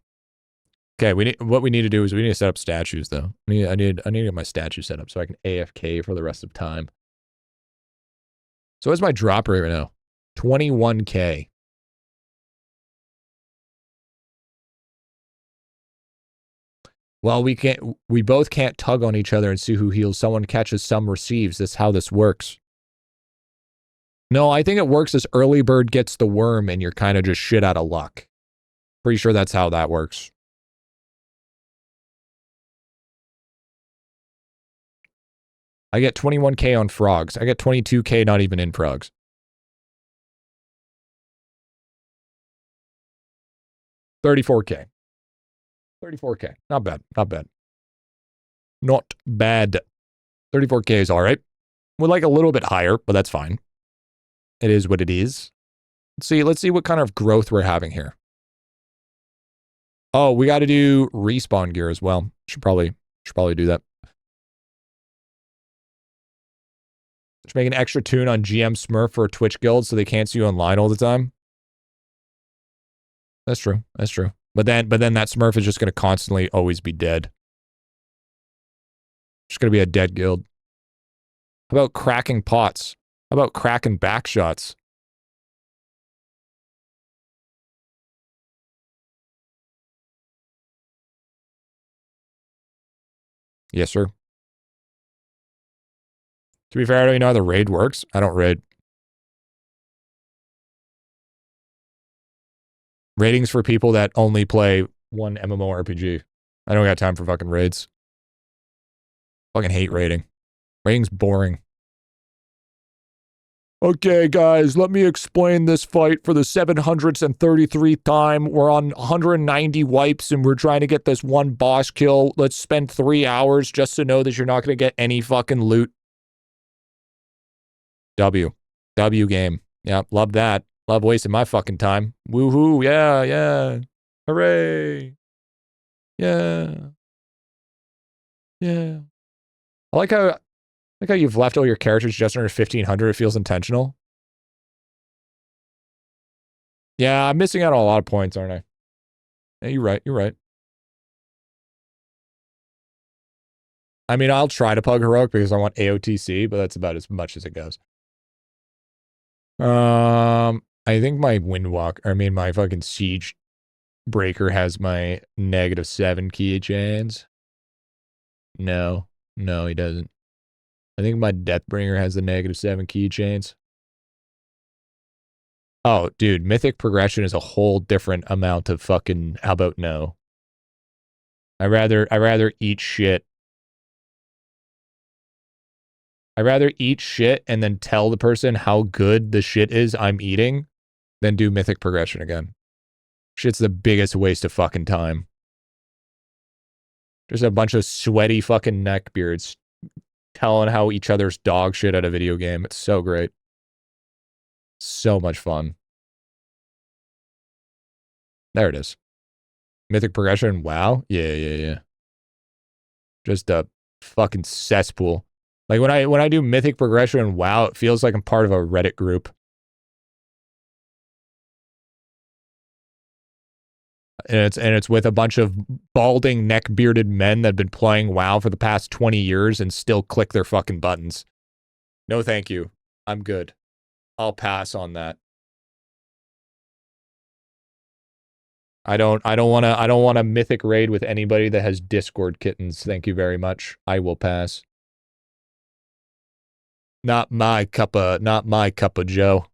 Okay, what we need to do is we need to set up statues though. I need to get my statue set up so I can AFK for the rest of time. So what's my drop rate right now? 21K. Well, we both can't tug on each other and see who heals. Someone catches, some receives. That's how this works. No, I think it works as early bird gets the worm and you're kind of just shit out of luck. Pretty sure that's how that works. I get 21K on frogs. I get 22K not even in frogs. $34K. 34K. Not bad. Not bad. Not bad. 34K is all right. We'd like a little bit higher, but that's fine. It is what it is. Let's see what kind of growth we're having here. Oh, we got to do respawn gear as well. Should probably do that. Should make an extra tune on GM Smurf for a Twitch guild so they can't see you online all the time. That's true. That's true. But then that Smurf is just going to constantly always be dead. Just going to be a dead guild. How about cracking pots? How about cracking back shots? Yes, sir. To be fair, I don't even know how the raid works. I don't raid. Ratings for people that only play one MMORPG. I don't got time for fucking raids. Fucking hate raiding. Raiding's boring. Okay, guys, let me explain this fight for the 733th time. We're on 190 wipes and we're trying to get this one boss kill. Let's spend 3 hours just to know that you're not going to get any fucking loot. W game. Yeah, love that. Love wasting my fucking time. Woohoo, yeah, yeah. Hooray. Yeah. Yeah. I like how you've left all your characters just under 1,500. It feels intentional. Yeah, I'm missing out on a lot of points, aren't I? Yeah, you're right. You're right. I mean, I'll try to pug heroic because I want AOTC, but that's about as much as it goes. I think my my fucking siege breaker has my -7 keychains. No, he doesn't. I think my Deathbringer has the -7 keychains. Oh, dude, mythic progression is a whole different amount of fucking. How about no? I rather eat shit. I rather eat shit and then tell the person how good the shit is I'm eating than do mythic progression again. Shit's the biggest waste of fucking time. There's a bunch of sweaty fucking neckbeards telling how each other's dog shit at a video game. It's so great. So much fun. There it is. Mythic progression. Wow. Yeah. Just a fucking cesspool. Like when I do mythic progression, wow, it feels like I'm part of a Reddit group. And it's with a bunch of balding, neck-bearded men that have been playing WoW for the past 20 years and still click their fucking buttons. No, thank you. I'm good. I'll pass on that. I don't want a mythic raid with anybody that has Discord kittens. Thank you very much. I will pass. Not my cup of Joe.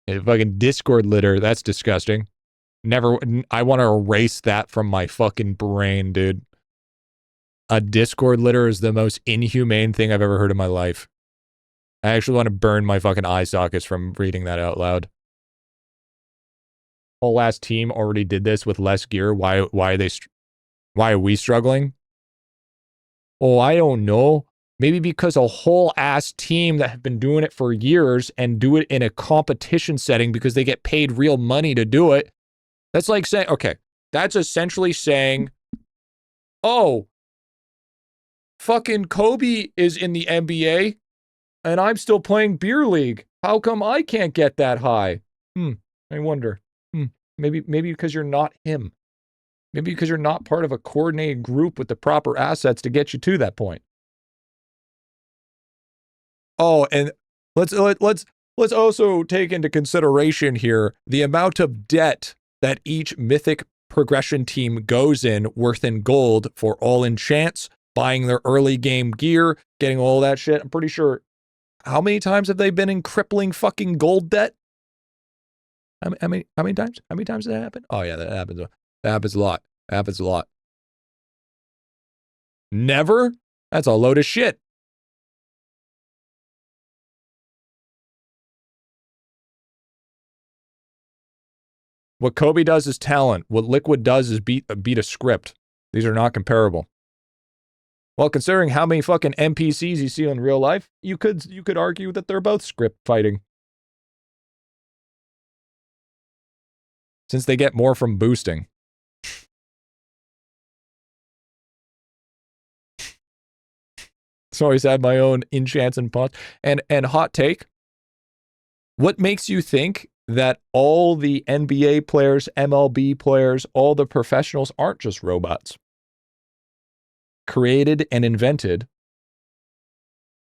A fucking Discord litter, that's disgusting. I want to erase that from my fucking brain, dude. A Discord litter is the most inhumane thing I've ever heard in my life. I actually want to burn my fucking eye sockets from reading that out loud. Whole last team already did this with less gear. Why are we struggling? Oh, I don't know. Maybe because a whole ass team that have been doing it for years and do it in a competition setting because they get paid real money to do it. That's like saying, okay, that's essentially saying, oh, fucking Kobe is in the NBA and I'm still playing beer league. How come I can't get that high? I wonder. Maybe because you're not him. Maybe because you're not part of a coordinated group with the proper assets to get you to that point. Oh, and let's also take into consideration here the amount of debt that each mythic progression team goes in worth in gold for all enchants, buying their early game gear, getting all that shit. I'm pretty sure. How many times have they been in crippling fucking gold debt? How many times? How many times did that happen? Oh yeah, that happens. That happens a lot. That happens a lot. Never? That's a load of shit. What Kobe does is talent. What Liquid does is beat a script. These are not comparable. Well, considering how many fucking NPCs you see in real life, you could argue that they're both script fighting. Since they get more from boosting. So I always had my own enchants and pots. And hot take. What makes you think that all the NBA players, MLB players, all the professionals aren't just robots? Created and invented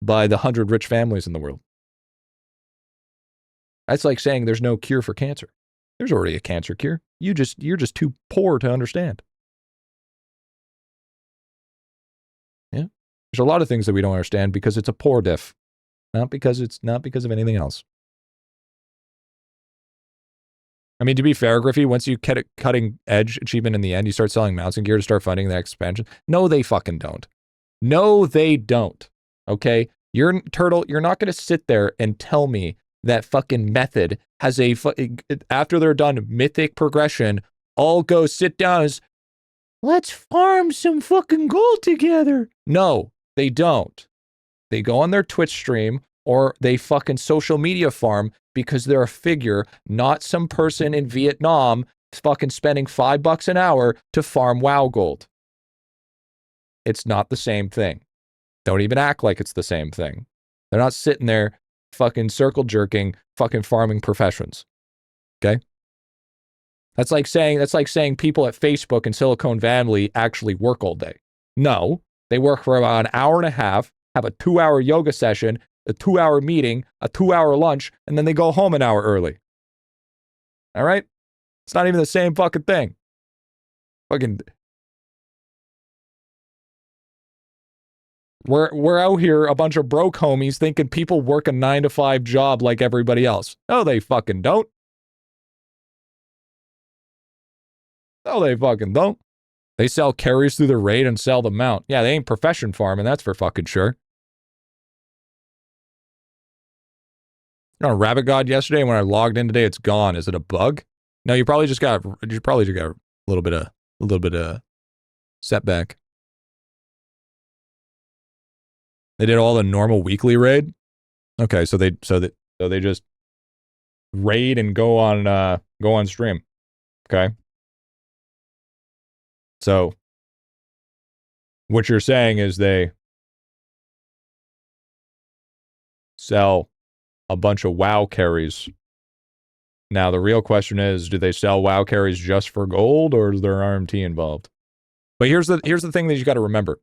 by the 100 rich families in the world. That's like saying there's no cure for cancer. There's already a cancer cure. You're just too poor to understand. Yeah. There's a lot of things that we don't understand because it's a poor diff. Not because of anything else. I mean, to be fair, Griffy, once you get a cutting edge achievement in the end, you start selling mounts and gear to start funding the next expansion. No, they fucking don't. No, they don't. Okay? You're Turtle, you're not going to sit there and tell me that fucking method has a, after they're done mythic progression, all go sit down as, let's farm some fucking gold together. No, they don't. They go on their Twitch stream or they fucking social media farm because they're a figure, not some person in Vietnam fucking spending $5 an hour to farm WoW gold. It's not the same thing. Don't even act like it's the same thing. They're not sitting there fucking circle jerking, fucking farming professions. Okay? That's like saying people at Facebook and Silicon Valley actually work all day. No, they work for about an hour and a half, have a 2-hour yoga session, a 2-hour meeting, a 2-hour lunch, and then they go home an hour early. All right? It's not even the same fucking thing. Fucking... We're out here, a bunch of broke homies, thinking people work a 9-to-5 job like everybody else. No, they fucking don't. No, they fucking don't. They sell carries through the raid and sell the mount. Yeah, they ain't profession farming, that's for fucking sure. On Rabbit God yesterday, when I logged in today, it's gone. Is it a bug? No, you probably just got a little bit of setback. They did all the normal weekly raid. Okay, so they just raid and go on stream. Okay. So what you're saying is they sell a bunch of WoW carries. Now the real question is, do they sell WoW carries just for gold, or is there RMT involved? But here's the thing that you got to remember.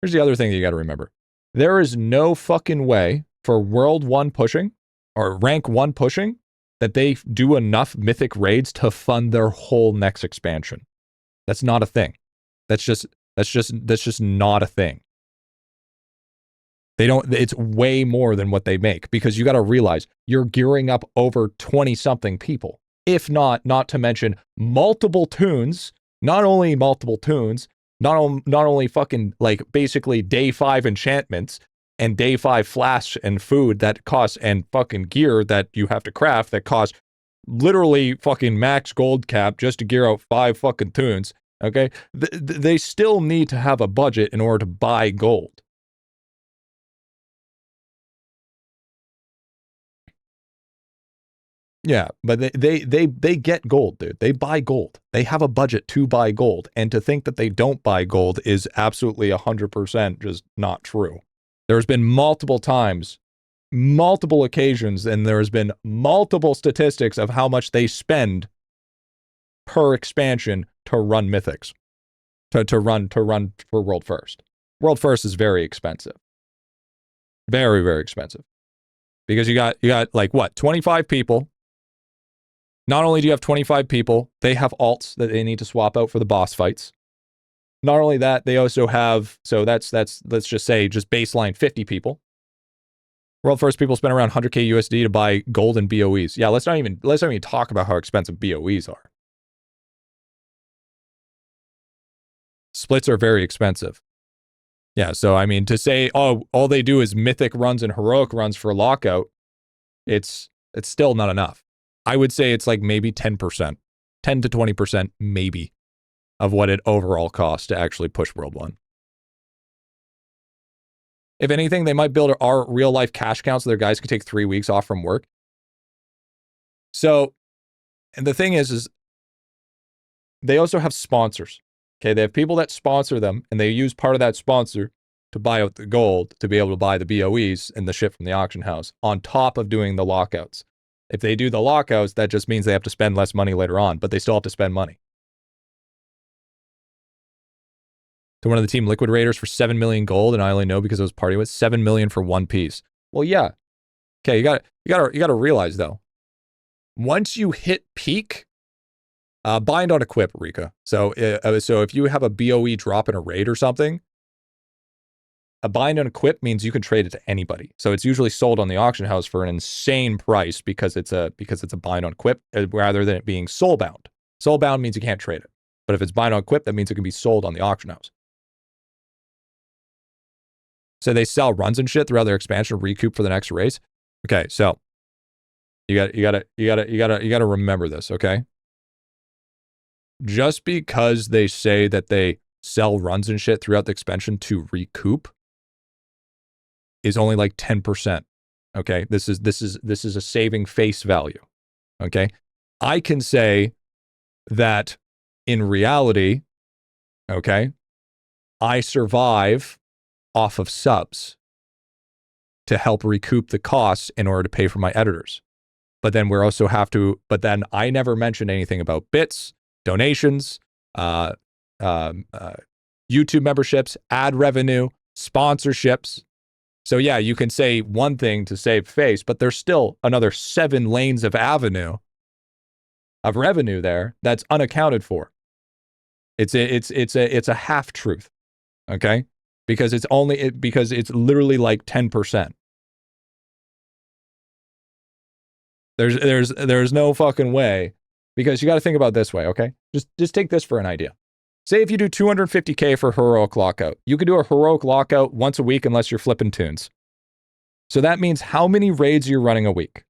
Here's the other thing that you got to remember. There is no fucking way for World 1 pushing or Rank 1 pushing that they do enough mythic raids to fund their whole next expansion. That's not a thing. That's just not a thing. They don't, it's way more than what they make, because you got to realize you're gearing up over 20-something people. If not to mention multiple tunes, not only multiple tunes, not only fucking like basically day 5 enchantments and day 5 flasks and food that costs, and fucking gear that you have to craft that costs literally fucking max gold cap just to gear out 5 fucking tunes. Okay, they still need to have a budget in order to buy gold. Yeah, but they get gold, dude. They buy gold. They have a budget to buy gold, and to think that they don't buy gold is absolutely 100% just not true. There's been multiple times, multiple occasions, and there's been multiple statistics of how much they spend per expansion to run mythics, to run for World First. World First is very expensive, very, very expensive, because you got like what, 25 people. Not only do you have 25 people, they have alts that they need to swap out for the boss fights. Not only that, they also have, so that's let's just say just baseline 50 people. World First people spend around 100k USD to buy gold and BOEs. Yeah, let's not even talk about how expensive BOEs are. Splits are very expensive. Yeah, so I mean, to say, oh, all they do is mythic runs and heroic runs for lockout, it's still not enough. I would say it's like maybe 10%, 10 to 20% maybe of what it overall costs to actually push World 1. If anything, they might build our real life cash count so their guys could take 3 weeks off from work. So, and the thing is they also have sponsors. Okay, they have people that sponsor them, and they use part of that sponsor to buy out the gold to be able to buy the BOEs and the shit from the auction house on top of doing the lockouts. If they do the lockouts, that just means they have to spend less money later on, but they still have to spend money. To one of the Team Liquid Raiders for 7 million gold, and I only know because I was partying with 7 million for one piece. Well, yeah. Okay, you got to realize though, once you hit peak Bind on equip, Rika. So if you have a BOE drop in a raid or something, a bind on equip means you can trade it to anybody. So it's usually sold on the auction house for an insane price because it's a bind on equip rather than it being soulbound. Soulbound means you can't trade it. But if it's bind on equip, that means it can be sold on the auction house. So they sell runs and shit throughout their expansion to recoup for the next race. Okay, so you gotta remember this, okay? Just because they say that they sell runs and shit throughout the expansion to recoup is only like 10%. Okay, this is a saving face value. Okay, I can say that in reality, okay, I survive off of subs to help recoup the costs in order to pay for my editors. But then but then I never mentioned anything about bits, donations, YouTube memberships, ad revenue, sponsorships. So yeah, you can say one thing to save face, but there's still another 7 lanes of revenue there that's unaccounted for. It's a half truth, okay? Because it's literally like 10%. There's no fucking way, because you got to think about it this way, okay? Just take this for an idea. Say if you do 250K for heroic lockout, you could do a heroic lockout once a week unless you're flipping tunes. So that means how many raids you're running a week?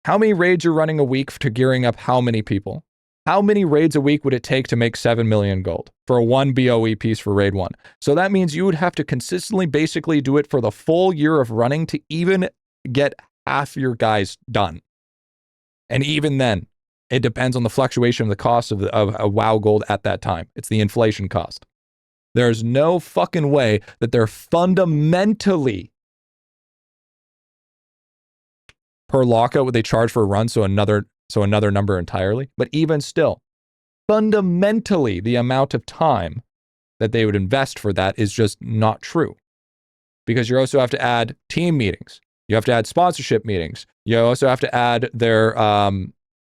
How many raids you're running a week to gearing up how many people? How many raids a week would it take to make 7 million gold for a 1 BOE piece for raid 1? So that means you would have to consistently basically do it for the full year of running to even get half your guys done. And even then, it depends on the fluctuation of the cost of WoW gold at that time. It's the inflation cost. There's no fucking way that they're fundamentally per lockout what they charge for a run, so another number entirely. But even still, fundamentally, the amount of time that they would invest for that is just not true. Because you also have to add team meetings. You have to add sponsorship meetings. You also have to add their,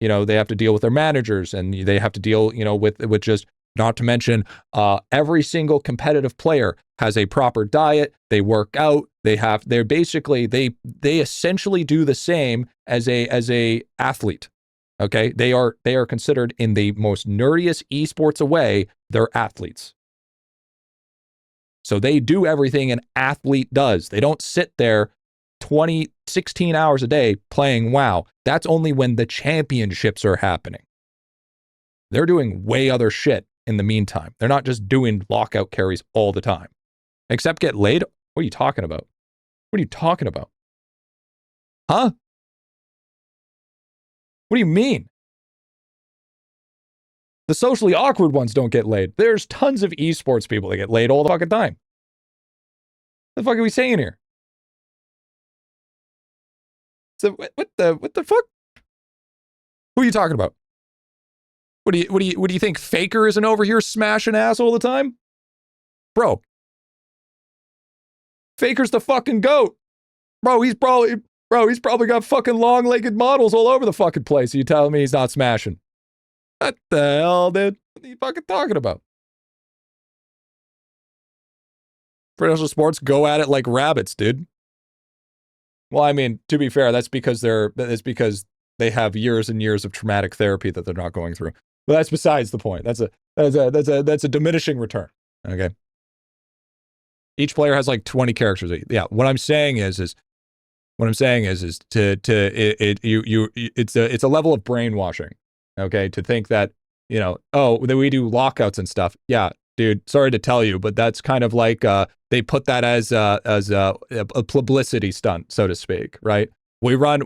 they have to deal with their managers, and they have to deal, with just, not to mention, every single competitive player has a proper diet. They work out. They essentially do the same as a athlete. Okay, they are considered, in the most nerdiest esports way, they're athletes. So they do everything an athlete does. They don't sit there 16 hours a day playing WoW. That's only when the championships are happening. They're doing way other shit in the meantime. They're not just doing lockout carries all the time. Except get laid? What are you talking about? What are you talking about? Huh? What do you mean? The socially awkward ones don't get laid. There's tons of esports people that get laid all the fucking time. What the fuck are we saying here? So what the fuck? Who are you talking about? What do you think? Faker isn't over here smashing ass all the time? Bro. Faker's the fucking GOAT. Bro, he's probably got fucking long-legged models all over the fucking place. You telling me he's not smashing? What the hell, dude? What are you fucking talking about? Professional sports go at it like rabbits, dude. Well, I mean, to be fair, that's because they have years and years of traumatic therapy that they're not going through. But that's besides the point. That's a diminishing return. Okay. Each player has like 20 characters. Yeah. What I'm saying is it's a level of brainwashing. Okay, to think that that we do lockouts and stuff. Yeah, dude. Sorry to tell you, but that's kind of like they put that as a publicity stunt, so to speak, right? We run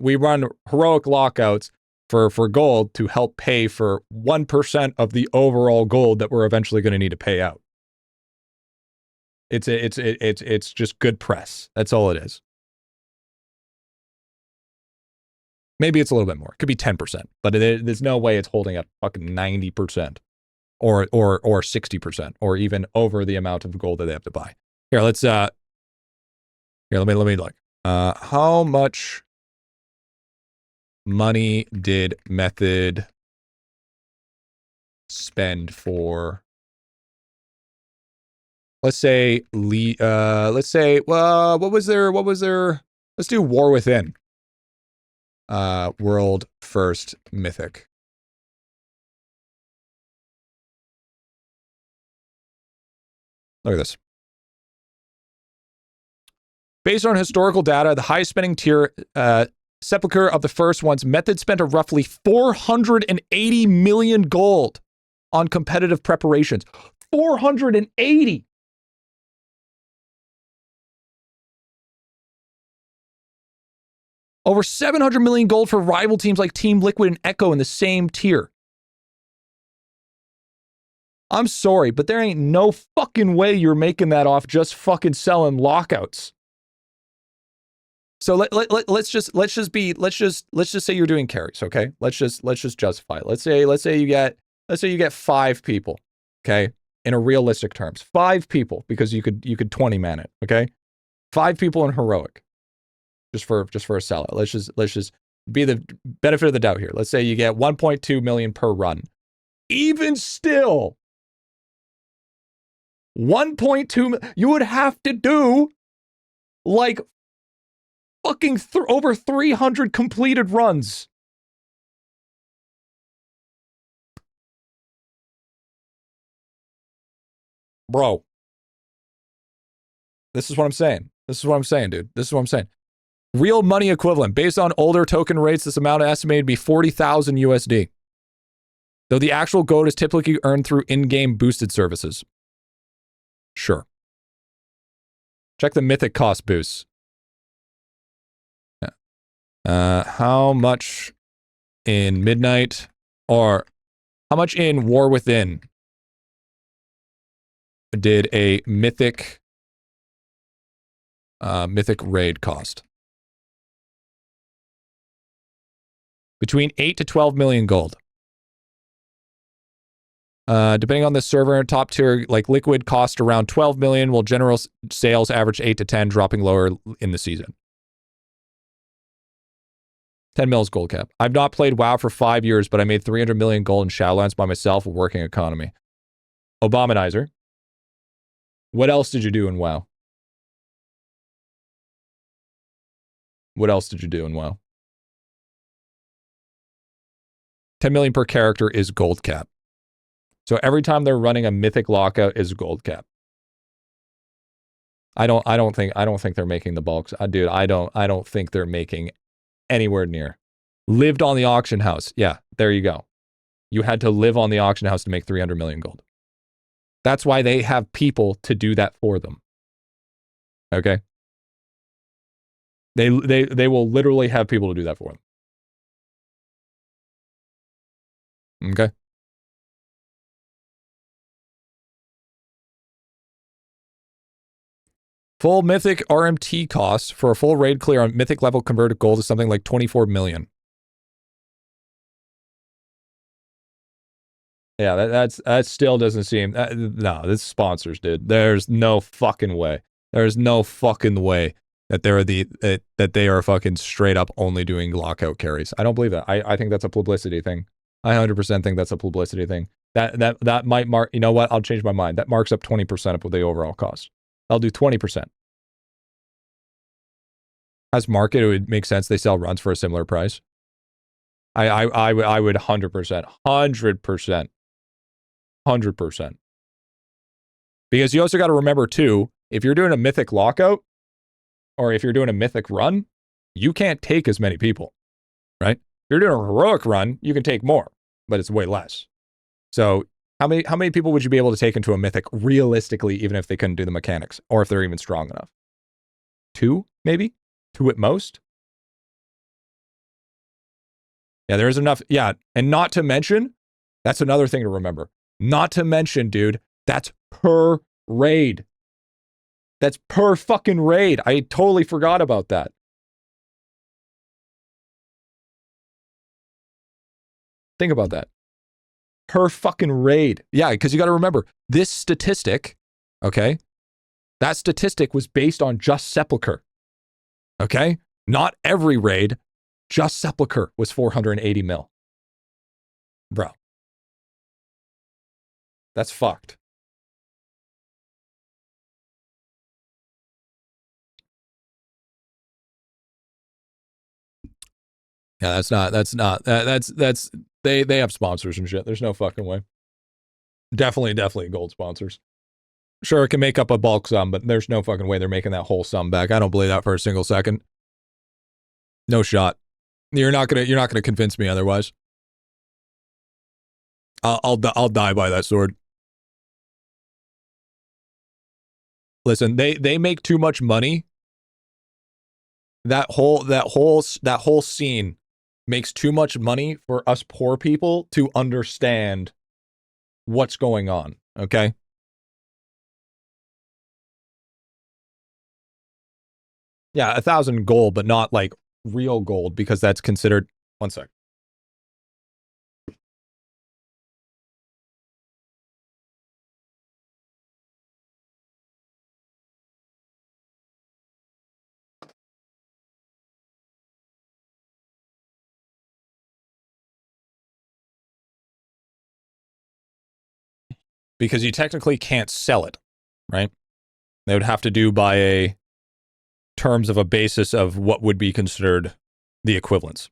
heroic lockouts for gold to help pay for 1% of the overall gold that we're eventually going to need to pay out. It's just good press. That's all it is. Maybe it's a little bit more. It could be 10%, but there's no way it's holding up fucking 90% or 60% or even over the amount of gold that they have to buy. Here, let me look. How much money did Method spend for, let's say, well, what was there, let's do War Within. World first mythic. Look at this. Based on historical data, the highest spending tier, Sepulchre of the First One's method spent a roughly 480 million gold on competitive preparations. 480! Over 700 million gold for rival teams like Team Liquid and Echo in the same tier. I'm sorry, but there ain't no fucking way you're making that off just fucking selling lockouts. So let's just say you're doing carries, okay? Let's just justify it. Let's say you get 5 people, okay? In a realistic terms, 5 people, because you could 20 man it, okay? 5 people in heroic. Just for a sellout. Let's just be the benefit of the doubt here. Let's say you get 1.2 million per run. Even still, 1.2, you would have to do like fucking over 300 completed runs. Bro. This is what I'm saying. This is what I'm saying, dude. This is what I'm saying. Real money equivalent. Based on older token rates, this amount is estimated to be 40,000 USD. Though the actual gold is typically earned through in-game boosted services. Sure. Check the mythic cost boosts. How much in Midnight, or how much in War Within did a mythic raid cost? Between 8 to 12 million gold. Depending on the server, top tier like Liquid cost around 12 million, while general sales average 8 to 10, dropping lower in the season. 10 mils gold cap. I've not played WoW for 5 years, but I made 300 million gold in Shadowlands by myself with working economy. Obamanizer. What else did you do in WoW? What else did you do in WoW? 10 million per character is gold cap. So every time they're running a mythic lockout is gold cap. I don't think they're making the bulks. Dude, I don't think they're making anywhere near. Lived on the auction house. Yeah, there you go. You had to live on the auction house to make 300 million gold. That's why they have people to do that for them. Okay? They will literally have people to do that for them. Okay? Full mythic RMT cost for a full raid clear on mythic level converted gold is something like 24 million. Yeah, that still doesn't seem... no, this is sponsors, dude. There's no fucking way. There's no fucking way that they are fucking straight up only doing lockout carries. I don't believe that. I think that's a publicity thing. I 100% think that's a publicity thing. That might mark... You know what? I'll change my mind. That marks up 20% of the overall cost. I'll do 20%. As market, it would make sense they sell runs for a similar price. I would 100%. 100%. Because you also got to remember too, if you're doing a mythic lockout, or if you're doing a mythic run, you can't take as many people, right? If you're doing a heroic run, you can take more, but it's way less. So how many people would you be able to take into a mythic realistically, even if they couldn't do the mechanics, or if they're even strong enough? 2, maybe? 2 at most? Yeah, there's enough. Yeah, and not to mention, that's another thing to remember. Not to mention, dude, that's per raid. That's per fucking raid. I totally forgot about that. Think about that. Per fucking raid. Yeah, because you got to remember, this statistic, okay, that statistic was based on just Sepulchre. Okay? Not every raid, just Sepulchre was 480 mil. Bro. That's fucked. Yeah, that's they have sponsors and shit. There's no fucking way. Definitely gold sponsors. Sure, it can make up a bulk sum, but there's no fucking way they're making that whole sum back. I don't believe that for a single second. No shot. You're not gonna convince me otherwise. I'll die by that sword. Listen, they make too much money. That whole scene makes too much money for us poor people to understand what's going on, okay? Yeah, 1,000 gold, but not like real gold, because that's considered... One sec. Because you technically can't sell it, right? They would have to do by a terms of a basis of what would be considered the equivalence.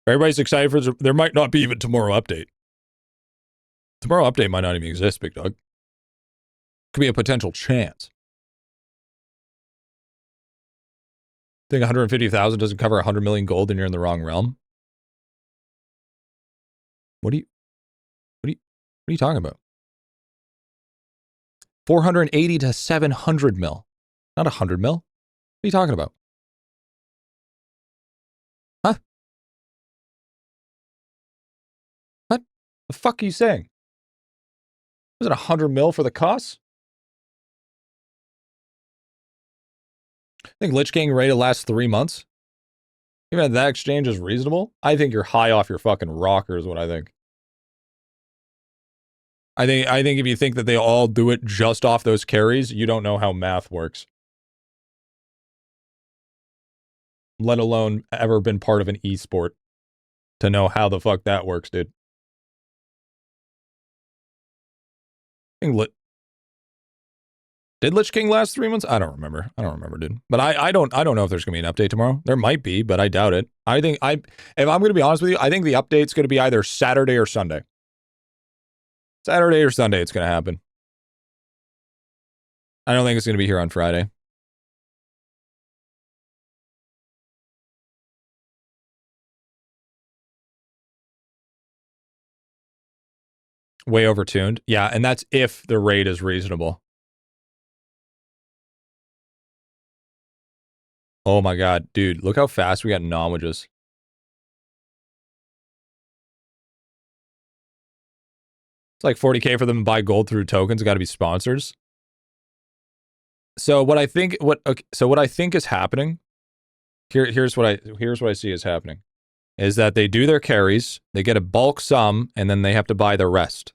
Everybody's excited for there might not be even tomorrow update. Tomorrow update might not even exist, big dog. Could be a potential chance. Think 150,000 doesn't cover 100 million gold and you're in the wrong realm? What are you talking about? 480 to 700 mil. Not 100 mil. What are you talking about? Huh? What the fuck are you saying? Was it 100 mil for the costs? I think Lich King rate to last 3 months. Even that exchange is reasonable. I think you're high off your fucking rocker is what I think. I think if you think that they all do it just off those carries, you don't know how math works. Let alone ever been part of an esport to know how the fuck that works, dude. Did Lich King last 3 months? I don't remember. I don't remember, dude. But I don't know if there's gonna be an update tomorrow. There might be, but I doubt it. If I'm gonna be honest with you, I think the update's gonna be either Saturday or Sunday. Saturday or Sunday it's gonna happen. I don't think it's gonna be here on Friday. Way overtuned. Yeah, and that's if the rate is reasonable. Oh my god, dude, look how fast we got nomages. It's like 40k for them to buy gold through tokens. Got to be sponsors. So what I think is happening here's what I see is happening is that they do their carries, they get a bulk sum, and then they have to buy the rest.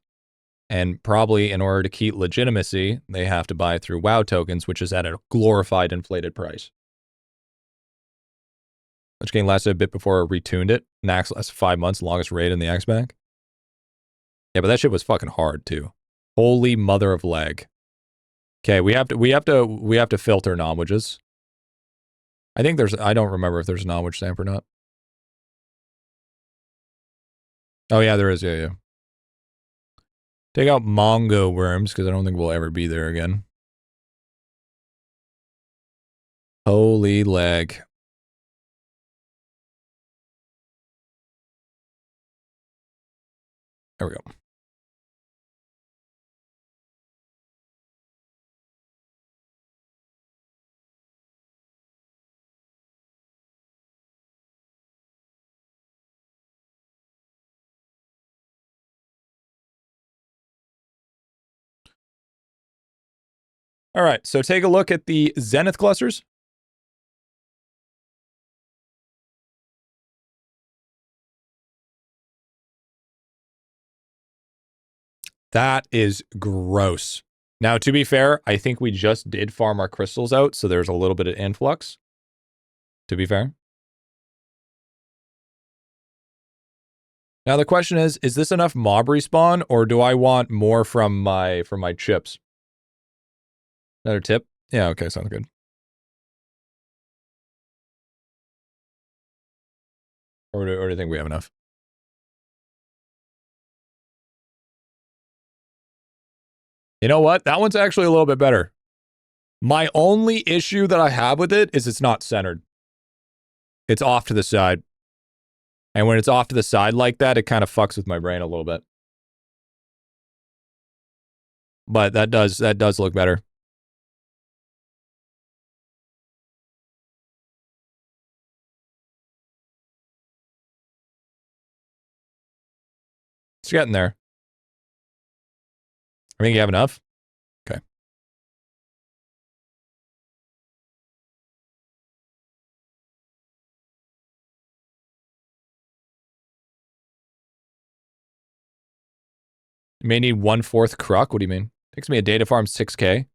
And probably in order to keep legitimacy, they have to buy through WoW tokens, which is at a glorified inflated price. Which game lasted a bit before I retuned it. Nax lasted 5 months, longest raid in the X-Back. Yeah, but that shit was fucking hard too. Holy mother of lag. Okay, we have to filter nomages. I don't remember if there's a nomage stamp or not. Oh yeah, there is, yeah. Take out Mongo worms, because I don't think we'll ever be there again. Holy lag. There we go. All right, so take a look at the Zenith clusters. That is gross. Now, to be fair, I think we just did farm our crystals out, so there's a little bit of influx. To be fair. Now the question is this enough mob respawn, or do I want more from my chips? Another tip? Yeah, okay, sounds good. Or do you think we have enough? You know what? That one's actually a little bit better. My only issue that I have with it is it's not centered. It's off to the side. And when it's off to the side like that, it kind of fucks with my brain a little bit. But that does look better. It's getting there. I think you have enough. Okay. You may need 1/4 Kruk. What do you mean? Takes me a day to farm 6K.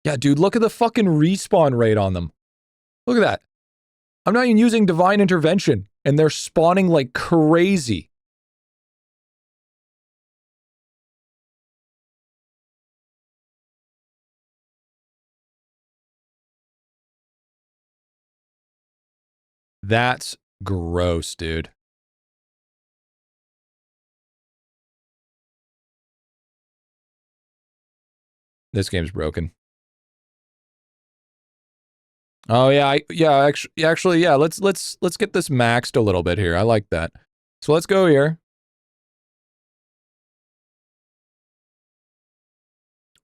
Yeah, dude, look at the fucking respawn rate on them. Look at that. I'm not even using Divine Intervention, and they're spawning like crazy. That's gross, dude. This game's broken. Oh yeah, actually, yeah. Let's get this maxed a little bit here. I like that. So let's go here.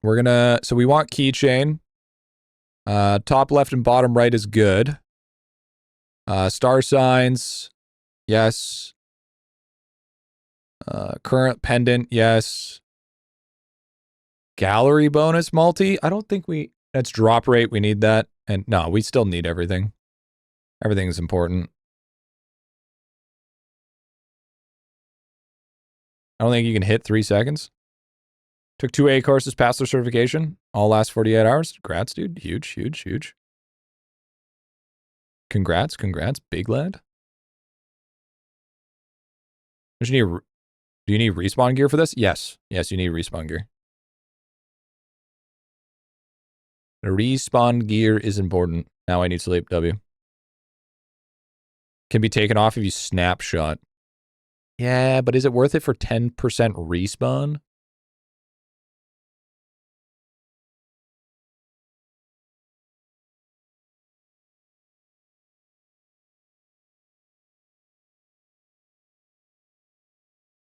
We're gonna. So we want keychain. Top left and bottom right is good. Star signs, yes. Current pendant, yes. Gallery bonus multi. I don't think we. That's drop rate. We need that. And no, we still need everything. Everything is important. I don't think you can hit 3 seconds. Took 2 A courses, passed their certification. All last 48 hours. Congrats, dude. Huge, huge, huge. Congrats, big lad. Do you need respawn gear for this? Yes. Yes, you need respawn gear. The respawn gear is important. Now I need sleep, W. Can be taken off if you snapshot. Yeah, but is it worth it for 10% respawn?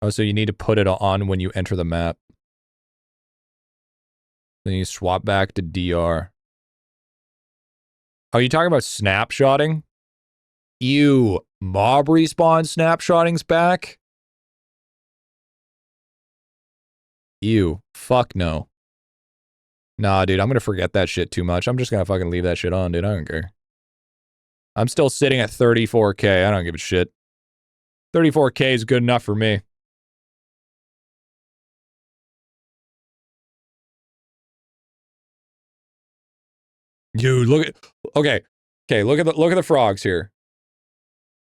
Oh, so you need to put it on when you enter the map. Then you swap back to DR. Oh, you talking about snapshotting? Ew, mob respawn snapshotting's back? Ew, fuck no. Nah, dude, I'm gonna forget that shit too much. I'm just gonna fucking leave that shit on, dude. I don't care. I'm still sitting at 34K. I don't give a shit. 34K is good enough for me. Dude, look at okay, look at the frogs here.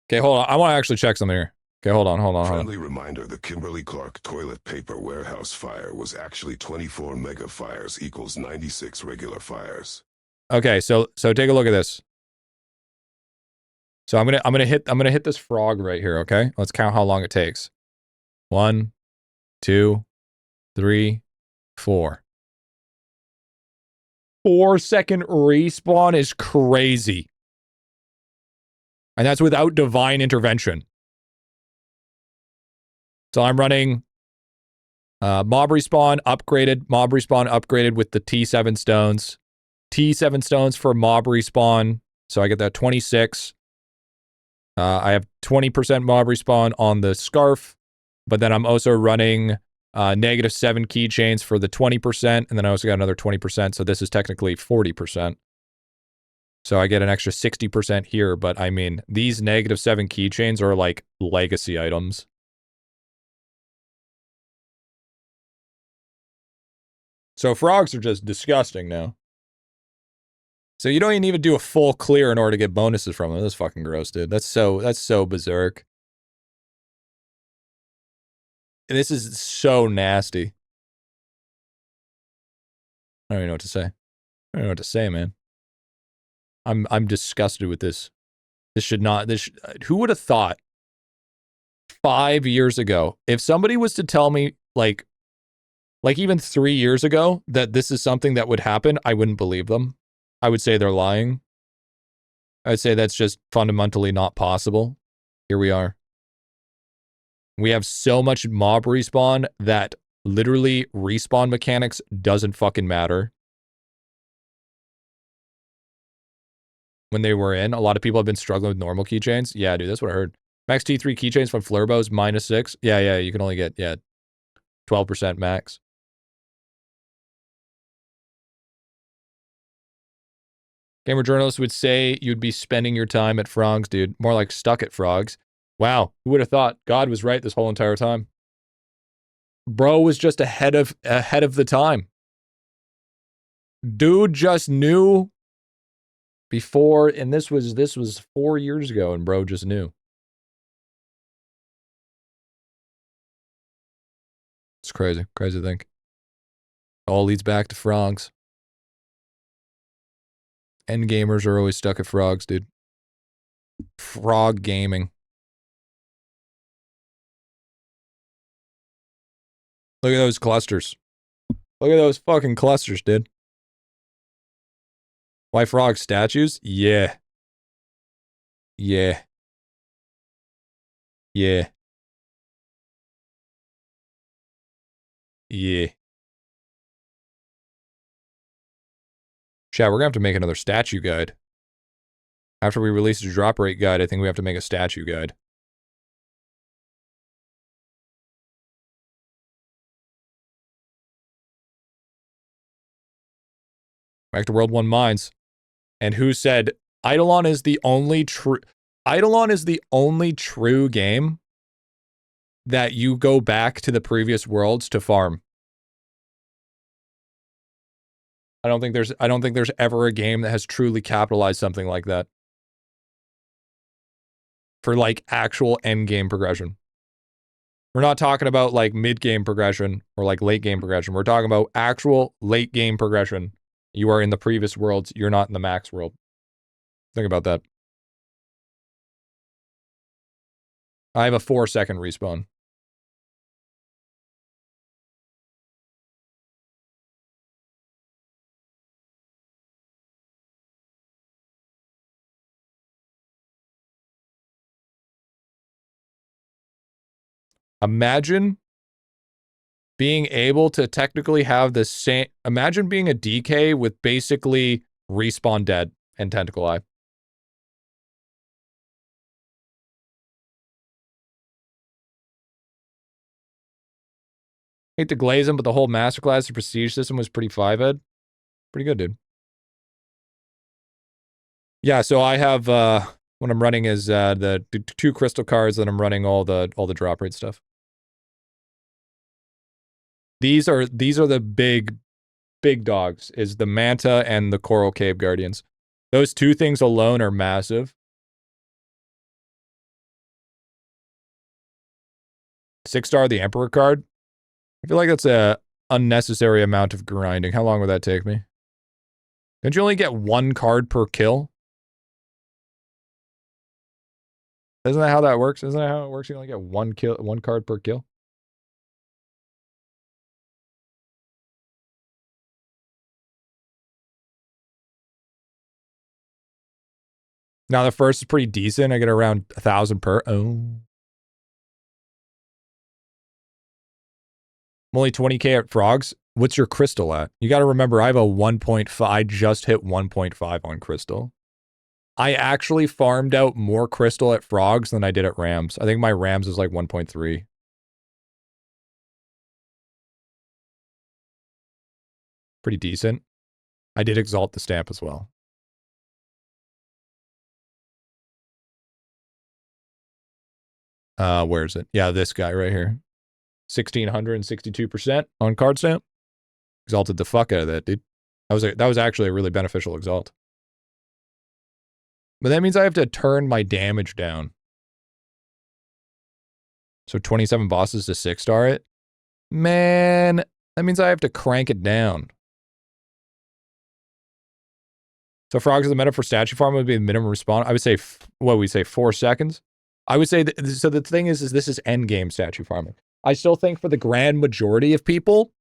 Okay, hold on. I want to actually check something here. Okay, hold on. Friendly reminder: the Kimberly-Clark toilet paper warehouse fire was actually 24 mega fires equals 96 regular fires. Okay, so take a look at this. So I'm gonna hit this frog right here. Okay, let's count how long it takes. 1, 2, 3, 4. 4-second respawn is crazy. And that's without divine intervention. So I'm running mob respawn upgraded with the T7 stones. T7 stones for mob respawn. So I get that 26. I have 20% mob respawn on the scarf. But then I'm also running -7 keychains for the 20%. And then I also got another 20%. So this is technically 40%. So I get an extra 60% here, but I mean, these -7 keychains are like legacy items. So frogs are just disgusting now. So you don't even need to do a full clear in order to get bonuses from them. That's fucking gross, dude. That's so berserk. This is so nasty. I don't even know what to say. I don't know what to say, man. I'm disgusted with this. This should not, who would have thought 5 years ago, if somebody was to tell me, like even 3 years ago, that this is something that would happen, I wouldn't believe them. I would say they're lying. I'd say that's just fundamentally not possible. Here we are. We have so much mob respawn that literally respawn mechanics doesn't fucking matter. When they were in, a lot of people have been struggling with normal keychains. Yeah, dude, that's what I heard. Max T3 keychains from Flurbo's -6. Yeah, you can only get, 12% max. Gamer journalists would say you'd be spending your time at Frogs, dude. More like stuck at Frogs. Wow, who would have thought? God was right this whole entire time. Bro was just ahead of the time. Dude just knew before, and this was 4 years ago, and bro just knew. It's crazy to think. All leads back to Frogs. End gamers are always stuck at Frogs, dude. Frog gaming. Look at those clusters. Look at those fucking clusters, dude. Why frog statues? Yeah. Yeah. Yeah. Yeah. Chat, we're gonna have to make another statue guide. After we release the drop rate guide, I think we have to make a statue guide. Back to World 1 Mines. And who said IdleOn is the only true IdleOn is the only true game that you go back to the previous worlds to farm. I don't think there's ever a game that has truly capitalized something like that. For like actual end game progression. We're not talking about like mid game progression or like late game progression. We're talking about actual late game progression. You are in the previous worlds. You're not in the max world. Think about that. I have a 4-second respawn. Imagine being able to technically have the same... Imagine being a DK with basically respawn dead and tentacle eye. Hate to glaze him, but the whole masterclass, the prestige system was pretty 5-ed. Pretty good, dude. Yeah, so I have... what I'm running is the 2 crystal cards, and I'm running all the drop rate stuff. These are the big dogs, is the Manta and the Coral Cave Guardians. Those 2 things alone are massive. 6-star the Emperor card. I feel like that's a unnecessary amount of grinding. How long would that take me? Don't you only get 1 card per kill? Isn't that how that works? Isn't that how it works? You only get 1 card per kill? Now the first is pretty decent. I get around 1,000 per. Oh. I'm only 20k at Frogs. What's your crystal at? You got to remember, I have a 1.5. I just hit 1.5 on crystal. I actually farmed out more crystal at Frogs than I did at Rams. I think my Rams is like 1.3. Pretty decent. I did exalt the stamp as well. Where is it? Yeah, this guy right here. 1,662% on card stamp. Exalted the fuck out of that, dude. That was actually a really beneficial exalt. But that means I have to turn my damage down. So 27 bosses to 6-star it? Man, that means I have to crank it down. So frogs is the meta for statue farm would be the minimum respawn. I would say, what we say, 4 seconds? I would say, so the thing is this is end game statue farming. I still think for the grand majority of people,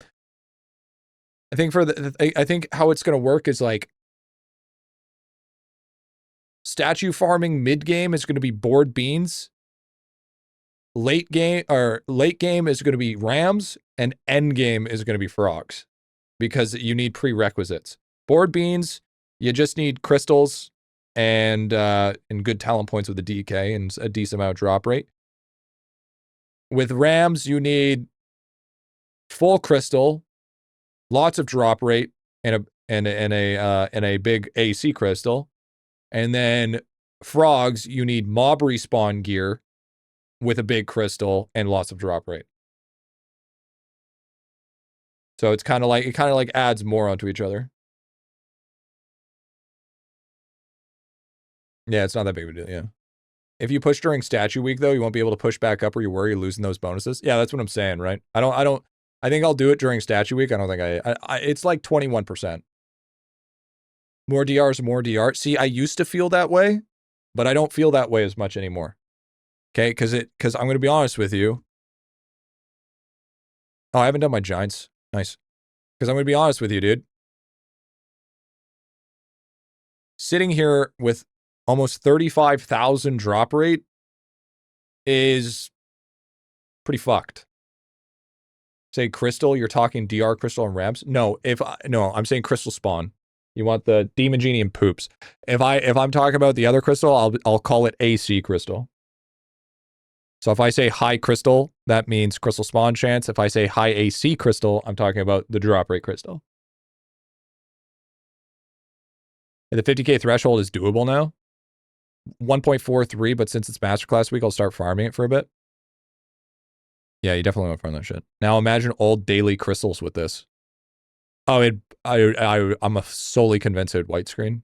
I think how it's going to work is like, statue farming mid game is going to be board beans. Late game is going to be rams, and end game is going to be frogs, because you need prerequisites. Board beans, you just need crystals and good talent points with the DK and a decent amount of drop rate. With rams, you need full crystal, lots of drop rate, and a big AC crystal. And then frogs, you need mob respawn gear with a big crystal and lots of drop rate. So it's kind of like adds more onto each other. Yeah, it's not that big of a deal, yeah. If you push during statue week though, you won't be able to push back up, or you worry you're losing those bonuses. Yeah, that's what I'm saying, right? I think I'll do it during statue week. I don't think it's like 21%. More DRs, more DR. See, I used to feel that way, but I don't feel that way as much anymore. Okay, because I'm going to be honest with you. Oh, I haven't done my giants. Nice. Because I'm going to be honest with you, dude. Sitting here with almost 35,000 drop rate is pretty fucked. Say crystal, you're talking DR crystal and rams? No, I'm saying crystal spawn. You want the demon genie and poops. If I'm talking about the other crystal, I'll call it AC crystal. So if I say high crystal, that means crystal spawn chance. If I say high AC crystal, I'm talking about the drop rate crystal. And the 50k threshold is doable now. 1.43, but since it's masterclass week, I'll start farming it for a bit. Yeah, you definitely want to farm that shit. Now imagine old daily crystals with this. Oh, I'm solely convinced it would white screen.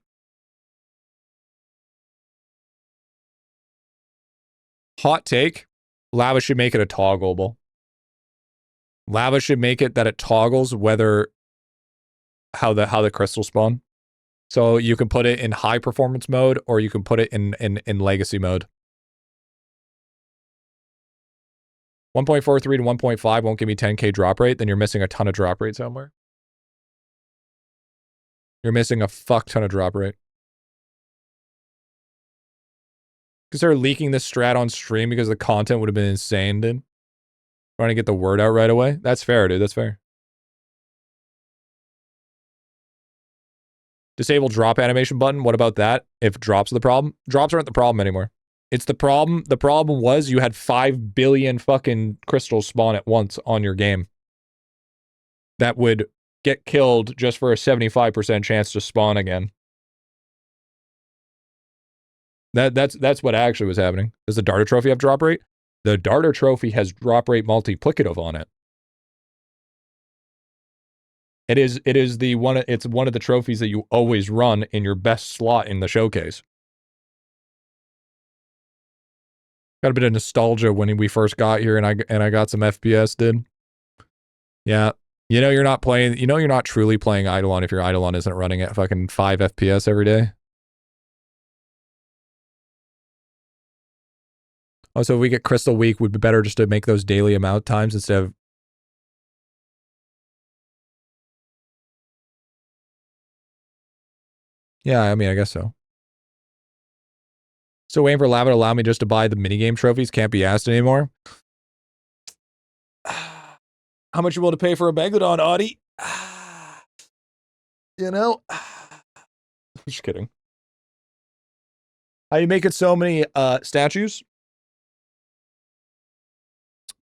Hot take. Lava should make it a toggleable. Lava should make it that it toggles how the crystals spawn. So you can put it in high performance mode, or you can put it in legacy mode. 1.43 to 1.5 won't give me 10k drop rate, then you're missing a ton of drop rate somewhere. You're missing a fuck ton of drop rate. Because they're leaking this strat on stream because the content would have been insane, dude. Trying to get the word out right away. That's fair, dude. That's fair. Disable drop animation button. What about that? If drops are the problem? Drops aren't the problem anymore. It's the problem. The problem was you had 5 billion fucking crystals spawn at once on your game. That would get killed just for a 75% chance to spawn again. That's what actually was happening. Does the Darter Trophy have drop rate? The Darter Trophy has drop rate multiplicative on it. It's one of the trophies that you always run in your best slot in the showcase. Got a bit of nostalgia when we first got here and I got some FPS, dude. Yeah. You're not truly playing IdleOn if your IdleOn isn't running at fucking 5 FPS every day. Oh, so if we get Crystal Week, would be better just to make those daily amount times instead of... Yeah, I mean, I guess so. So waiting for Lava to allow me just to buy the minigame trophies can't be asked anymore. How much you willing to pay for a Megalodon, Audie? Just kidding. How you making so many statues?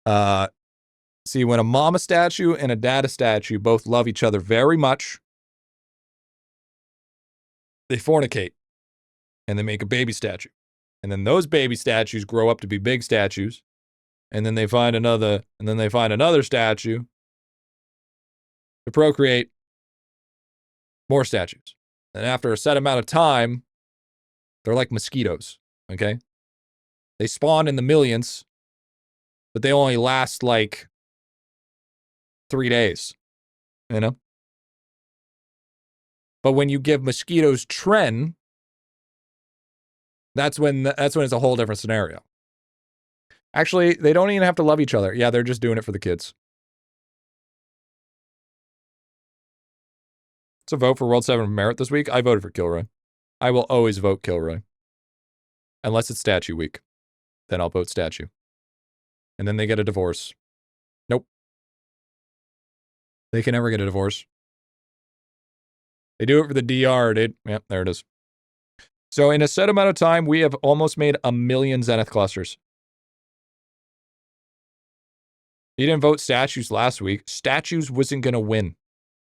See, when a mama statue and a dada statue both love each other very much, they fornicate and they make a baby statue. And then those baby statues grow up to be big statues. And then they find another statue to procreate more statues. And after a set amount of time, They're like mosquitoes, okay? They spawn in the millions, but they only last like 3 days, you know? But when you give mosquitoes tren, that's when it's a whole different scenario. Actually, they don't even have to love each other. Yeah, they're just doing it for the kids. It's a vote for World 7 of Merit this week. I voted for Kilroy. I will always vote Kilroy. Unless it's statue week. Then I'll vote statue. And then they get a divorce. Nope. They can never get a divorce. They do it for the DR, dude. Yep, there it is. So in a set amount of time, we have almost made 1 million Zenith clusters. You didn't vote statues last week. Statues wasn't going to win.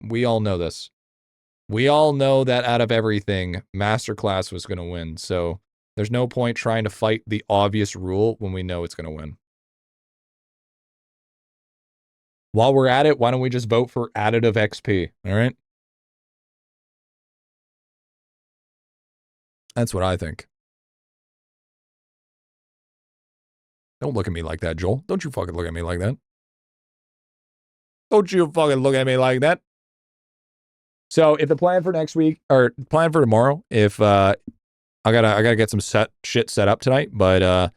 We all know this. We all know that out of everything, Masterclass was going to win. So there's no point trying to fight the obvious rule when we know it's going to win. While we're at it, why don't we just vote for additive XP? All right? That's what I think. Don't look at me like that, Joel. Don't you fucking look at me like that. Don't you fucking look at me like that. So if the plan for next week, or plan for tomorrow, if I gotta get some shit set up tonight, but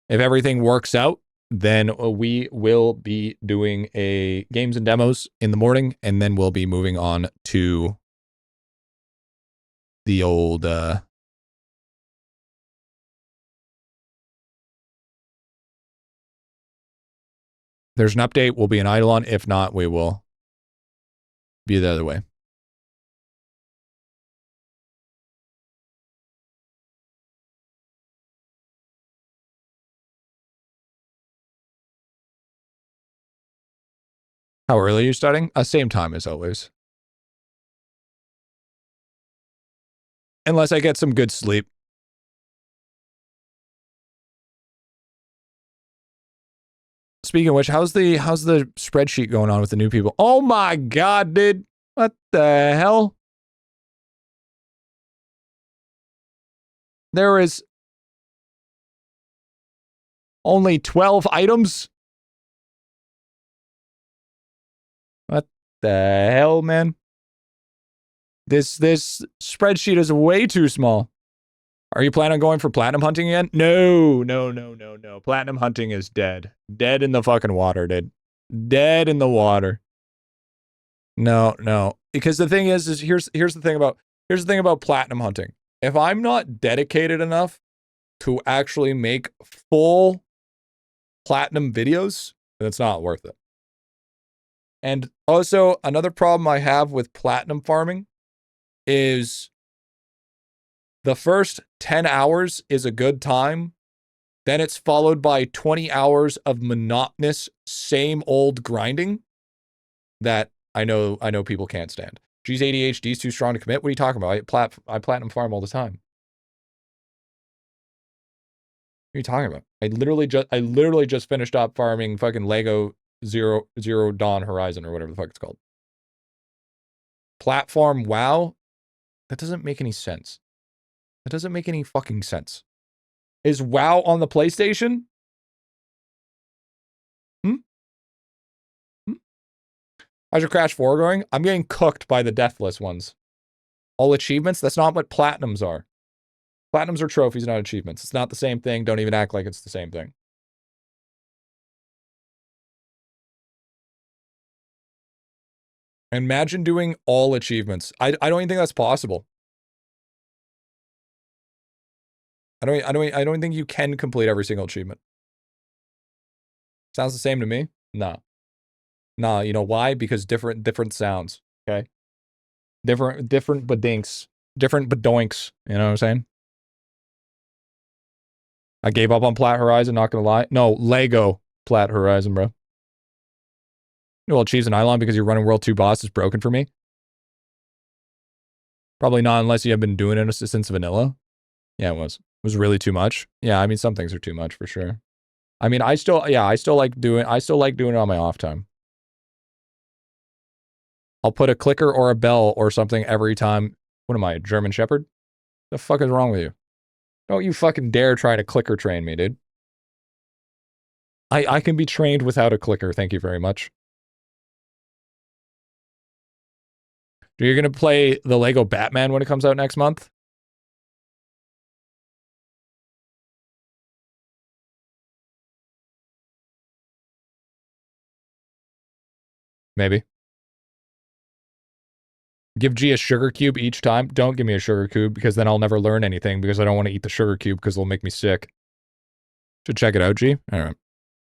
if everything works out, then we will be doing a games and demos in the morning, and then we'll be moving on to the old there's an update, we'll be in IdleOn. If not, we will be the other way. How early are you starting? Same time as always. Unless I get some good sleep. Speaking of which, how's the spreadsheet going on with the new people? Oh my god, dude. What the hell? There is only 12 items? What the hell, man? This spreadsheet is way too small. Are you planning on going for platinum hunting again? No. Platinum hunting is dead. Dead in the fucking water, dude. Dead in the water. No. Because the thing is here's the thing about platinum hunting. If I'm not dedicated enough to actually make full platinum videos, then it's not worth it. And also, another problem I have with platinum farming is the first 10 hours is a good time. Then it's followed by 20 hours of monotonous, same old grinding that I know people can't stand. G's ADHD is too strong to commit. What are you talking about? I platinum farm all the time. What are you talking about? I literally just finished up farming fucking Lego Zero Dawn Horizon or whatever the fuck it's called. Platform WoW? That doesn't make any sense. That doesn't make any fucking sense. Is WoW on the PlayStation? How's your Crash 4 going? I'm getting cooked by the deathless ones. All achievements? That's not what platinums are. Platinums are trophies, not achievements. It's not the same thing. Don't even act like it's the same thing. Imagine doing all achievements. I don't even think that's possible. I don't think you can complete every single achievement. Sounds the same to me? No. Nah, you know why? Because different sounds, okay? Different badinks. Different badoinks, you know what I'm saying? I gave up on Plat Horizon, not gonna lie. No, Lego Plat Horizon, bro. Well, Chiefs and idelon because you're running World 2 boss is broken for me. Probably not unless you have been doing it since vanilla. Yeah, it was. It was really too much. Yeah, I mean, some things are too much for sure. I mean, I still like doing it on my off time. I'll put a clicker or a bell or something every time. What am I, a German Shepherd? The fuck is wrong with you? Don't you fucking dare try to clicker train me, dude. I can be trained without a clicker, thank you very much. You're gonna play the Lego Batman when it comes out next month? Maybe. Give G a sugar cube each time. Don't give me a sugar cube because then I'll never learn anything because I don't want to eat the sugar cube because it'll make me sick. Should check it out, G. All right.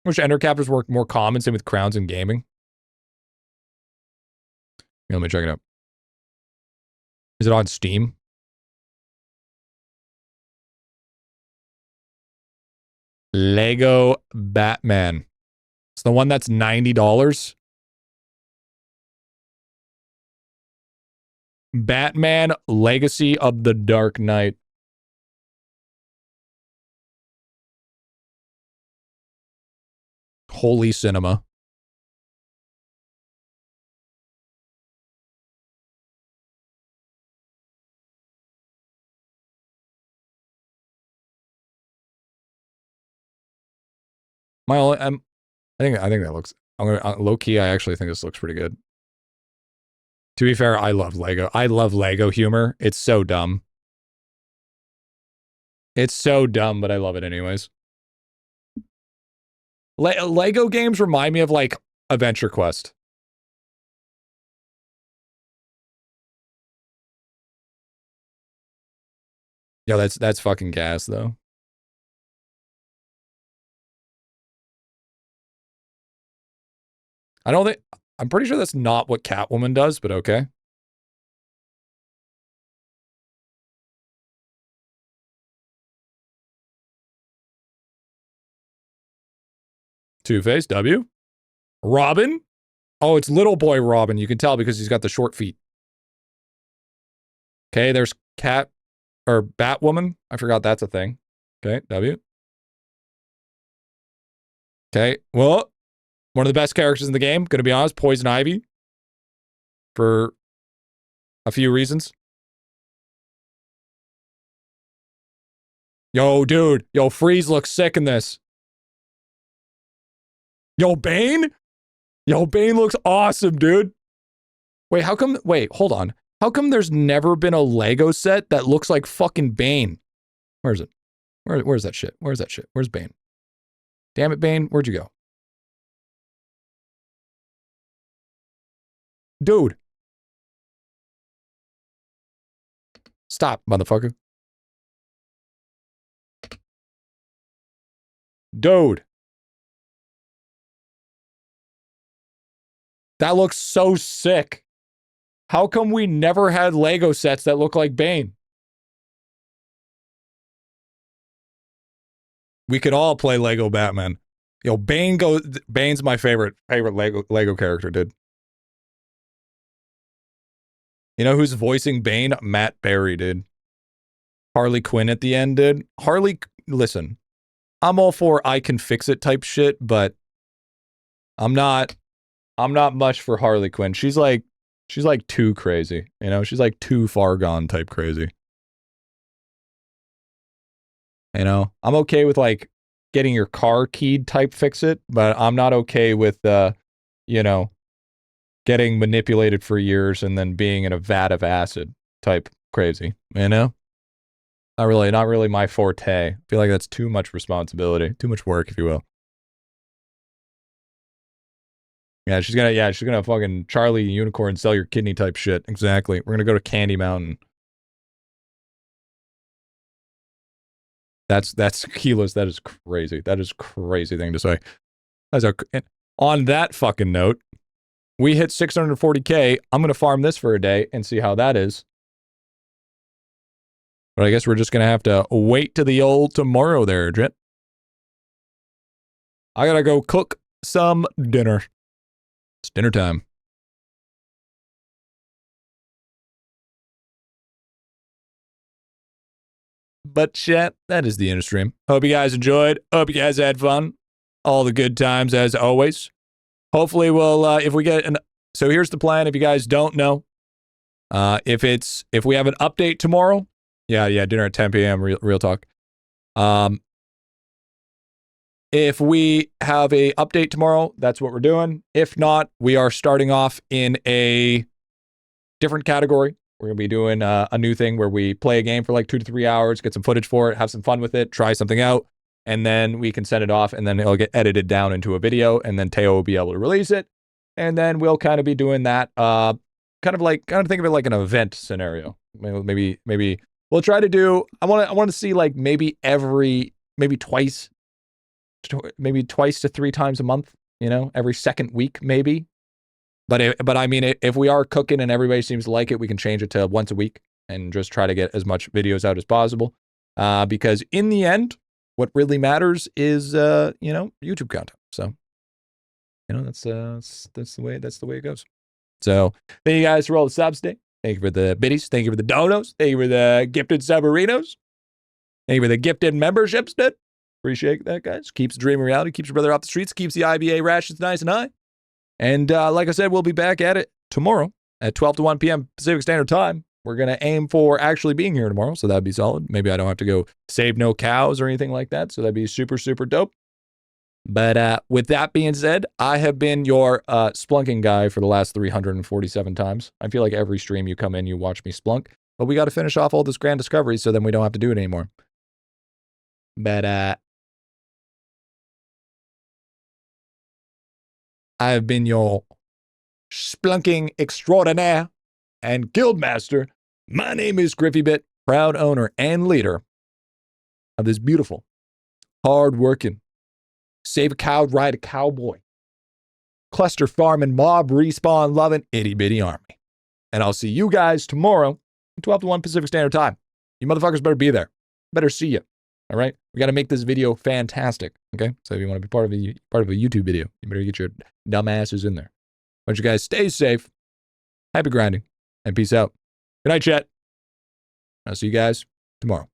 Wish ender captors were more common, same with crowns in gaming. Yeah, let me check it out. Is it on Steam? Lego Batman. It's the one that's $90. Batman Legacy of the Dark Knight. Holy cinema. I think that looks. I'm gonna low key. I actually think this looks pretty good. To be fair, I love Lego. I love Lego humor. It's so dumb. It's so dumb, but I love it anyways. Lego games remind me of like Adventure Quest. Yeah, that's fucking gas though. I'm pretty sure that's not what Catwoman does, but okay. Two-Face, W. Robin? Oh, it's little boy Robin. You can tell because he's got the short feet. Okay, there's Cat or Batwoman. I forgot that's a thing. Okay, W. Okay, well, one of the best characters in the game, gonna be honest, Poison Ivy. For a few reasons. Yo, dude. Yo, Freeze looks sick in this. Yo, Bane? Yo, Bane looks awesome, dude. Wait, hold on. How come there's never been a Lego set that looks like fucking Bane? Where is it? Where's that shit? Where's that shit? Where's Bane? Damn it, Bane. Where'd you go? Dude. Stop, motherfucker. Dude. That looks so sick. How come we never had Lego sets that look like Bane? We could all play Lego Batman. Yo, Bane's my favorite Lego character, dude. You know who's voicing Bane? Matt Berry, dude. Harley Quinn at the end, dude. Listen, I'm all for I can fix it type shit, but I'm not much for Harley Quinn. She's like too crazy, you know? She's like too far gone type crazy. You know, I'm okay with like getting your car keyed type fix it, but I'm not okay with you know, getting manipulated for years and then being in a vat of acid type crazy, you know? Not really my forte. I feel like that's too much responsibility, too much work, if you will. Yeah, she's gonna fucking Charlie Unicorn sell your kidney type shit. Exactly. We're gonna go to Candy Mountain. That's keyless. That is crazy. That is crazy thing to say. On that fucking note, we hit 640K. I'm gonna farm this for a day and see how that is. But I guess we're just gonna have to wait to the old tomorrow there, Jet. I gotta go cook some dinner. It's dinner time. But chat, that is the end of stream. Hope you guys enjoyed. Hope you guys had fun. All the good times as always. Hopefully we'll, if we get so here's the plan. If you guys don't know, if we have an update tomorrow, yeah, dinner at 10 p.m. Real talk. If we have a update tomorrow, that's what we're doing. If not, we are starting off in a different category. We're going to be doing a new thing where we play a game for like 2 to 3 hours, get some footage for it, have some fun with it, try something out, and then we can send it off, and then it'll get edited down into a video, and then Teo will be able to release it. And then we'll kind of be doing that, kind of think of it like an event scenario. Maybe we'll try to do, I want to see like maybe twice to 3 times a month, every second week, maybe. But I mean, if we are cooking and everybody seems to like it, we can change it to once a week and just try to get as much videos out as possible. Because in the end, what really matters is, YouTube content. So, that's the way it goes. So thank you guys for all the subs today. Thank you for the biddies. Thank you for the donos. Thank you for the gifted submarinos. Thank you for the gifted memberships, dude. Appreciate that, guys. Keeps the dream a reality. Keeps your brother off the streets. Keeps the IBA rations nice and high. And like I said, we'll be back at it tomorrow at 12 to 1 p.m. Pacific Standard Time. We're going to aim for actually being here tomorrow, so that'd be solid. Maybe I don't have to go save no cows or anything like that, so that'd be super, super dope. But with that being said, I have been your splunking guy for the last 347 times. I feel like every stream you come in, you watch me splunk. But we got to finish off all this grand discovery so then we don't have to do it anymore. But I have been your splunking extraordinaire and guildmaster. My name is GriffyBit, proud owner and leader of this beautiful, hard-working, save a cow, ride a cowboy, cluster farming, mob respawn loving, itty-bitty army. And I'll see you guys tomorrow at 12 to 1 Pacific Standard Time. You motherfuckers better be there. Better see you. All right? We got to make this video fantastic. Okay? So if you want to be part of a YouTube video, you better get your dumb asses in there. Why don't you guys stay safe, happy grinding, and peace out. Good night, chat. I'll see you guys tomorrow.